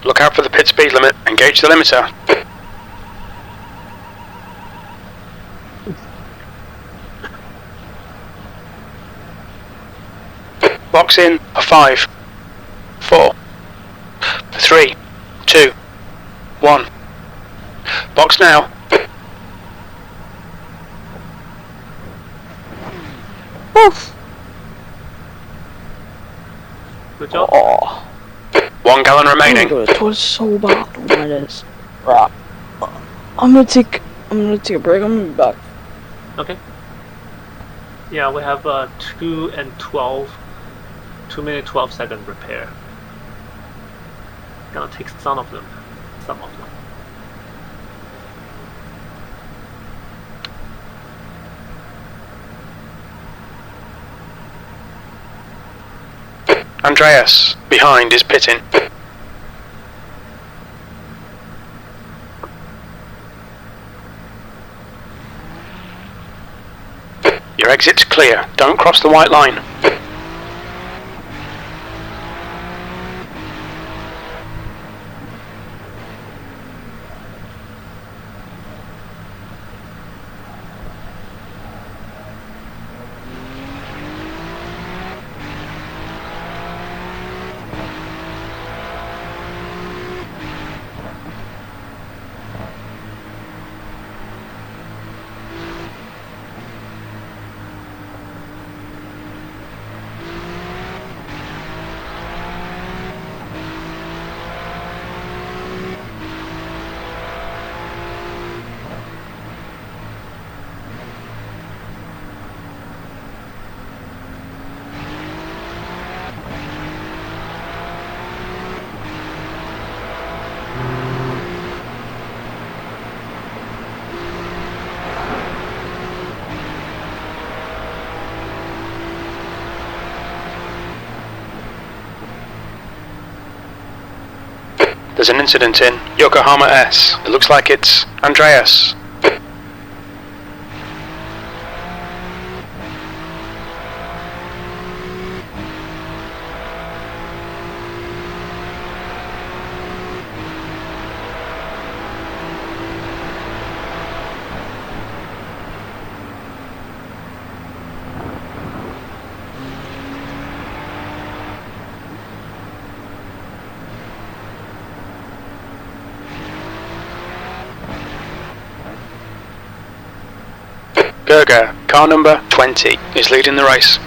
Look out for the pit speed limit. Engage the limiter. Box in for 5, 4, 3, 2, 1. Box now. Oof. Good job. Oh. 1 gallon remaining. Oh my God, it was so bad. Oh my days. Right. I'm gonna take a break. I'm gonna be back. Okay. Yeah, we have 2 and 12. 2 minute 12 second repair. Gonna take some of them. Andreas, behind, is pitting. Your exit's clear. Don't cross the white line. There's an incident in Yokohama S. It looks like it's Andreas. Gerger, car number 20, is leading the race.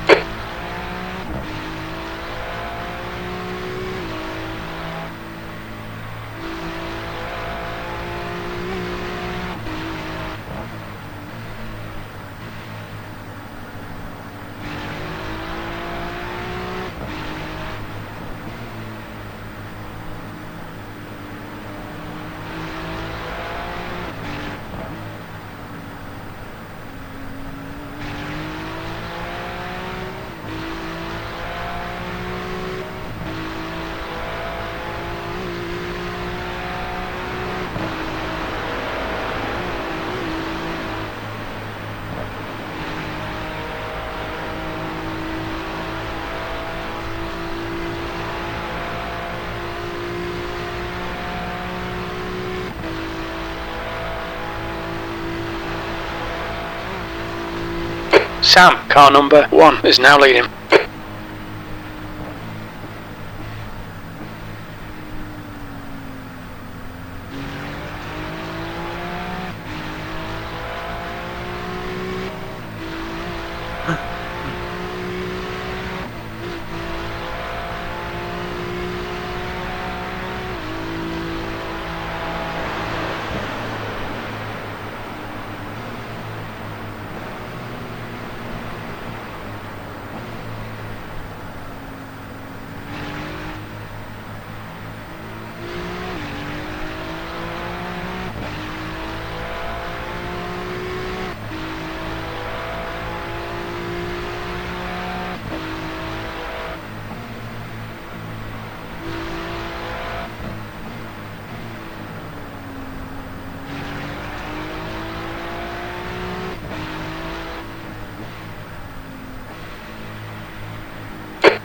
Sam, car number 1, is now leading.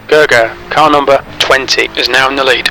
Gerger, car number 20, is now in the lead.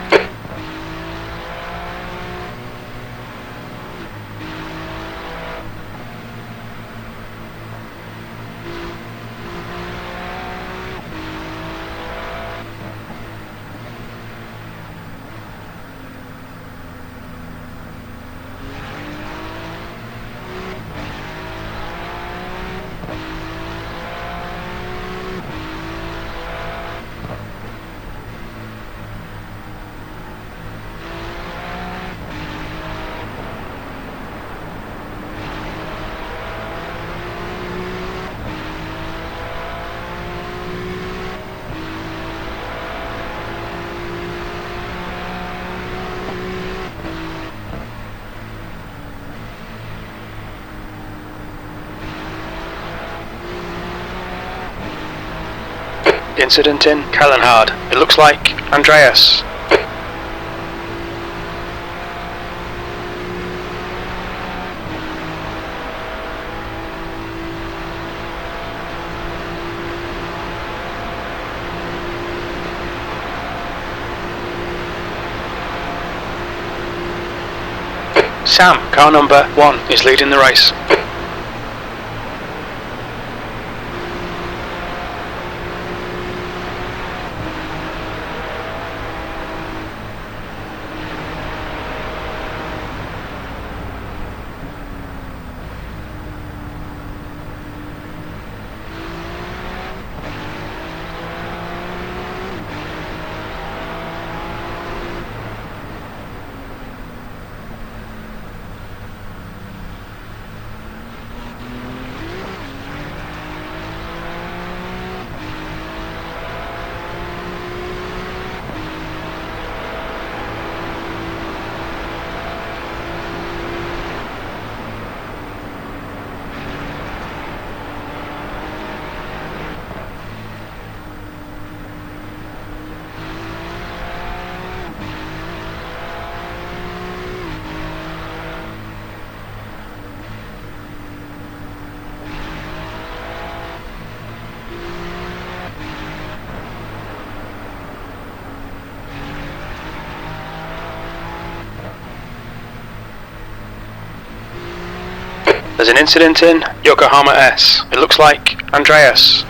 Incident in Kallenhard. It looks like Andreas. Sam, car number 1, is leading the race. There's an incident in Yokohama S. It looks like Andreas.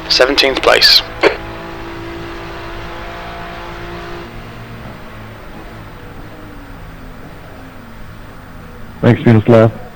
17th place. Next speed is left.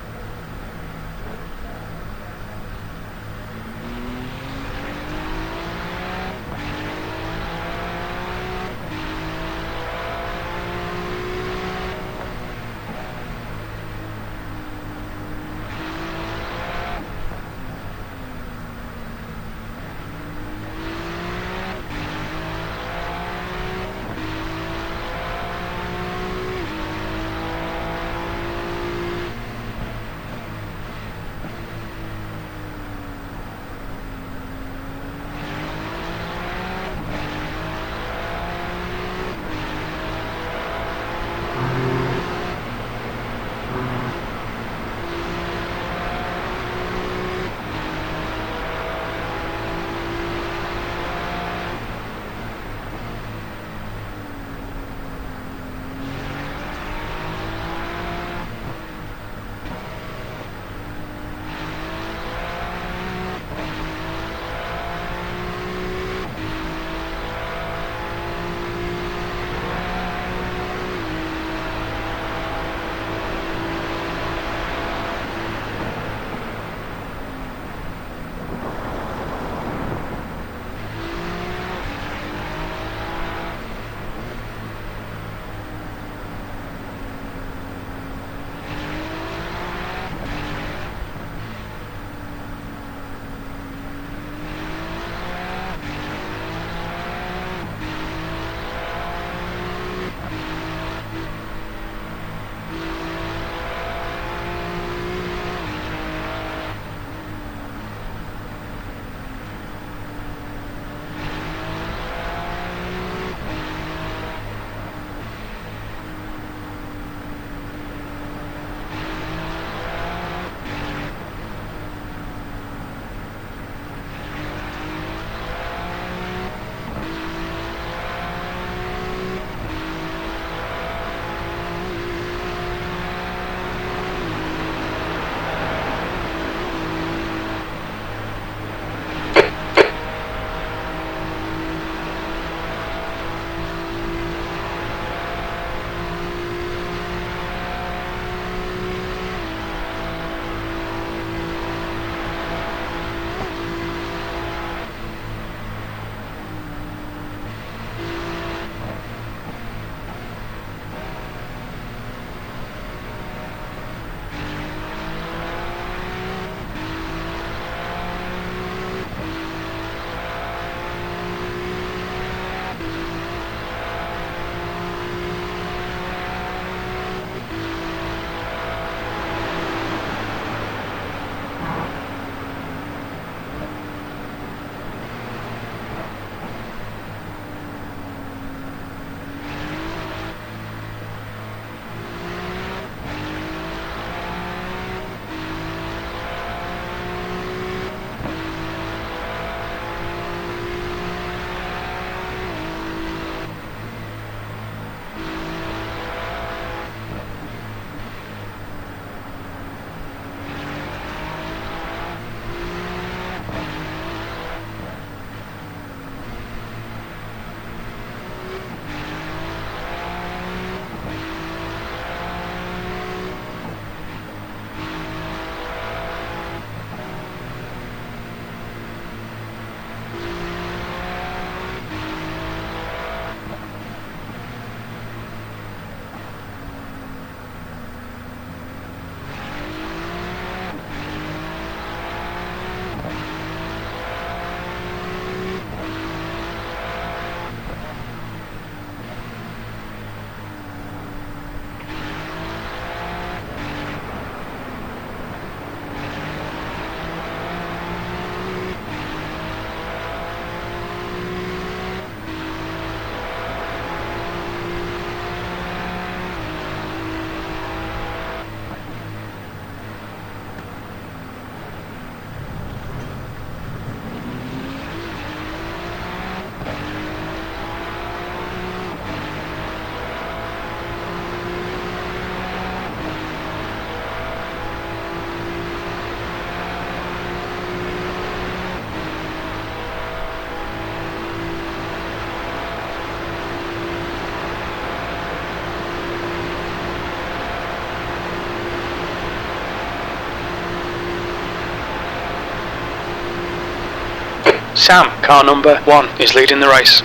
Sam, car number 1, is leading the race.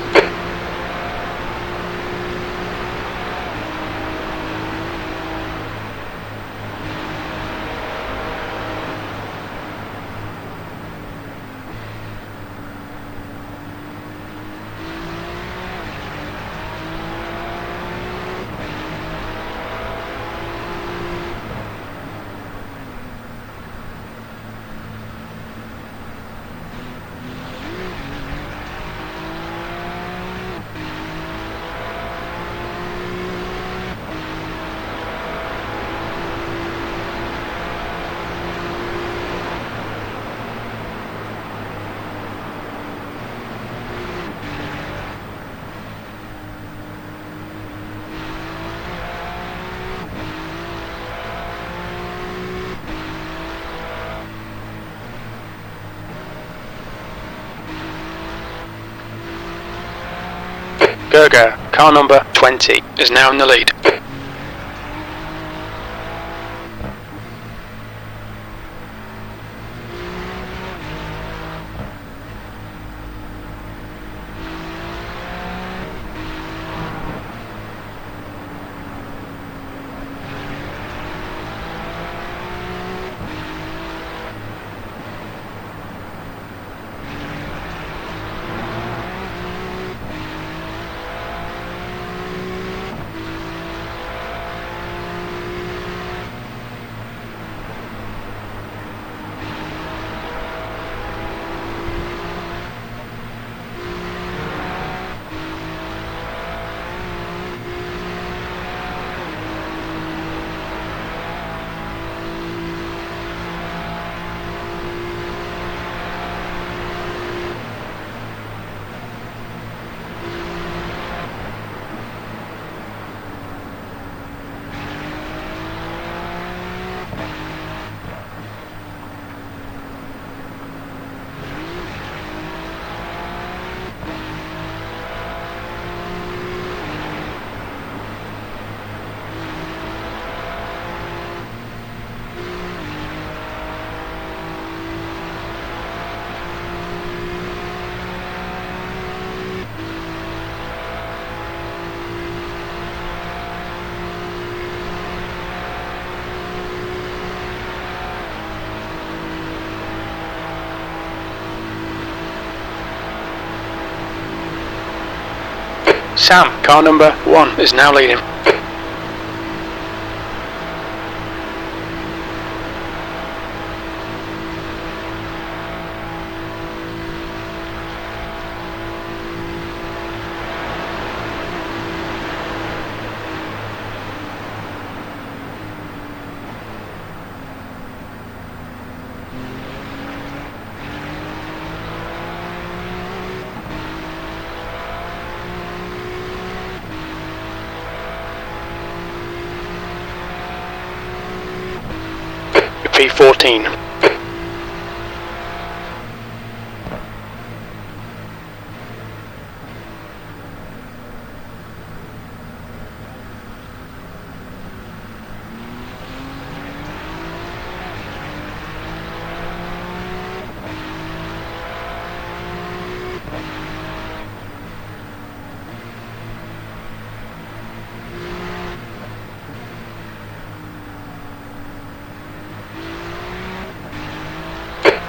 Gerger, car number 20, is now in the lead. Sam, car number 1, is now leading. P14.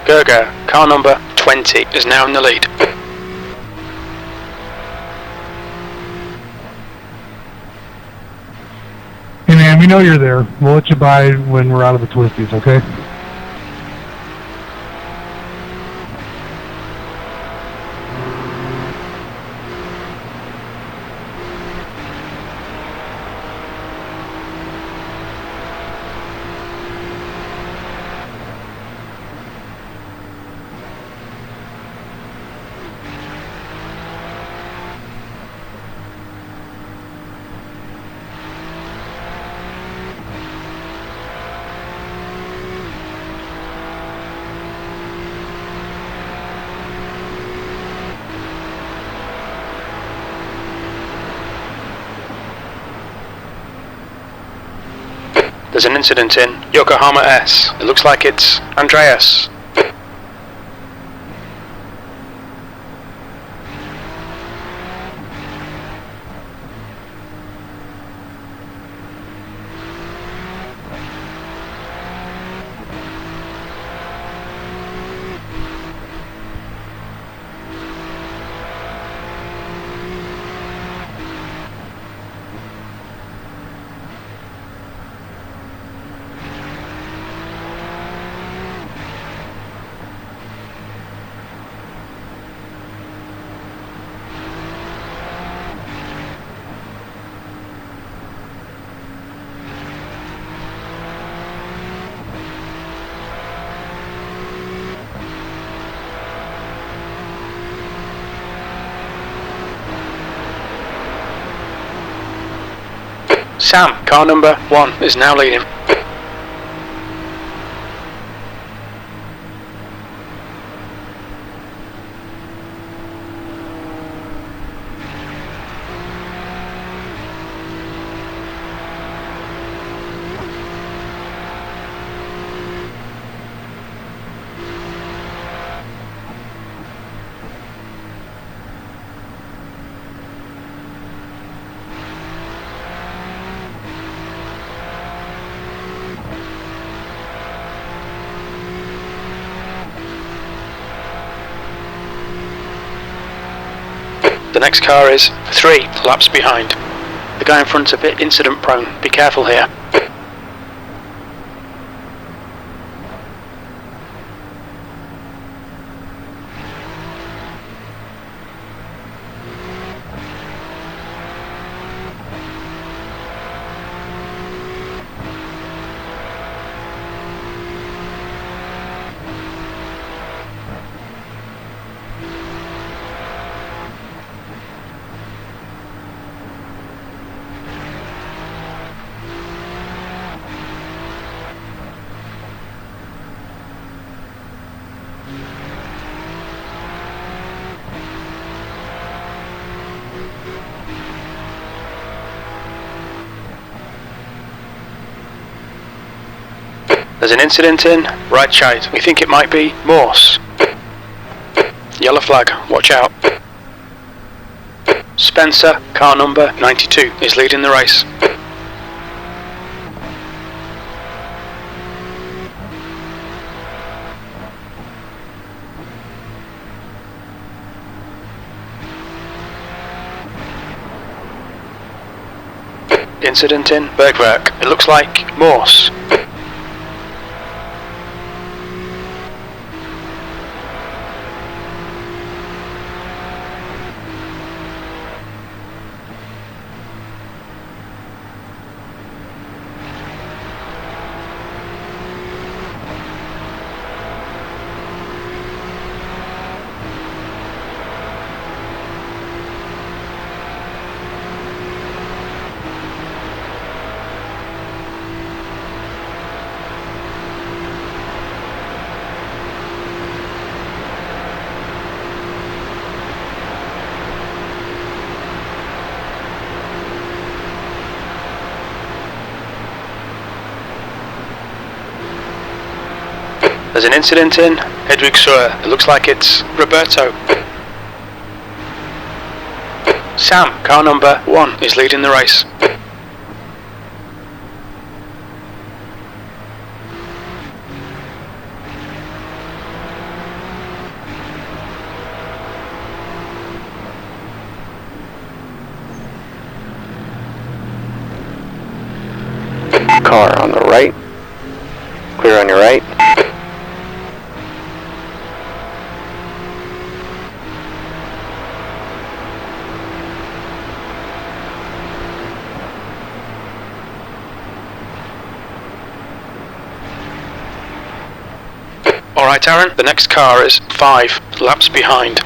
Gerger, car number 20, is now in the lead. Hey man, we know you're there. We'll let you by when we're out of the twisties, okay? There's an incident in Yokohama S. It looks like it's Andreas. Sam, car number 1, is now leading. The next car is 3 laps behind. The guy in front's a bit incident prone, be careful here. There's an incident in right side. We think it might be Morse. Yellow flag, watch out. Spencer, car number 92, is leading the race. Incident in Bergwerk. It looks like Morse. There's an incident in Hedwig Sur. It looks like it's Roberto. Sam, car number 1, is leading the race. Car on the right. Clear on your right. Alright Aaron, the next car is 5 laps behind.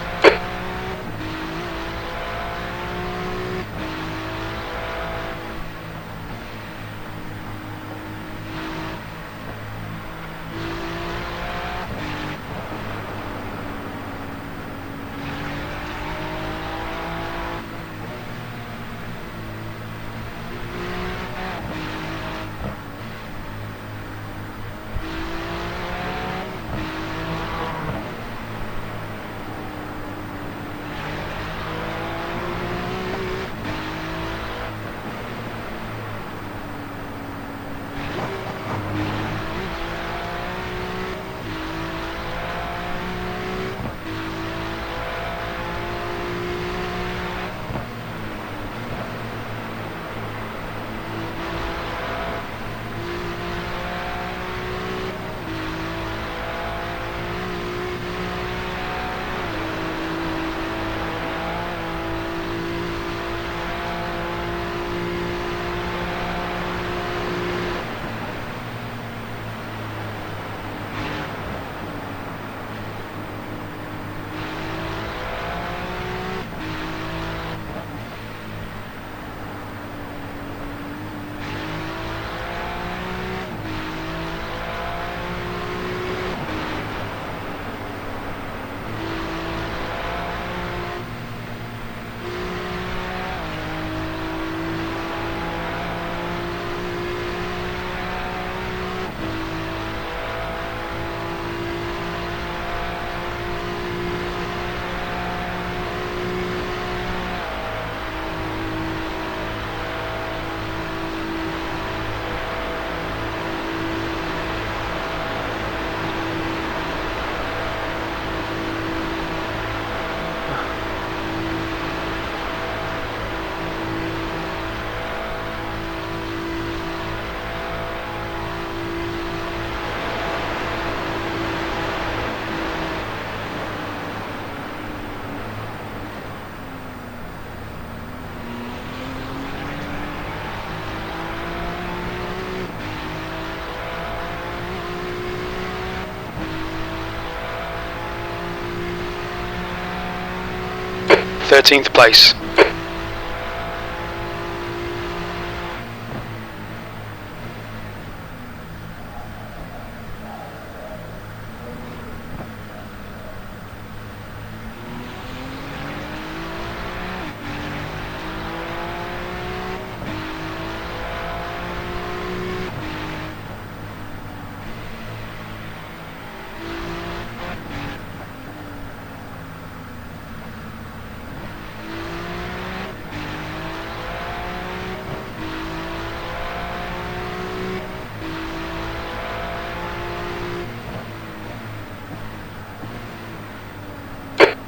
13th place.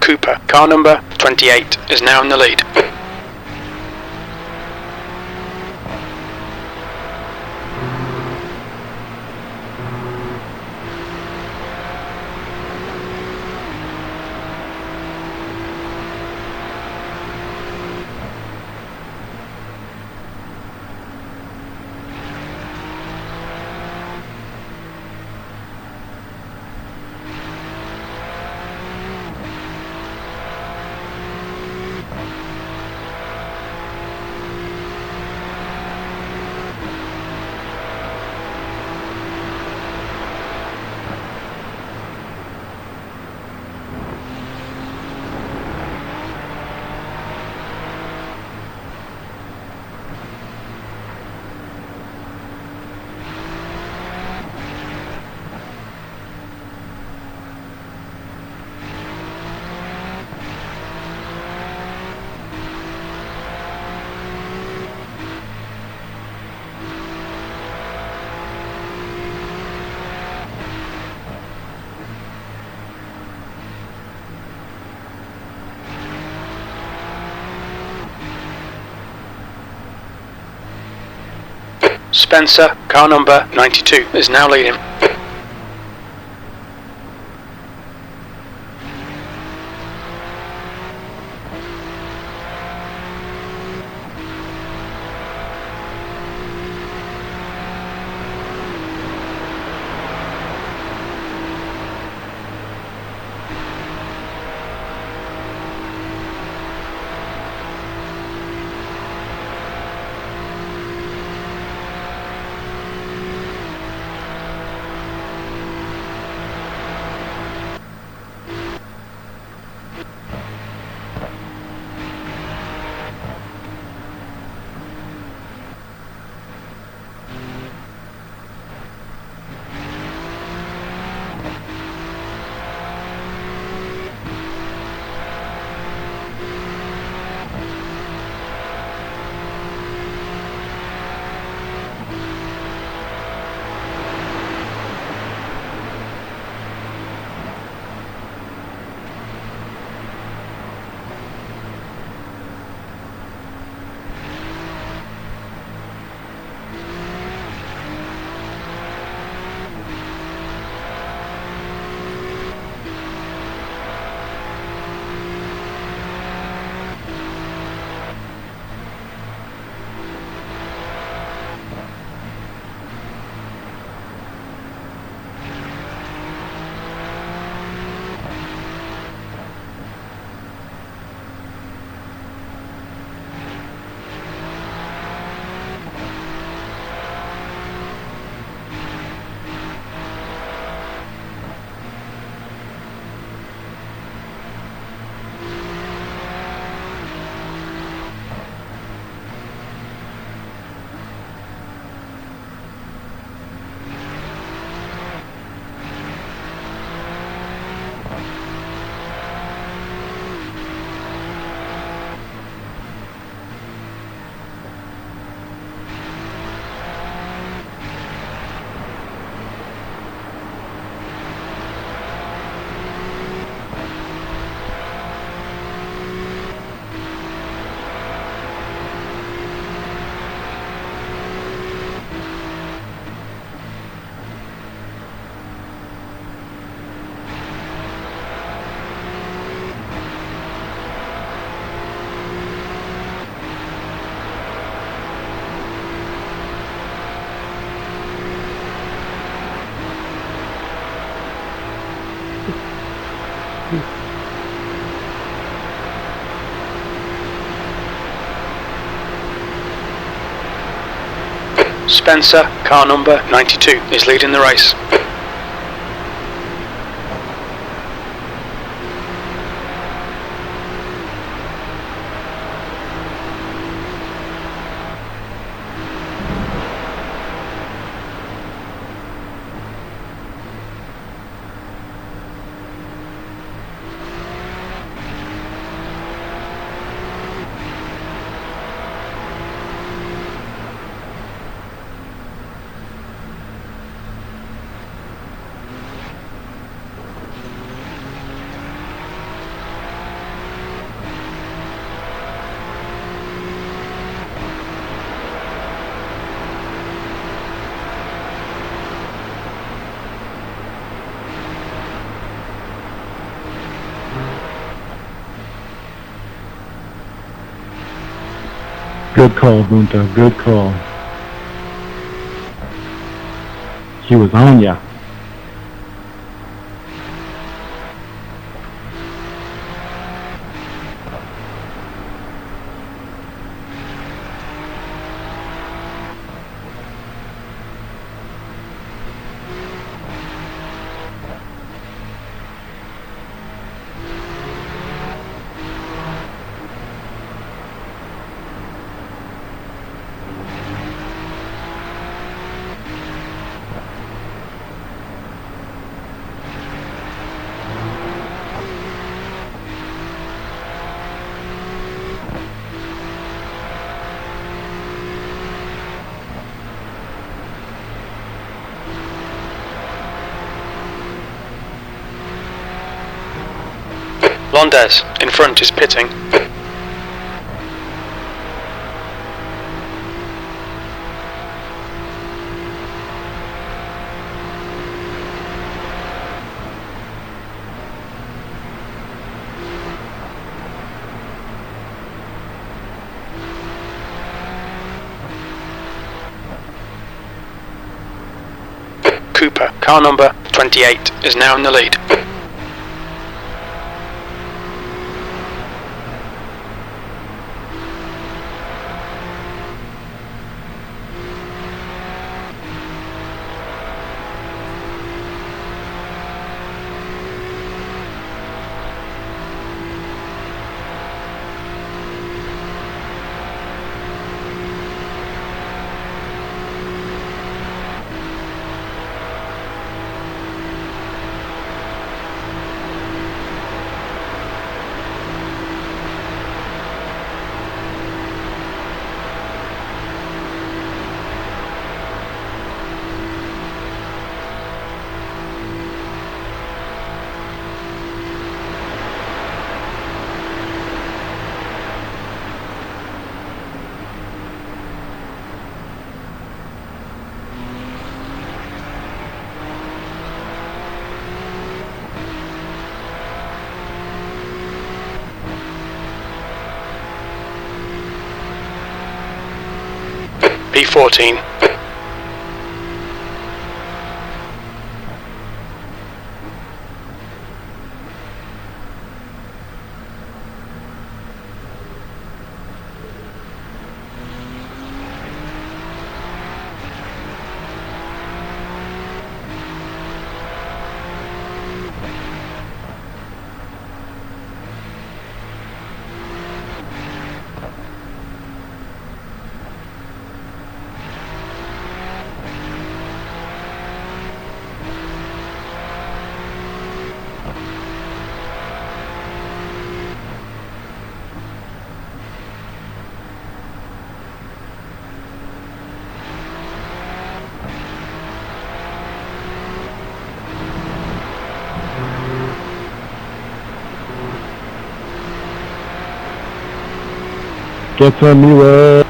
Cooper, car number 28, is now in the lead. Spencer, car number 92, is now leading. Spencer, car number 92, is leading the race. Good call, Bunta. Good call. He was on ya. Londes, in front, is pitting. Cooper, car number 28, is now in the lead. B14. Get some mirror.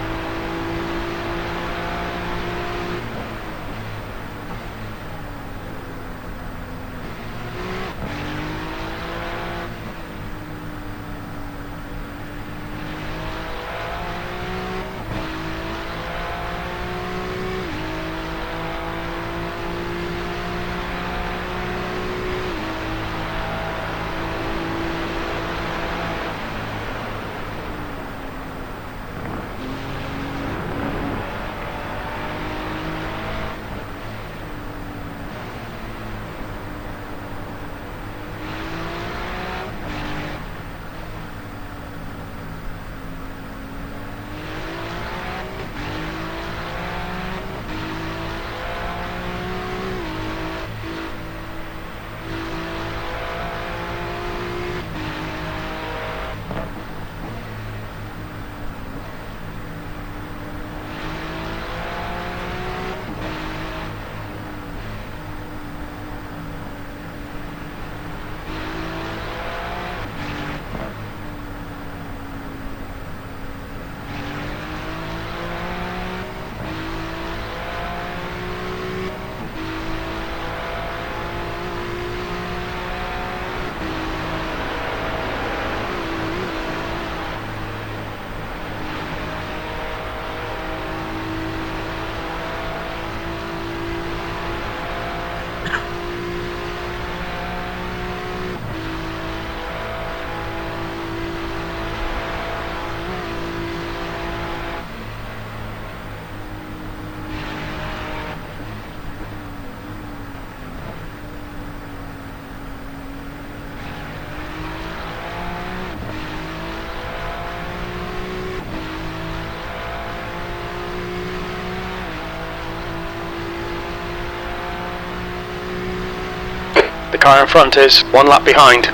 The car in front is 1 lap behind.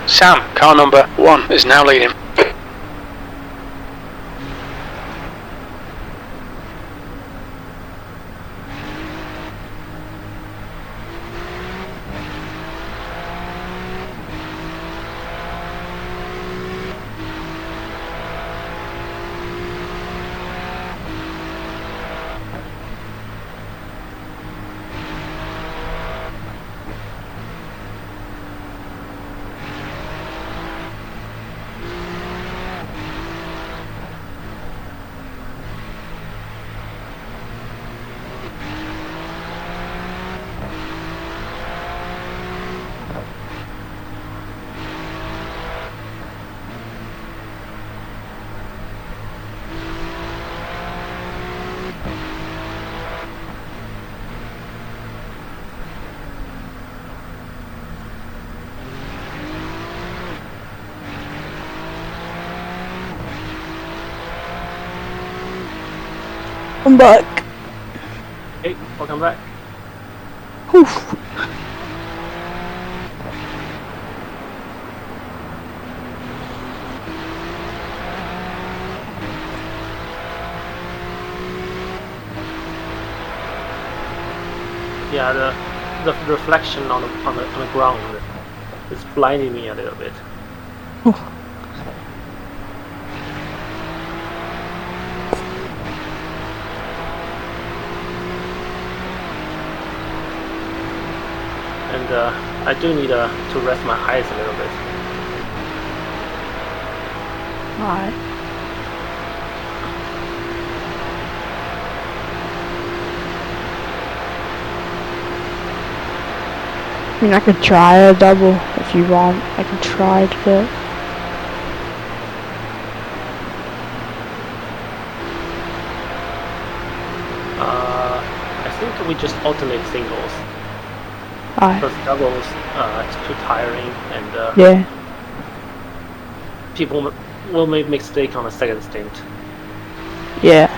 Sam, car number 1, is now leading. I'm back. Hey, welcome back. Oof. Yeah, the reflection on the ground is blinding me a little bit. And I do need to rest my eyes a little bit. Alright. I mean, I could try a double if you want. I can try to do it. I think we just alternate singles. Alright. Because doubles, it's too tiring, and Yeah. people will make mistake on the second stint. Yeah.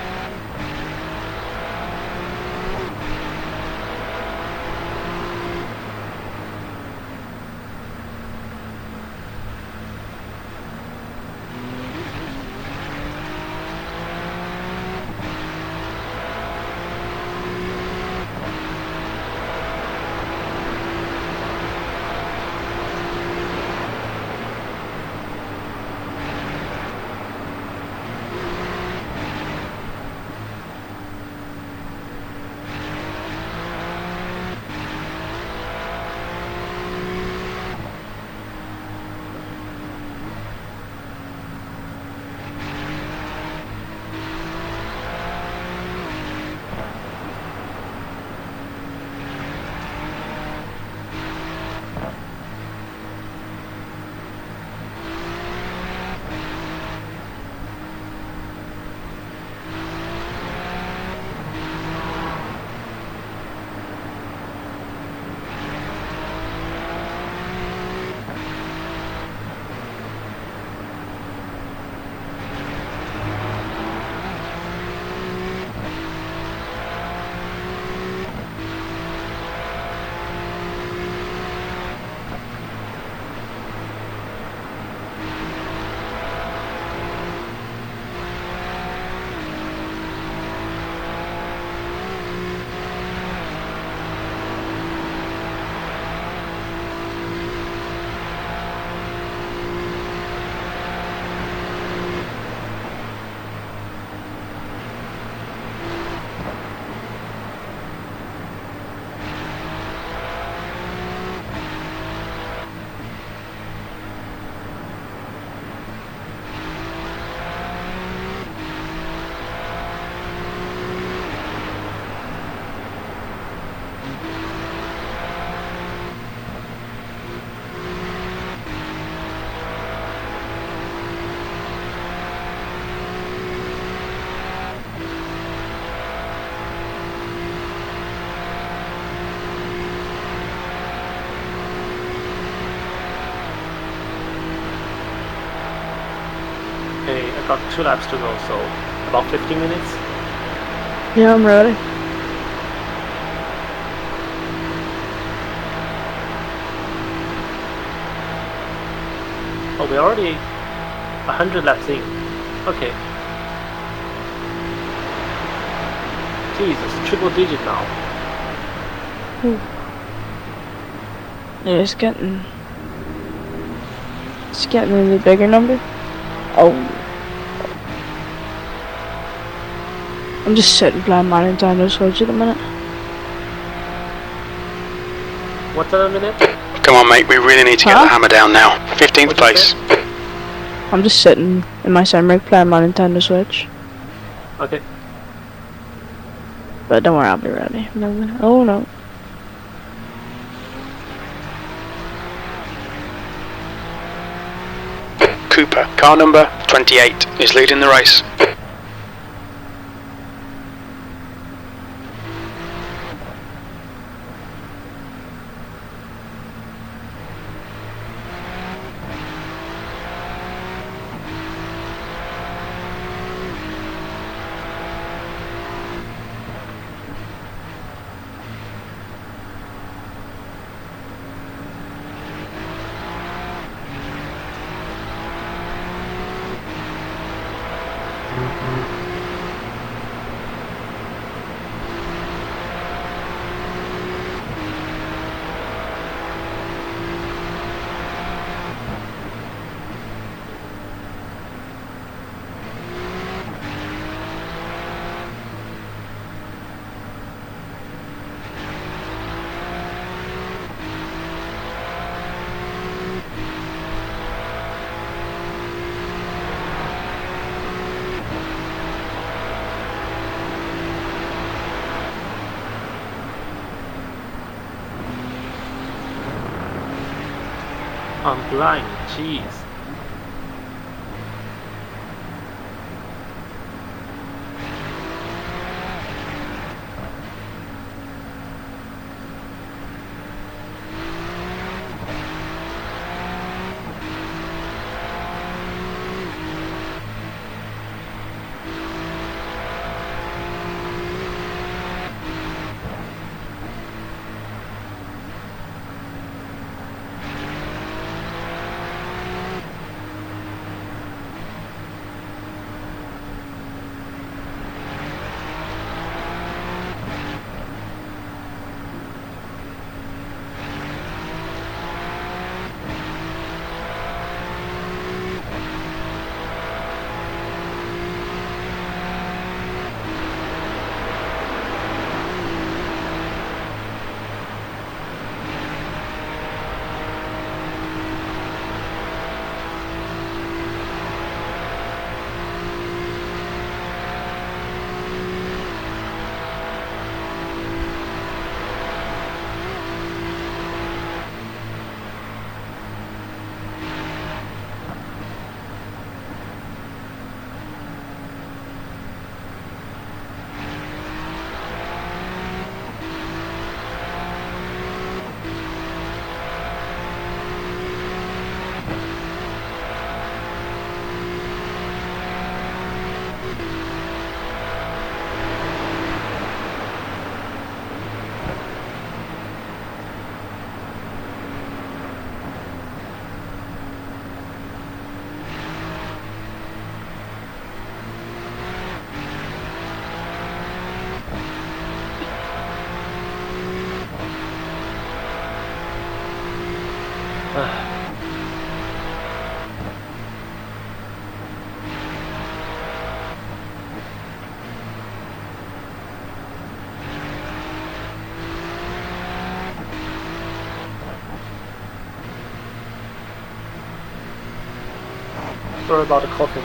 Okay, I got 2 laps to go, so about 15 minutes. Yeah, I'm ready. Oh, we're already 100 laps in. Okay. Jesus, triple digit now. Yeah, it's getting in the bigger number. Oh. I'm just sitting playing my Nintendo Switch at the minute. What's at a minute? Come on, mate, we really need to get the hammer down now. 15th What'd you place. say? I'm just sitting in my sim rig playing my Nintendo Switch. Okay. But don't worry, I'll be ready. Oh no. Cooper, car number 28, is leading the race. I'm blind, jeez. Sorry about the coughing.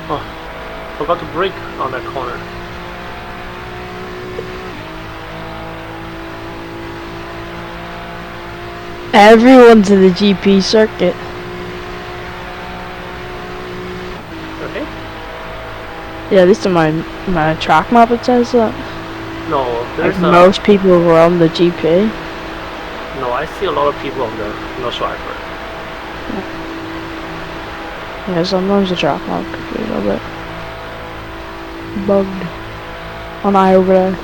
Oh, forgot to brake on that corner. Everyone's in the GP circuit. Okay? Yeah, at least on my track map it says that. No, Like there's most people were on the GP. No, I see a lot of people on the North Driver. Yeah, sometimes the track map could be a little bit bugged. One eye over there.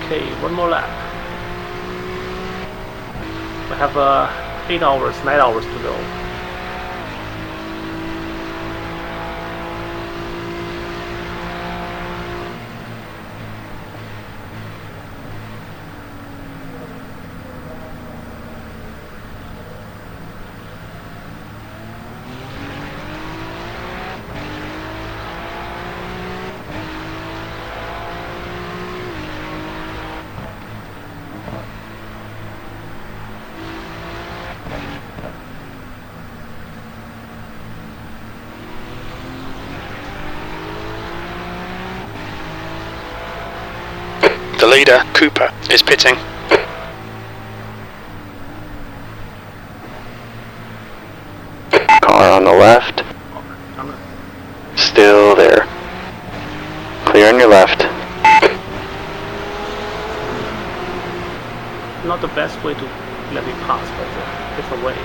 Okay, one more lap. We have 8 hours, 9 hours to go. The leader, Cooper, is pitting. Car on the left. Still there. Clear on your left. Not the best way to let me pass, but different way.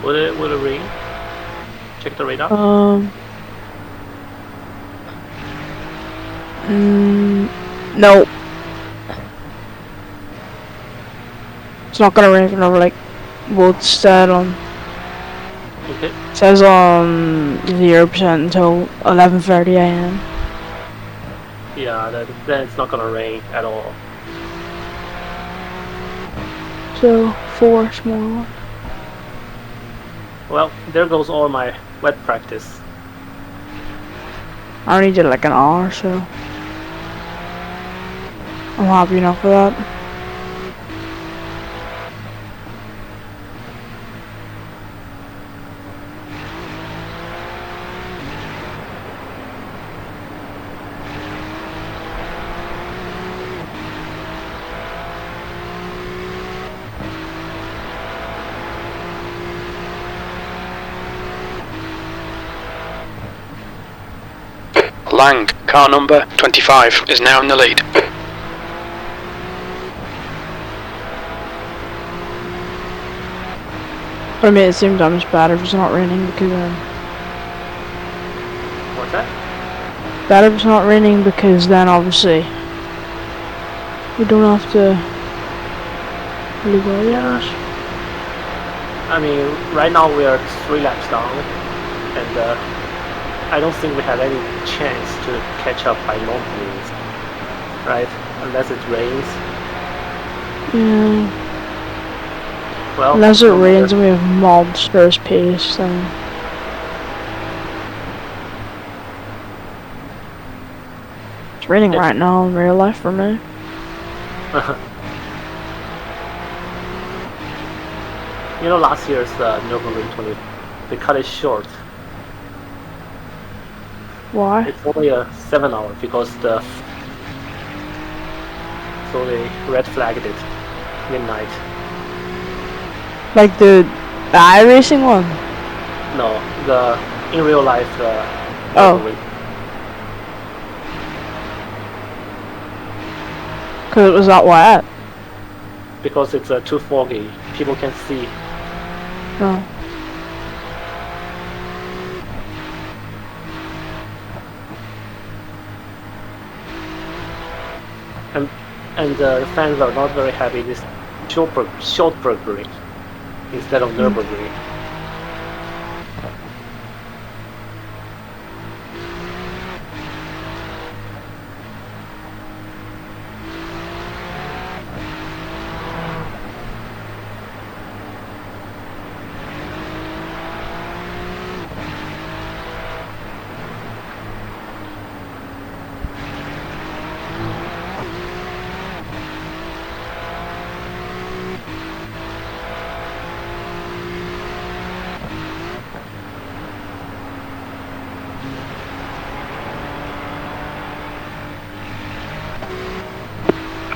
Will it ring? Check the radar. No. It's not gonna rain for another like what said on. Okay. It says on 0% until 11:30 a.m. Yeah, then it's not gonna rain at all. So 4 small. Well, there goes all my wet practice. I only did like an hour, so I'm happy enough with that. Lang, car number 25, is now in the lead. But I mean, it seems damage better if it's not raining because What's that? better if it's not raining because then obviously we don't have to really worry about it. I mean, right now we are 3 laps down, and I don't think we have any chance to catch up by long means, right? Unless it rains. Yeah. Well, Unless it no matter. rains and we have monstrous pace, then it's raining Yeah. right now in real life for me. You know, last year's Nürburgring 20, they cut it short. Why? It's only a 7 hour because so they red flagged it midnight. Like the iRacing one? No, the in real life Oh. Nürburgring. Cause it was that wet. Because it's too foggy, people can see. No. And the fans are not very happy this Shortburgring instead of Nürburgring.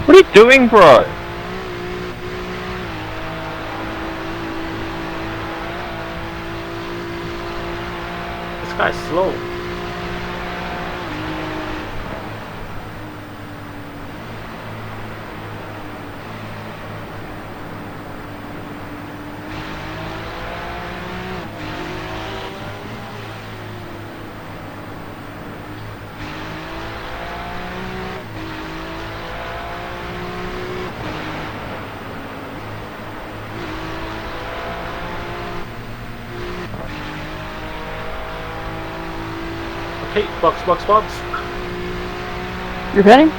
What are you doing, bro? This guy's slow. Okay, box. You're heading?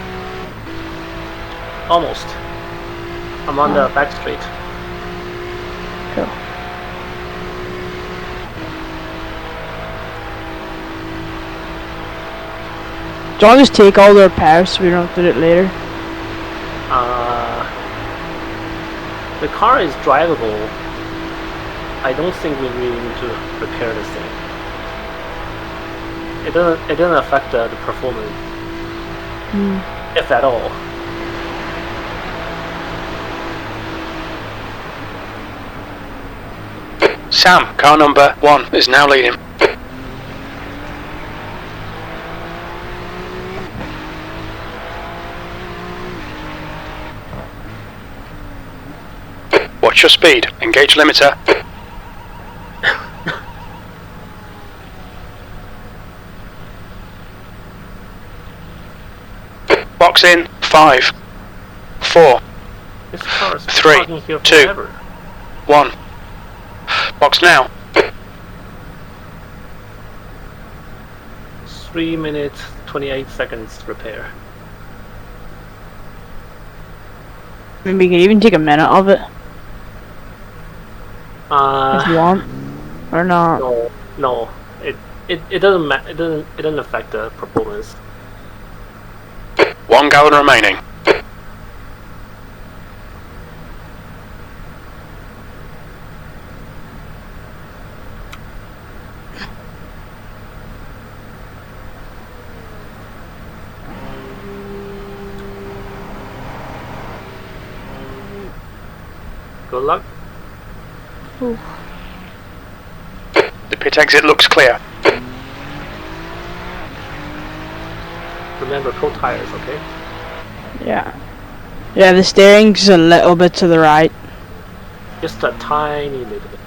Almost. I'm on the back straight. Cool. Do you want to just take all the repairs so we don't have to do it later? The car is drivable. I don't think we really need to repair this thing. It doesn't affect the performance, if at all. Sam, car number 1, is now leading. Watch your speed. Engage limiter. Box in. 5, 4, This car is 3, parking here 2. forever. 1. Box now. 3 minutes 28 seconds repair. I mean, we can even take a minute of it if you want. or not? No. It doesn't it doesn't affect the performance. 1 gallon remaining. Good luck. Ooh. The pit exit looks clear. Remember, cold tires, okay? Yeah. Yeah, the steering's a little bit to the right. Just a tiny little bit.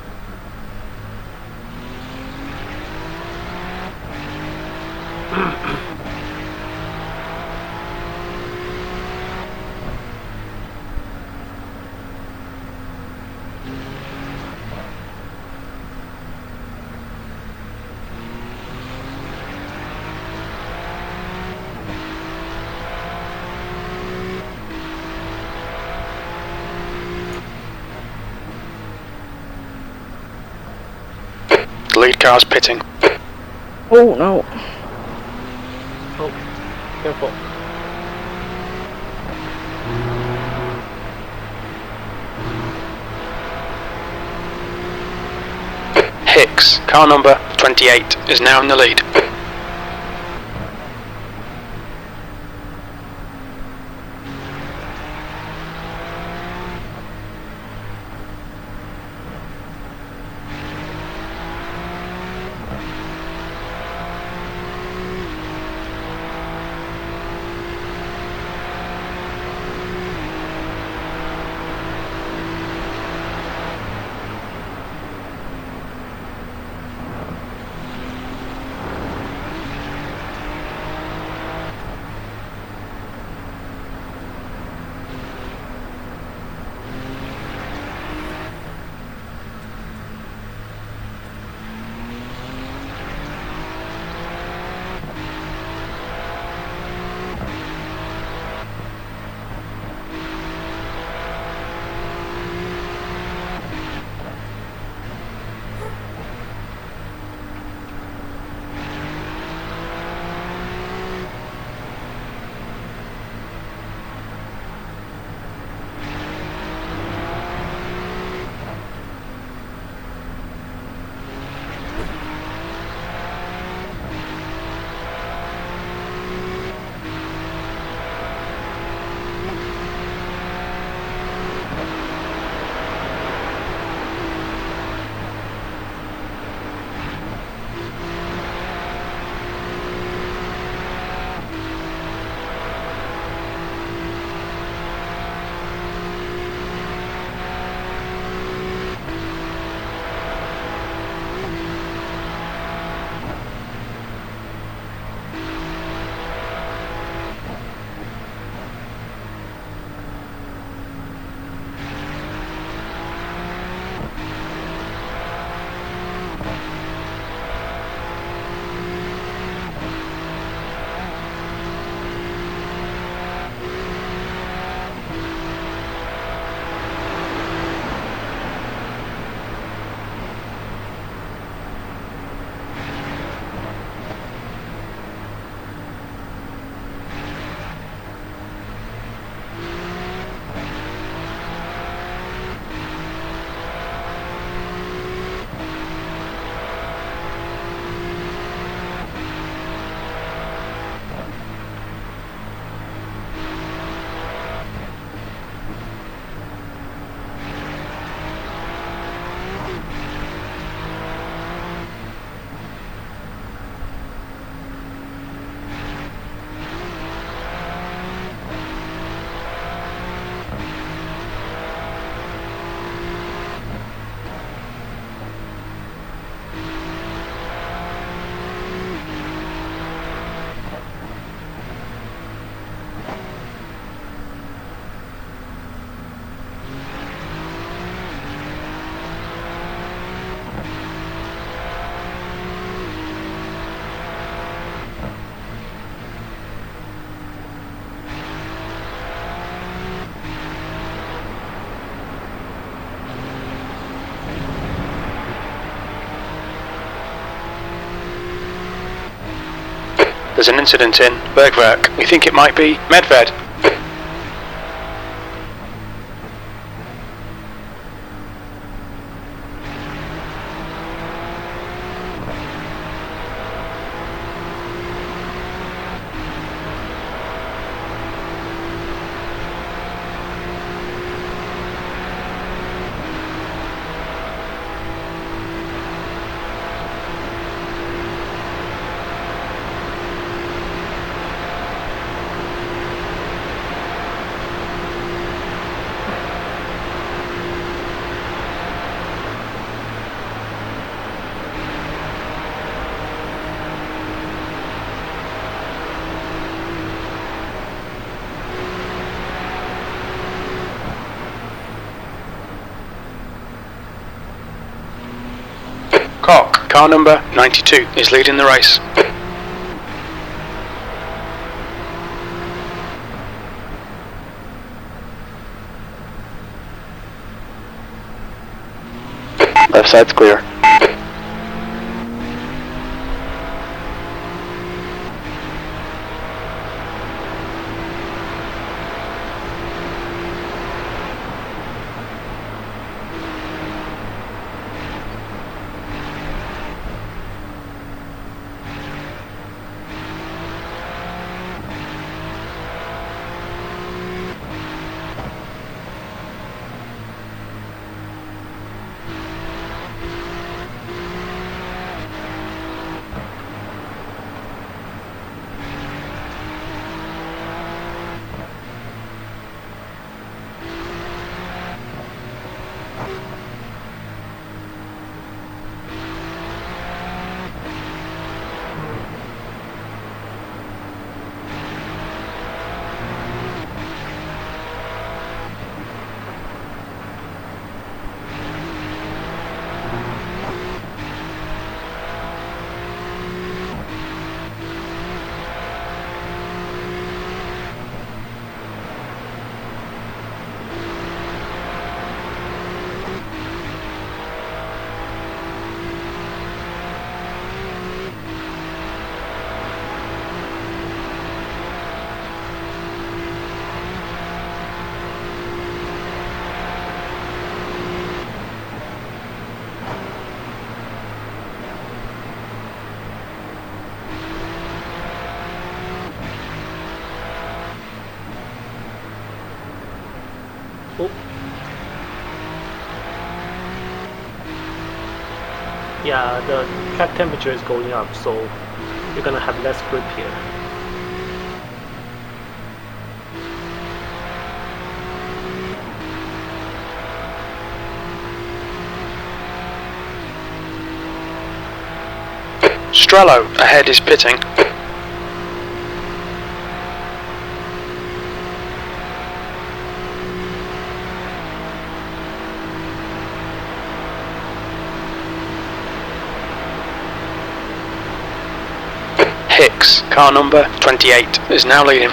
The lead car's pitting. Oh no. Oh, careful. Hicks, car number 28, is now in the lead. There's an incident in Bergwerk. We think it might be Medved. Cock, car number 92, is leading the race. Left side's clear. Oh. Yeah, the track temperature is going up, so you're gonna have less grip here. Strello ahead is pitting. Hicks, car number 28, is now leading.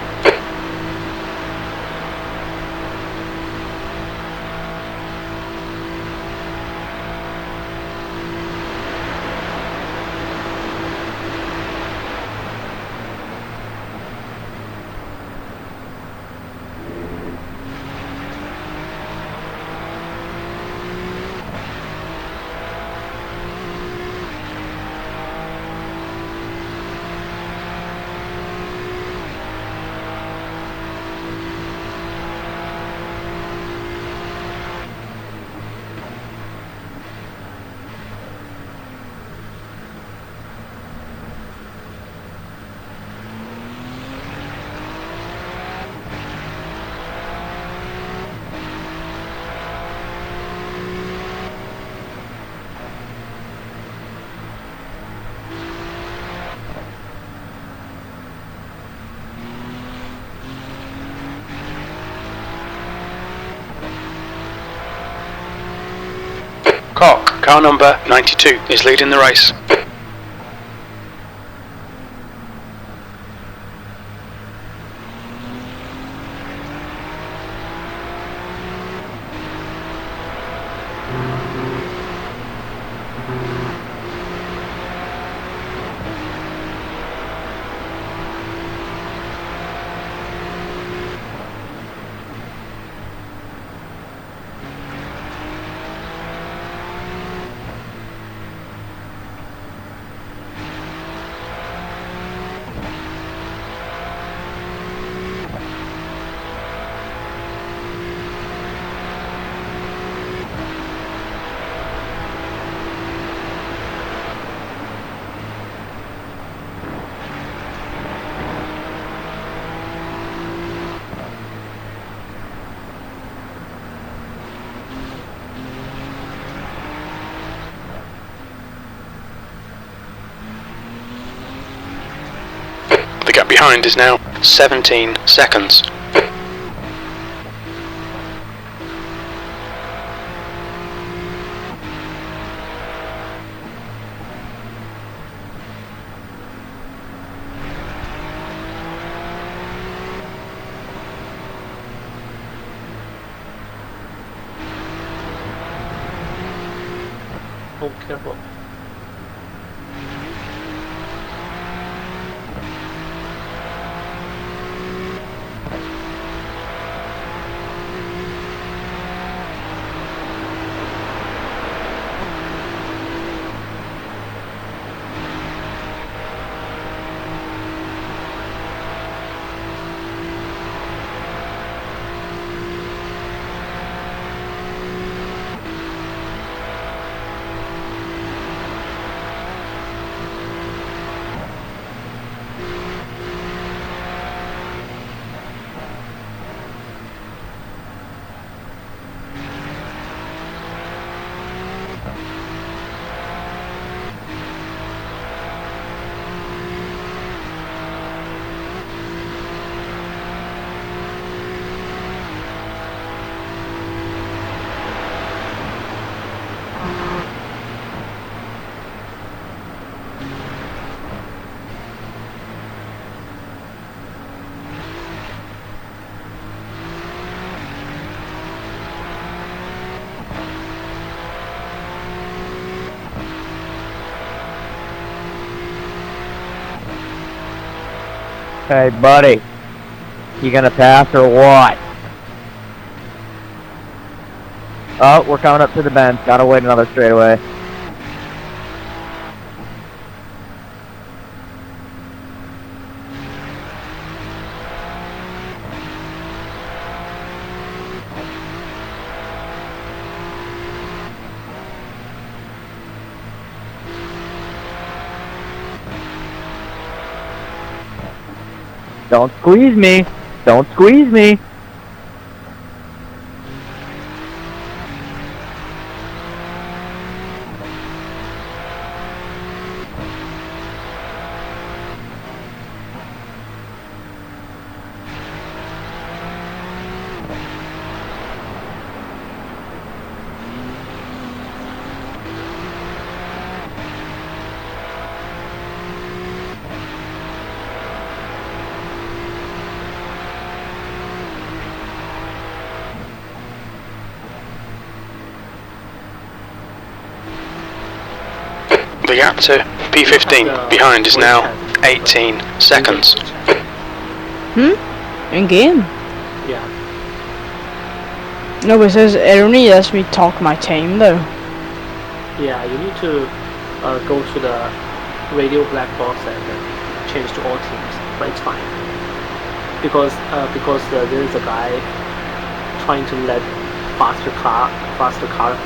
Cock, car number 92, is leading the race. behind is now 17 seconds. Oh, careful. Hey, buddy. You gonna pass or what? Oh, we're coming up to the bend. Gotta wait another straightaway. Don't squeeze me. Don't squeeze me. The gap to P15 behind is now 18 seconds. In game? Yeah. No, but it says it only lets me talk my team though. Yeah, you need to go to the radio black box and change to all teams, but it's fine. Because there is a guy trying to let faster car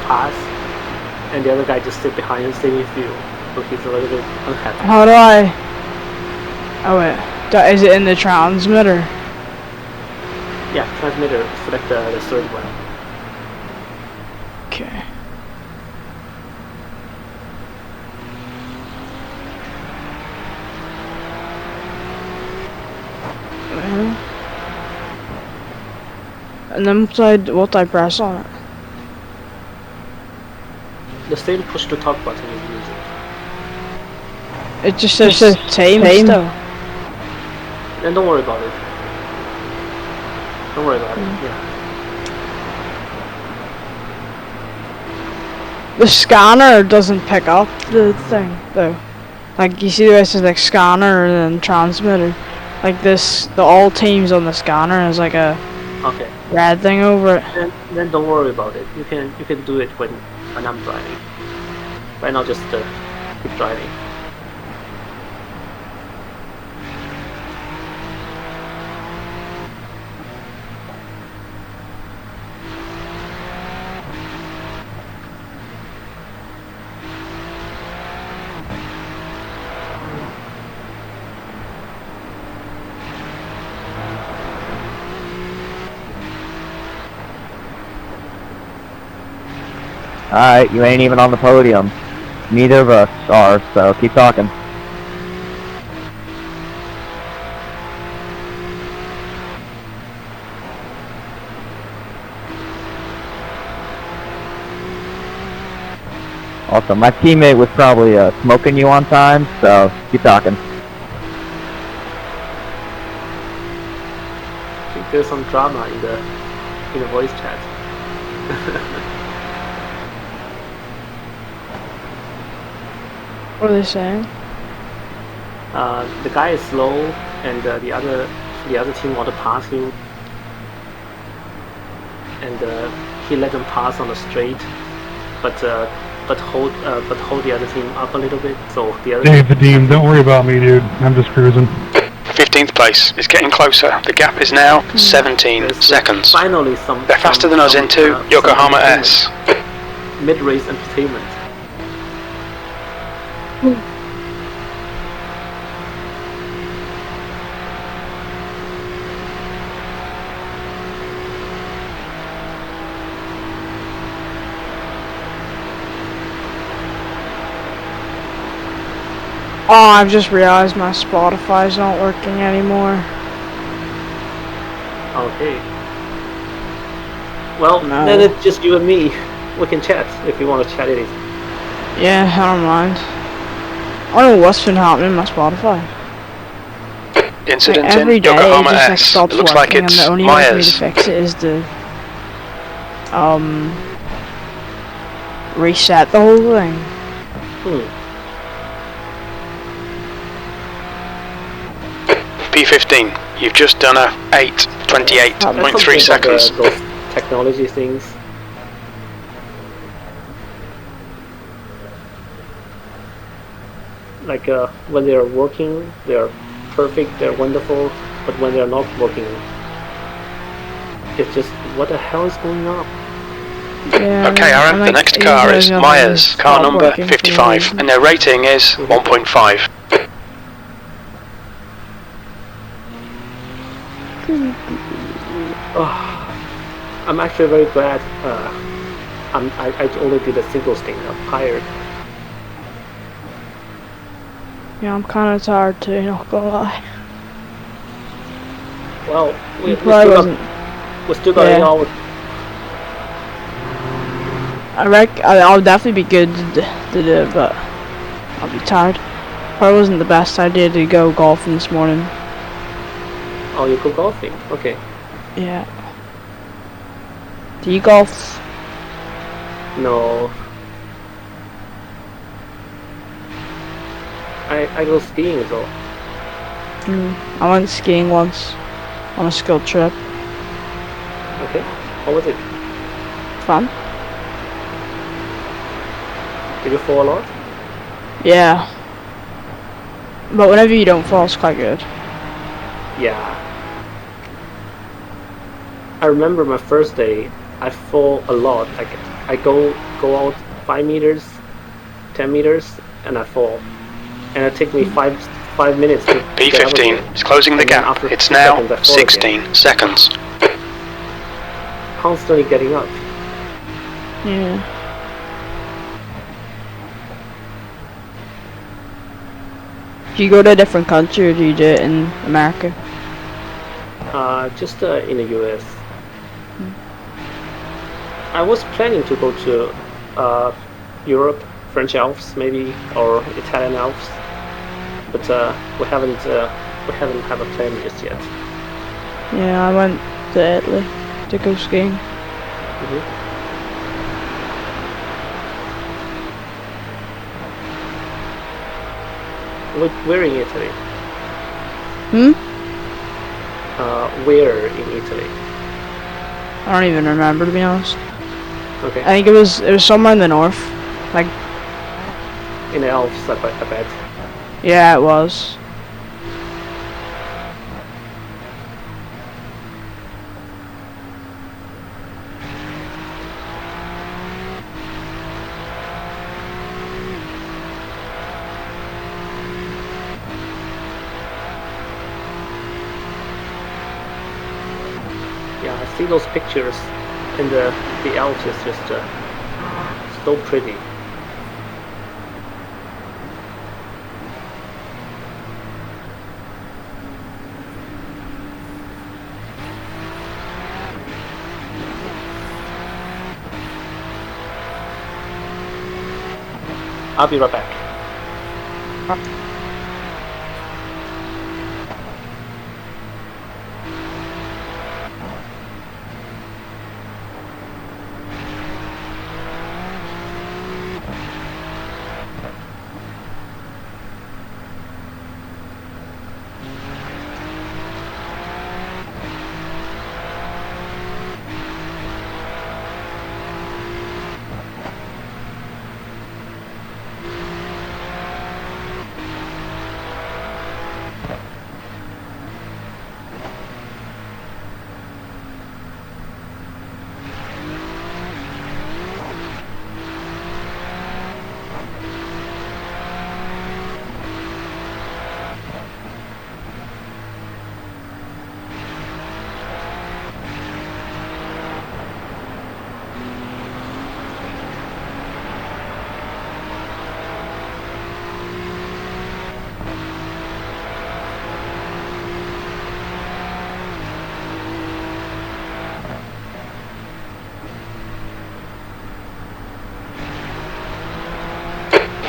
pass, and the other guy just sit behind and saving fuel, so he's a little bit unhappy. How do I? Oh wait, is it in the transmitter? Yeah, transmitter, select the third one. Okay. And then what I press on it? The same push to talk button you're using. It just says team still. Then don't worry about it. Don't worry about it, yeah. The scanner doesn't pick up the thing though. Like you see, this is like scanner and then transmitter. Like this, the all teams on the scanner is like a red thing over it. Then don't worry about it. You can do it when I'm driving. Right now, just keep driving. Alright, you ain't even on the podium. Neither of us are, so keep talking. Also, my teammate was probably smoking you on time, so keep talking. I think there's some drama in the voice chat. What are they saying? The guy is slow, and the other team want to pass him, and he let them pass on the straight, but hold the other team up a little bit. So the other. Hey, Vadim, don't worry about me, dude. I'm just cruising. 15th place is getting closer. The gap is now 17 seconds. Finally, They're faster than us into Yokohama S. Mid-race entertainment. Oh, I've just realized my Spotify's not working anymore. Okay. Well, No. then it's just you and me. We can chat if you want to chat it. Yeah, I don't mind. I don't know what's been happening to my Spotify. Incident Like, every in day Yokohama it just S. stops It looks working, like it's and the only way for me to Myers. fix it is to reset the whole thing. P15, you've just done a 8:28.3 seconds. Those technology things. Like when they are working, they are perfect, they're wonderful, but when they're not working, it's just, what the hell is going on? Yeah, Okay, Aaron, the next car is Myers, car number 55, and their rating is 1.5. I'm actually very glad I only did a single stint. I'm tired. Yeah, I'm kind of tired too, not gonna lie. Well, we Probably wasn't. still got 8 hours. I'll definitely be good to do it, but I'll be tired. Probably wasn't the best idea to go golfing this morning. Oh, you go golfing? Okay. Yeah. Do you golf? No. I go skiing though. I went skiing once on a school trip. Okay. How was it? Fun. Did you fall a lot? Yeah. But whenever you don't fall, it's quite good. Yeah. I remember my first day, I fall a lot. Like I go out 5 meters, 10 meters, and I fall. And it takes me 5 minutes to get out of P15 it. is closing the And then gap. after It's 2 now seconds, I fall 16 again. seconds. Constantly getting up. Yeah. Do you go to a different country or do you do it in America? Just in the US. I was planning to go to Europe, French Alps maybe, or Italian Alps, but we haven't have a plan just yet. Yeah, I went to Italy to go skiing. Where in Italy? Where in Italy? I don't even remember, to be honest. Okay. I think it was somewhere in the north. Like, In the Alps, I bet. yeah, it was. Yeah, I see those pictures, and the Alps is just so pretty. I'll be right back.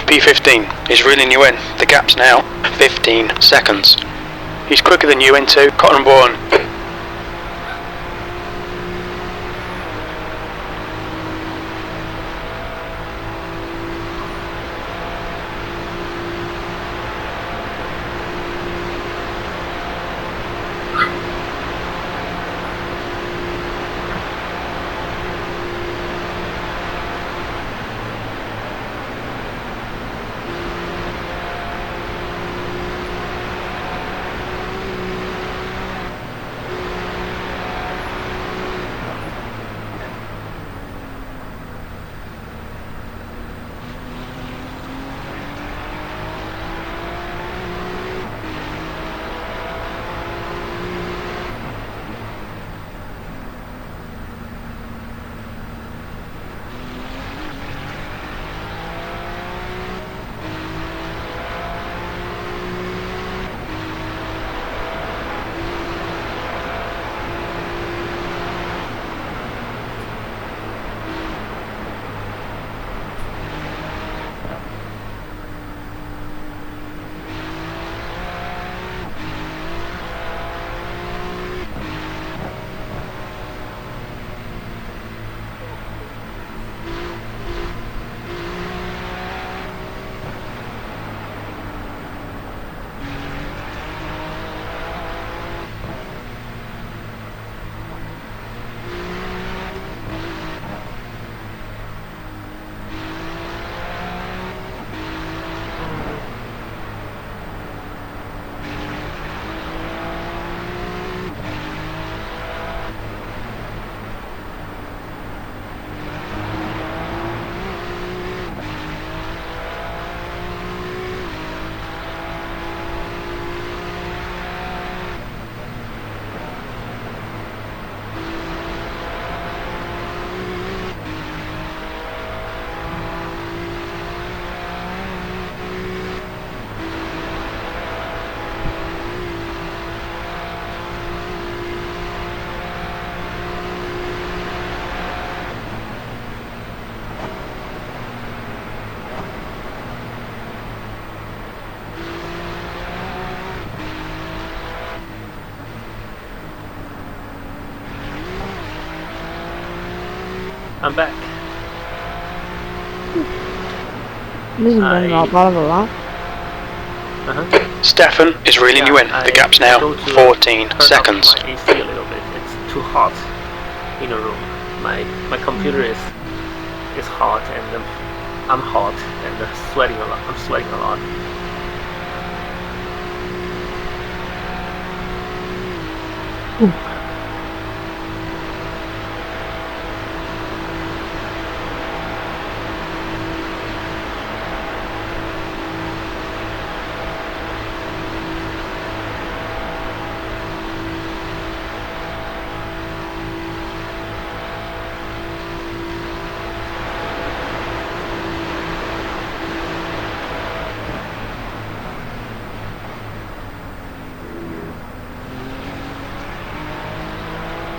P15 is reeling you in. The gap's now 15 seconds. He's quicker than you into Cottonbourne. I'm back. This is been a lot of a lot. Stefan is reeling you in. The gap's now 14 seconds. My AC a little bit. It's too hot in a room. My computer is hot and I'm hot and sweating a lot. I'm sweating a lot.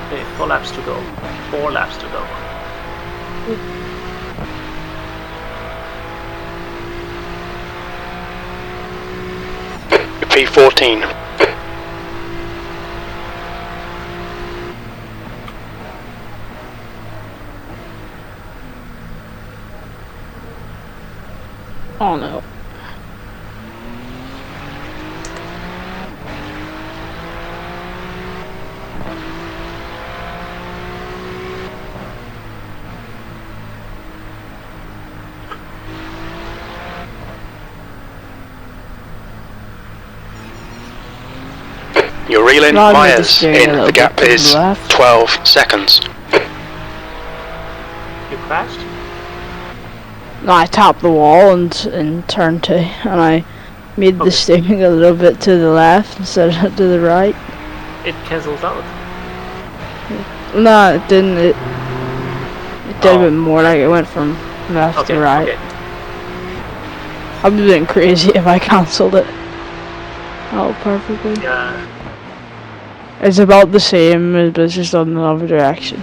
Okay, 4 laps to go. 4 laps to go. P14. Oh no. You're reeling No, I made the Myers steering a in. little The gap bit to the is left. 12 seconds. You crashed? No, I tapped the wall and turned to, and I made the Okay. steering a little bit to the left instead of to the right. It cancels out. No, it didn't. It did a Oh. bit more. Like it went from left Okay, to right. okay. I'd be been crazy if I cancelled it. Oh, perfectly. Yeah. It's about the same, but it's just on another direction.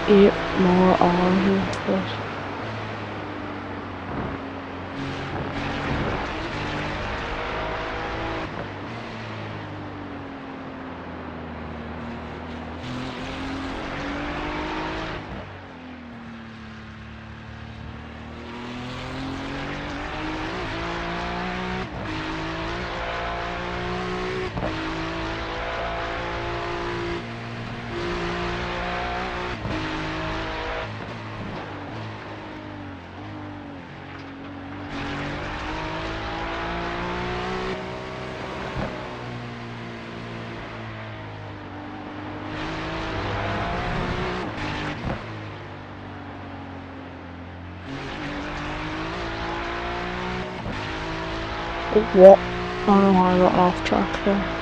Eight more on here first. What? I don't know how I got off track there.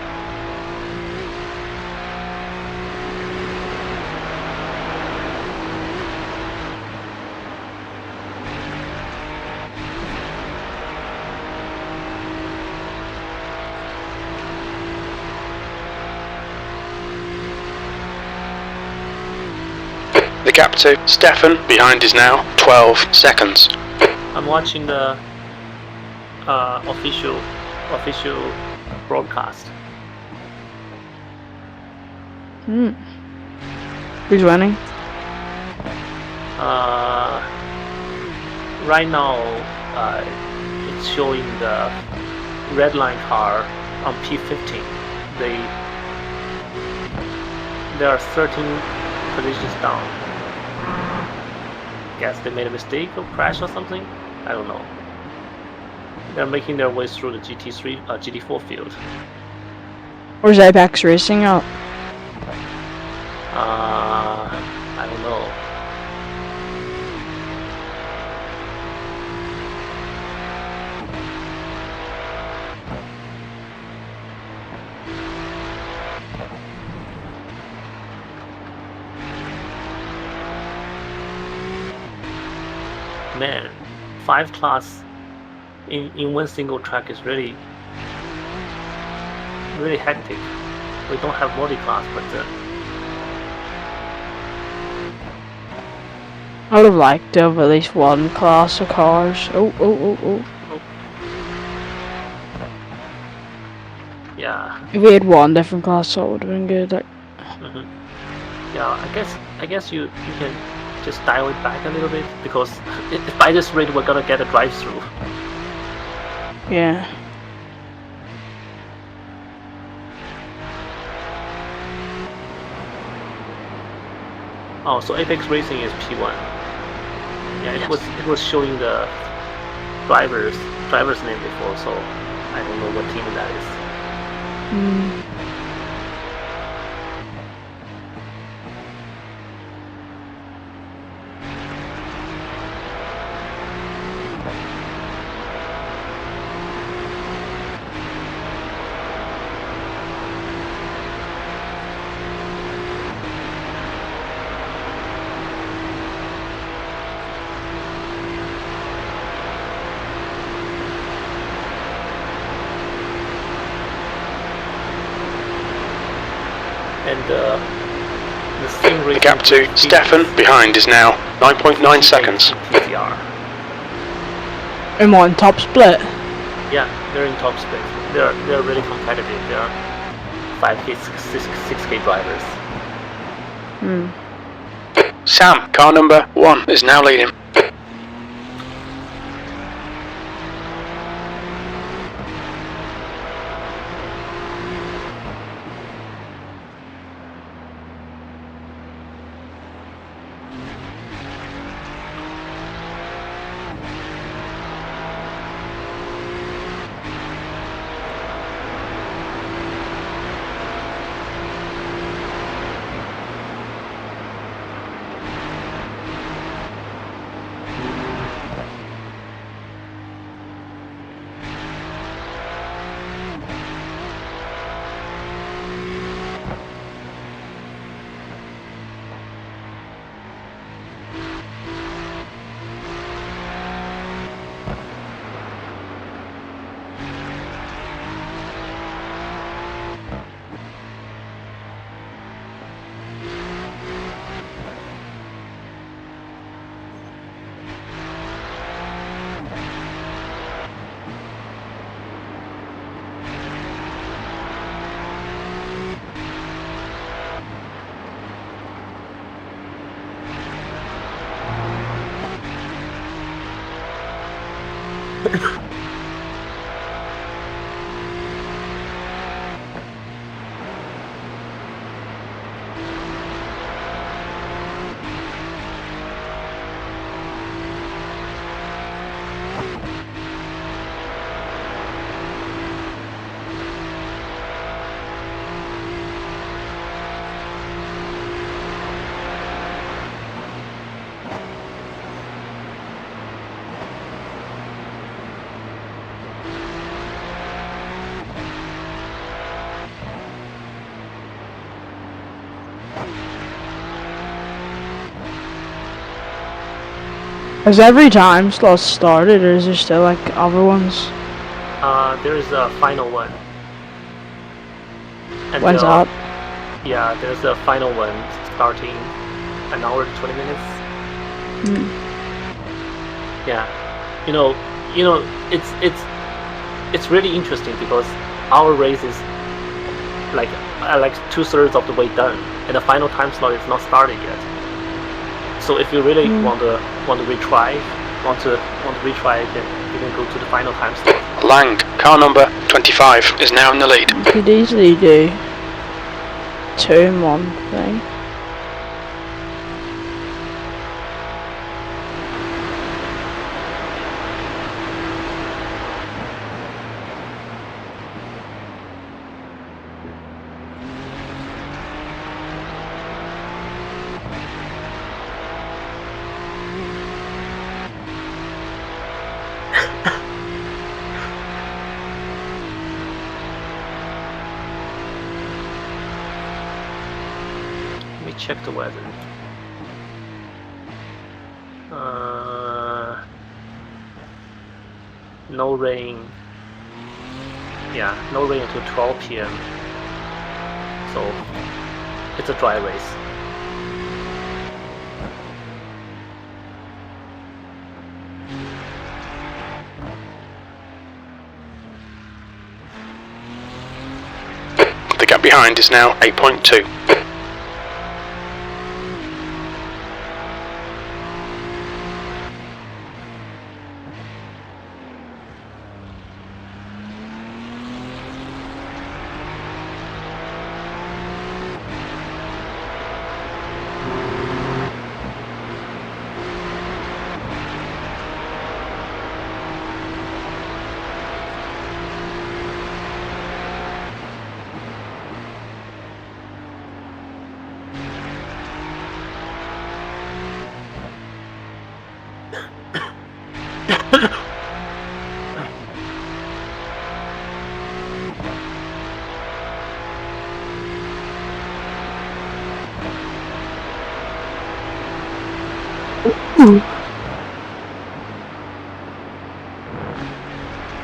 The gap to Stefan behind is now 12 seconds. I'm watching the official broadcast. Who's winning? Right now, it's showing the red line car on P15. There are 13 positions down. Guess they made a mistake or crash or something. I don't know. They're making their way through the GT4 field. Where's Apex Racing out? I don't know. Man, 5 class in one single track is really hectic. We don't have multi-class, but I would have liked to have at least one class of cars. Oh. yeah. If we had one different class, that would have been good. Like, Yeah, I guess you can just dial it back a little bit, because if by this rate we're gonna get a drive-through. yeah. Oh, so Apex Racing is P1. Yeah, it was showing the driver's name before, so I don't know what team that is. and the sim The gap to Stefan behind is now 9.9 seconds. TTR. Am I on top split? Yeah, they're in top split. They're really competitive. They're 5K, 6K drivers. Sam, car number 1, is now leading. Has every time slot started, or is there still like other ones? There is a final one. And When's up? Yeah, there's a final one starting an hour to 20 minutes. Yeah, you know, it's really interesting because our race is like 2/3 of the way done, and the final time slot is not started yet. So if you really want to retry, you can go to the final time slot. Lang, car number 25, is now in the lead. You could easily do 2 in 1 thing. Check the weather. No rain. Yeah, no rain until 12 p.m. So it's a dry race. The gap behind is now 8.2.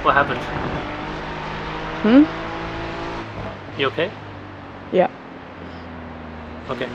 What happened? Hmm? You okay? Yeah. Okay.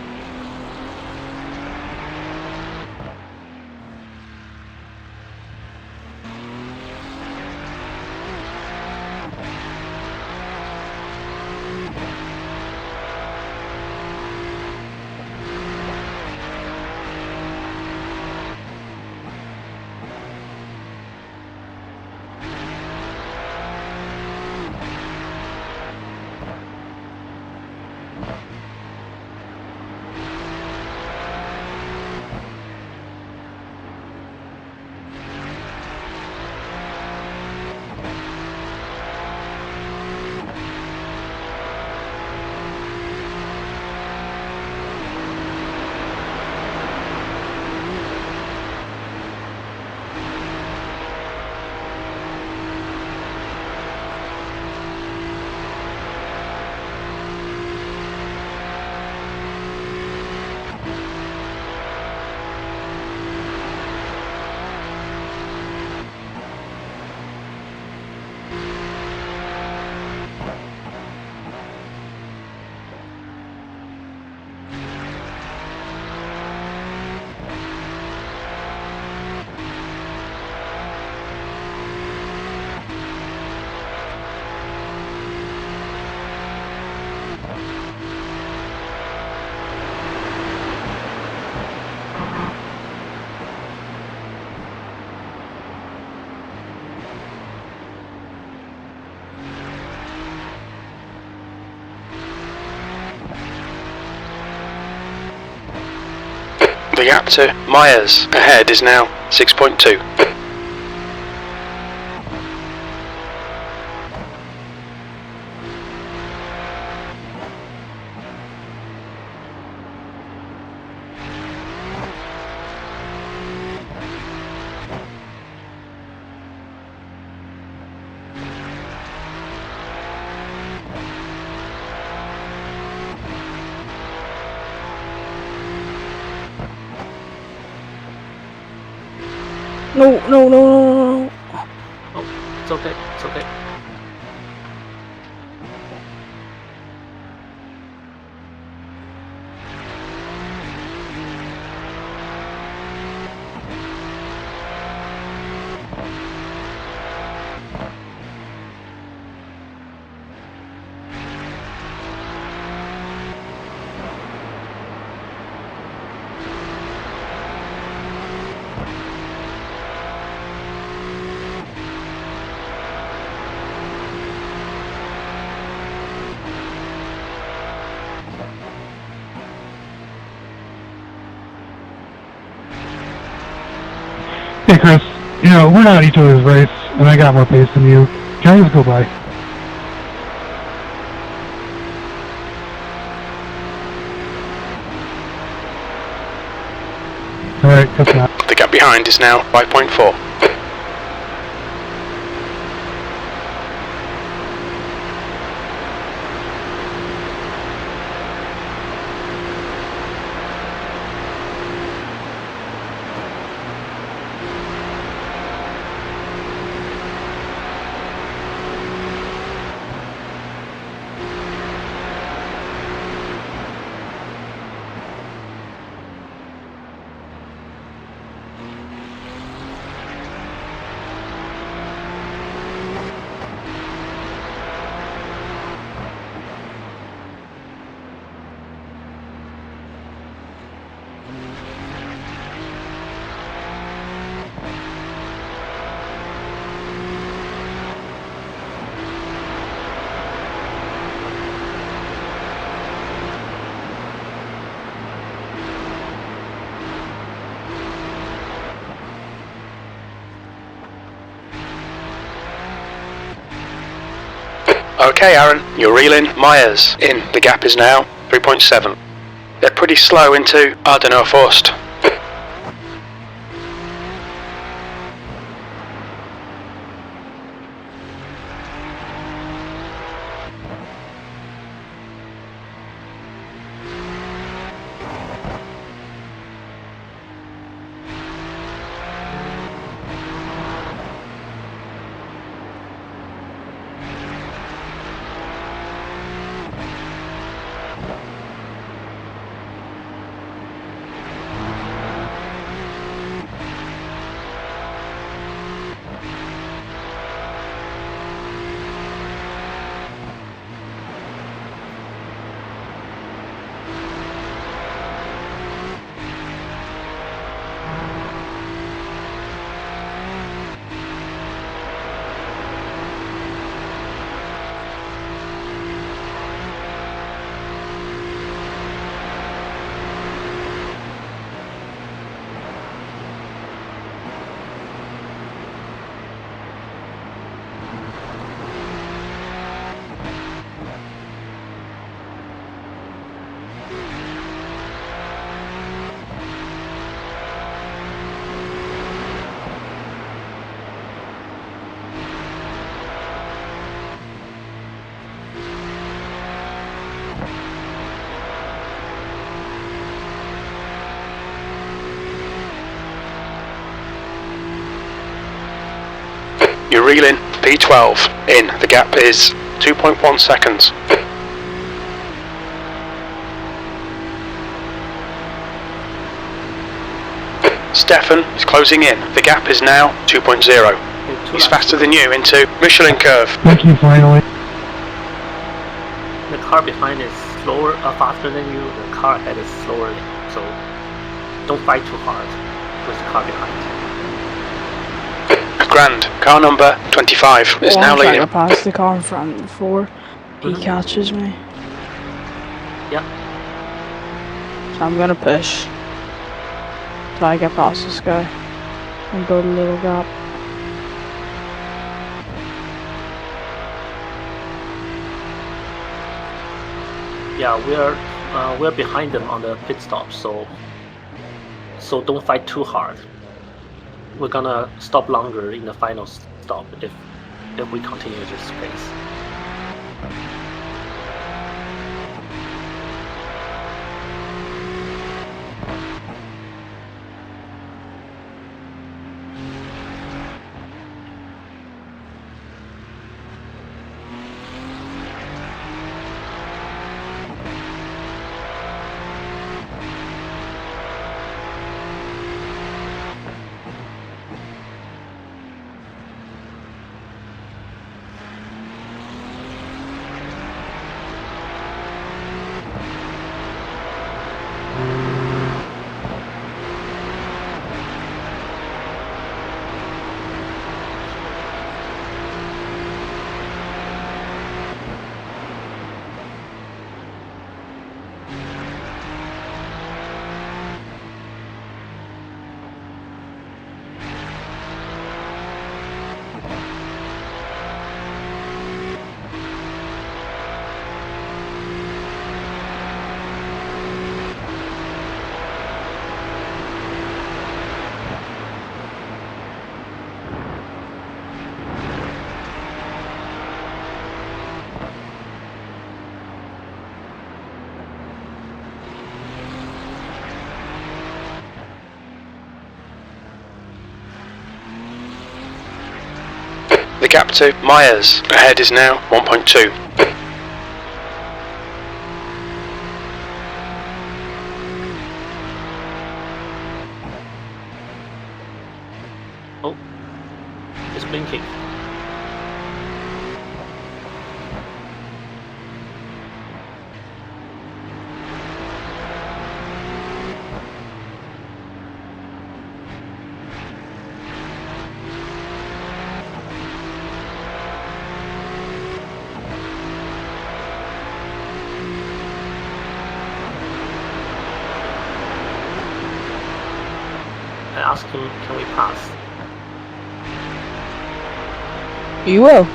The gap to Myers ahead is now 6.2. No, no, no, no, no, no. Oh, it's okay. It's okay. Hey Chris, you know, we're not each other's race, and I got more pace than you. Can I just go by? Alright, that's that. The gap behind is now 5.4. Okay, Aaron, you're reeling Myers in. The gap is now 3.7. They're pretty slow into Ardeno Forst. You're reeling P12 in. The gap is 2.1 seconds. Stefan is closing in. The gap is now 2.0. He's faster than you into Michelin curve. Thank you, finally. The car behind is faster than you. The car ahead is slower than you. So don't fight too hard with the car behind. Grand. Car number 25 is now I'm trying leading. to pass the car in front before he catches me. Yeah. So I'm gonna push till I get past this guy and build a little gap. Yeah, we're behind them on the pit stop, so don't fight too hard. We're gonna stop longer in the final stop if we continue this pace. The gap to Myers ahead is now 1.2. Oh, it's blinking. I asked him, can we pass? You will.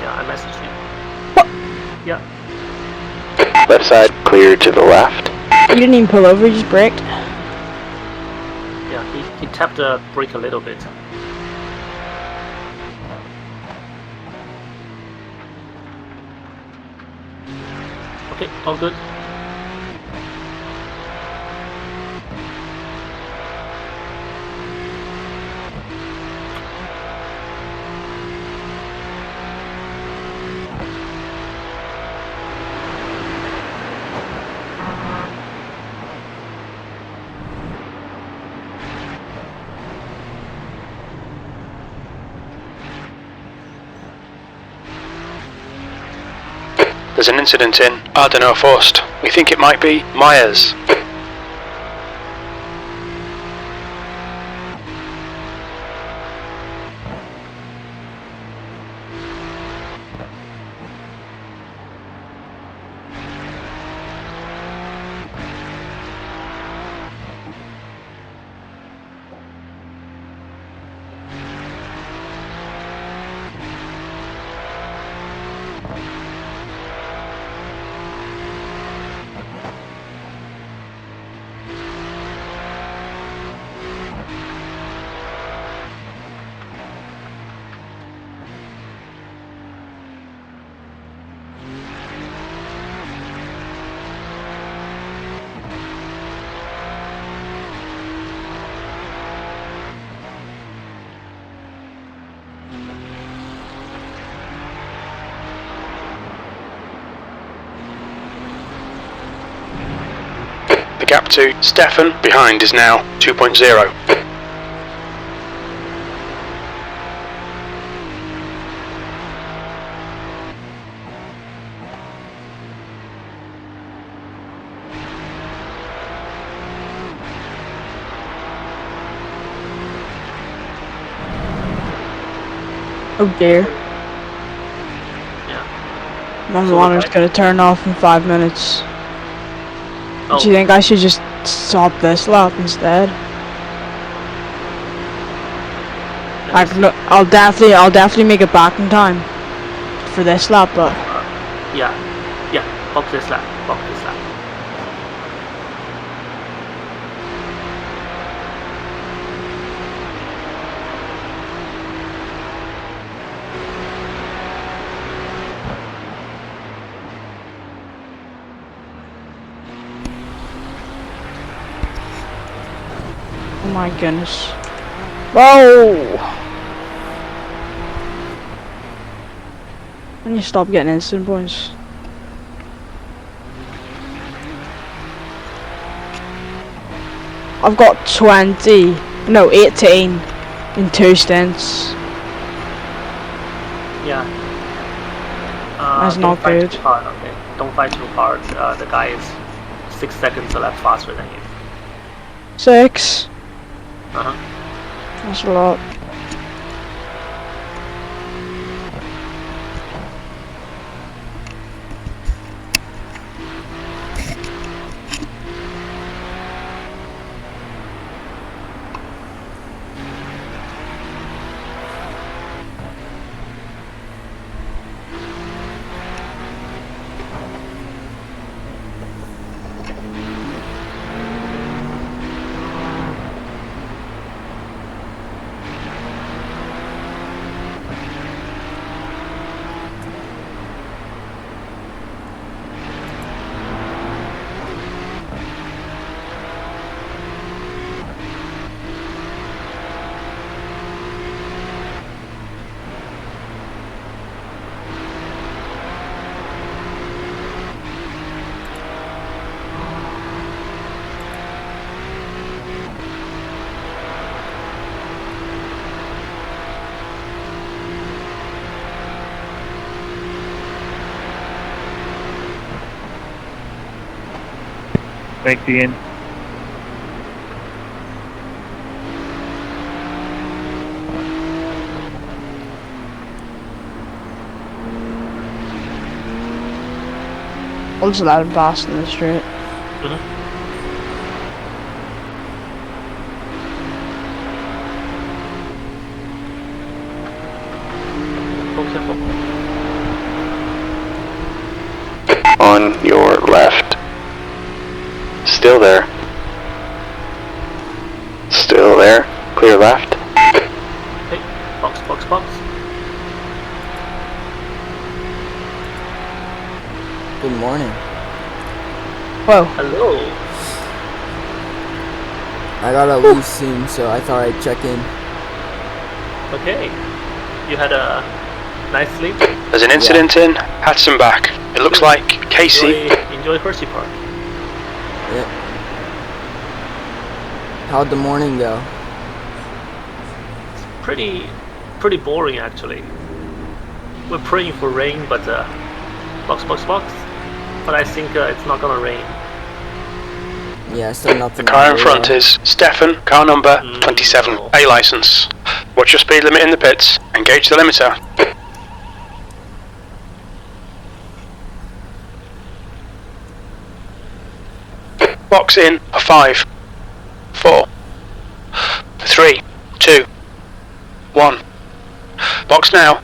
Yeah, I messaged him. Yeah. Left side clear to the left. You didn't even pull over, you just braked. Yeah, he tapped the brake a little bit. Okay, all good. There's an incident in Ardenau Forst. We think it might be Myers. gap to Stefan behind is now 2.0. Oh dear. Yeah. My So monitor's what- gonna turn off in 5 minutes. Oh, Do you think I should just stop this lap instead? I'll definitely make it back in time for this lap, but yeah, box this lap. oh my goodness. Whoa! When you stop getting instant points. I've got 18 in 2 stints. Yeah. That's Don't not fight good. Too hard, okay? Don't fight too hard. The guy is 6 seconds a lap faster than you. 6? Uh-huh. That's a lot. Thanks, Ian. I'll just let him pass in the straight. Careful. On your left. Still there. Still there. Clear left. Hey, box. Good morning. Whoa. Hello. I gotta leave soon, so I thought I'd check in. Okay. You had a nice sleep. There's an incident in Hatson back. It looks like Casey. Enjoy Hershey Park. Yep. How'd the morning go? Pretty boring actually. We're praying for rain, but box. But I think it's not gonna rain. Yeah, still nothing. The car in front is Stefan, car number 27, no. A license. Watch your speed limit in the pits. Engage the limiter. Box in for 5, 4, 3, 2, 1. Box now.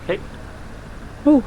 Okay. Ooh.